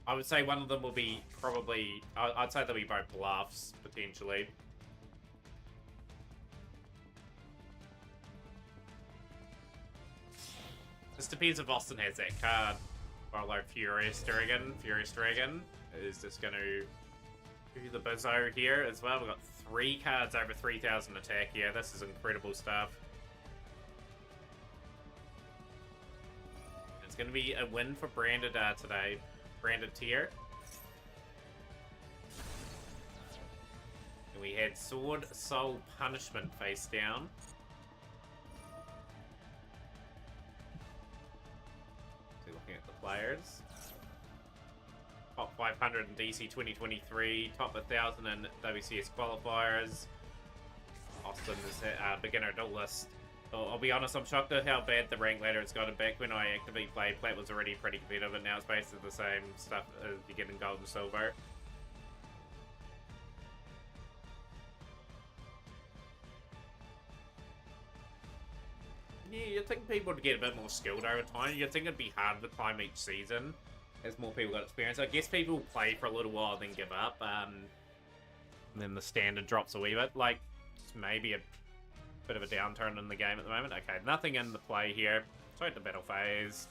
A: I would say one of them will be probably... I'd say they'll be both bluffs, potentially. This depends if Austin has that card. Although Furious Dragon is just going to do the bizzo here as well. We've got 3 cards over 3,000 attack here. This is incredible stuff. It's going to be a win for Branded today. Branded tier. And we had Sword Soul Punishment face down. So looking at the players. Top 500 in DC 2023, top 1,000 in WCS qualifiers. Austin is a beginner duelist. I'll be honest, I'm shocked at how bad the rank ladder has gotten. Back when I actively played, Plat was already pretty competitive, and now it's basically the same stuff as you get in gold and silver. Yeah, you'd think people would get a bit more skilled over time. You'd think it'd be harder to climb each season as more people got experience. I guess people play for a little while and then give up. And then the standard drops a wee bit. Like, just maybe a bit of a downturn in the game at the moment. Okay, nothing in the play here. Straight to battle phase.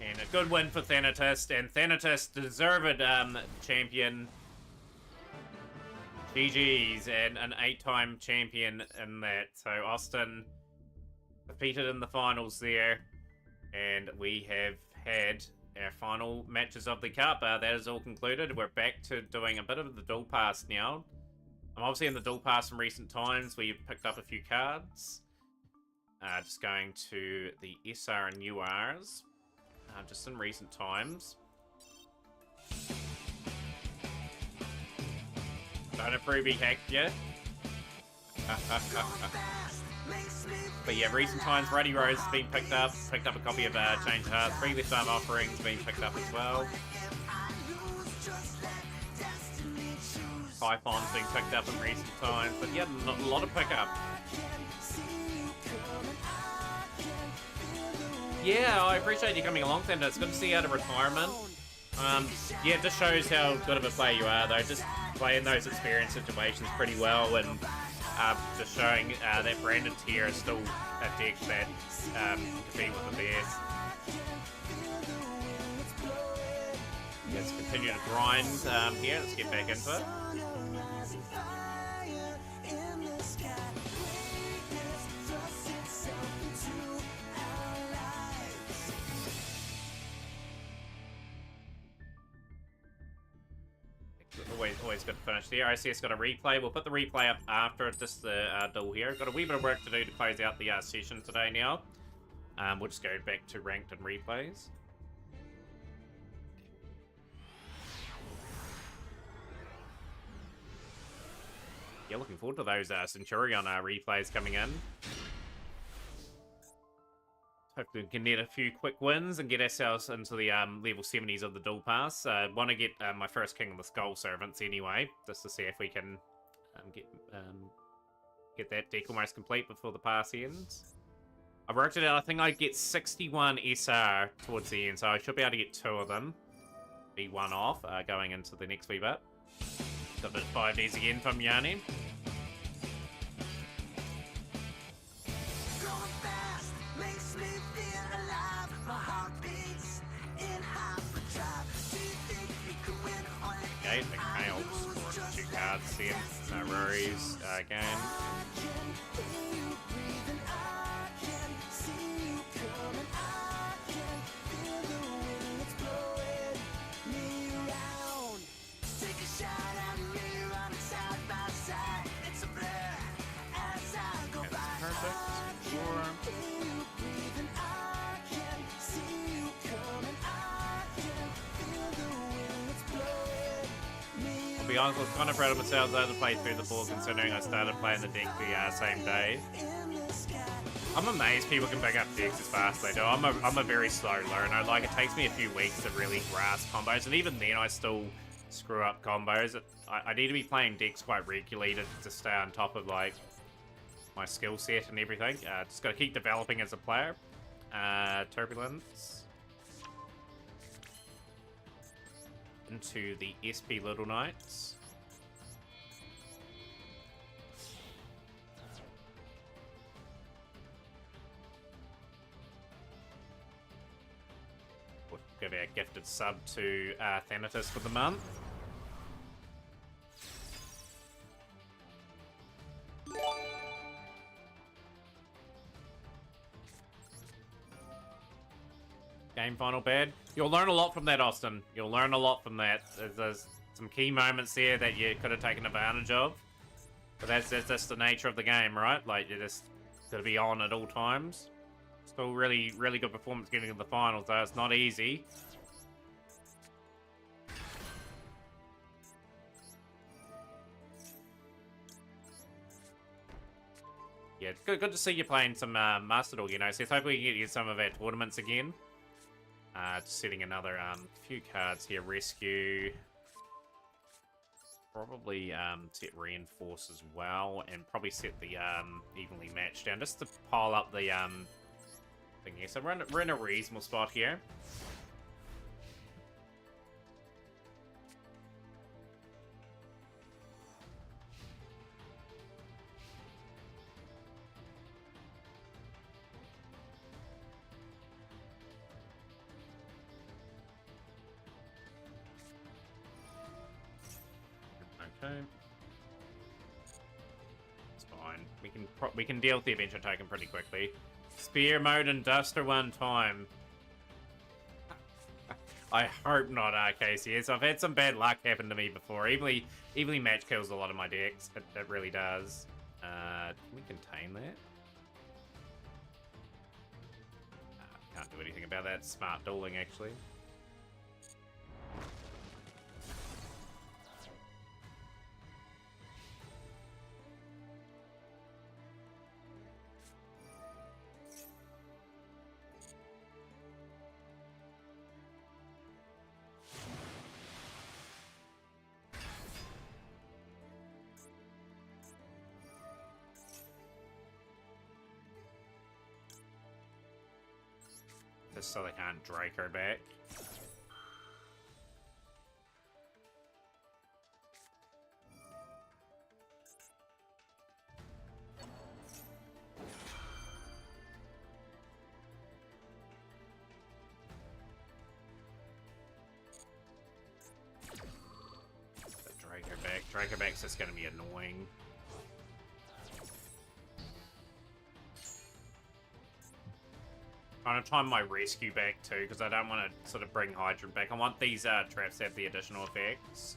A: And a good win for Thanatos, and Thanatos deserved champion. GG's, and an 8-time champion in that. So Austin defeated in the finals there, and we have had our final matches of the cup. That is all concluded. We're back to doing a bit of the duel pass now. I'm obviously in the duel pass in recent times. We've picked up a few cards. Just going to the SR and URs. Just in recent times. Don't approve he hacked yet. But yeah, recent times, Ruddy Rose has been picked up. Picked up a copy of Change Hearts. 3 Left Arm Offerings been picked up as well. Typhon's been picked up in recent times. But yeah, a lot of pickup. Yeah, I appreciate you coming along, Thunder. It's good to see you out of retirement. Yeah, it just shows how good of a player you are, though. Just playing those experience situations pretty well, and just showing that Branded tier is still a deck that can compete with the best. Let's continue to grind here. Let's get back into it. Always good to finish there. OCS got a replay. We'll put the replay up after just the duel here. Got a wee bit of work to do to close out the session today now. We'll just go back to ranked and replays. Yeah, looking forward to those Centurion replays coming in. Hopefully we can get a few quick wins and get ourselves into the level 70s of the duel pass. Want to get my first King of the Skull Servants anyway, just to see if we can get get that deck almost complete before the pass ends. I worked it out. I think I get 61 SR towards the end, so I should be able to get 2 of them. Be 1 off going into the next wee bit. So a bit 5 days again from Yanni.
G: Going fast makes me feel alive. My heart beats in hyperdrive. Do you think you could win on it?
A: Okay, the Kale scored 2 cards then. No worries. Again. I'll be honest, I was kind of proud of myself though to play through the 4 considering I started playing the deck the same day. I'm amazed people can pick up decks as fast as they do. I'm a very slow learner. Like, it takes me a few weeks to really grasp combos, and even then I still screw up combos. I need to be playing decks quite regularly to stay on top of, like, my skill set and everything. Just gotta keep developing as a player. Turbulence. Into the SP Little Knights. We'll give our gifted sub to Thanatos for the month. Game final bad. You'll learn a lot from that, Austin. You'll learn a lot from that. There's some key moments there that you could have taken advantage of. But that's just the nature of the game, right? Like, you're just gotta be on at all times. Still really, really good performance getting to the finals, though. It's not easy. Yeah, it's good to see you playing some Master Duel, you know. So hopefully we can get some of our tournaments again. Just setting another few cards here. Rescue. Probably set Reinforce as well. And probably set the Evenly Matched down. Just to pile up the thing here. So we're in a reasonable spot here. Okay. It's fine. We can deal with the adventure token pretty quickly. Spear mode and Duster one time. I hope not, KCS. I've had some bad luck happen to me before. Evenly match kills a lot of my decks. It really does. Can we contain that? Can't do anything about that. Smart dueling, actually. Just so they can't Draco back. Draco back's just gonna be annoying. Trying to time my rescue back too, because I don't want to sort of bring Hydrant back. I want these traps to have the additional effects.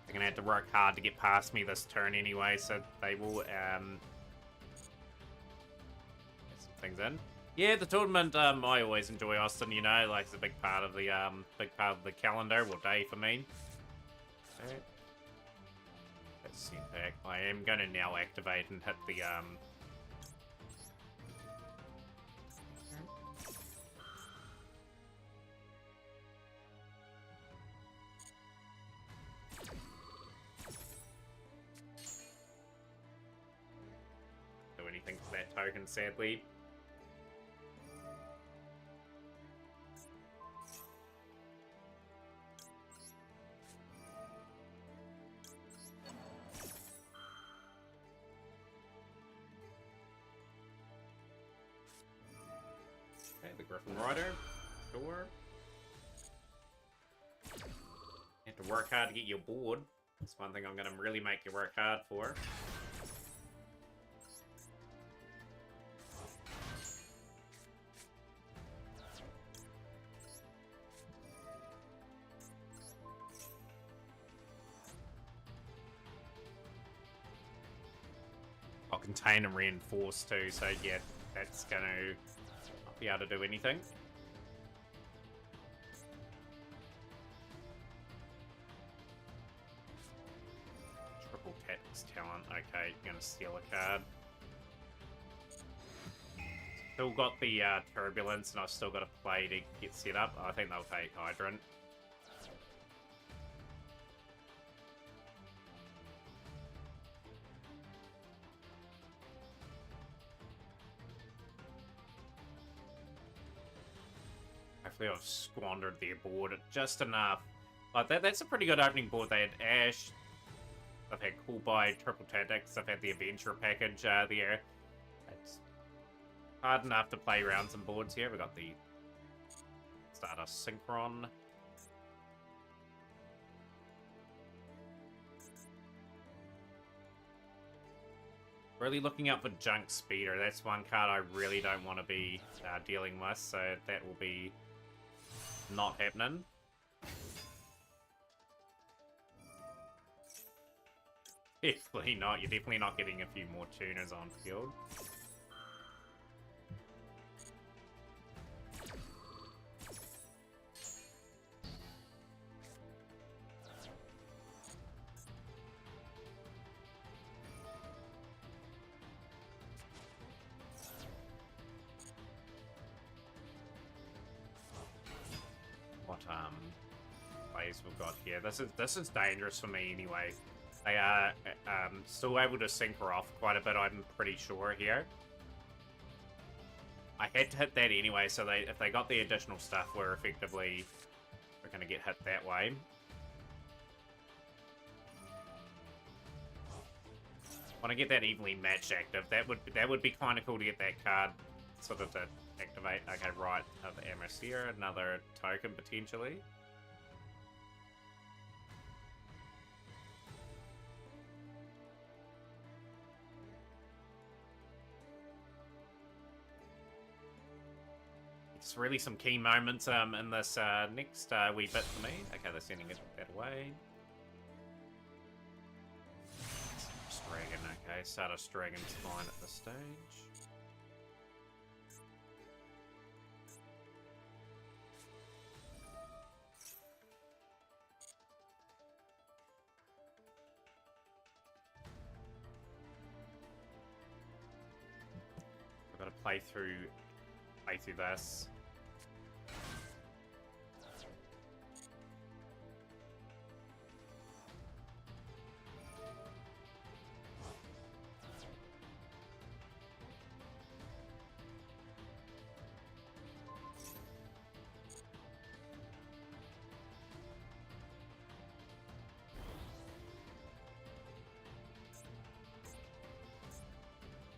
A: They're gonna have to work hard to get past me this turn anyway, so they will get some things in. Yeah, the tournament I always enjoy, Austin. You know, like it's a big part of the calendar, well, day for me. Okay. That's sent back. I am gonna now activate and hit the tokens, sadly. Okay, the Griffin Rider. Sure. You have to work hard to get your board. That's one thing I'm going to really make you work hard for. I'll contain and reinforce too, so yeah, that's going to not be able to do anything. Triple Tactics Talent. Okay, you're going to steal a card. Still got the Turbulence, and I've still got to play to get set up. I think they'll take Hydrant. Hopefully I've squandered their board just enough. Like that's a pretty good opening board. They had Ash. They've had Cool Buy, Triple Tactics. They've had the Adventure package there. It's hard enough to play around some boards here. We've got the Stardust Synchron. Really looking out for Junk Speeder. That's one card I really don't want to be dealing with, so that will be not happening. Definitely not. You're definitely not getting a few more tuners on field. What plays we've got here? This is dangerous for me anyway. They are still able to synchro off quite a bit, I'm pretty sure here. I had to hit that anyway, so if they got the additional stuff, we're effectively going to get hit that way. Want to get that evenly matched active. That would be kind of cool to get that card sort of to activate. Okay, right. Another Amherst here, another token potentially. It's really some key moments in this next wee bit for me. Okay, they're sending it that away. Dragon, okay. Stardust Dragon's fine at this stage. I've got to play through this.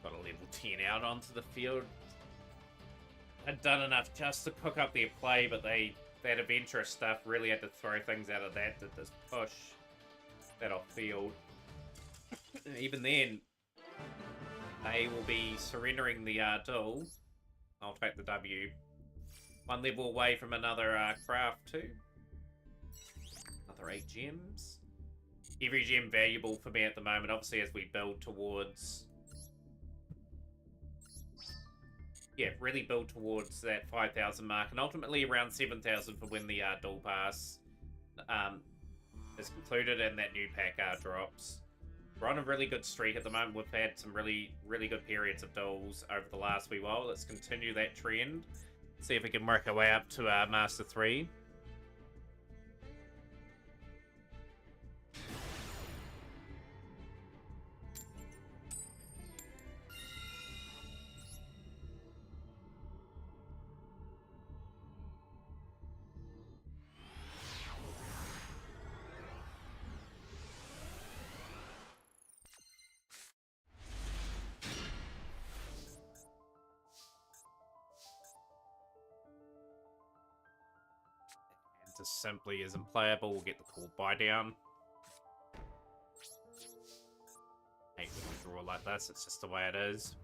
A: Got a level 10 out onto the field. Had done enough just to cook up their play, but that adventurous stuff really had to throw things out of that to just push that off field. Even then, they will be surrendering the duel. I'll take the W. One level away from another craft too. Another 8 gems. Every gem valuable for me at the moment, obviously, as we build towards... Yeah, really build towards that 5,000 mark, and ultimately around 7,000 for when the duel pass is concluded and that new pack drops. We're on a really good streak at the moment. We've had some really good periods of duels over the last wee while. Let's continue that trend. See if we can work our way up to Master 3. just simply isn't playable. We'll get the cool buy down. Hate when we draw like this, it's just the way it is.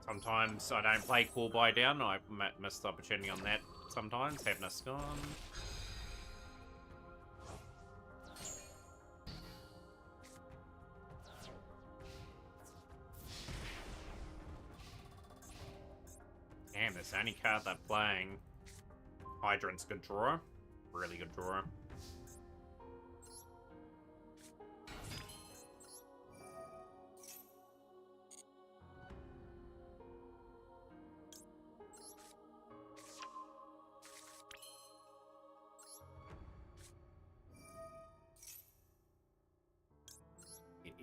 A: Sometimes I don't play cool buy down. I missed the opportunity on that sometimes. Haveness gone. Damn, this only card they're playing. Hydrant's good draw. Really good draw.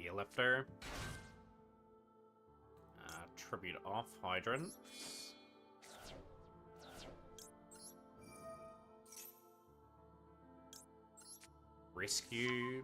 A: Airlifter. Tribute off Hydrant. Rescue.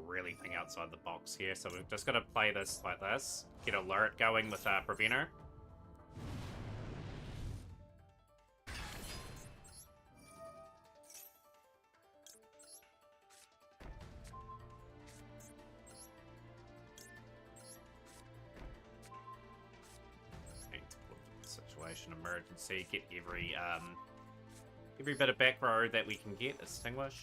A: Really think outside the box here, so we've just got to play this like this. Get a alert going with Preventer. Situation emergency. Get every bit of back row that we can get. Extinguish.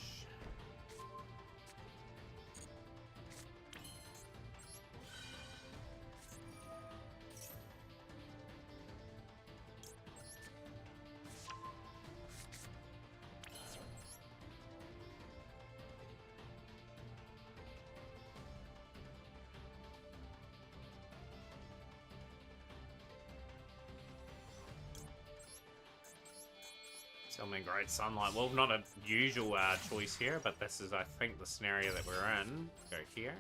A: Something great sunlight. Well, not a usual choice here, but this is, I think, the scenario that we're in. Go here.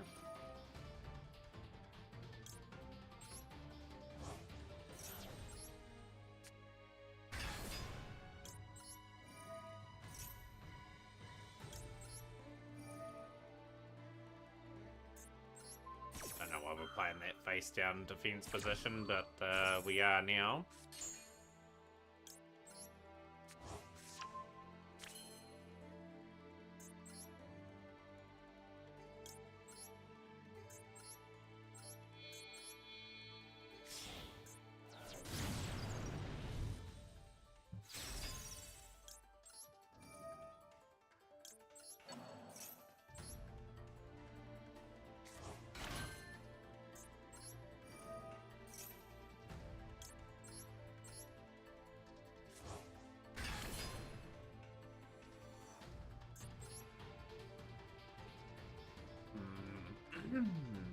A: Don't know why we're playing that face down defense position, but we are now.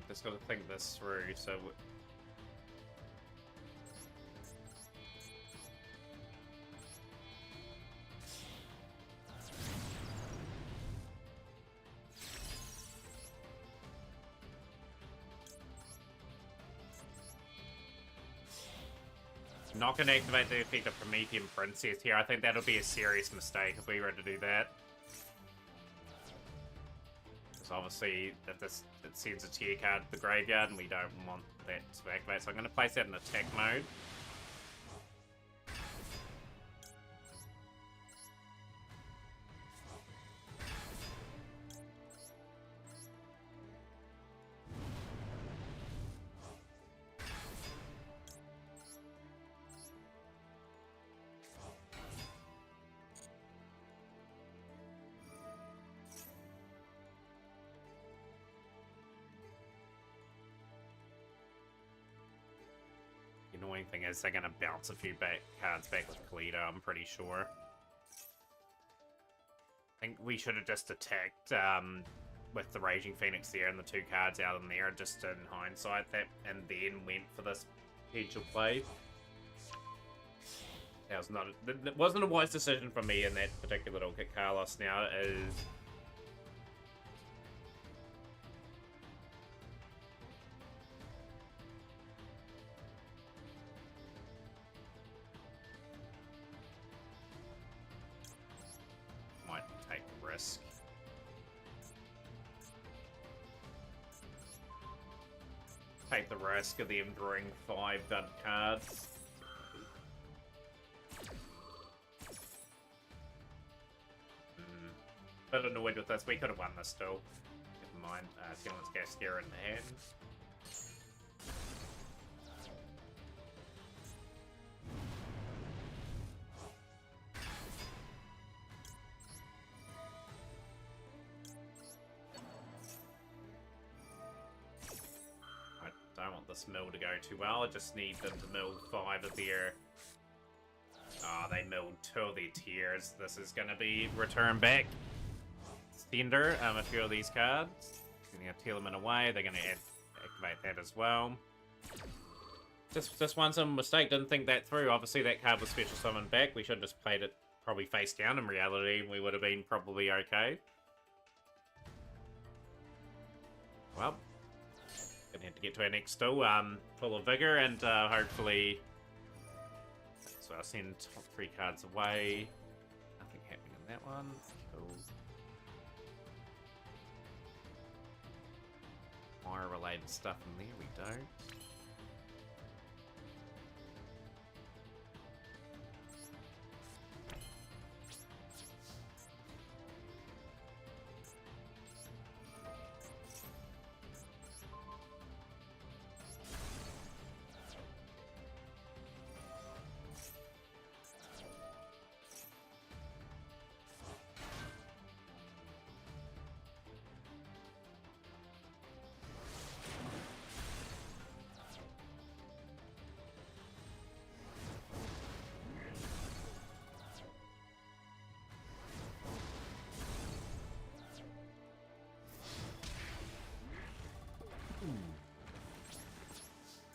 A: Just got to think this through, so... Not going to activate the effect of Promethean Princess here. I think that'll be a serious mistake if we were to do that. Because obviously, it sends a tier card to the graveyard, and we don't want that to activate. So I'm going to place that in attack mode. The annoying thing is they're going to bounce a few cards back with Kalito, I'm pretty sure. think we should have just attacked with the Raging Phoenix there and the 2 cards out in there, just in hindsight, that, and then went for this potential play. That was not. That wasn't a wise decision from me in that particular little kick. Carlos now is. Might take a risk. Take the risk of them drawing 5 dud cards. Bit annoyed with this. We could have won this still. Never mind. Tiamat's Cascara in the hand. I don't want this mill to go too well. I just need them to mill 5 of their... Oh, they milled 2 of their tiers. This is going to be return back. Sender, a few of these cards. Going to teal them away. They're going to activate that as well. Just one simple mistake. Didn't think that through. Obviously, that card was special summoned back. We should have just played it probably face down in reality. We would have been probably okay. Well, gonna have to get to our next still. Full of vigor and hopefully. So I'll send top 3 cards away. Nothing happening in that one. Cool. Fire-related stuff in there, we don't.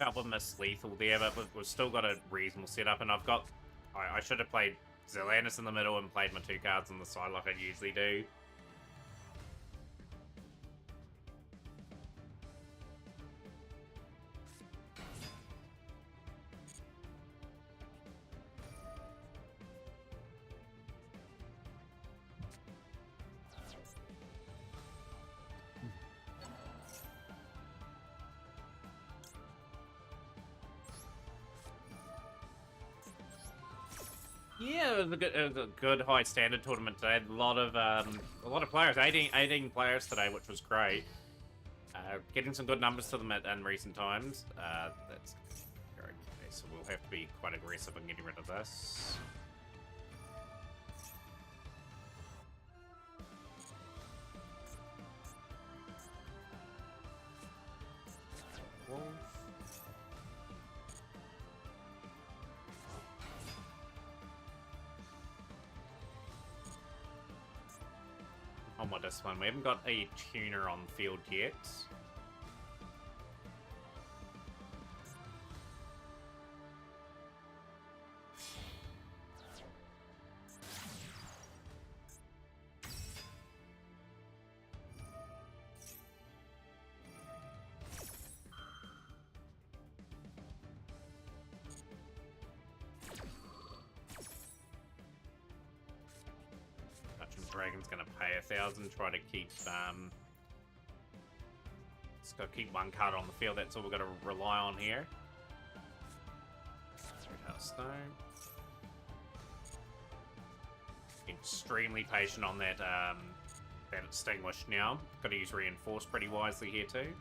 A: Couple miss lethal there, but we've still got a reasonable setup, and I've got... I should have played Zelanis in the middle and played my 2 cards on the side like I usually do. Yeah, it was a good high standard tournament today. A lot of players, 18 players today, which was great. Getting some good numbers to them in recent times. That's very okay, so we'll have to be quite aggressive in getting rid of this. Wolf. On what this one? We haven't got a tuner on field yet. Dragon's gonna pay 1,000, try to keep just gotta keep 1 card on the field, that's all we've got to rely on here. Stone. Extremely patient on that that extinguished now. Gotta use reinforce pretty wisely here too.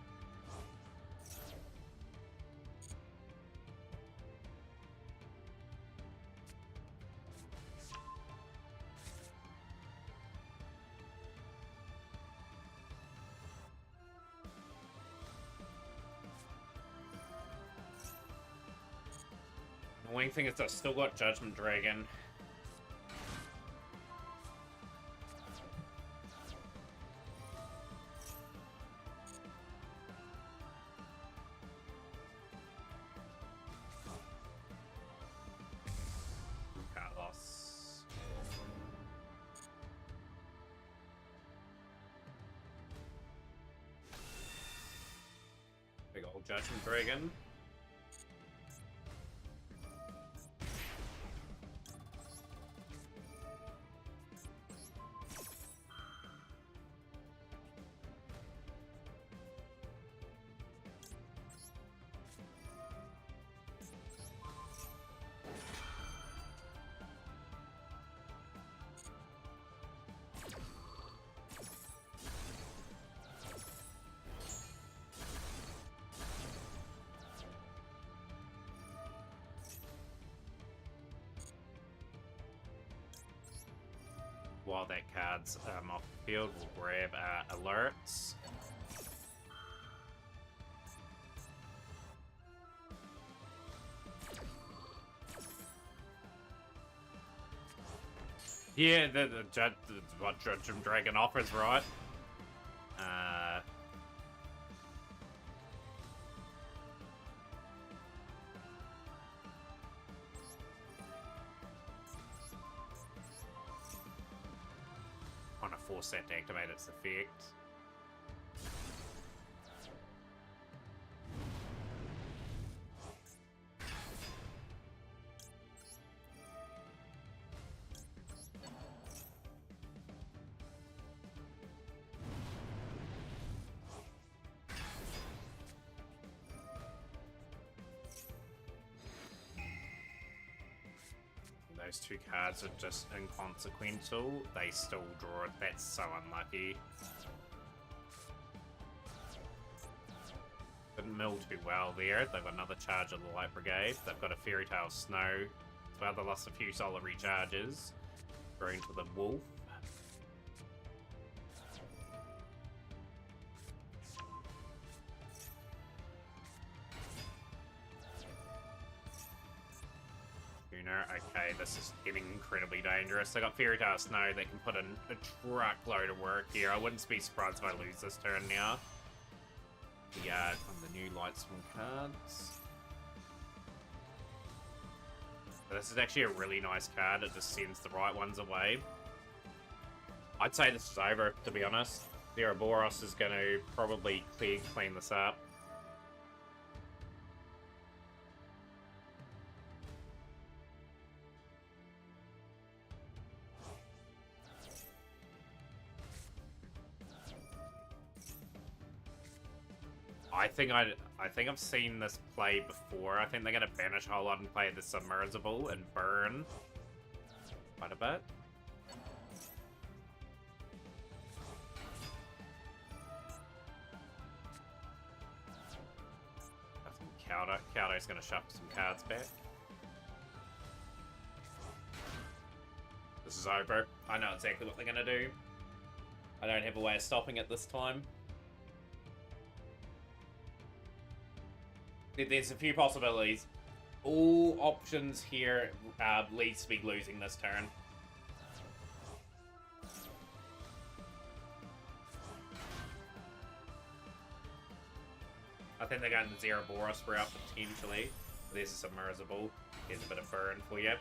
A: The only thing is I've still got Judgment Dragon. Judgment Dragon. While that card's off the field, we'll grab alerts. Yeah, what Judgment Dragon offers, right? On a force set to activate its effect. Those two cards are just inconsequential. They still draw it. That's so unlucky. Didn't mill too well there. They've got another charge of the Light Brigade. They've got a Fairy Tale Snow. Well, they lost a few solar recharges. Going to the Wolf. Okay, this is getting incredibly dangerous. They got Fairy Tale Snow. They can put in a truckload of work here. I wouldn't be surprised if I lose this turn now. On the new Lightsworn cards. But this is actually a really nice card. It just sends the right ones away. I'd say this is over, to be honest. Ouroboros is going to probably clean this up. I think I've seen this play before. I think they're gonna banish a whole lot and play the Submersible and burn quite a bit. I think Caldo's gonna shuffle some cards back. This is over. I know exactly what they're gonna do. I don't have a way of stopping it this time. There's a few possibilities. All options here leads to me losing this turn. I think they're going the Ouroboros route potentially. There's a Submersible. Here's a bit of burn for you.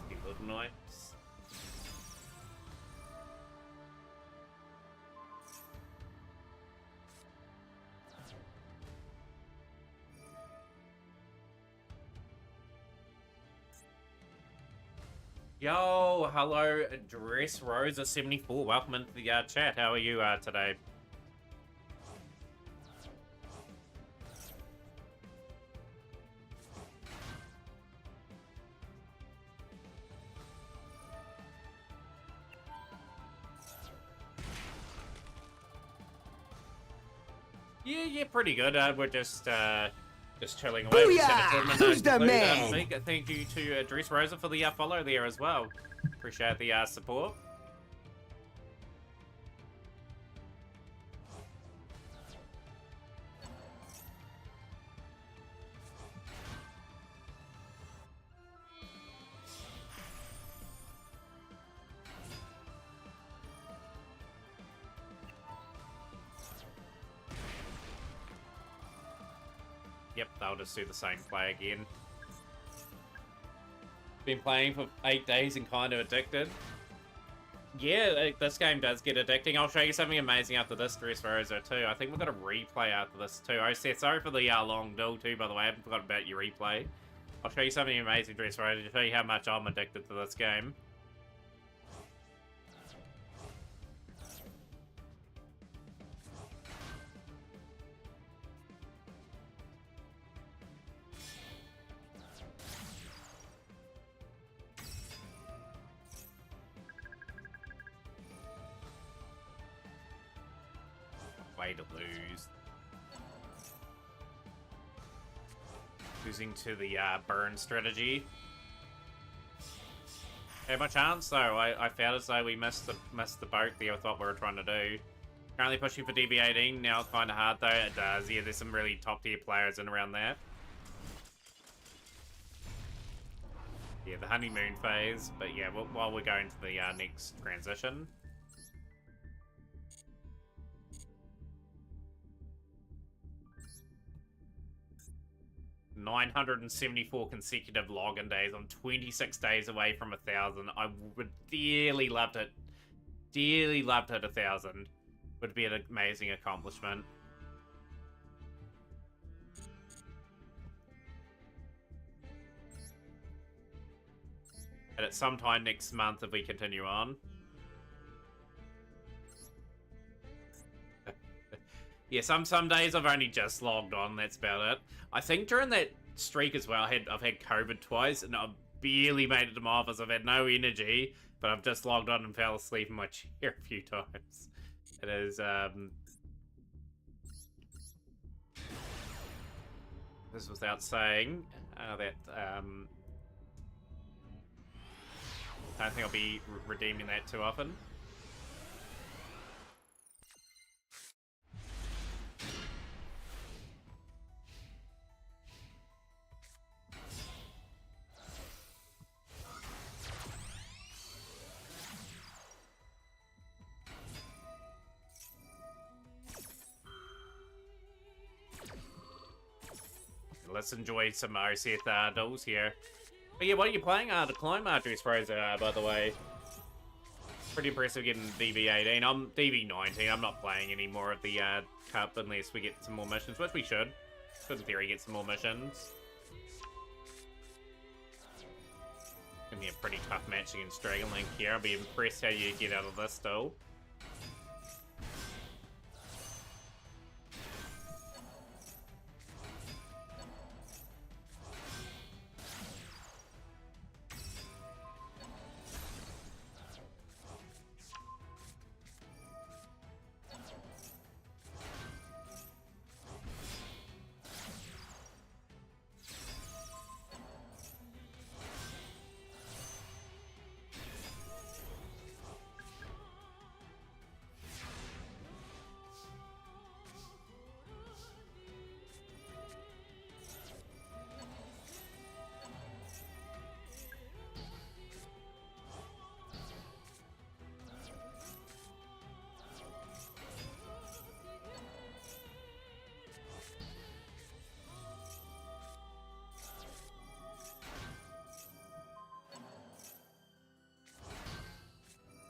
A: Few little knights. Yo, hello, Dress Rosa 74. Welcome into the chat. How are you today? Yeah, pretty good. We're just chilling away. We just had a tournament,
B: Who's the
A: conclude,
B: man?
A: Thank you to Dress Rosa for the follow there as well. Appreciate the support. Yep, they'll just do the same play again. Been playing for 8 days and kind of addicted. Yeah, this game does get addicting. I'll show you something amazing after this Dressrosa too. I think we've got a replay after this too. Oh, Seth, sorry for the long duel too, by the way. I haven't forgotten about your replay. I'll show you something amazing, Dressrosa, to show you how much I'm addicted to this game. Way to lose. Losing to the burn strategy. Had my chance though. I felt as though we missed the boat there with what we were trying to do. Currently pushing for DB18. Now it's kind of hard though. It does. Yeah, there's some really top tier players in around there. Yeah, the honeymoon phase. But yeah, while we're going to the next transition. 974 consecutive login days. I'm 26 days away from 1,000. I would dearly loved it. Dearly loved it 1,000. Would be an amazing accomplishment. And at some time next month if we continue on. Yeah, some days I've only just logged on, that's about it. I think during that streak as well, I've had COVID twice, and I've barely made it to my office. I've had no energy, but I've just logged on and fell asleep in my chair a few times. It is, this without saying that, I don't think I'll be redeeming that too often. Let's enjoy some RCF duels here. But yeah, what are you playing? The Climb Dressrosa, by the way. Pretty impressive getting DB18. I'm DB19. I'm not playing any more of the Cup unless we get some more missions, which we should. Should in theory get some more missions. Gonna be a pretty tough match against Dragon Link here. I'll be impressed how you get out of this duel.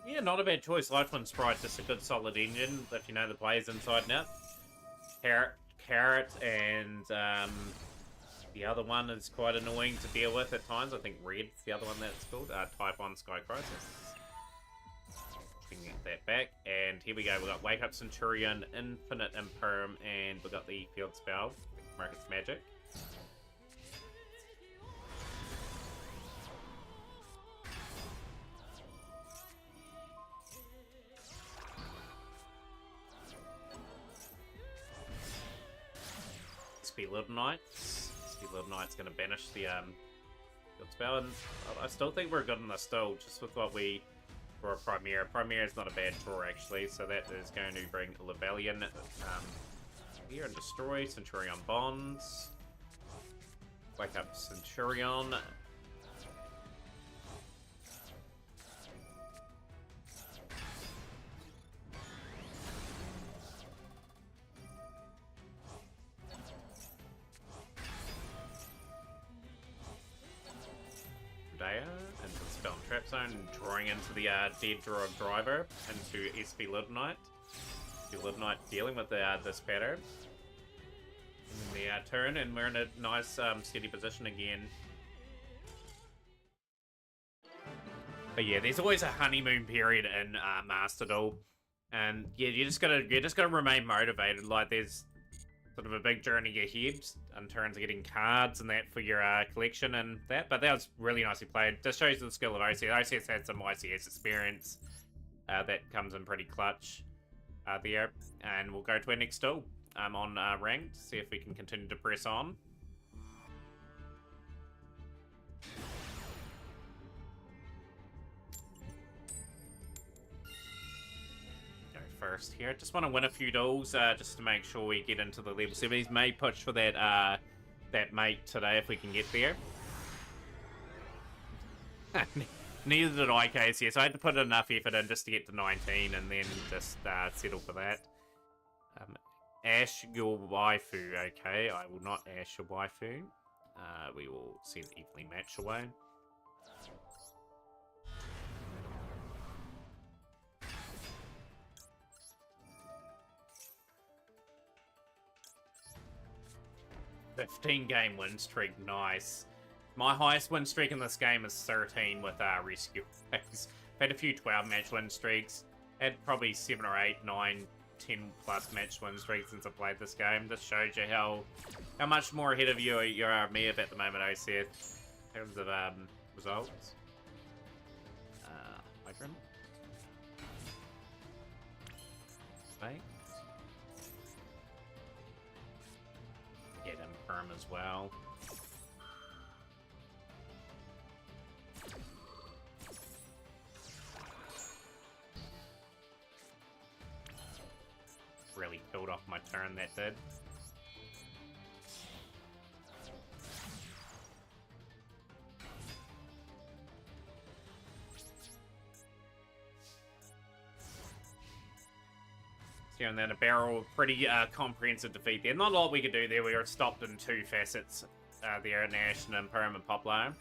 A: Yeah, not a bad choice. Lifeline Sprite, just a good solid engine, if you know the players inside and out. Carrot, and the other one is quite annoying to deal with at times. I think Red's the other one that's called. Typhon Sky Crisis. We can get that back. And here we go. We've got Wake Up Centurion, Infinite Imperm, and we've got the Field Spell, Market's Magic. SP Little Knights. SP Little Knight's going to banish the Field Spell, and I still think we're good in this still, just with what we for a Primera. Primera is not a bad draw actually, so that is going to bring Lebellion here and destroy Centurion Bonds. Wake Up Centurion. Daya into the Spell trap zone and drawing into the dead draw of driver into SP Little Knight. The Little Knight dealing with the this pattern. The turn, and we're in a nice steady position again. But yeah, there's always a honeymoon period in Master Duel, and yeah, you just gotta remain motivated. Like there's sort of a big journey ahead in terms of getting cards and that for your collection and that. But that was really nicely played. Just shows the skill of OCS. OCS had some ICS experience that comes in pretty clutch there, and we'll go to our next duel. On ranked, see if we can continue to press on. Go first here. Just want to win a few duels, just to make sure we get into the level 70s. May push for that that mate today if we can get there. Neither did I, KC, so I had to put enough effort in just to get to 19 and then just settle for that. Ash your waifu, okay. I will not ash your waifu. We will send evenly match away. "15-game win streak, nice. My highest win streak in this game is 13 with rescue. I've had a few 12-match win streaks. Had probably 7 or 8, 9, 10 plus match win streaks since I played this game. This shows you how much more ahead of you are me at the moment, OCS, in terms of results. Hydrant. Right. Get him firm as well. Really killed off my turn, that did. So, and then a barrel, pretty comprehensive defeat there. Not a lot we could do there. We were stopped in 2 facets there in Ash and Perm and Poplar.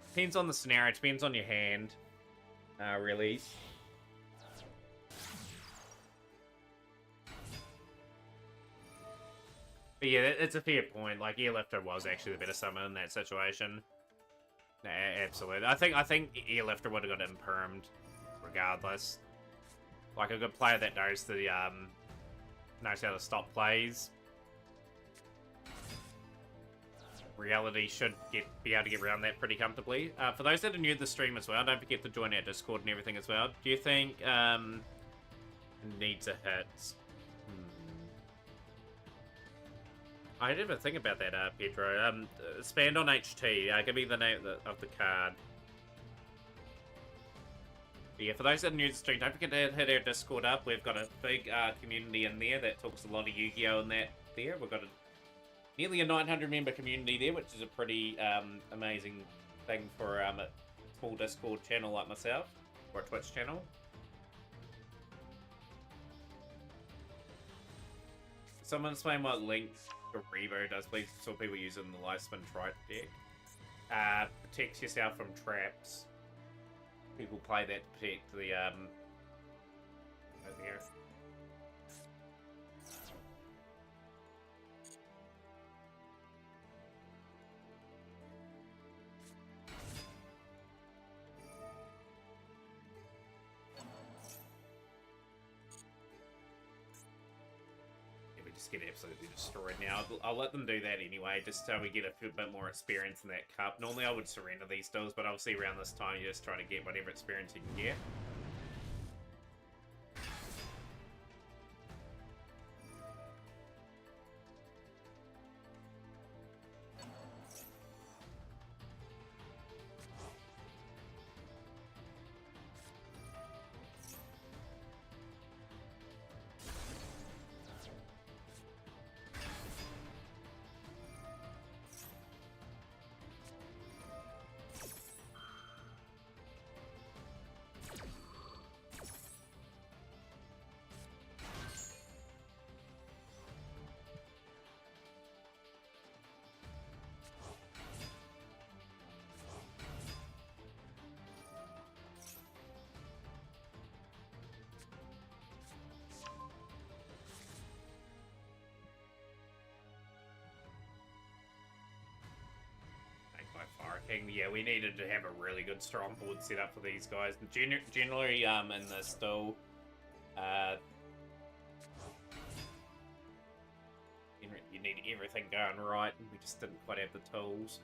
A: Depends on the scenario, depends on your hand, really. But yeah, it's a fair point. Like, Airlifter was actually the better summon in that situation. Absolutely. I think Airlifter would have got impermed regardless. Like a good player that knows knows how to stop plays. Reality should be able to get around that pretty comfortably. For those that are new to the stream as well, don't forget to join our Discord and everything as well. Do you think needs a hit? I didn't even think about that, Pedro. Spanned on HT. Give me the name of the card. But yeah, for those that are new to the stream, don't forget to hit our Discord up. We've got a big community in there that talks a lot of Yu-Gi-Oh! And that there. We've got nearly a 900 member community there, which is a pretty amazing thing for a small Discord channel like myself, or a Twitch channel. Someone explain what Link Revo does, please. Saw people using the Lifespin Trite deck. Protects yourself from traps. People play that to protect the over there. Just get absolutely destroyed now. I'll let them do that anyway, just so we get a bit more experience in that cup. Normally I would surrender these duels, but obviously around this time you're just trying to get whatever experience you can get. And yeah, we needed to have a really good strong board set up for these guys. And generally, in the still, you need everything going right, and we just didn't quite have the tools.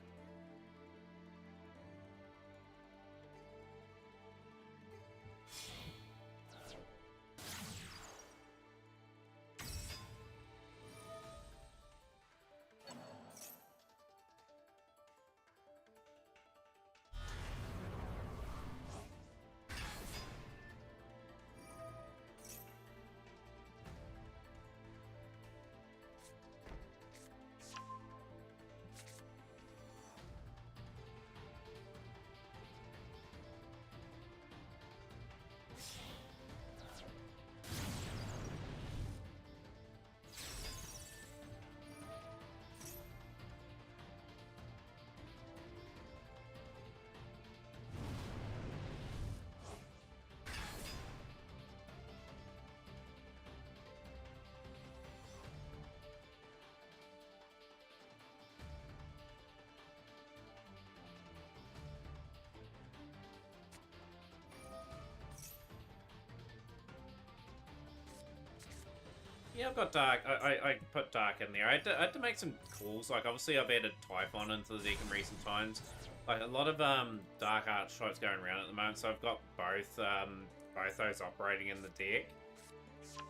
A: Yeah, I've got Dark. I put Dark in there. I had to make some calls. Like, obviously, I've added Typhon into the deck in recent times. Like, a lot of Dark Archetypes going around at the moment, so I've got both those operating in the deck.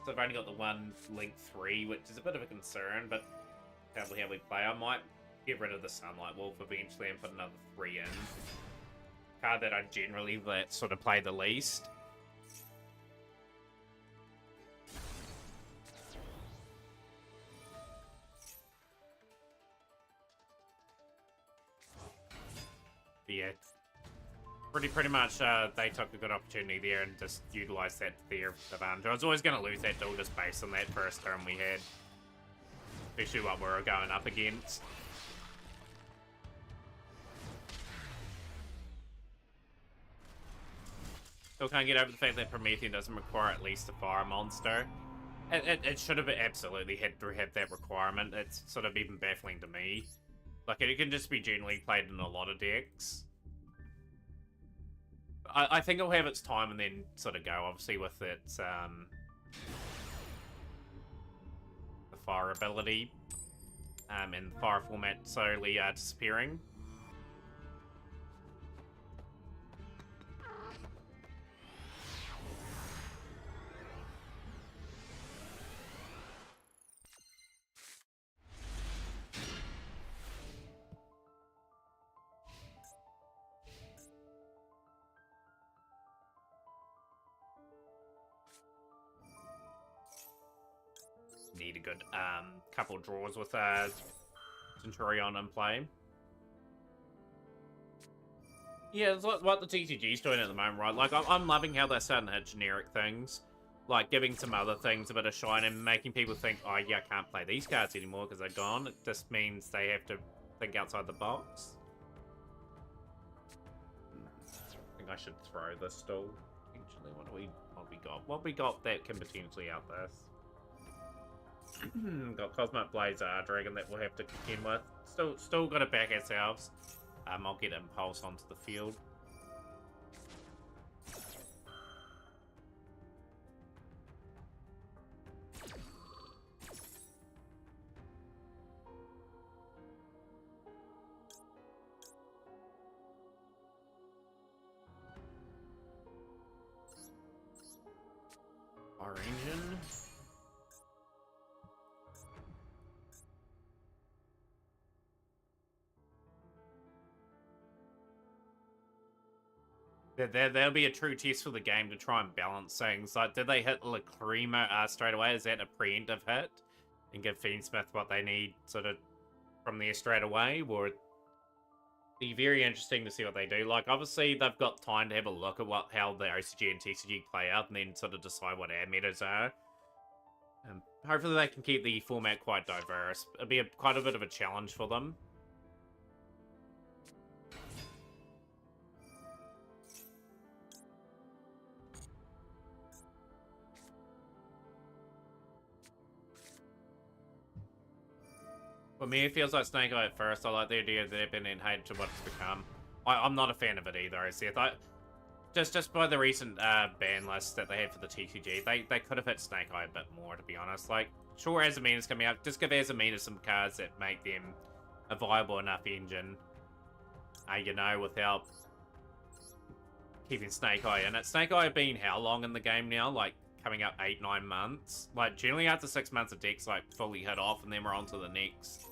A: So I've only got the one Link 3, which is a bit of a concern, but probably how we play. I might get rid of the Sunlight Wolf eventually and put another 3 in. Card that I generally let sort of play the least. But yeah, pretty much they took a good opportunity there and just utilized that to their advantage. I was always going to lose that duel just based on that first turn we had, especially what we were going up against. Still can't get over the fact that Promethean doesn't require at least a fire monster. It should have absolutely had to have that requirement. It's sort of even baffling to me. Like, it can just be generally played in a lot of decks. I think it'll have its time and then sort of go, obviously, with its, the fire ability, and the fire format slowly disappearing. Need a good couple draws with Centurion in play. Yeah, it's what the TCG's doing at the moment, right? Like, I'm loving how they're starting to hit generic things. Like, giving some other things a bit of shine and making people think, oh, yeah, I can't play these cards anymore because they're gone. It just means they have to think outside the box. I think I should throw this still. Actually, what we got? What we got that can potentially out this? Got Cosmic Blazer Dragon that we'll have to contend with. Still got to back ourselves. I'll get Impulse onto the field. Our engine. There'll be a true test for the game to try and balance things. Like, did they hit Lacrima straight away? Is that a preemptive hit? And give Fiendsmith what they need sort of from there straight away? Or it'd be very interesting to see what they do. Like, obviously, they've got time to have a look at how the OCG and TCG play out and then sort of decide what our metas are. Hopefully they can keep the format quite diverse. It'll be quite a bit of a challenge for them. For me, it feels like Snake Eye at first. I like the idea that they've been hated to what it's become. I'm not a fan of it either, Seth. Just by the recent ban list that they had for the TCG, they could have hit Snake Eye a bit more, to be honest. Like, sure, Azamina's coming out. Just give Azamina some cards that make them a viable enough engine, you know, without keeping Snake Eye in it. Snake Eye have been how long in the game now? Like, coming up 8-9 months? Like, generally after 6 months, the deck's, like, fully hit off, and then we're on to the next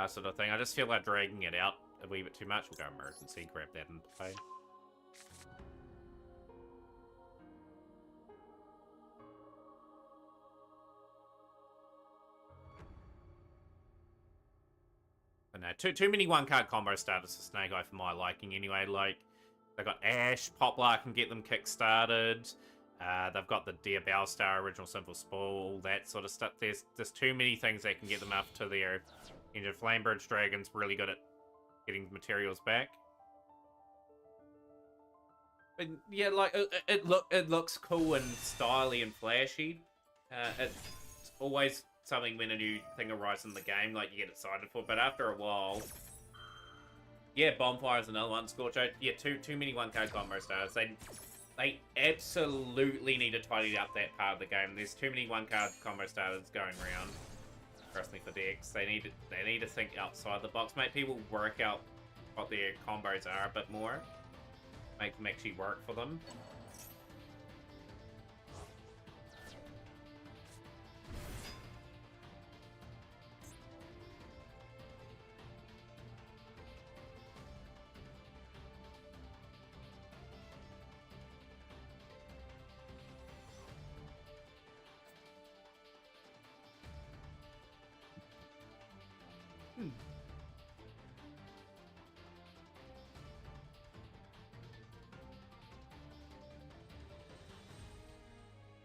A: sort of thing. I just feel like dragging it out a wee bit too much. We'll go Emergency, grab that into play. But no, too many one-card combo starters for Snake Eye for my liking anyway. Like, they've got Ash, Poplar can get them kick-started. They've got the Dear Bowstar, Original Simple Spool, all that sort of stuff. There's too many things that can get them up to their engine. Flamebridge Dragon's really good at getting materials back. But yeah, like, it looks cool and stylish and flashy. It's always something when a new thing arrives in the game, like, you get excited for, but after a while, yeah, Bonfire's another one, Scorcho, yeah, too many one-card combo starters. They absolutely need to tidy up that part of the game. There's too many one-card combo starters going around, personally, for decks. They need to think outside the box, make people work out what their combos are a bit more, make them actually work for them.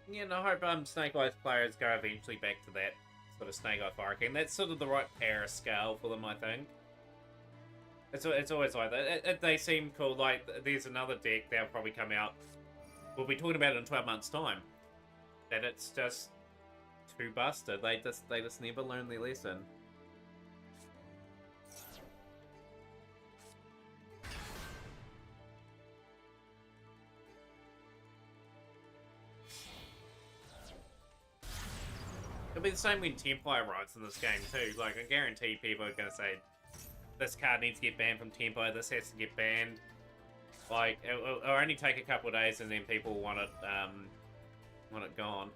A: Yeah, and I hope Snake Eye's players go eventually back to that sort of Snake Eye Fire King. That's sort of the right para scale for them, I think. It's always like that. They seem cool. Like, there's another deck that'll probably come out. We'll be talking about it in 12 months' time. That it's just too busted. They just never learn their lesson. It'll be the same when Tempire arrives in this game too. Like, I guarantee people are going to say, this card needs to get banned from Tempo, this has to get banned. Like, it'll only take a couple of days and then people want it gone.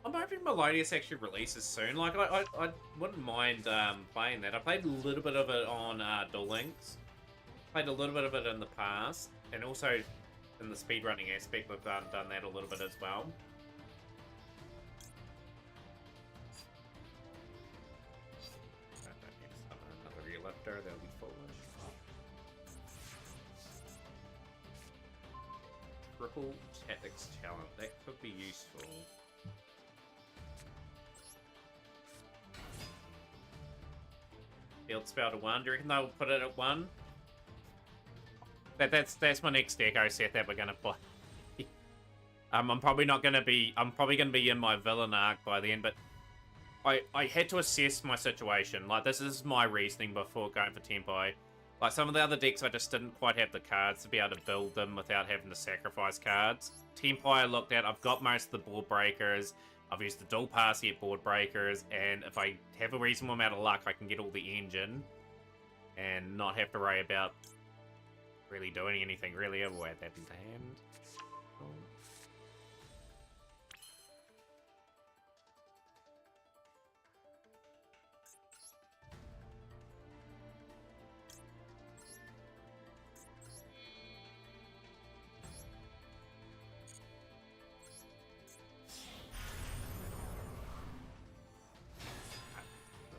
A: I'm hoping Melodious actually releases soon. Like, I wouldn't mind playing that. I played a little bit of it on Duel Links. Played a little bit of it in the past. And also, in the speedrunning aspect, we've done that a little bit as well. That'll be foolish. Triple Tactics Talent. That could be useful. Field Spell to 1. Do you reckon they'll put it at 1? That's my next deco set that we're gonna play. I'm probably gonna be in my villain arc by then, but I had to assess my situation. Like, this is my reasoning before going for Tempo. Like, some of the other decks, I just didn't quite have the cards to be able to build them without having to sacrifice cards. Tempo I looked at, I've got most of the board breakers. I've used the dual pass to get board breakers, and if I have a reasonable amount of luck, I can get all the engine and not have to worry about really doing anything, really. I'll add that into hand. Cool.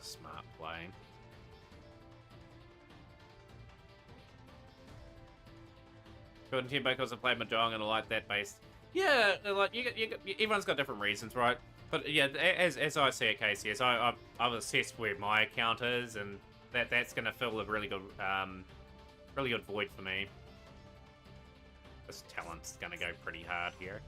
A: Smart play. Good Tempo because I played Mahjong and I like that base. Yeah, like everyone's got different reasons, right? But yeah, as I see it, KCS, I've assessed where my account is, and that's going to fill a really good void for me. This talent's going to go pretty hard here.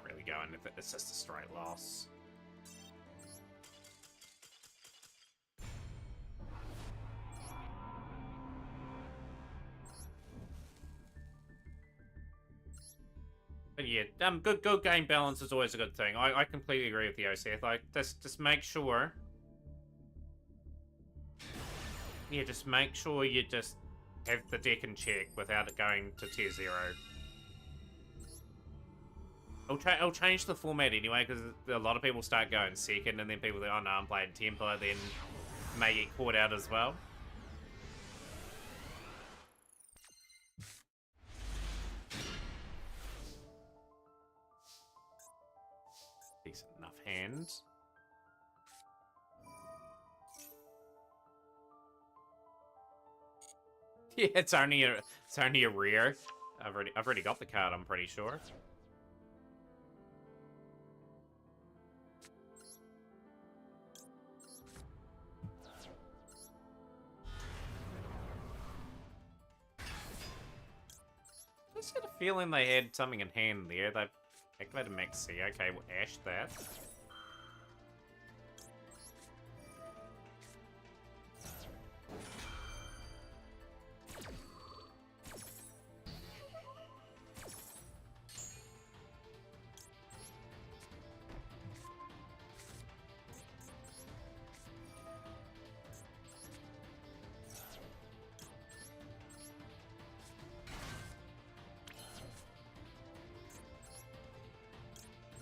A: really go in if it's just a straight loss. But yeah, good game balance is always a good thing. I completely agree with you, Seth. Like, just make sure. Yeah, just make sure you just have the deck in check without it going to tier 0. It'll change the format anyway, because a lot of people start going second, and then people think, oh no, I'm playing Tempo, then may get caught out as well. Decent enough hand. Yeah, it's only a rare. I've already got the card, I'm pretty sure. I just had a feeling they had something in hand there. They activated Max C. Okay, we'll ash that.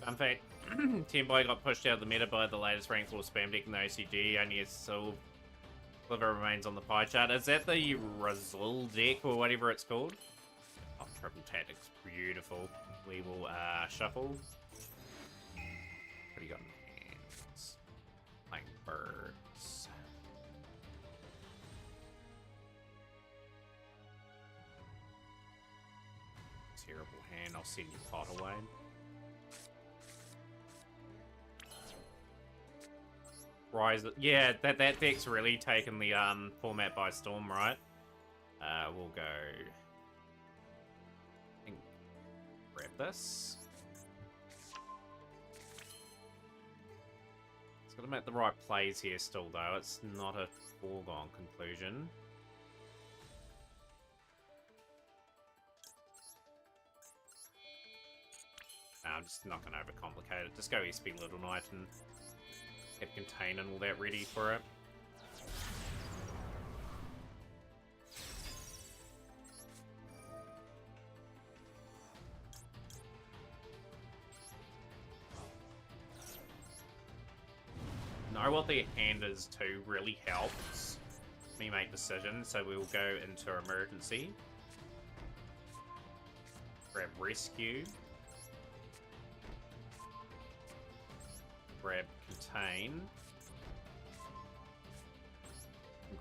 A: Fun fact, Temboy got pushed out of the meta by the latest rank 4 spam deck in the OCG, only a Sliver remains on the pie chart. Is that the Razul deck or whatever it's called? Oh, triple tactics, beautiful. We will shuffle. What do you got in hands? Playing birds. Terrible hand, I'll send you pot away. Rise, yeah, that deck's really taken the format by storm, right? We'll go. I think, grab this. It's got to make the right plays here still, though. It's not a foregone conclusion. No, I'm just not going to overcomplicate it. Just go SP Little Knight and have Contain and all that ready for it. Know what their hand is too really helps me make decisions, so we'll go into emergency. Grab rescue. Grab Contain.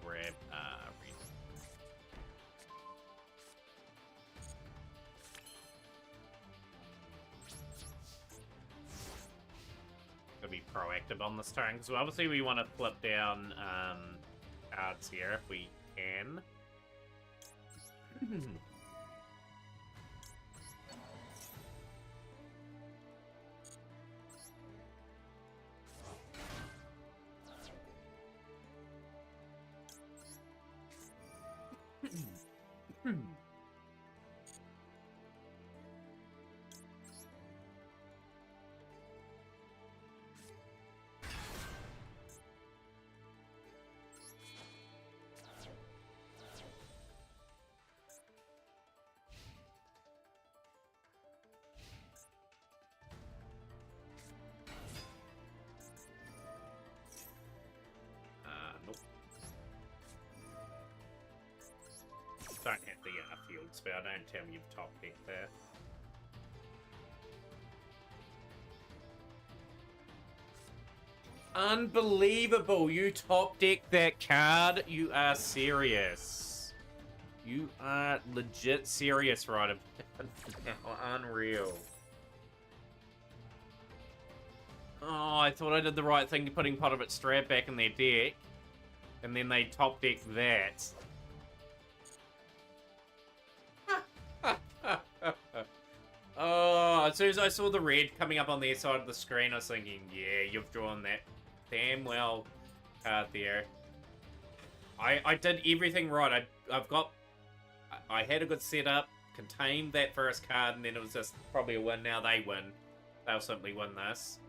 A: Grab read. Gotta be proactive on this turn, because obviously we want to flip down cards here if we can. Nope. Don't have the field spell. Don't tell me you've top decked there. Unbelievable! You top decked that card? You are serious. You are legit serious right about now. Unreal. Oh, I thought I did the right thing putting Pot of Its Strab back in their deck. And then they top decked that. Oh, As soon as I saw the red coming up on their side of the screen, I was thinking, yeah, you've drawn that damn well card there. I did everything right. I had a good setup, contained that first card, and then it was just probably a win. Now they win. They'll simply win this.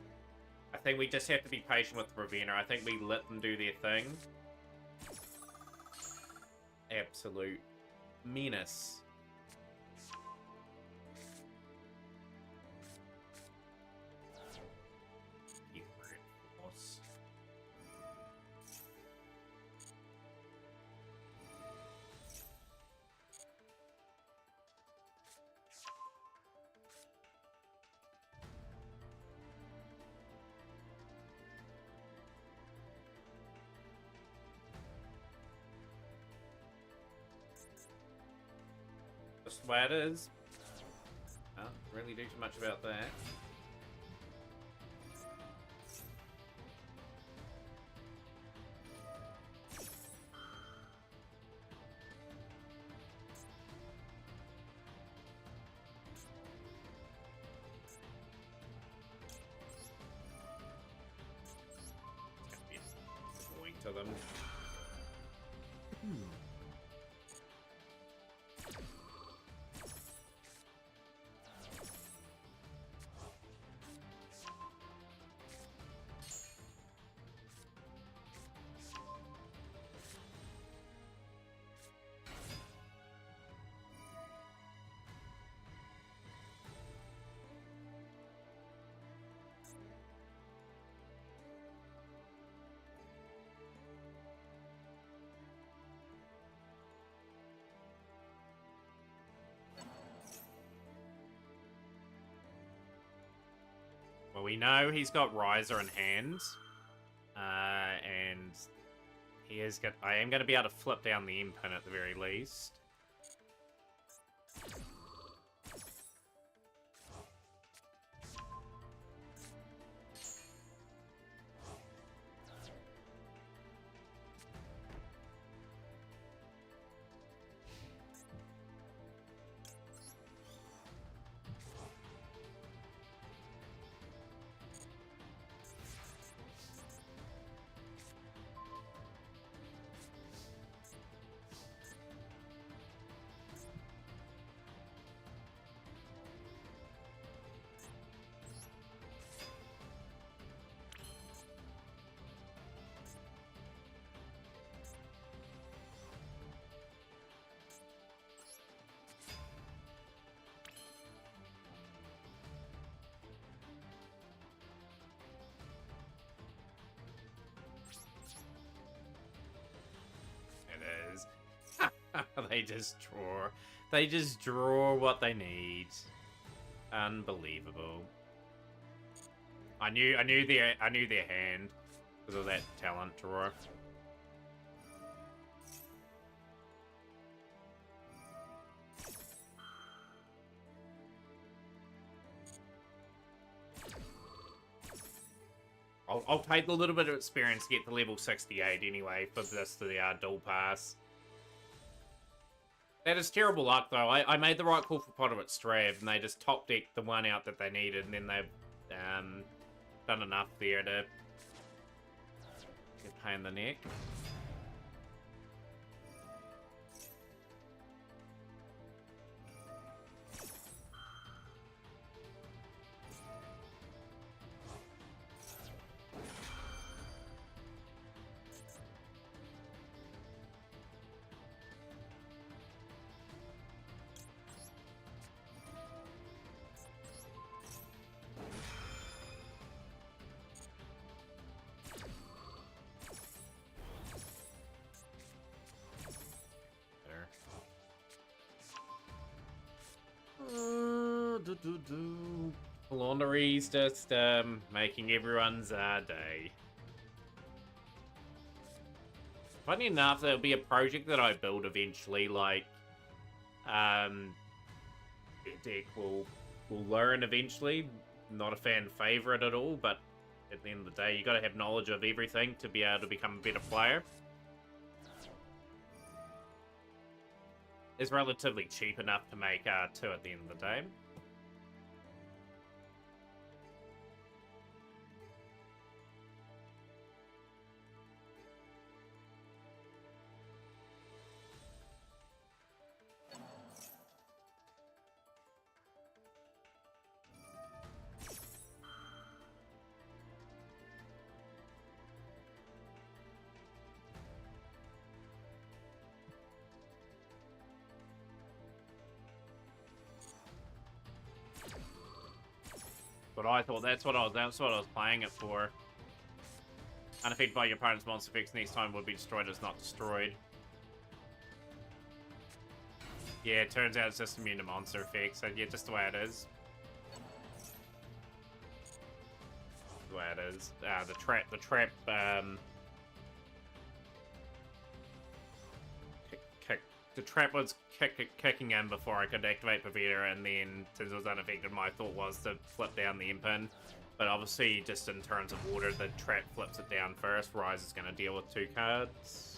A: I think we just have to be patient with Ravenna. I think we let them do their thing. Absolute menace. Just the way it is. Can't really do too much about that. Going to them. Well, we know he's got Riser in hand, and he is. I am going to be able to flip down the end pin at the very least. It is. They just draw what they need. Unbelievable. I knew their hand because of that talent draw. I'll take a little bit of experience to get to level 68 anyway for this to the dual pass. That is terrible luck though. I made the right call for Potterwit Strav and they just top decked the one out that they needed and then they've done enough there to get a pain in the neck. Laundry's just making everyone's day. Funny enough, there'll be a project that I build eventually, like deck will learn eventually. Not a fan favorite at all, but at the end of the day, you got to have knowledge of everything to be able to become a better player. It's relatively cheap enough to make two at the end of the day. But I thought that's what I was playing it for. Unaffected by your opponent's monster effects, next time would be destroyed as not destroyed. Yeah, it turns out it's just immune to monster effects, so yeah, just the way it is. The way it is. The trap was kicking in before I could activate Pavetta, and then since it was unaffected, my thought was to flip down the Impin. But obviously, just in terms of order, the trap flips it down first. Rise is going to deal with 2 cards.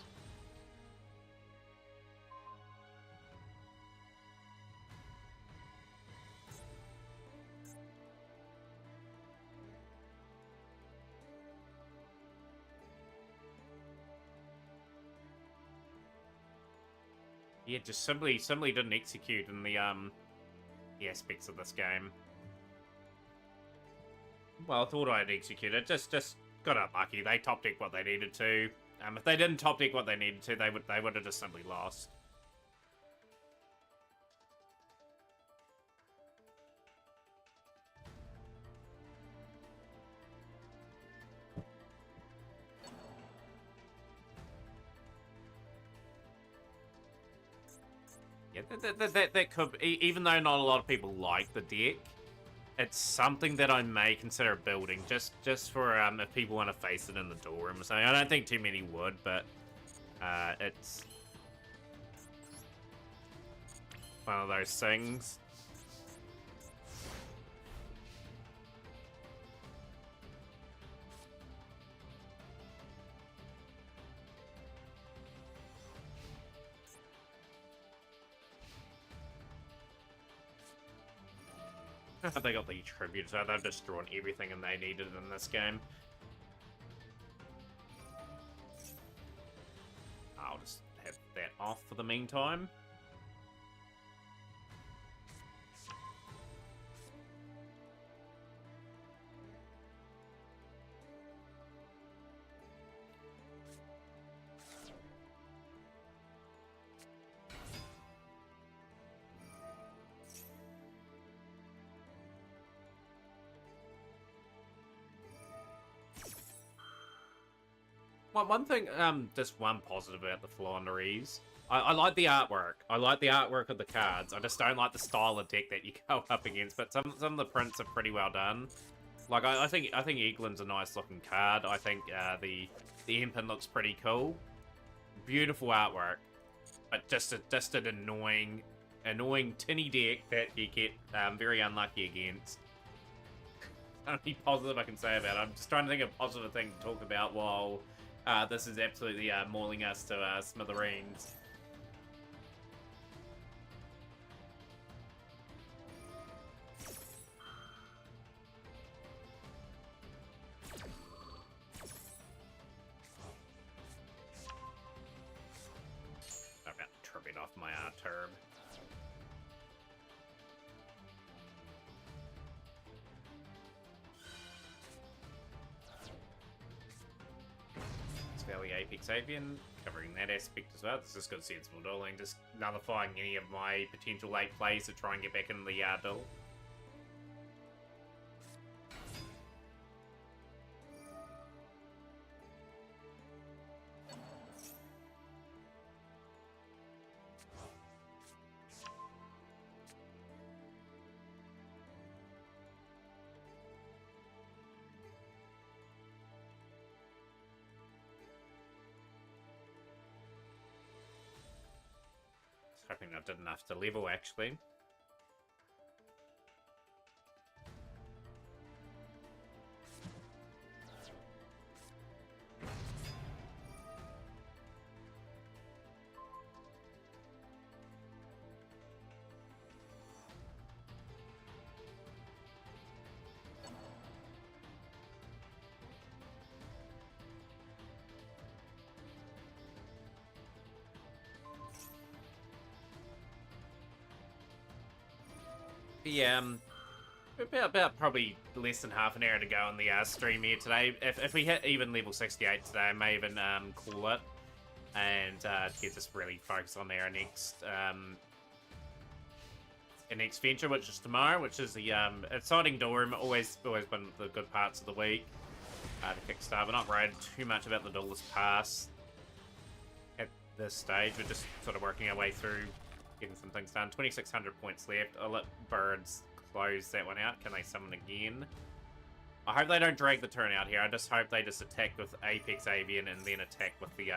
A: Yeah, just simply didn't execute in the aspects of this game. Well, I thought I'd execute it. Just got unlucky. They top decked what they needed to. If they didn't top deck what they needed to, they would have just simply lost. Yeah, that could, even though not a lot of people like the deck, it's something that I may consider building, just for if people want to face it in the door room or something. I don't think too many would, but it's one of those things. They got the tribute, so they've just drawn everything and they needed in this game. I'll just have that off for the meantime. One thing, just one positive about the Flanders. I like the artwork. I like the artwork of the cards. I just don't like the style of deck that you go up against. But some of the prints are pretty well done. Like I think Eaglin's a nice looking card. I think the Impin looks pretty cool. Beautiful artwork, but just an annoying tinny deck that you get very unlucky against. Only positive I can say about it. I'm just trying to think of a positive thing to talk about while. This is absolutely mauling us to smithereens. I'm about to trip off my turb. Valley Apex Avian, covering that aspect as well. This is good sensible dueling, just nullifying any of my potential late plays to try and get back in the duel. Hoping I did enough to level, actually. Yeah, about probably less than half an hour to go on the stream here today. If we hit even level 68 today, I may even call it and get us really focused on our next next venture, which is tomorrow, which is the exciting Dorm. Always been the good parts of the week to kickstart. We're not worried too much about the Duelist Pass at this stage. We're just sort of working our way through, getting some things done. 2,600 points left. I'll let Birds close that one out. Can they summon again? I hope they don't drag the turn out here. I just hope they just attack with Apex Avian and then attack with the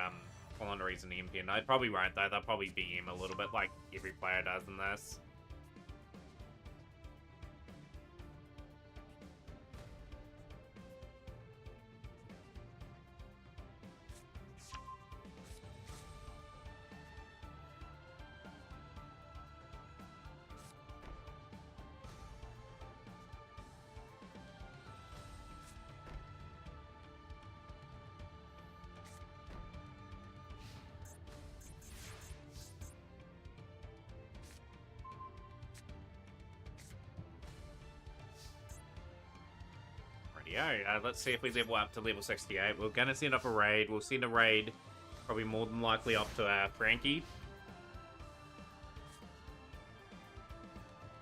A: Colonies and Empion. They probably won't though. They'll probably BM a little bit like every player does in this. Let's see if we level up to level 68. We're gonna send off a raid. We'll send a raid, probably more than likely off to Frankie.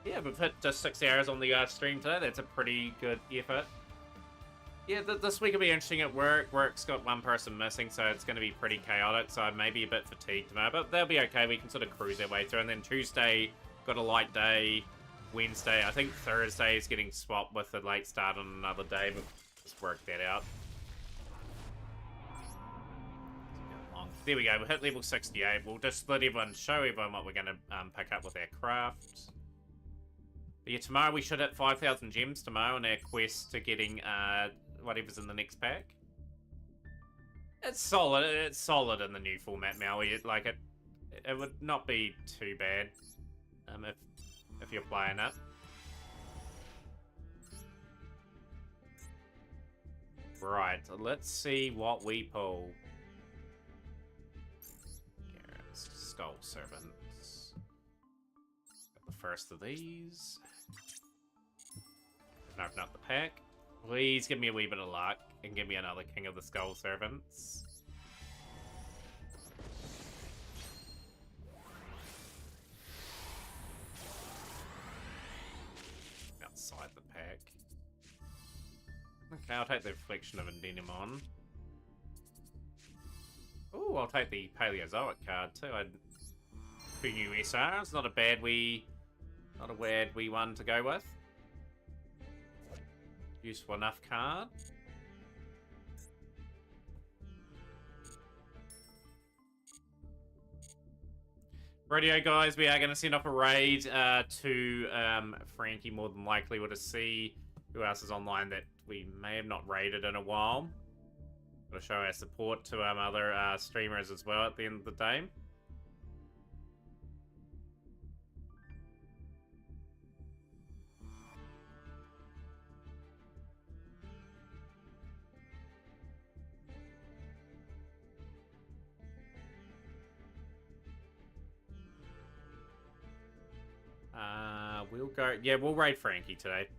A: Yeah, we've hit just 6 hours on the stream today. That's a pretty good effort. Yeah, this week will be interesting at work. Work's got one person missing, so it's going to be pretty chaotic. So I may be a bit fatigued tomorrow, but they'll be okay. We can sort of cruise our way through. And then Tuesday, got a light day. Wednesday, I think Thursday is getting swapped with a late start on another day, but let's work that out. There we go, we hit level 68. We'll just let everyone, show everyone what we're going to pick up with our craft. But yeah, tomorrow we should hit 5,000 gems tomorrow on our quest to getting whatever's in the next pack. It's solid in the new format, Maui. Like it would not be too bad if you're playing it. Right, let's see what we pull. Garrett's Skull Servants. Got the first of these. Open up the pack. Please give me a wee bit of luck and give me another King of the Skull Servants. Outside the pack. Okay, I'll take the Reflection of Endenomon. Oh, I'll take the Paleozoic card too. Two new SRs, not a bad wee one to go with. Useful enough card. Radio guys, we are going to send off a raid to Frankie, more than likely. We'll just see who else is online that we may have not raided in a while. We'll show our support to other streamers as well at the end of the day. We'll go... Yeah, we'll raid Frankie today.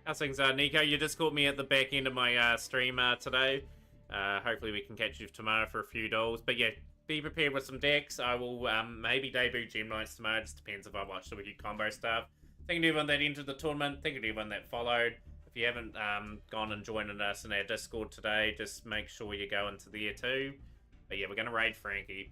A: How's things, Nico? You just caught me at the back end of my stream today. Hopefully we can catch you tomorrow for a few dollars. But yeah, be prepared with some decks. I will maybe debut Gem Knights tomorrow. Just depends if I watch the wiki combo stuff. Thank you to everyone that entered the tournament. Thank you to everyone that followed. If you haven't gone and joined us in our Discord today, just make sure you go into there too. But yeah, we're going to raid Frankie.